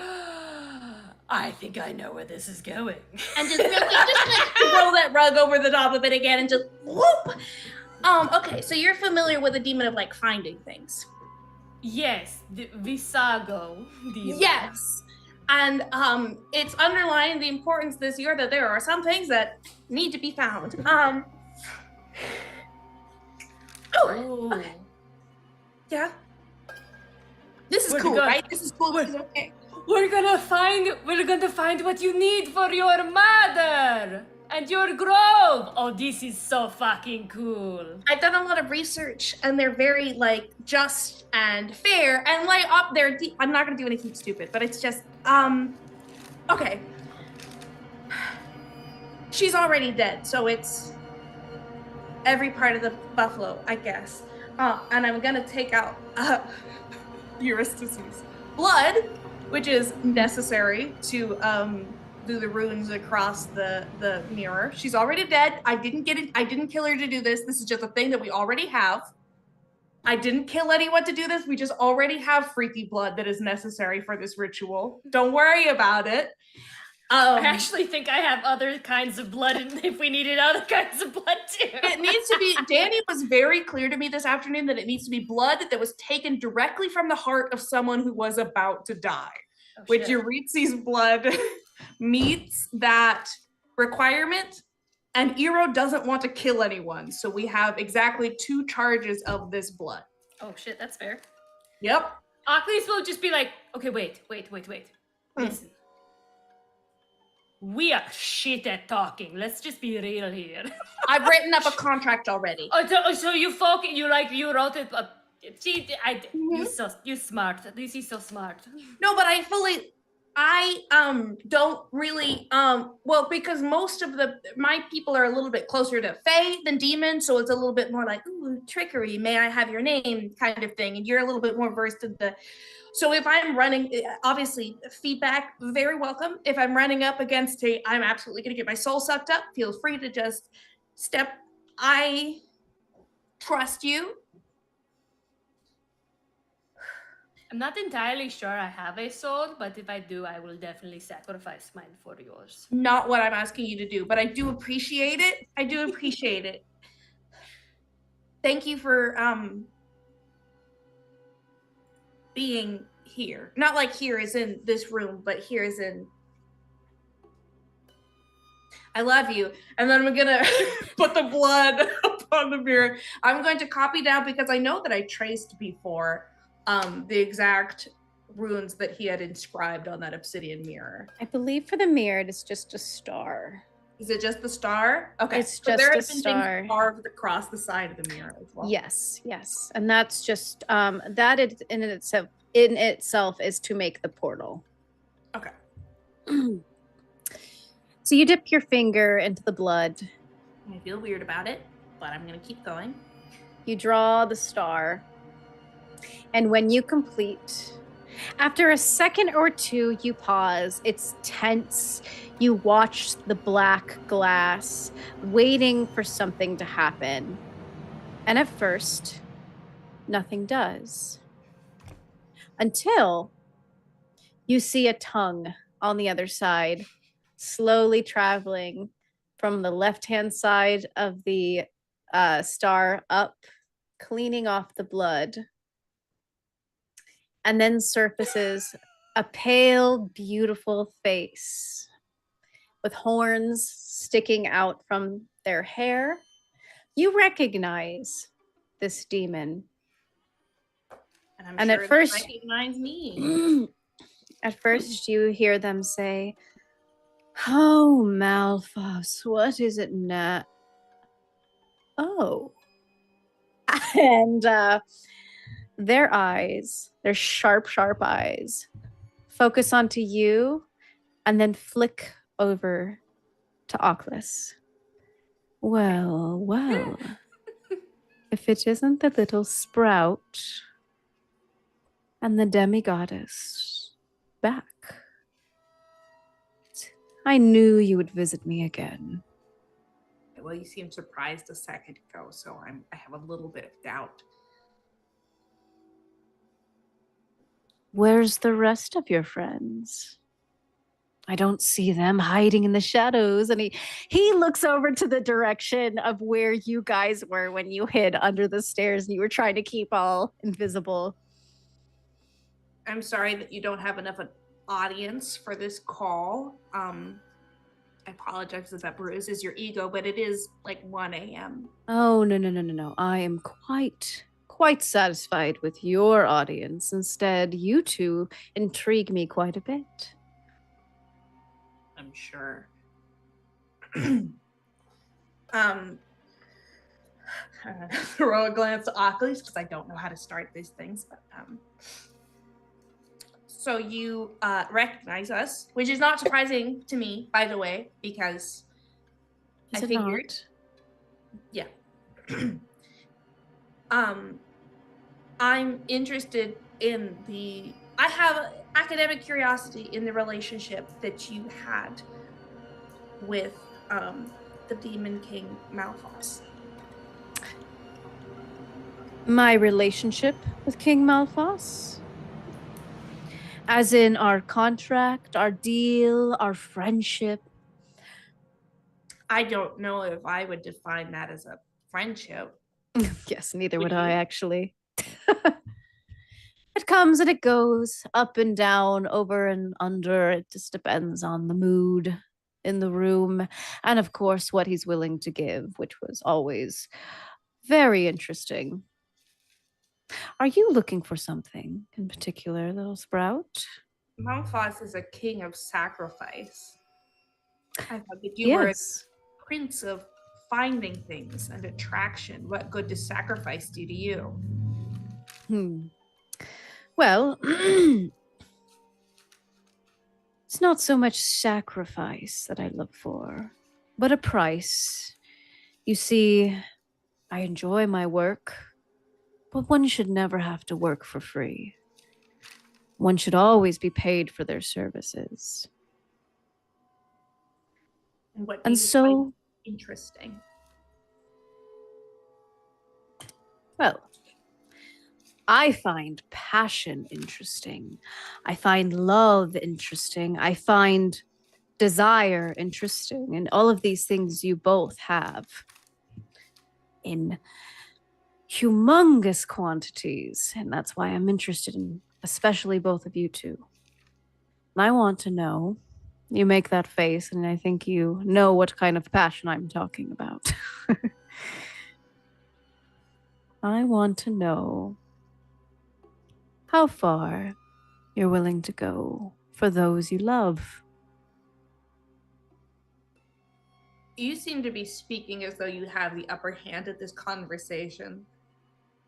I think I know where this is going. And just really just like throw that rug over the top of it again and just whoop. Okay, so you're familiar with the demon of like finding things. Yes, the Visago demon. Yes. And it's underlying the importance this year that there are some things that need to be found. Ooh. Yeah. This is We're cool, gonna- right? This is cool. This is okay. We're gonna find what you need for your mother and your grove. Oh, this is so fucking cool. I've done a lot of research, and they're very like just and fair, and like up there. I'm not gonna do anything stupid, but it's just okay. She's already dead, so it's every part of the buffalo, I guess. And I'm gonna take out Eurystice's blood, which is necessary to do the runes across the mirror. She's already dead. I didn't kill her to do this. This is just a thing that we already have. I didn't kill anyone to do this. We just already have freaky blood that is necessary for this ritual. Don't worry about it. I actually think I have other kinds of blood if we needed other kinds of blood too. It needs to be, Danny was very clear to me this afternoon that it needs to be blood that was taken directly from the heart of someone who was about to die. Oh, Which shit. Eurydice's blood meets that requirement, and Eero doesn't want to kill anyone, so we have exactly 2 charges of this blood. Oh shit, that's fair. Yep. Oakley's will just be like, okay, wait. Listen. We are shit at talking. Let's just be real here. I've written up a contract already. So you wrote it up. See, you smart. This is so smart. No, but I don't really well, because most of my people are a little bit closer to fae than demons, so it's a little bit more like, ooh, trickery, may I have your name kind of thing, and you're a little bit more versed in the. So if I'm running, obviously feedback very welcome. If I'm running up against I'm absolutely gonna get my soul sucked up, feel free to just step. I trust you. I'm not entirely sure I have a soul, but if I do, I will definitely sacrifice mine for yours. Not what I'm asking you to do, but I do appreciate it. I do appreciate it. Thank you for being here. Not like here is in this room, but here is in I love you. And then I'm gonna put the blood upon the mirror. I'm going to copy down, because I know that I traced before the exact runes that he had inscribed on that obsidian mirror. I believe for the mirror, it's just a star. Is it just the star? Okay. It's So just there a have been star. things carved across the side of the mirror as well. Yes, and that's just that in itself is to make the portal. Okay. So you dip your finger into the blood. I feel weird about it, but I'm gonna keep going. You draw the star. And when you complete, After a second or two, you pause. It's tense. You watch the black glass, waiting for something to happen. And at first, nothing does. Until you see a tongue on the other side, slowly traveling from the left hand side of the star up, cleaning off the blood, and then surfaces a pale, beautiful face with horns sticking out from their hair. You recognize this demon. And I'm And sure at first, they recognize me. at first, you hear them say, "Oh, Malphas, what is it now?" Oh. And their eyes, their sharp, sharp eyes, focus onto you and then flick over to Oculus. Well, well. If it isn't the little sprout and the demigoddess back. I knew you would visit me again. Well, you seemed surprised a second ago, so I have a little bit of doubt. Where's the rest of your friends? I don't see them hiding in the shadows. And he looks over to the direction of where you guys were when you hid under the stairs and you were trying to keep all invisible. I'm sorry that you don't have enough an audience for this call. I apologize if that bruises your ego, but it is like 1 a.m. Oh, no. I am quite satisfied with your audience. Instead, you two intrigue me quite a bit. I'm sure. Throw a glance to Oculus because I don't know how to start these things. But so you recognize us, which is not surprising to me, by the way, because Is I it figured. not? Yeah. I'm interested in the. I have academic curiosity in the relationship that you had with the Demon King Malphas. My relationship with King Malphas? As in our contract, our deal, our friendship? I don't know if I would define that as a friendship. Yes, neither Would would I, you? actually. It comes and it goes, up and down, over and under. It just depends on the mood in the room. And of course, what he's willing to give, which was always very interesting. Are you looking for something in particular, little sprout? Malphas is a king of sacrifice. I thought that you were a Yes. prince of finding things and attraction. What good does sacrifice do to you? Well, it's not so much sacrifice that I look for, but a price. You see, I enjoy my work, but one should never have to work for free. One should always be paid for their services. And what do And you so, find interesting? well, I find passion interesting. I find love interesting. I find desire interesting. And all of these things you both have in humongous quantities. And that's why I'm interested in especially both of you two. And I want to know. You make that face, and I think you know what kind of passion I'm talking about. I want to know how far you're willing to go for those you love. You seem to be speaking as though you have the upper hand at this conversation.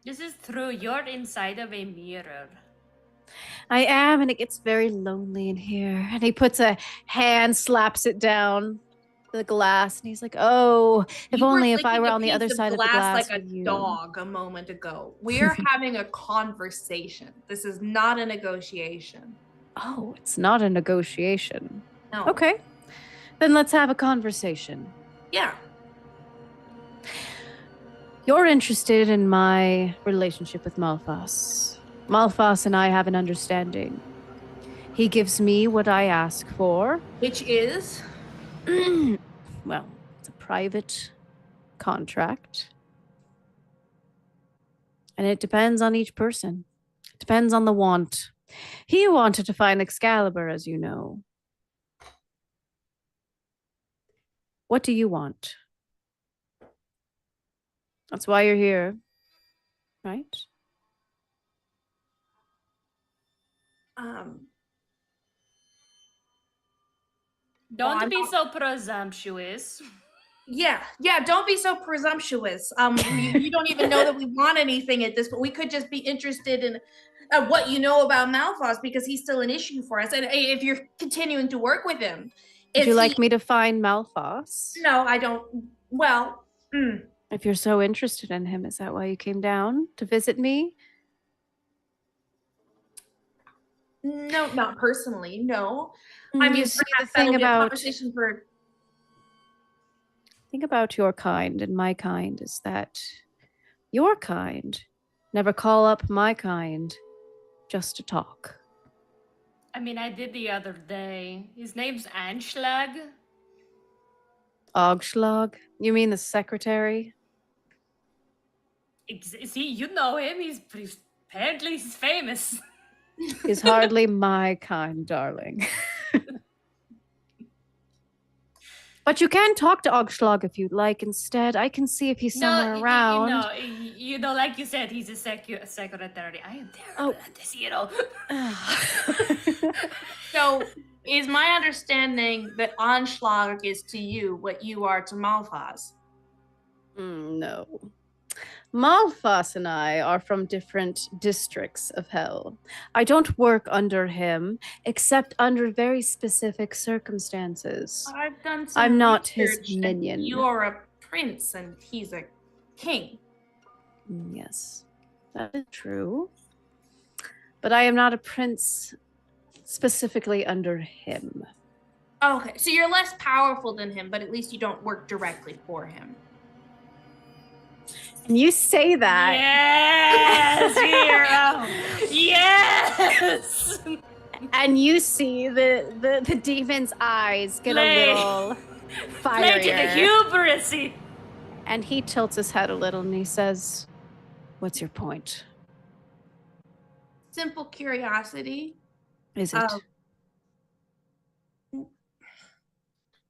This is true. You're inside of a mirror. I am, and it gets very lonely in here. And he puts a hand, slaps it down. the glass, and he's like, "Oh, if You were only if I licking were a on the piece other of side of the glass glass like a with you." dog a moment ago. We're having a conversation. This is not a negotiation. Oh, it's not a negotiation. No. Okay, then let's have a conversation. Yeah. You're interested in my relationship with Malphas. Malphas and I have an understanding. He gives me what I ask for. Which is? Well, it's a private contract. And it depends on each person. It depends on the want. He wanted to find Excalibur, as you know. What do you want? That's why you're here, right? Don't be so presumptuous. Yeah, don't be so presumptuous. We don't even know that we want anything at this, but we could just be interested in what you know about Malphas because he's still an issue for us. And if you're continuing to work with him, Would you like me to find Malphas? No, I don't. Well, if you're so interested in him, is that why you came down to visit me? No, not personally. No, I mean, you see, the that'll thing be a about conversation for. thing about your kind and my kind is that your kind never call up my kind just to talk. I mean, I did the other day. His name's Anschlag. Ogschlag? You mean the secretary? See, you know him. Apparently he's famous. He's hardly my kind, darling. But you can talk to Ogschlag if you'd like instead. I can see if he's somewhere around. You know, like you said, he's a secretary. I am terrible at this, you know. So, is my understanding that Anschlag is to you what you are to Malphas? No. Malphas and I are from different districts of hell. I don't work under him, except under very specific circumstances. I've done some I'm not his research, and minion. you're a prince, and he's a king. Yes, that is true. But I am not a prince specifically under him. Okay, so you're less powerful than him, but at least you don't work directly for him. And you say that. Yes, hero. Yes. And you see the demon's eyes get a little fiery. Play to the hubris. And he tilts his head a little and he says, "What's your point?" Simple curiosity. Is it?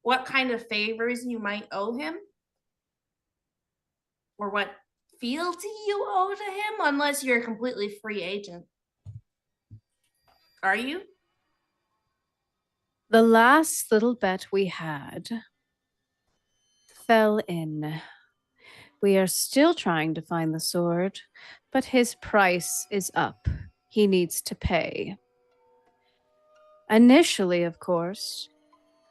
What kind of favors you might owe him? Or what fealty you owe to him, unless you're a completely free agent. Are you? The last little bet we had fell in. We are still trying to find the sword, but his price is up. He needs to pay. Initially, of course,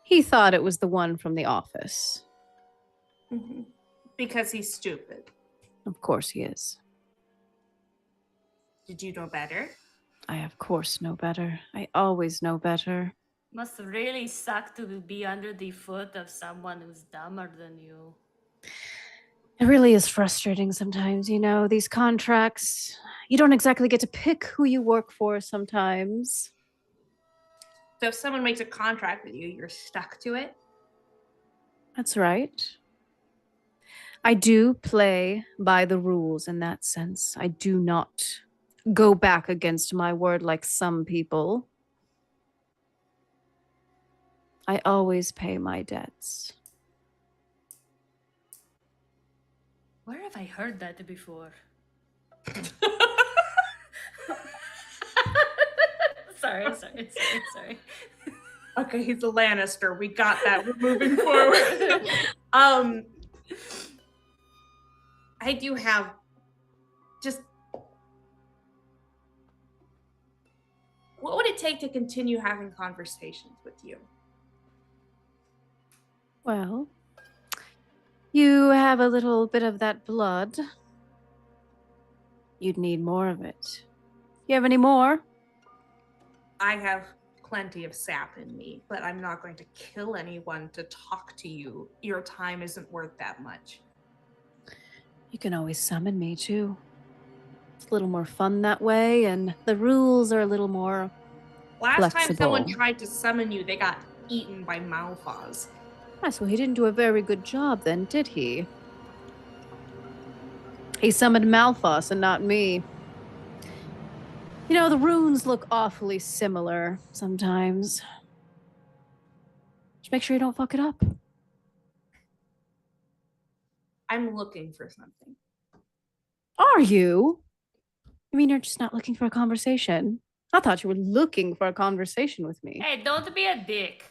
he thought it was the one from the office. Mm-hmm. Because he's stupid. Of course he is. Did you know better? I, of course, know better. I always know better. Must really suck to be under the foot of someone who's dumber than you. It really is frustrating sometimes, you know, these contracts. You don't exactly get to pick who you work for sometimes. So if someone makes a contract with you, you're stuck to it? That's right. I do play by the rules in that sense. I do not go back against my word like some people. I always pay my debts. Where have I heard that before? Sorry. Okay, he's a Lannister. We got that. We're moving forward. I do have just... What would it take to continue having conversations with you? Well, you have a little bit of that blood. You'd need more of it. You have any more? I have plenty of sap in me, but I'm not going to kill anyone to talk to you. Your time isn't worth that much. You can always summon me, too. It's a little more fun that way, and the rules are a little more Last time someone flexible. tried to summon you, they got eaten by Malphas. Yes, well, he didn't do a very good job then, did he? He summoned Malphas and not me. You know, the runes look awfully similar sometimes. Just make sure you don't fuck it up. I'm looking for something. Are you? I mean, you're just not looking for a conversation. I thought you were looking for a conversation with me. Hey, don't be a dick.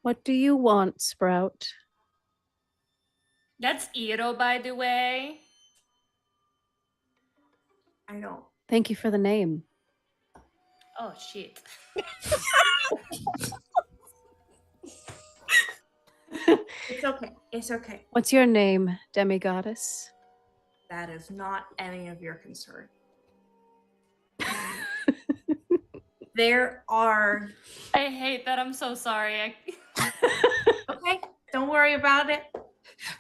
What do you want, Sprout? That's Iro, by the way. I don't. Thank you for the name. Oh, shit. It's okay. It's okay. What's your name, demigoddess? That is not any of your concern. There are. I hate that. I'm so sorry. Okay, don't worry about it.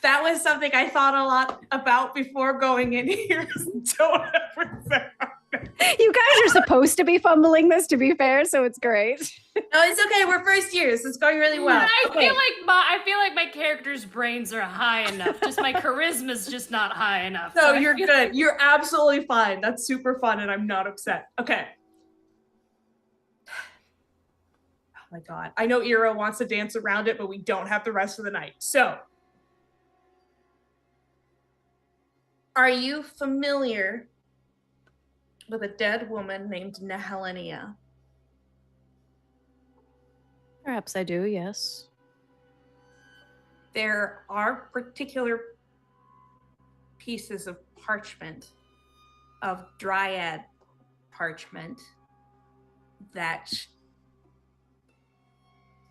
That was something I thought a lot about before going in here. Don't ever say You guys are supposed to be fumbling this, to be fair, so it's great. No, it's okay. We're first years. It's going really well. I Okay. feel like my character's brains are high enough. Just my charisma's just not high enough. No, I you're feel- good. You're absolutely fine. That's super fun, and I'm not upset. Okay. Oh my god. I know Ira wants to dance around it, but we don't have the rest of the night. So, are you familiar with a dead woman named Nehelenia? Perhaps I do, yes. There are particular pieces of parchment, of dryad parchment, that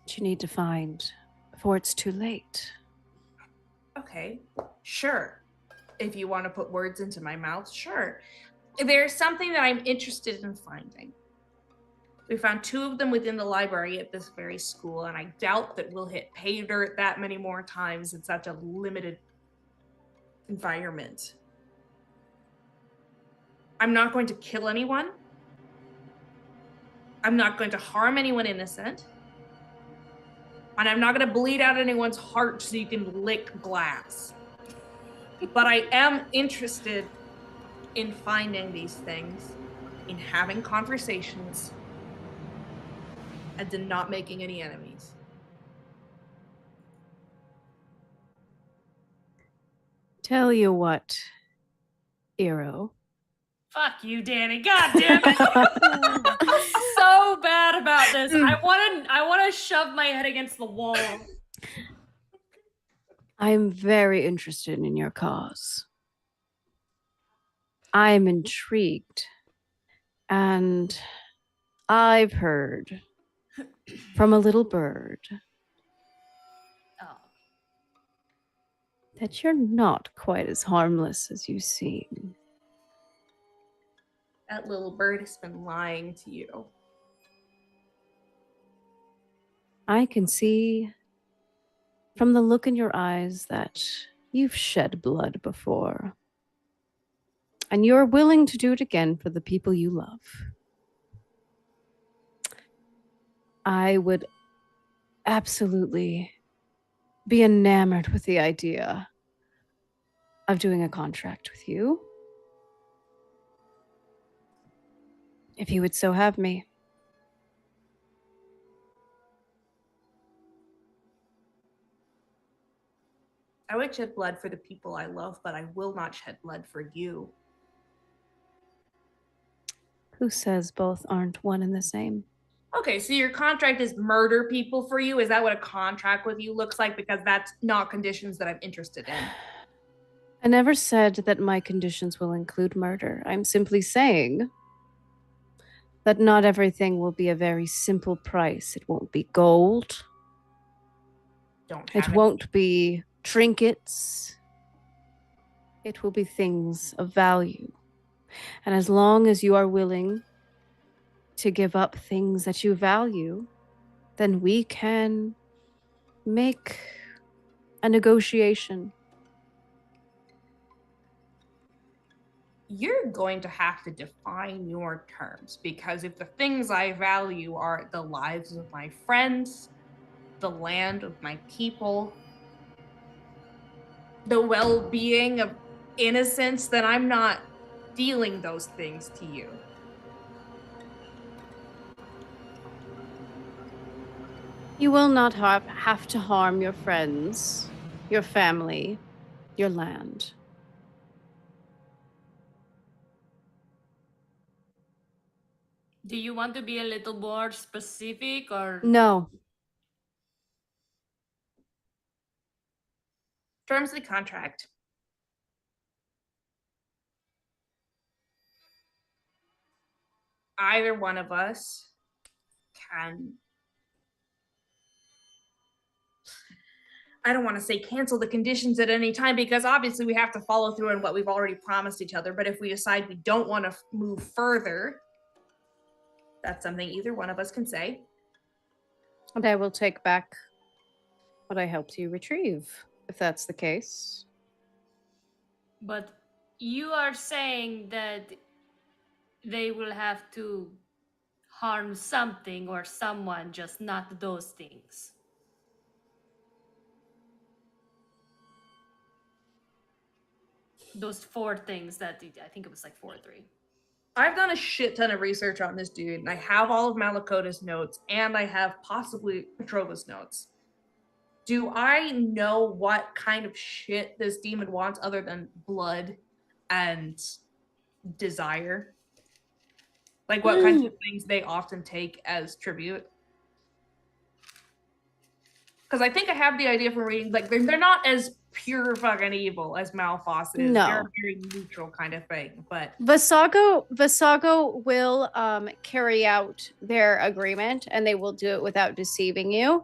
You need to find before it's too late. okay, sure. If you want to put words into my mouth, sure. There's something that I'm interested in finding. We found 2 of them within the library at this very school, and I doubt that we'll hit pay dirt that many more times in such a limited environment. I'm not going to kill anyone. I'm not going to harm anyone innocent. And I'm not going to bleed out anyone's heart so you can lick glass. But I am interested in finding these things, in having conversations, and in not making any enemies. Tell you what, Iro. Fuck you, Danny. God damn it. I'm so bad about this. I want to shove my head against the wall. I'm very interested in your cause. I'm intrigued. And I've heard from a little bird Oh. that you're not quite as harmless as you seem. That little bird has been lying to you. I can see from the look in your eyes that you've shed blood before. And you're willing to do it again for the people you love. I would absolutely be enamored with the idea of doing a contract with you. If you would so have me. I would shed blood for the people I love, but I will not shed blood for you. Who says both aren't one and the same? Okay, so your contract is murder people for you? Is that what a contract with you looks like? Because that's not conditions that I'm interested in. I never said that my conditions will include murder. I'm simply saying that not everything will be a very simple price. It won't be gold don't have It any. won't be trinkets. It will be things of value. And as long as you are willing to give up things that you value, then we can make a negotiation. You're going to have to define your terms, because if the things I value are the lives of my friends, the land of my people, the well-being of innocence, then I'm not dealing those things to you. You will not have to harm your friends, your family, your land. Do you want to be a little more specific or? No. Terms of the contract. Either one of us can, I don't want to say cancel the conditions at any time, because obviously we have to follow through on what we've already promised each other. But if we decide we don't want to move further, that's something either one of us can say. And I will take back what I helped you retrieve, if that's the case. But you are saying that they will have to harm something or someone, just not those things. Those 4 things that I think it was like 4 or 3. I've done a shit ton of research on this dude, and I have all of Malakota's notes, and I have possibly Petrova's notes. Do I know what kind of shit this demon wants other than blood and desire? Like what kinds of things they often take as tribute? Because I think I have the idea from reading, like they're not as pure fucking evil as Malphas is. No. They're a very neutral kind of thing. But Visago will carry out their agreement, and they will do it without deceiving you.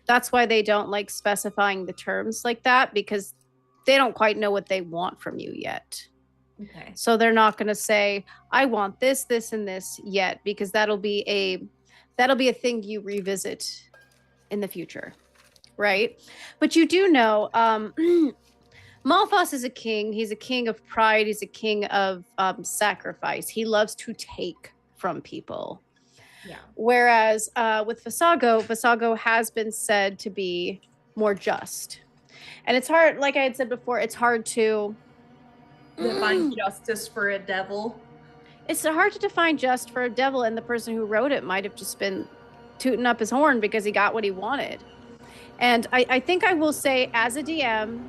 That's why they don't like specifying the terms like that, because they don't quite know what they want from you yet. okay. So they're not going to say, I want this, this, and this yet, because that'll be a thing you revisit in the future, right? But you do know, Malphas is a king. He's a king of pride. He's a king of sacrifice. He loves to take from people. Yeah. Whereas with Visago has been said to be more just. And it's hard, like I had said before, it's hard to define justice for a devil. It's hard to define just for a devil, and the person who wrote it might have just been tooting up his horn because he got what he wanted. And I think I will say, as a DM,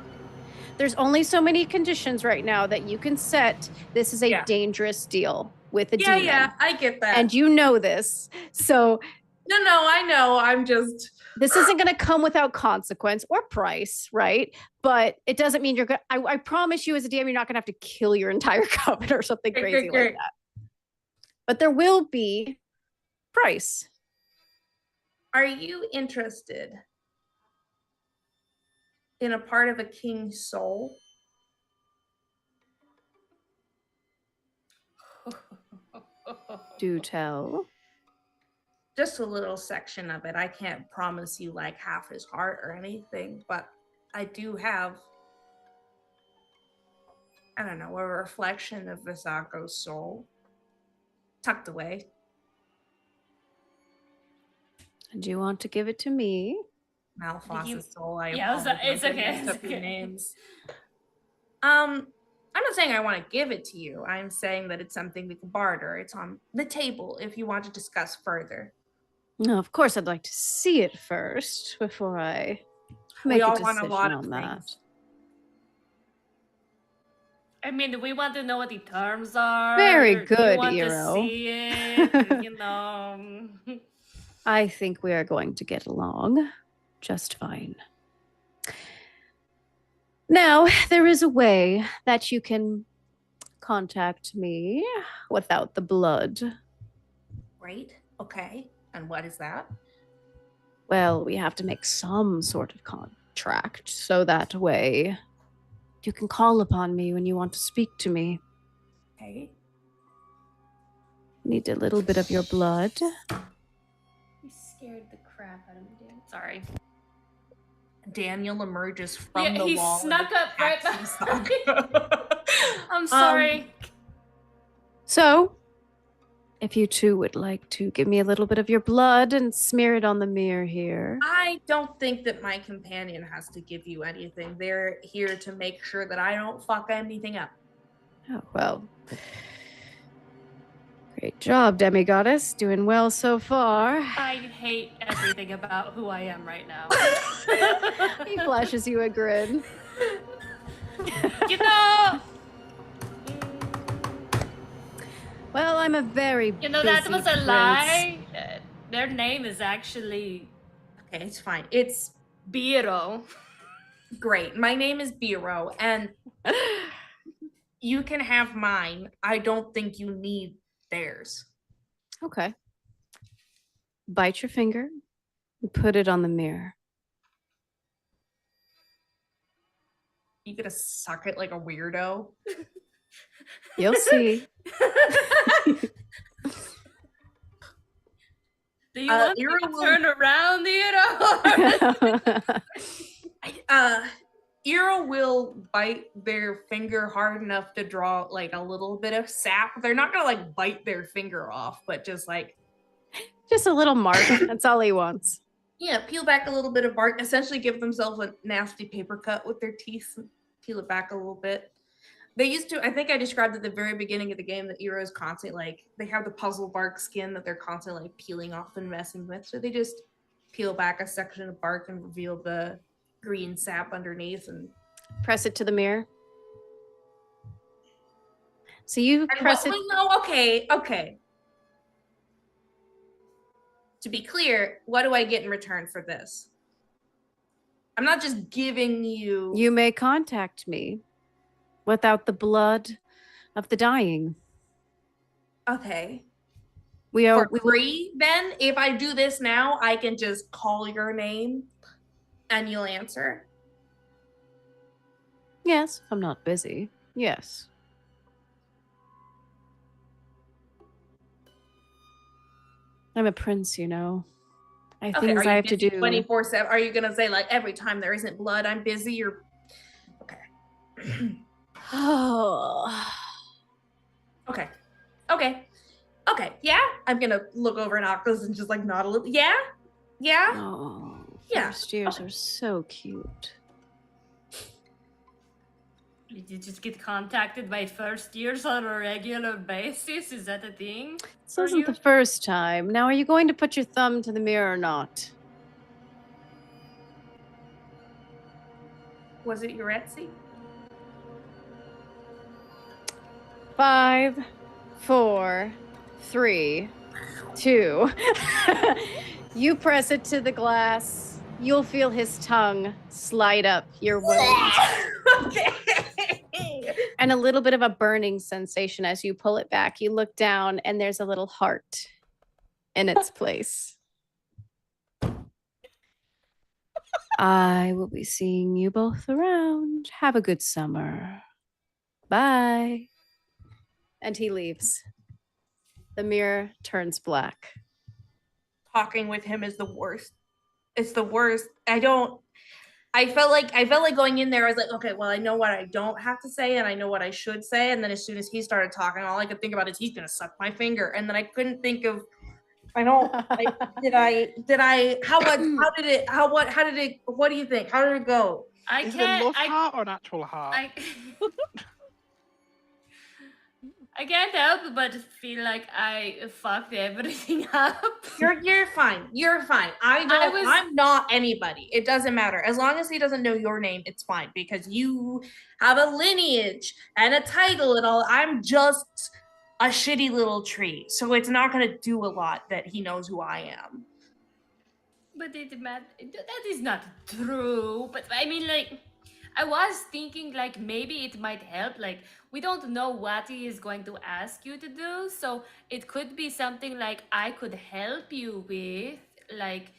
there's only so many conditions right now that you can set. This is a dangerous deal with a demon. Yeah, I get that. And you know this. So no, I know. I'm just this isn't going to come without consequence or price, right? But it doesn't mean you're going to, I promise you as a DM, you're not going to have to kill your entire coven or something crazy like that. But there will be price. Are you interested in a part of a king's soul? Do tell. Just a little section of it. I can't promise you like half his heart or anything, but I do have, I don't know, a reflection of Visago's soul tucked away. Do you want to give it to me? Malphas's soul. It's okay. It's okay. Names. I'm not saying I want to give it to you. I'm saying that it's something we can barter. It's on the table if you want to discuss further. No, of course I'd like to see it first before I make a decision on that. I mean, we want to know what the terms are. Very good, we want Eero. to see it, you know. I think we are going to get along just fine. Now, there is a way that you can contact me without the blood. Right? Okay. And what is that? Well, we have to make some sort of contract so that way you can call upon me when you want to speak to me. Okay. Need a little bit of your blood. You scared the crap out of me, Dan. Sorry. Daniel emerges from the he wall. snuck up right behind. I'm sorry. So, if you two would like to give me a little bit of your blood and smear it on the mirror here. I don't think that my companion has to give you anything. They're here to make sure that I don't fuck anything up. Oh, well. Great job, Demigoddess. Doing well so far. I hate everything about who I am right now. He flashes you a grin. You know, Well, I'm a very that busy was a prince. lie. Their name is actually Okay, it's fine. It's Biro. great. My name is Biro, and you can have mine. I don't think you need theirs. Okay. Bite your finger and put it on the mirror. You gonna suck it like a weirdo? You'll see. Do you want me Ira to will- turn around, Ira? Ira will bite their finger hard enough to draw like a little bit of sap. They're not gonna like bite their finger off, but just like Just a little mark. That's all he wants. peel back a little bit of bark, essentially give themselves a nasty paper cut with their teeth and peel it back a little bit. They used to, I think I described at the very beginning of the game that Iro is constantly like, they have the puzzle bark skin that they're constantly like peeling off and messing with. So they just peel back a section of bark and reveal the green sap underneath. And Press it to the mirror. So you press it. No, okay. To be clear, what do I get in return for this? I'm not just giving you. You may contact me without the blood of the dying. Okay. We For are free, then? If I do this now, I can just call your name and you'll answer? Yes, if I'm not busy. Yes. I'm a prince, you know. I have things I have to do. 24/7. Are you gonna say like every time there isn't blood, I'm busy? Or okay. Oh. Okay. Yeah, I'm gonna look over at Octos and just like nod a little. Yeah. Oh. Yeah, First years okay. are so cute. Did you just get contacted by first years on a regular basis? Is that a thing? This isn't the first time. Now, are you going to put your thumb to the mirror or not? Was it your Etsy? 5, 4, 3, 2. You press it to the glass. You'll feel his tongue slide up your wound. Okay. And a little bit of a burning sensation as you pull it back. You look down and there's a little heart in its place. I will be seeing you both around. Have a good summer. Bye. And he leaves. The mirror turns black. Talking with him is the worst. It's the worst. I felt like going in there, I was like, okay, well, I know what I don't have to say and I know what I should say. And then as soon as he started talking, all I could think about is he's gonna suck my finger. And then I couldn't think of what do you think? How did it go? Is it a love heart or an actual heart? I can't help but feel like I fucked everything up. You're fine. You're fine. I'm not anybody. It doesn't matter. As long as he doesn't know your name, it's fine because you have a lineage and a title and all. I'm just a shitty little tree. So it's not gonna do a lot that he knows who I am. But that is not true. But I mean, like, I was thinking, like, maybe it might help. Like, we don't know what he is going to ask you to do. So it could be something like I could help you with. Like,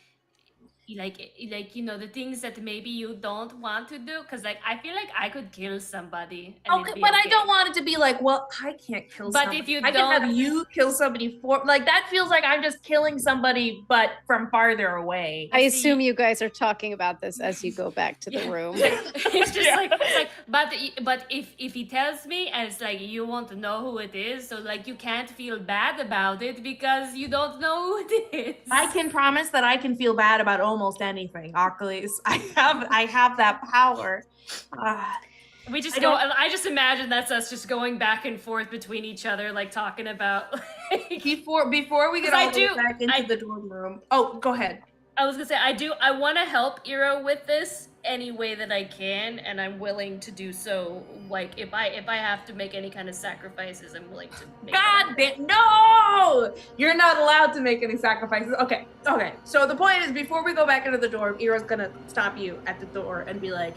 the things that maybe you don't want to do, because like I feel like I could kill somebody and Okay, it'd be but I okay. don't want it to be like, well, I can't kill But somebody. if you I can have don't- you kill somebody for, like, that feels like I'm just killing somebody, but from farther away. I See- assume you guys are talking about this as you go back to the room. It's just it's like, but if he tells me and it's like you want to know who it is, so like you can't feel bad about it because you don't know who it is. I can promise that I can feel bad about almost anything, Oculus. I have that power. We just I go. don't- I just imagine that's us just going back and forth between each other, like talking about. Before we get 'Cause I all the way do- back into the dorm room. Oh, go ahead. I was gonna say I want to help Iro with this any way that I can, and I'm willing to do so. Like if I have to make any kind of sacrifices, I'm willing to. Make God damn, no! You're not allowed to make any sacrifices. Okay. So the point is, before we go back into the dorm, Iro's gonna stop you at the door and be like,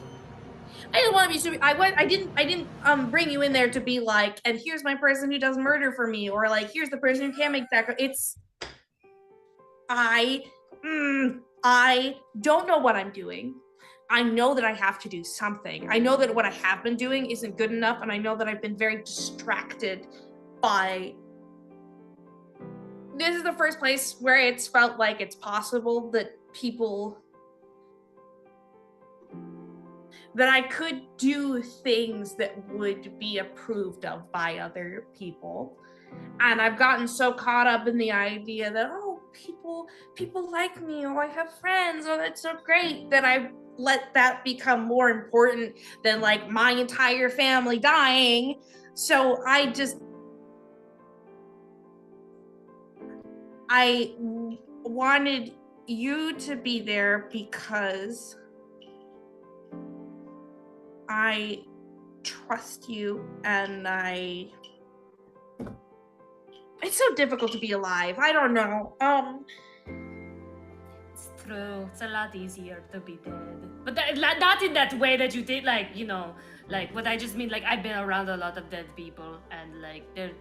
I didn't want to be stupid. I didn't bring you in there to be like, and here's my person who does murder for me, or like, here's the person who can't make sacrifice. I don't know what I'm doing. I know that I have to do something. I know that what I have been doing isn't good enough, and I know that I've been very distracted by. This is the first place where it's felt like it's possible that that I could do things that would be approved of by other people. And I've gotten so caught up in the idea that, oh, people like me, or I have friends, oh, that's so great, that I let that become more important than like my entire family dying. So I wanted you to be there because I trust you, and it's so difficult to be alive. I don't know. It's true. It's a lot easier to be dead, but not in that way that you did. Like like what I just mean. Like I've been around a lot of dead people, and like they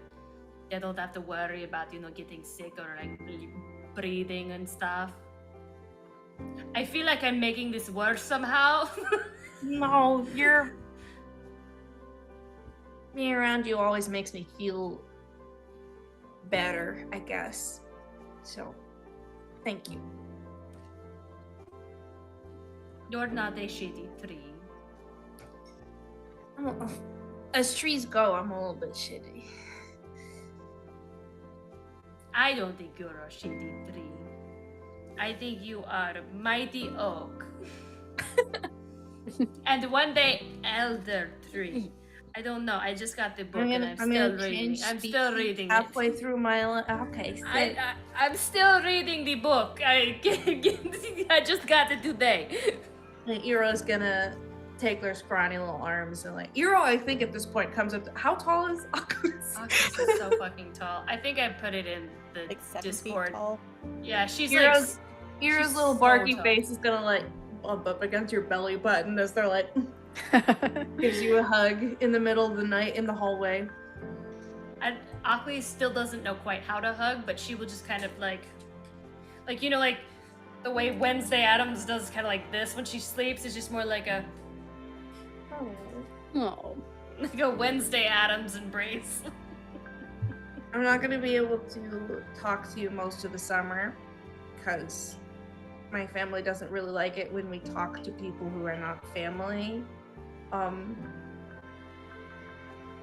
don't have to worry about getting sick or like breathing and stuff. I feel like I'm making this worse somehow. No, being around you always makes me feel better, I guess. So, thank you. You're not a shitty tree. As trees go, I'm a little bit shitty. I don't think you're a shitty tree. I think you are a mighty oak. And one day, elder tree. I don't know. I just got the book and I'm still reading. I'm still reading halfway it. through my okay. I'm still reading the book. I just got it today. Iro's gonna take their scrawny little arms and like Iro, I think at this point comes up to, how tall is Oculus? Oculus is so fucking tall. I think I put it in the Like 7 Discord. feet tall. Yeah, she's Iro's she's little so barky tall. face is gonna like bump up against your belly button as they're like gives you a hug in the middle of the night in the hallway. And Oculus still doesn't know quite how to hug, but she will just kind of like the way Wednesday Addams does, kind of like this when she sleeps. Is just more like a Oh. like a Wednesday Addams embrace. I'm not gonna be able to talk to you most of the summer because my family doesn't really like it when we talk to people who are not family.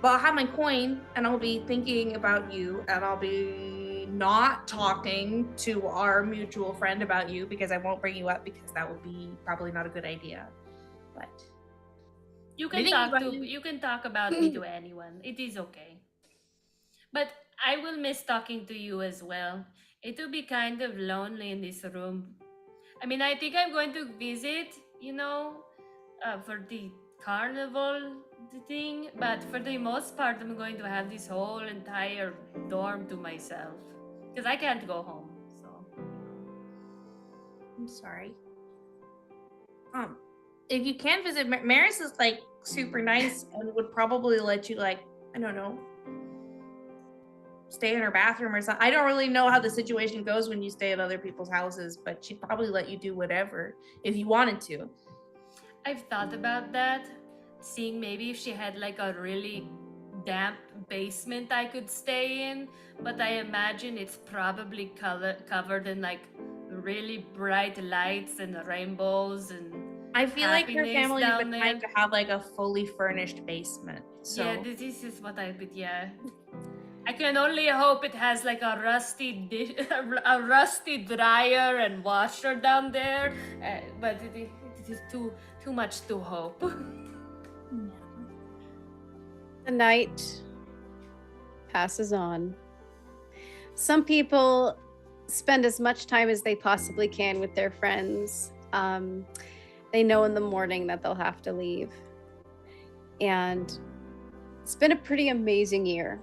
But I'll have my coin and I'll be thinking about you, and I'll be not talking to our mutual friend about you because I won't bring you up because that would be probably not a good idea. But You can talk about me to anyone. It is okay. But I will miss talking to you as well. It will be kind of lonely in this room. I mean, I think I'm going to visit, for the carnival thing, but for the most part, I'm going to have this whole entire dorm to myself because I can't go home. So I'm sorry. If you can visit, Maris is like super nice and would probably let you, like, I don't know, stay in her bathroom or something. I don't really know how the situation goes when you stay at other people's houses, but she'd probably let you do whatever if you wanted to. I've thought about that, seeing maybe if she had like a really damp basement I could stay in, but I imagine it's probably covered in like really bright lights and rainbows and I feel like her happiness family down would there. like to have like a fully furnished basement. So Yeah, this is what I would. Yeah, I can only hope it has like a rusty a rusty dryer and washer down there. But it is too much to hope. The night passes on. Some people spend as much time as they possibly can with their friends. They know in the morning that they'll have to leave. And it's been a pretty amazing year.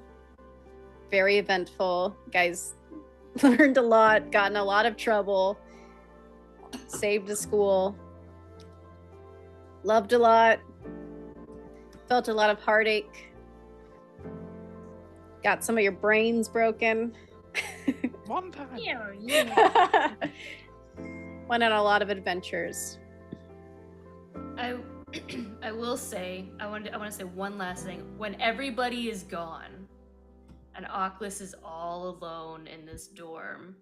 Very eventful. Guys learned a lot, got in a lot of trouble, saved the school, loved a lot, felt a lot of heartache, got some of your brains broken. One time. Went on a lot of adventures. I will say, I want to say one last thing. When everybody is gone, and Oculus is all alone in this dorm,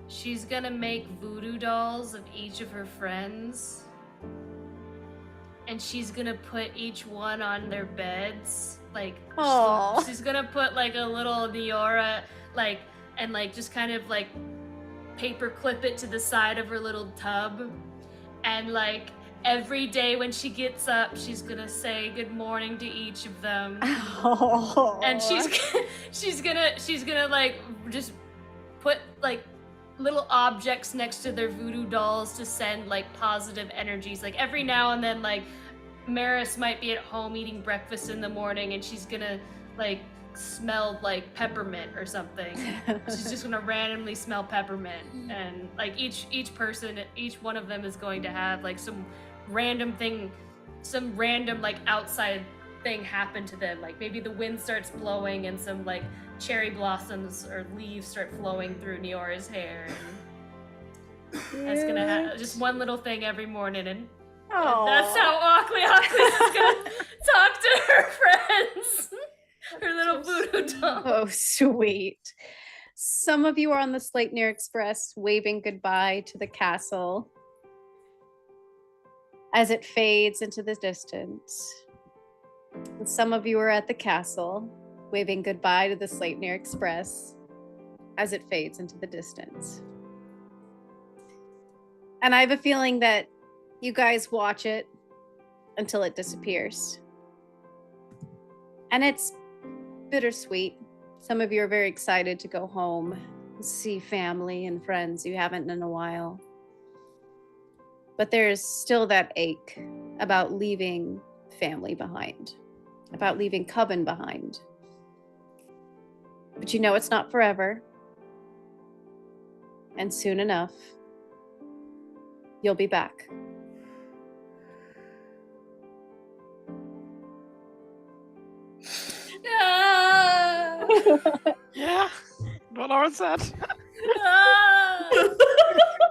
she's gonna make voodoo dolls of each of her friends, and she's gonna put each one on their beds. Like, she's gonna put like a little Neora, like, and like just kind of like paper clip it to the side of her little tub, and like every day when she gets up, she's gonna say good morning to each of them. And she's gonna like just put like little objects next to their voodoo dolls to send like positive energies. Like every now and then, like Maris might be at home eating breakfast in the morning, and she's gonna like smell like peppermint or something. She's just gonna randomly smell peppermint, and like each person, each one of them is going to have like some random like outside thing happen to them. Like maybe the wind starts blowing and some like cherry blossoms or leaves start flowing through Neora's hair. And that's gonna have just one little thing every morning, and that's how Oculus is gonna talk to her friends. Her little voodoo doll. Oh, sweet. Some of you are on the Sleipnir Express waving goodbye to the castle as it fades into the distance. And some of you are at the castle waving goodbye to the Sleipnir Express as it fades into the distance. And I have a feeling that you guys watch it until it disappears. And it's bittersweet. Some of you are very excited to go home and see family and friends you haven't in a while. But there's still that ache about leaving family behind, about leaving Coven behind. But you know it's not forever. And soon enough, you'll be back. Yeah, what Lauren said.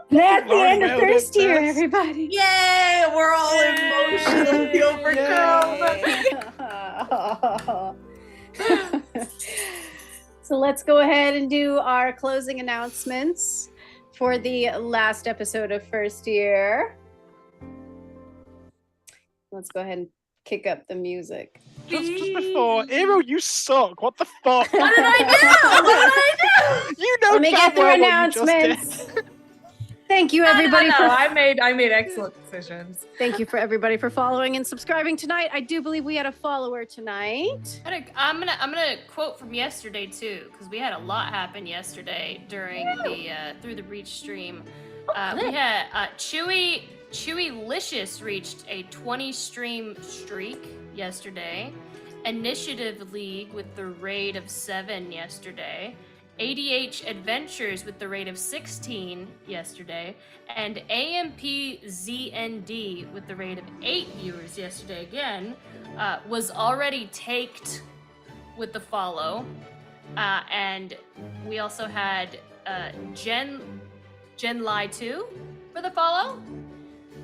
That's the Lauren end of nailed it, first year, sis. everybody. Yay! We're all emotionally overcome. So let's go ahead and do our closing announcements for the last episode of first year. Let's go ahead and kick up the music. Just before, Eero, you suck. What the fuck? What did I do? What did I do? You know Let me get through damn well what you just announcements. did. Thank you, everybody. No, for I made excellent decisions. Thank you for everybody for following and subscribing tonight. I do believe we had a follower tonight. I'm gonna quote from yesterday too, because we had a lot happen yesterday during the through the Reach stream. We had Chewy-licious reached a 20 stream streak yesterday. Initiative League with the raid of 7 yesterday. ADH Adventures with the rate of 16 yesterday, and AMPZND with the rate of 8 viewers yesterday again, was already taked with the follow. And we also had Jen Lai 2 for the follow.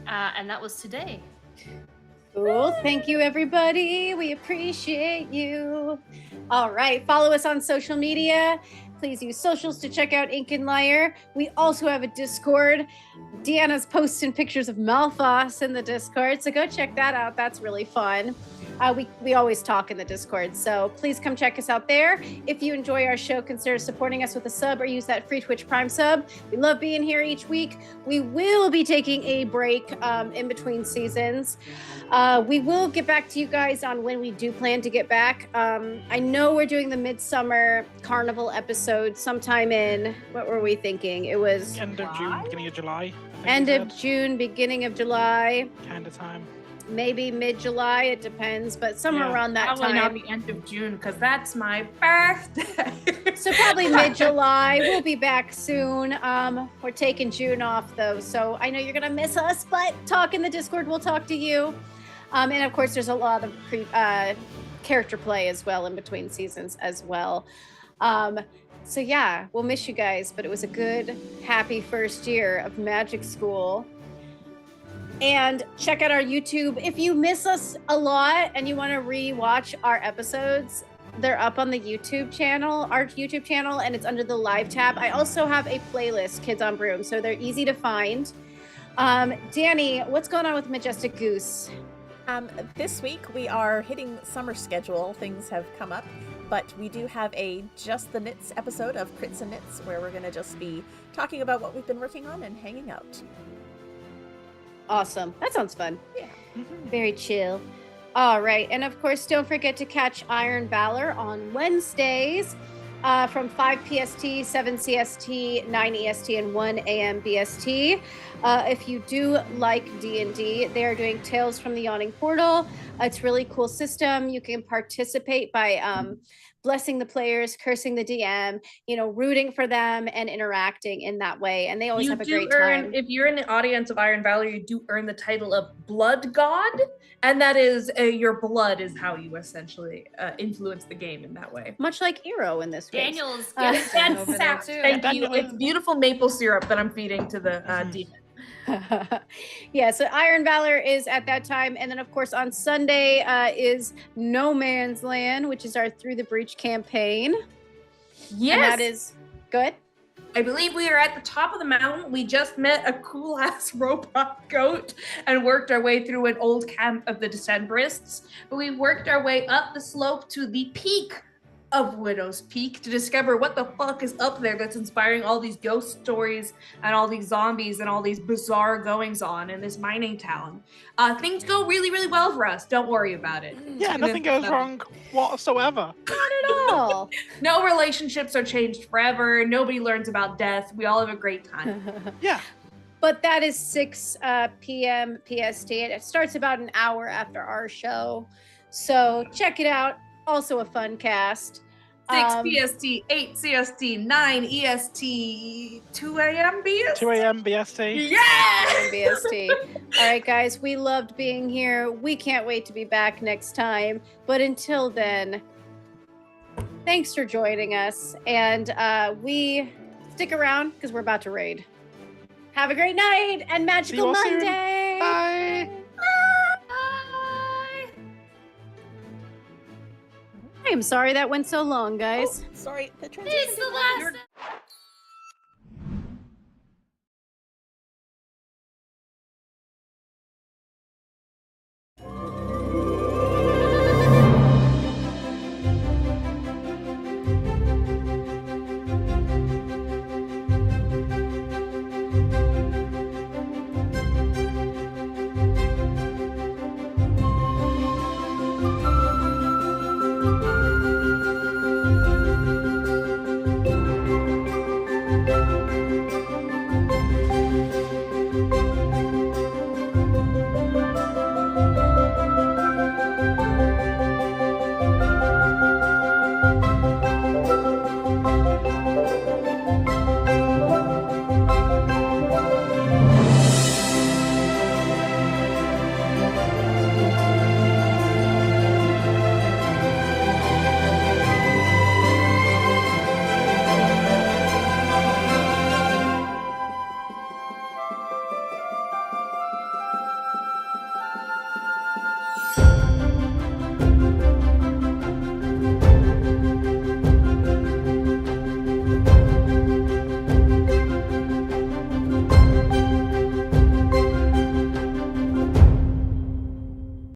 And that was today. Cool. Thank you, everybody. We appreciate you. All right. Follow us on social media. Please use socials to check out Ink and Lyre. We also have a Discord. Deanna's posting pictures of Malphas in the Discord, so go check that out. That's really fun. We always talk in the Discord, so please come check us out there. If you enjoy our show, consider supporting us with a sub or use that free Twitch Prime sub. We love being here each week. We will be taking a break in between seasons. We will get back to you guys on when we do plan to get back. I know we're doing the Midsummer Carnival episode sometime in, what were we thinking? It was End of June, beginning of July. I think end we of said. June, beginning of July. Kind of time. Maybe mid-July, it depends, but somewhere Yeah. around that Probably not time. the end of June, because that's my birthday. So probably mid-July. We'll be back soon. We're taking June off though, so I know you're gonna miss us, but talk in the Discord, we'll talk to you. And of course, there's a lot of character play as well in between seasons as well. So yeah, we'll miss you guys, but it was a good, happy first year of Magic School. And check out our YouTube. If you miss us a lot and you want to re-watch our episodes, they're up on the YouTube channel, our YouTube channel, and it's under the live tab. I also have a playlist, Kids on Broom, so they're easy to find. Danny, what's going on with Majestic Goose? This week we are hitting summer schedule. Things have come up, but we do have a Just the Knits episode of Crits and Knits where we're going to just be talking about what we've been working on and hanging out. Awesome. That sounds fun. Yeah. Very chill. All right. And of course, don't forget to catch Iron Valor on Wednesdays from 5 PST, 7 CST, 9 EST, and 1 AM BST. If you do like D&D, they are doing Tales from the Yawning Portal. It's a really cool system. You can participate by blessing the players, cursing the DM, rooting for them and interacting in that way. And they always have a great time. If you're in the audience of Iron Valor, you do earn the title of Blood God, and that is your blood is how you essentially influence the game in that way. Much like Eero in this case. Daniel's That's guessing over there too. Thank you. It's beautiful maple syrup that I'm feeding to the demon. Yeah, so Iron Valor is at that time. And then, of course, on Sunday is No Man's Land, which is our Through the Breach campaign. Yes. And that is good. I believe we are at the top of the mountain. We just met a cool-ass robot goat and worked our way through an old camp of the Decembrists. But we worked our way up the slope to the peak of Widow's Peak to discover what the fuck is up there that's inspiring all these ghost stories and all these zombies and all these bizarre goings-on in this mining town. Things go really, really well for us. Don't worry about it. Yeah, nothing goes wrong whatsoever. Not at all. No relationships are changed forever. Nobody learns about death. We all have a great time. Yeah. But that is 6 p.m. PST. It starts about an hour after our show. So check it out. Also a fun cast. 6 PST, 8 CST, 9 EST, 2 a.m. BST. 2 a.m. BST. Yeah! BST. All right, guys, we loved being here. We can't wait to be back next time. But until then, thanks for joining us. And we stick around because we're about to raid. Have a great night and See you magical all soon. Monday. Bye. I am sorry that went so long, guys. Oh, sorry, the transition. It's the last.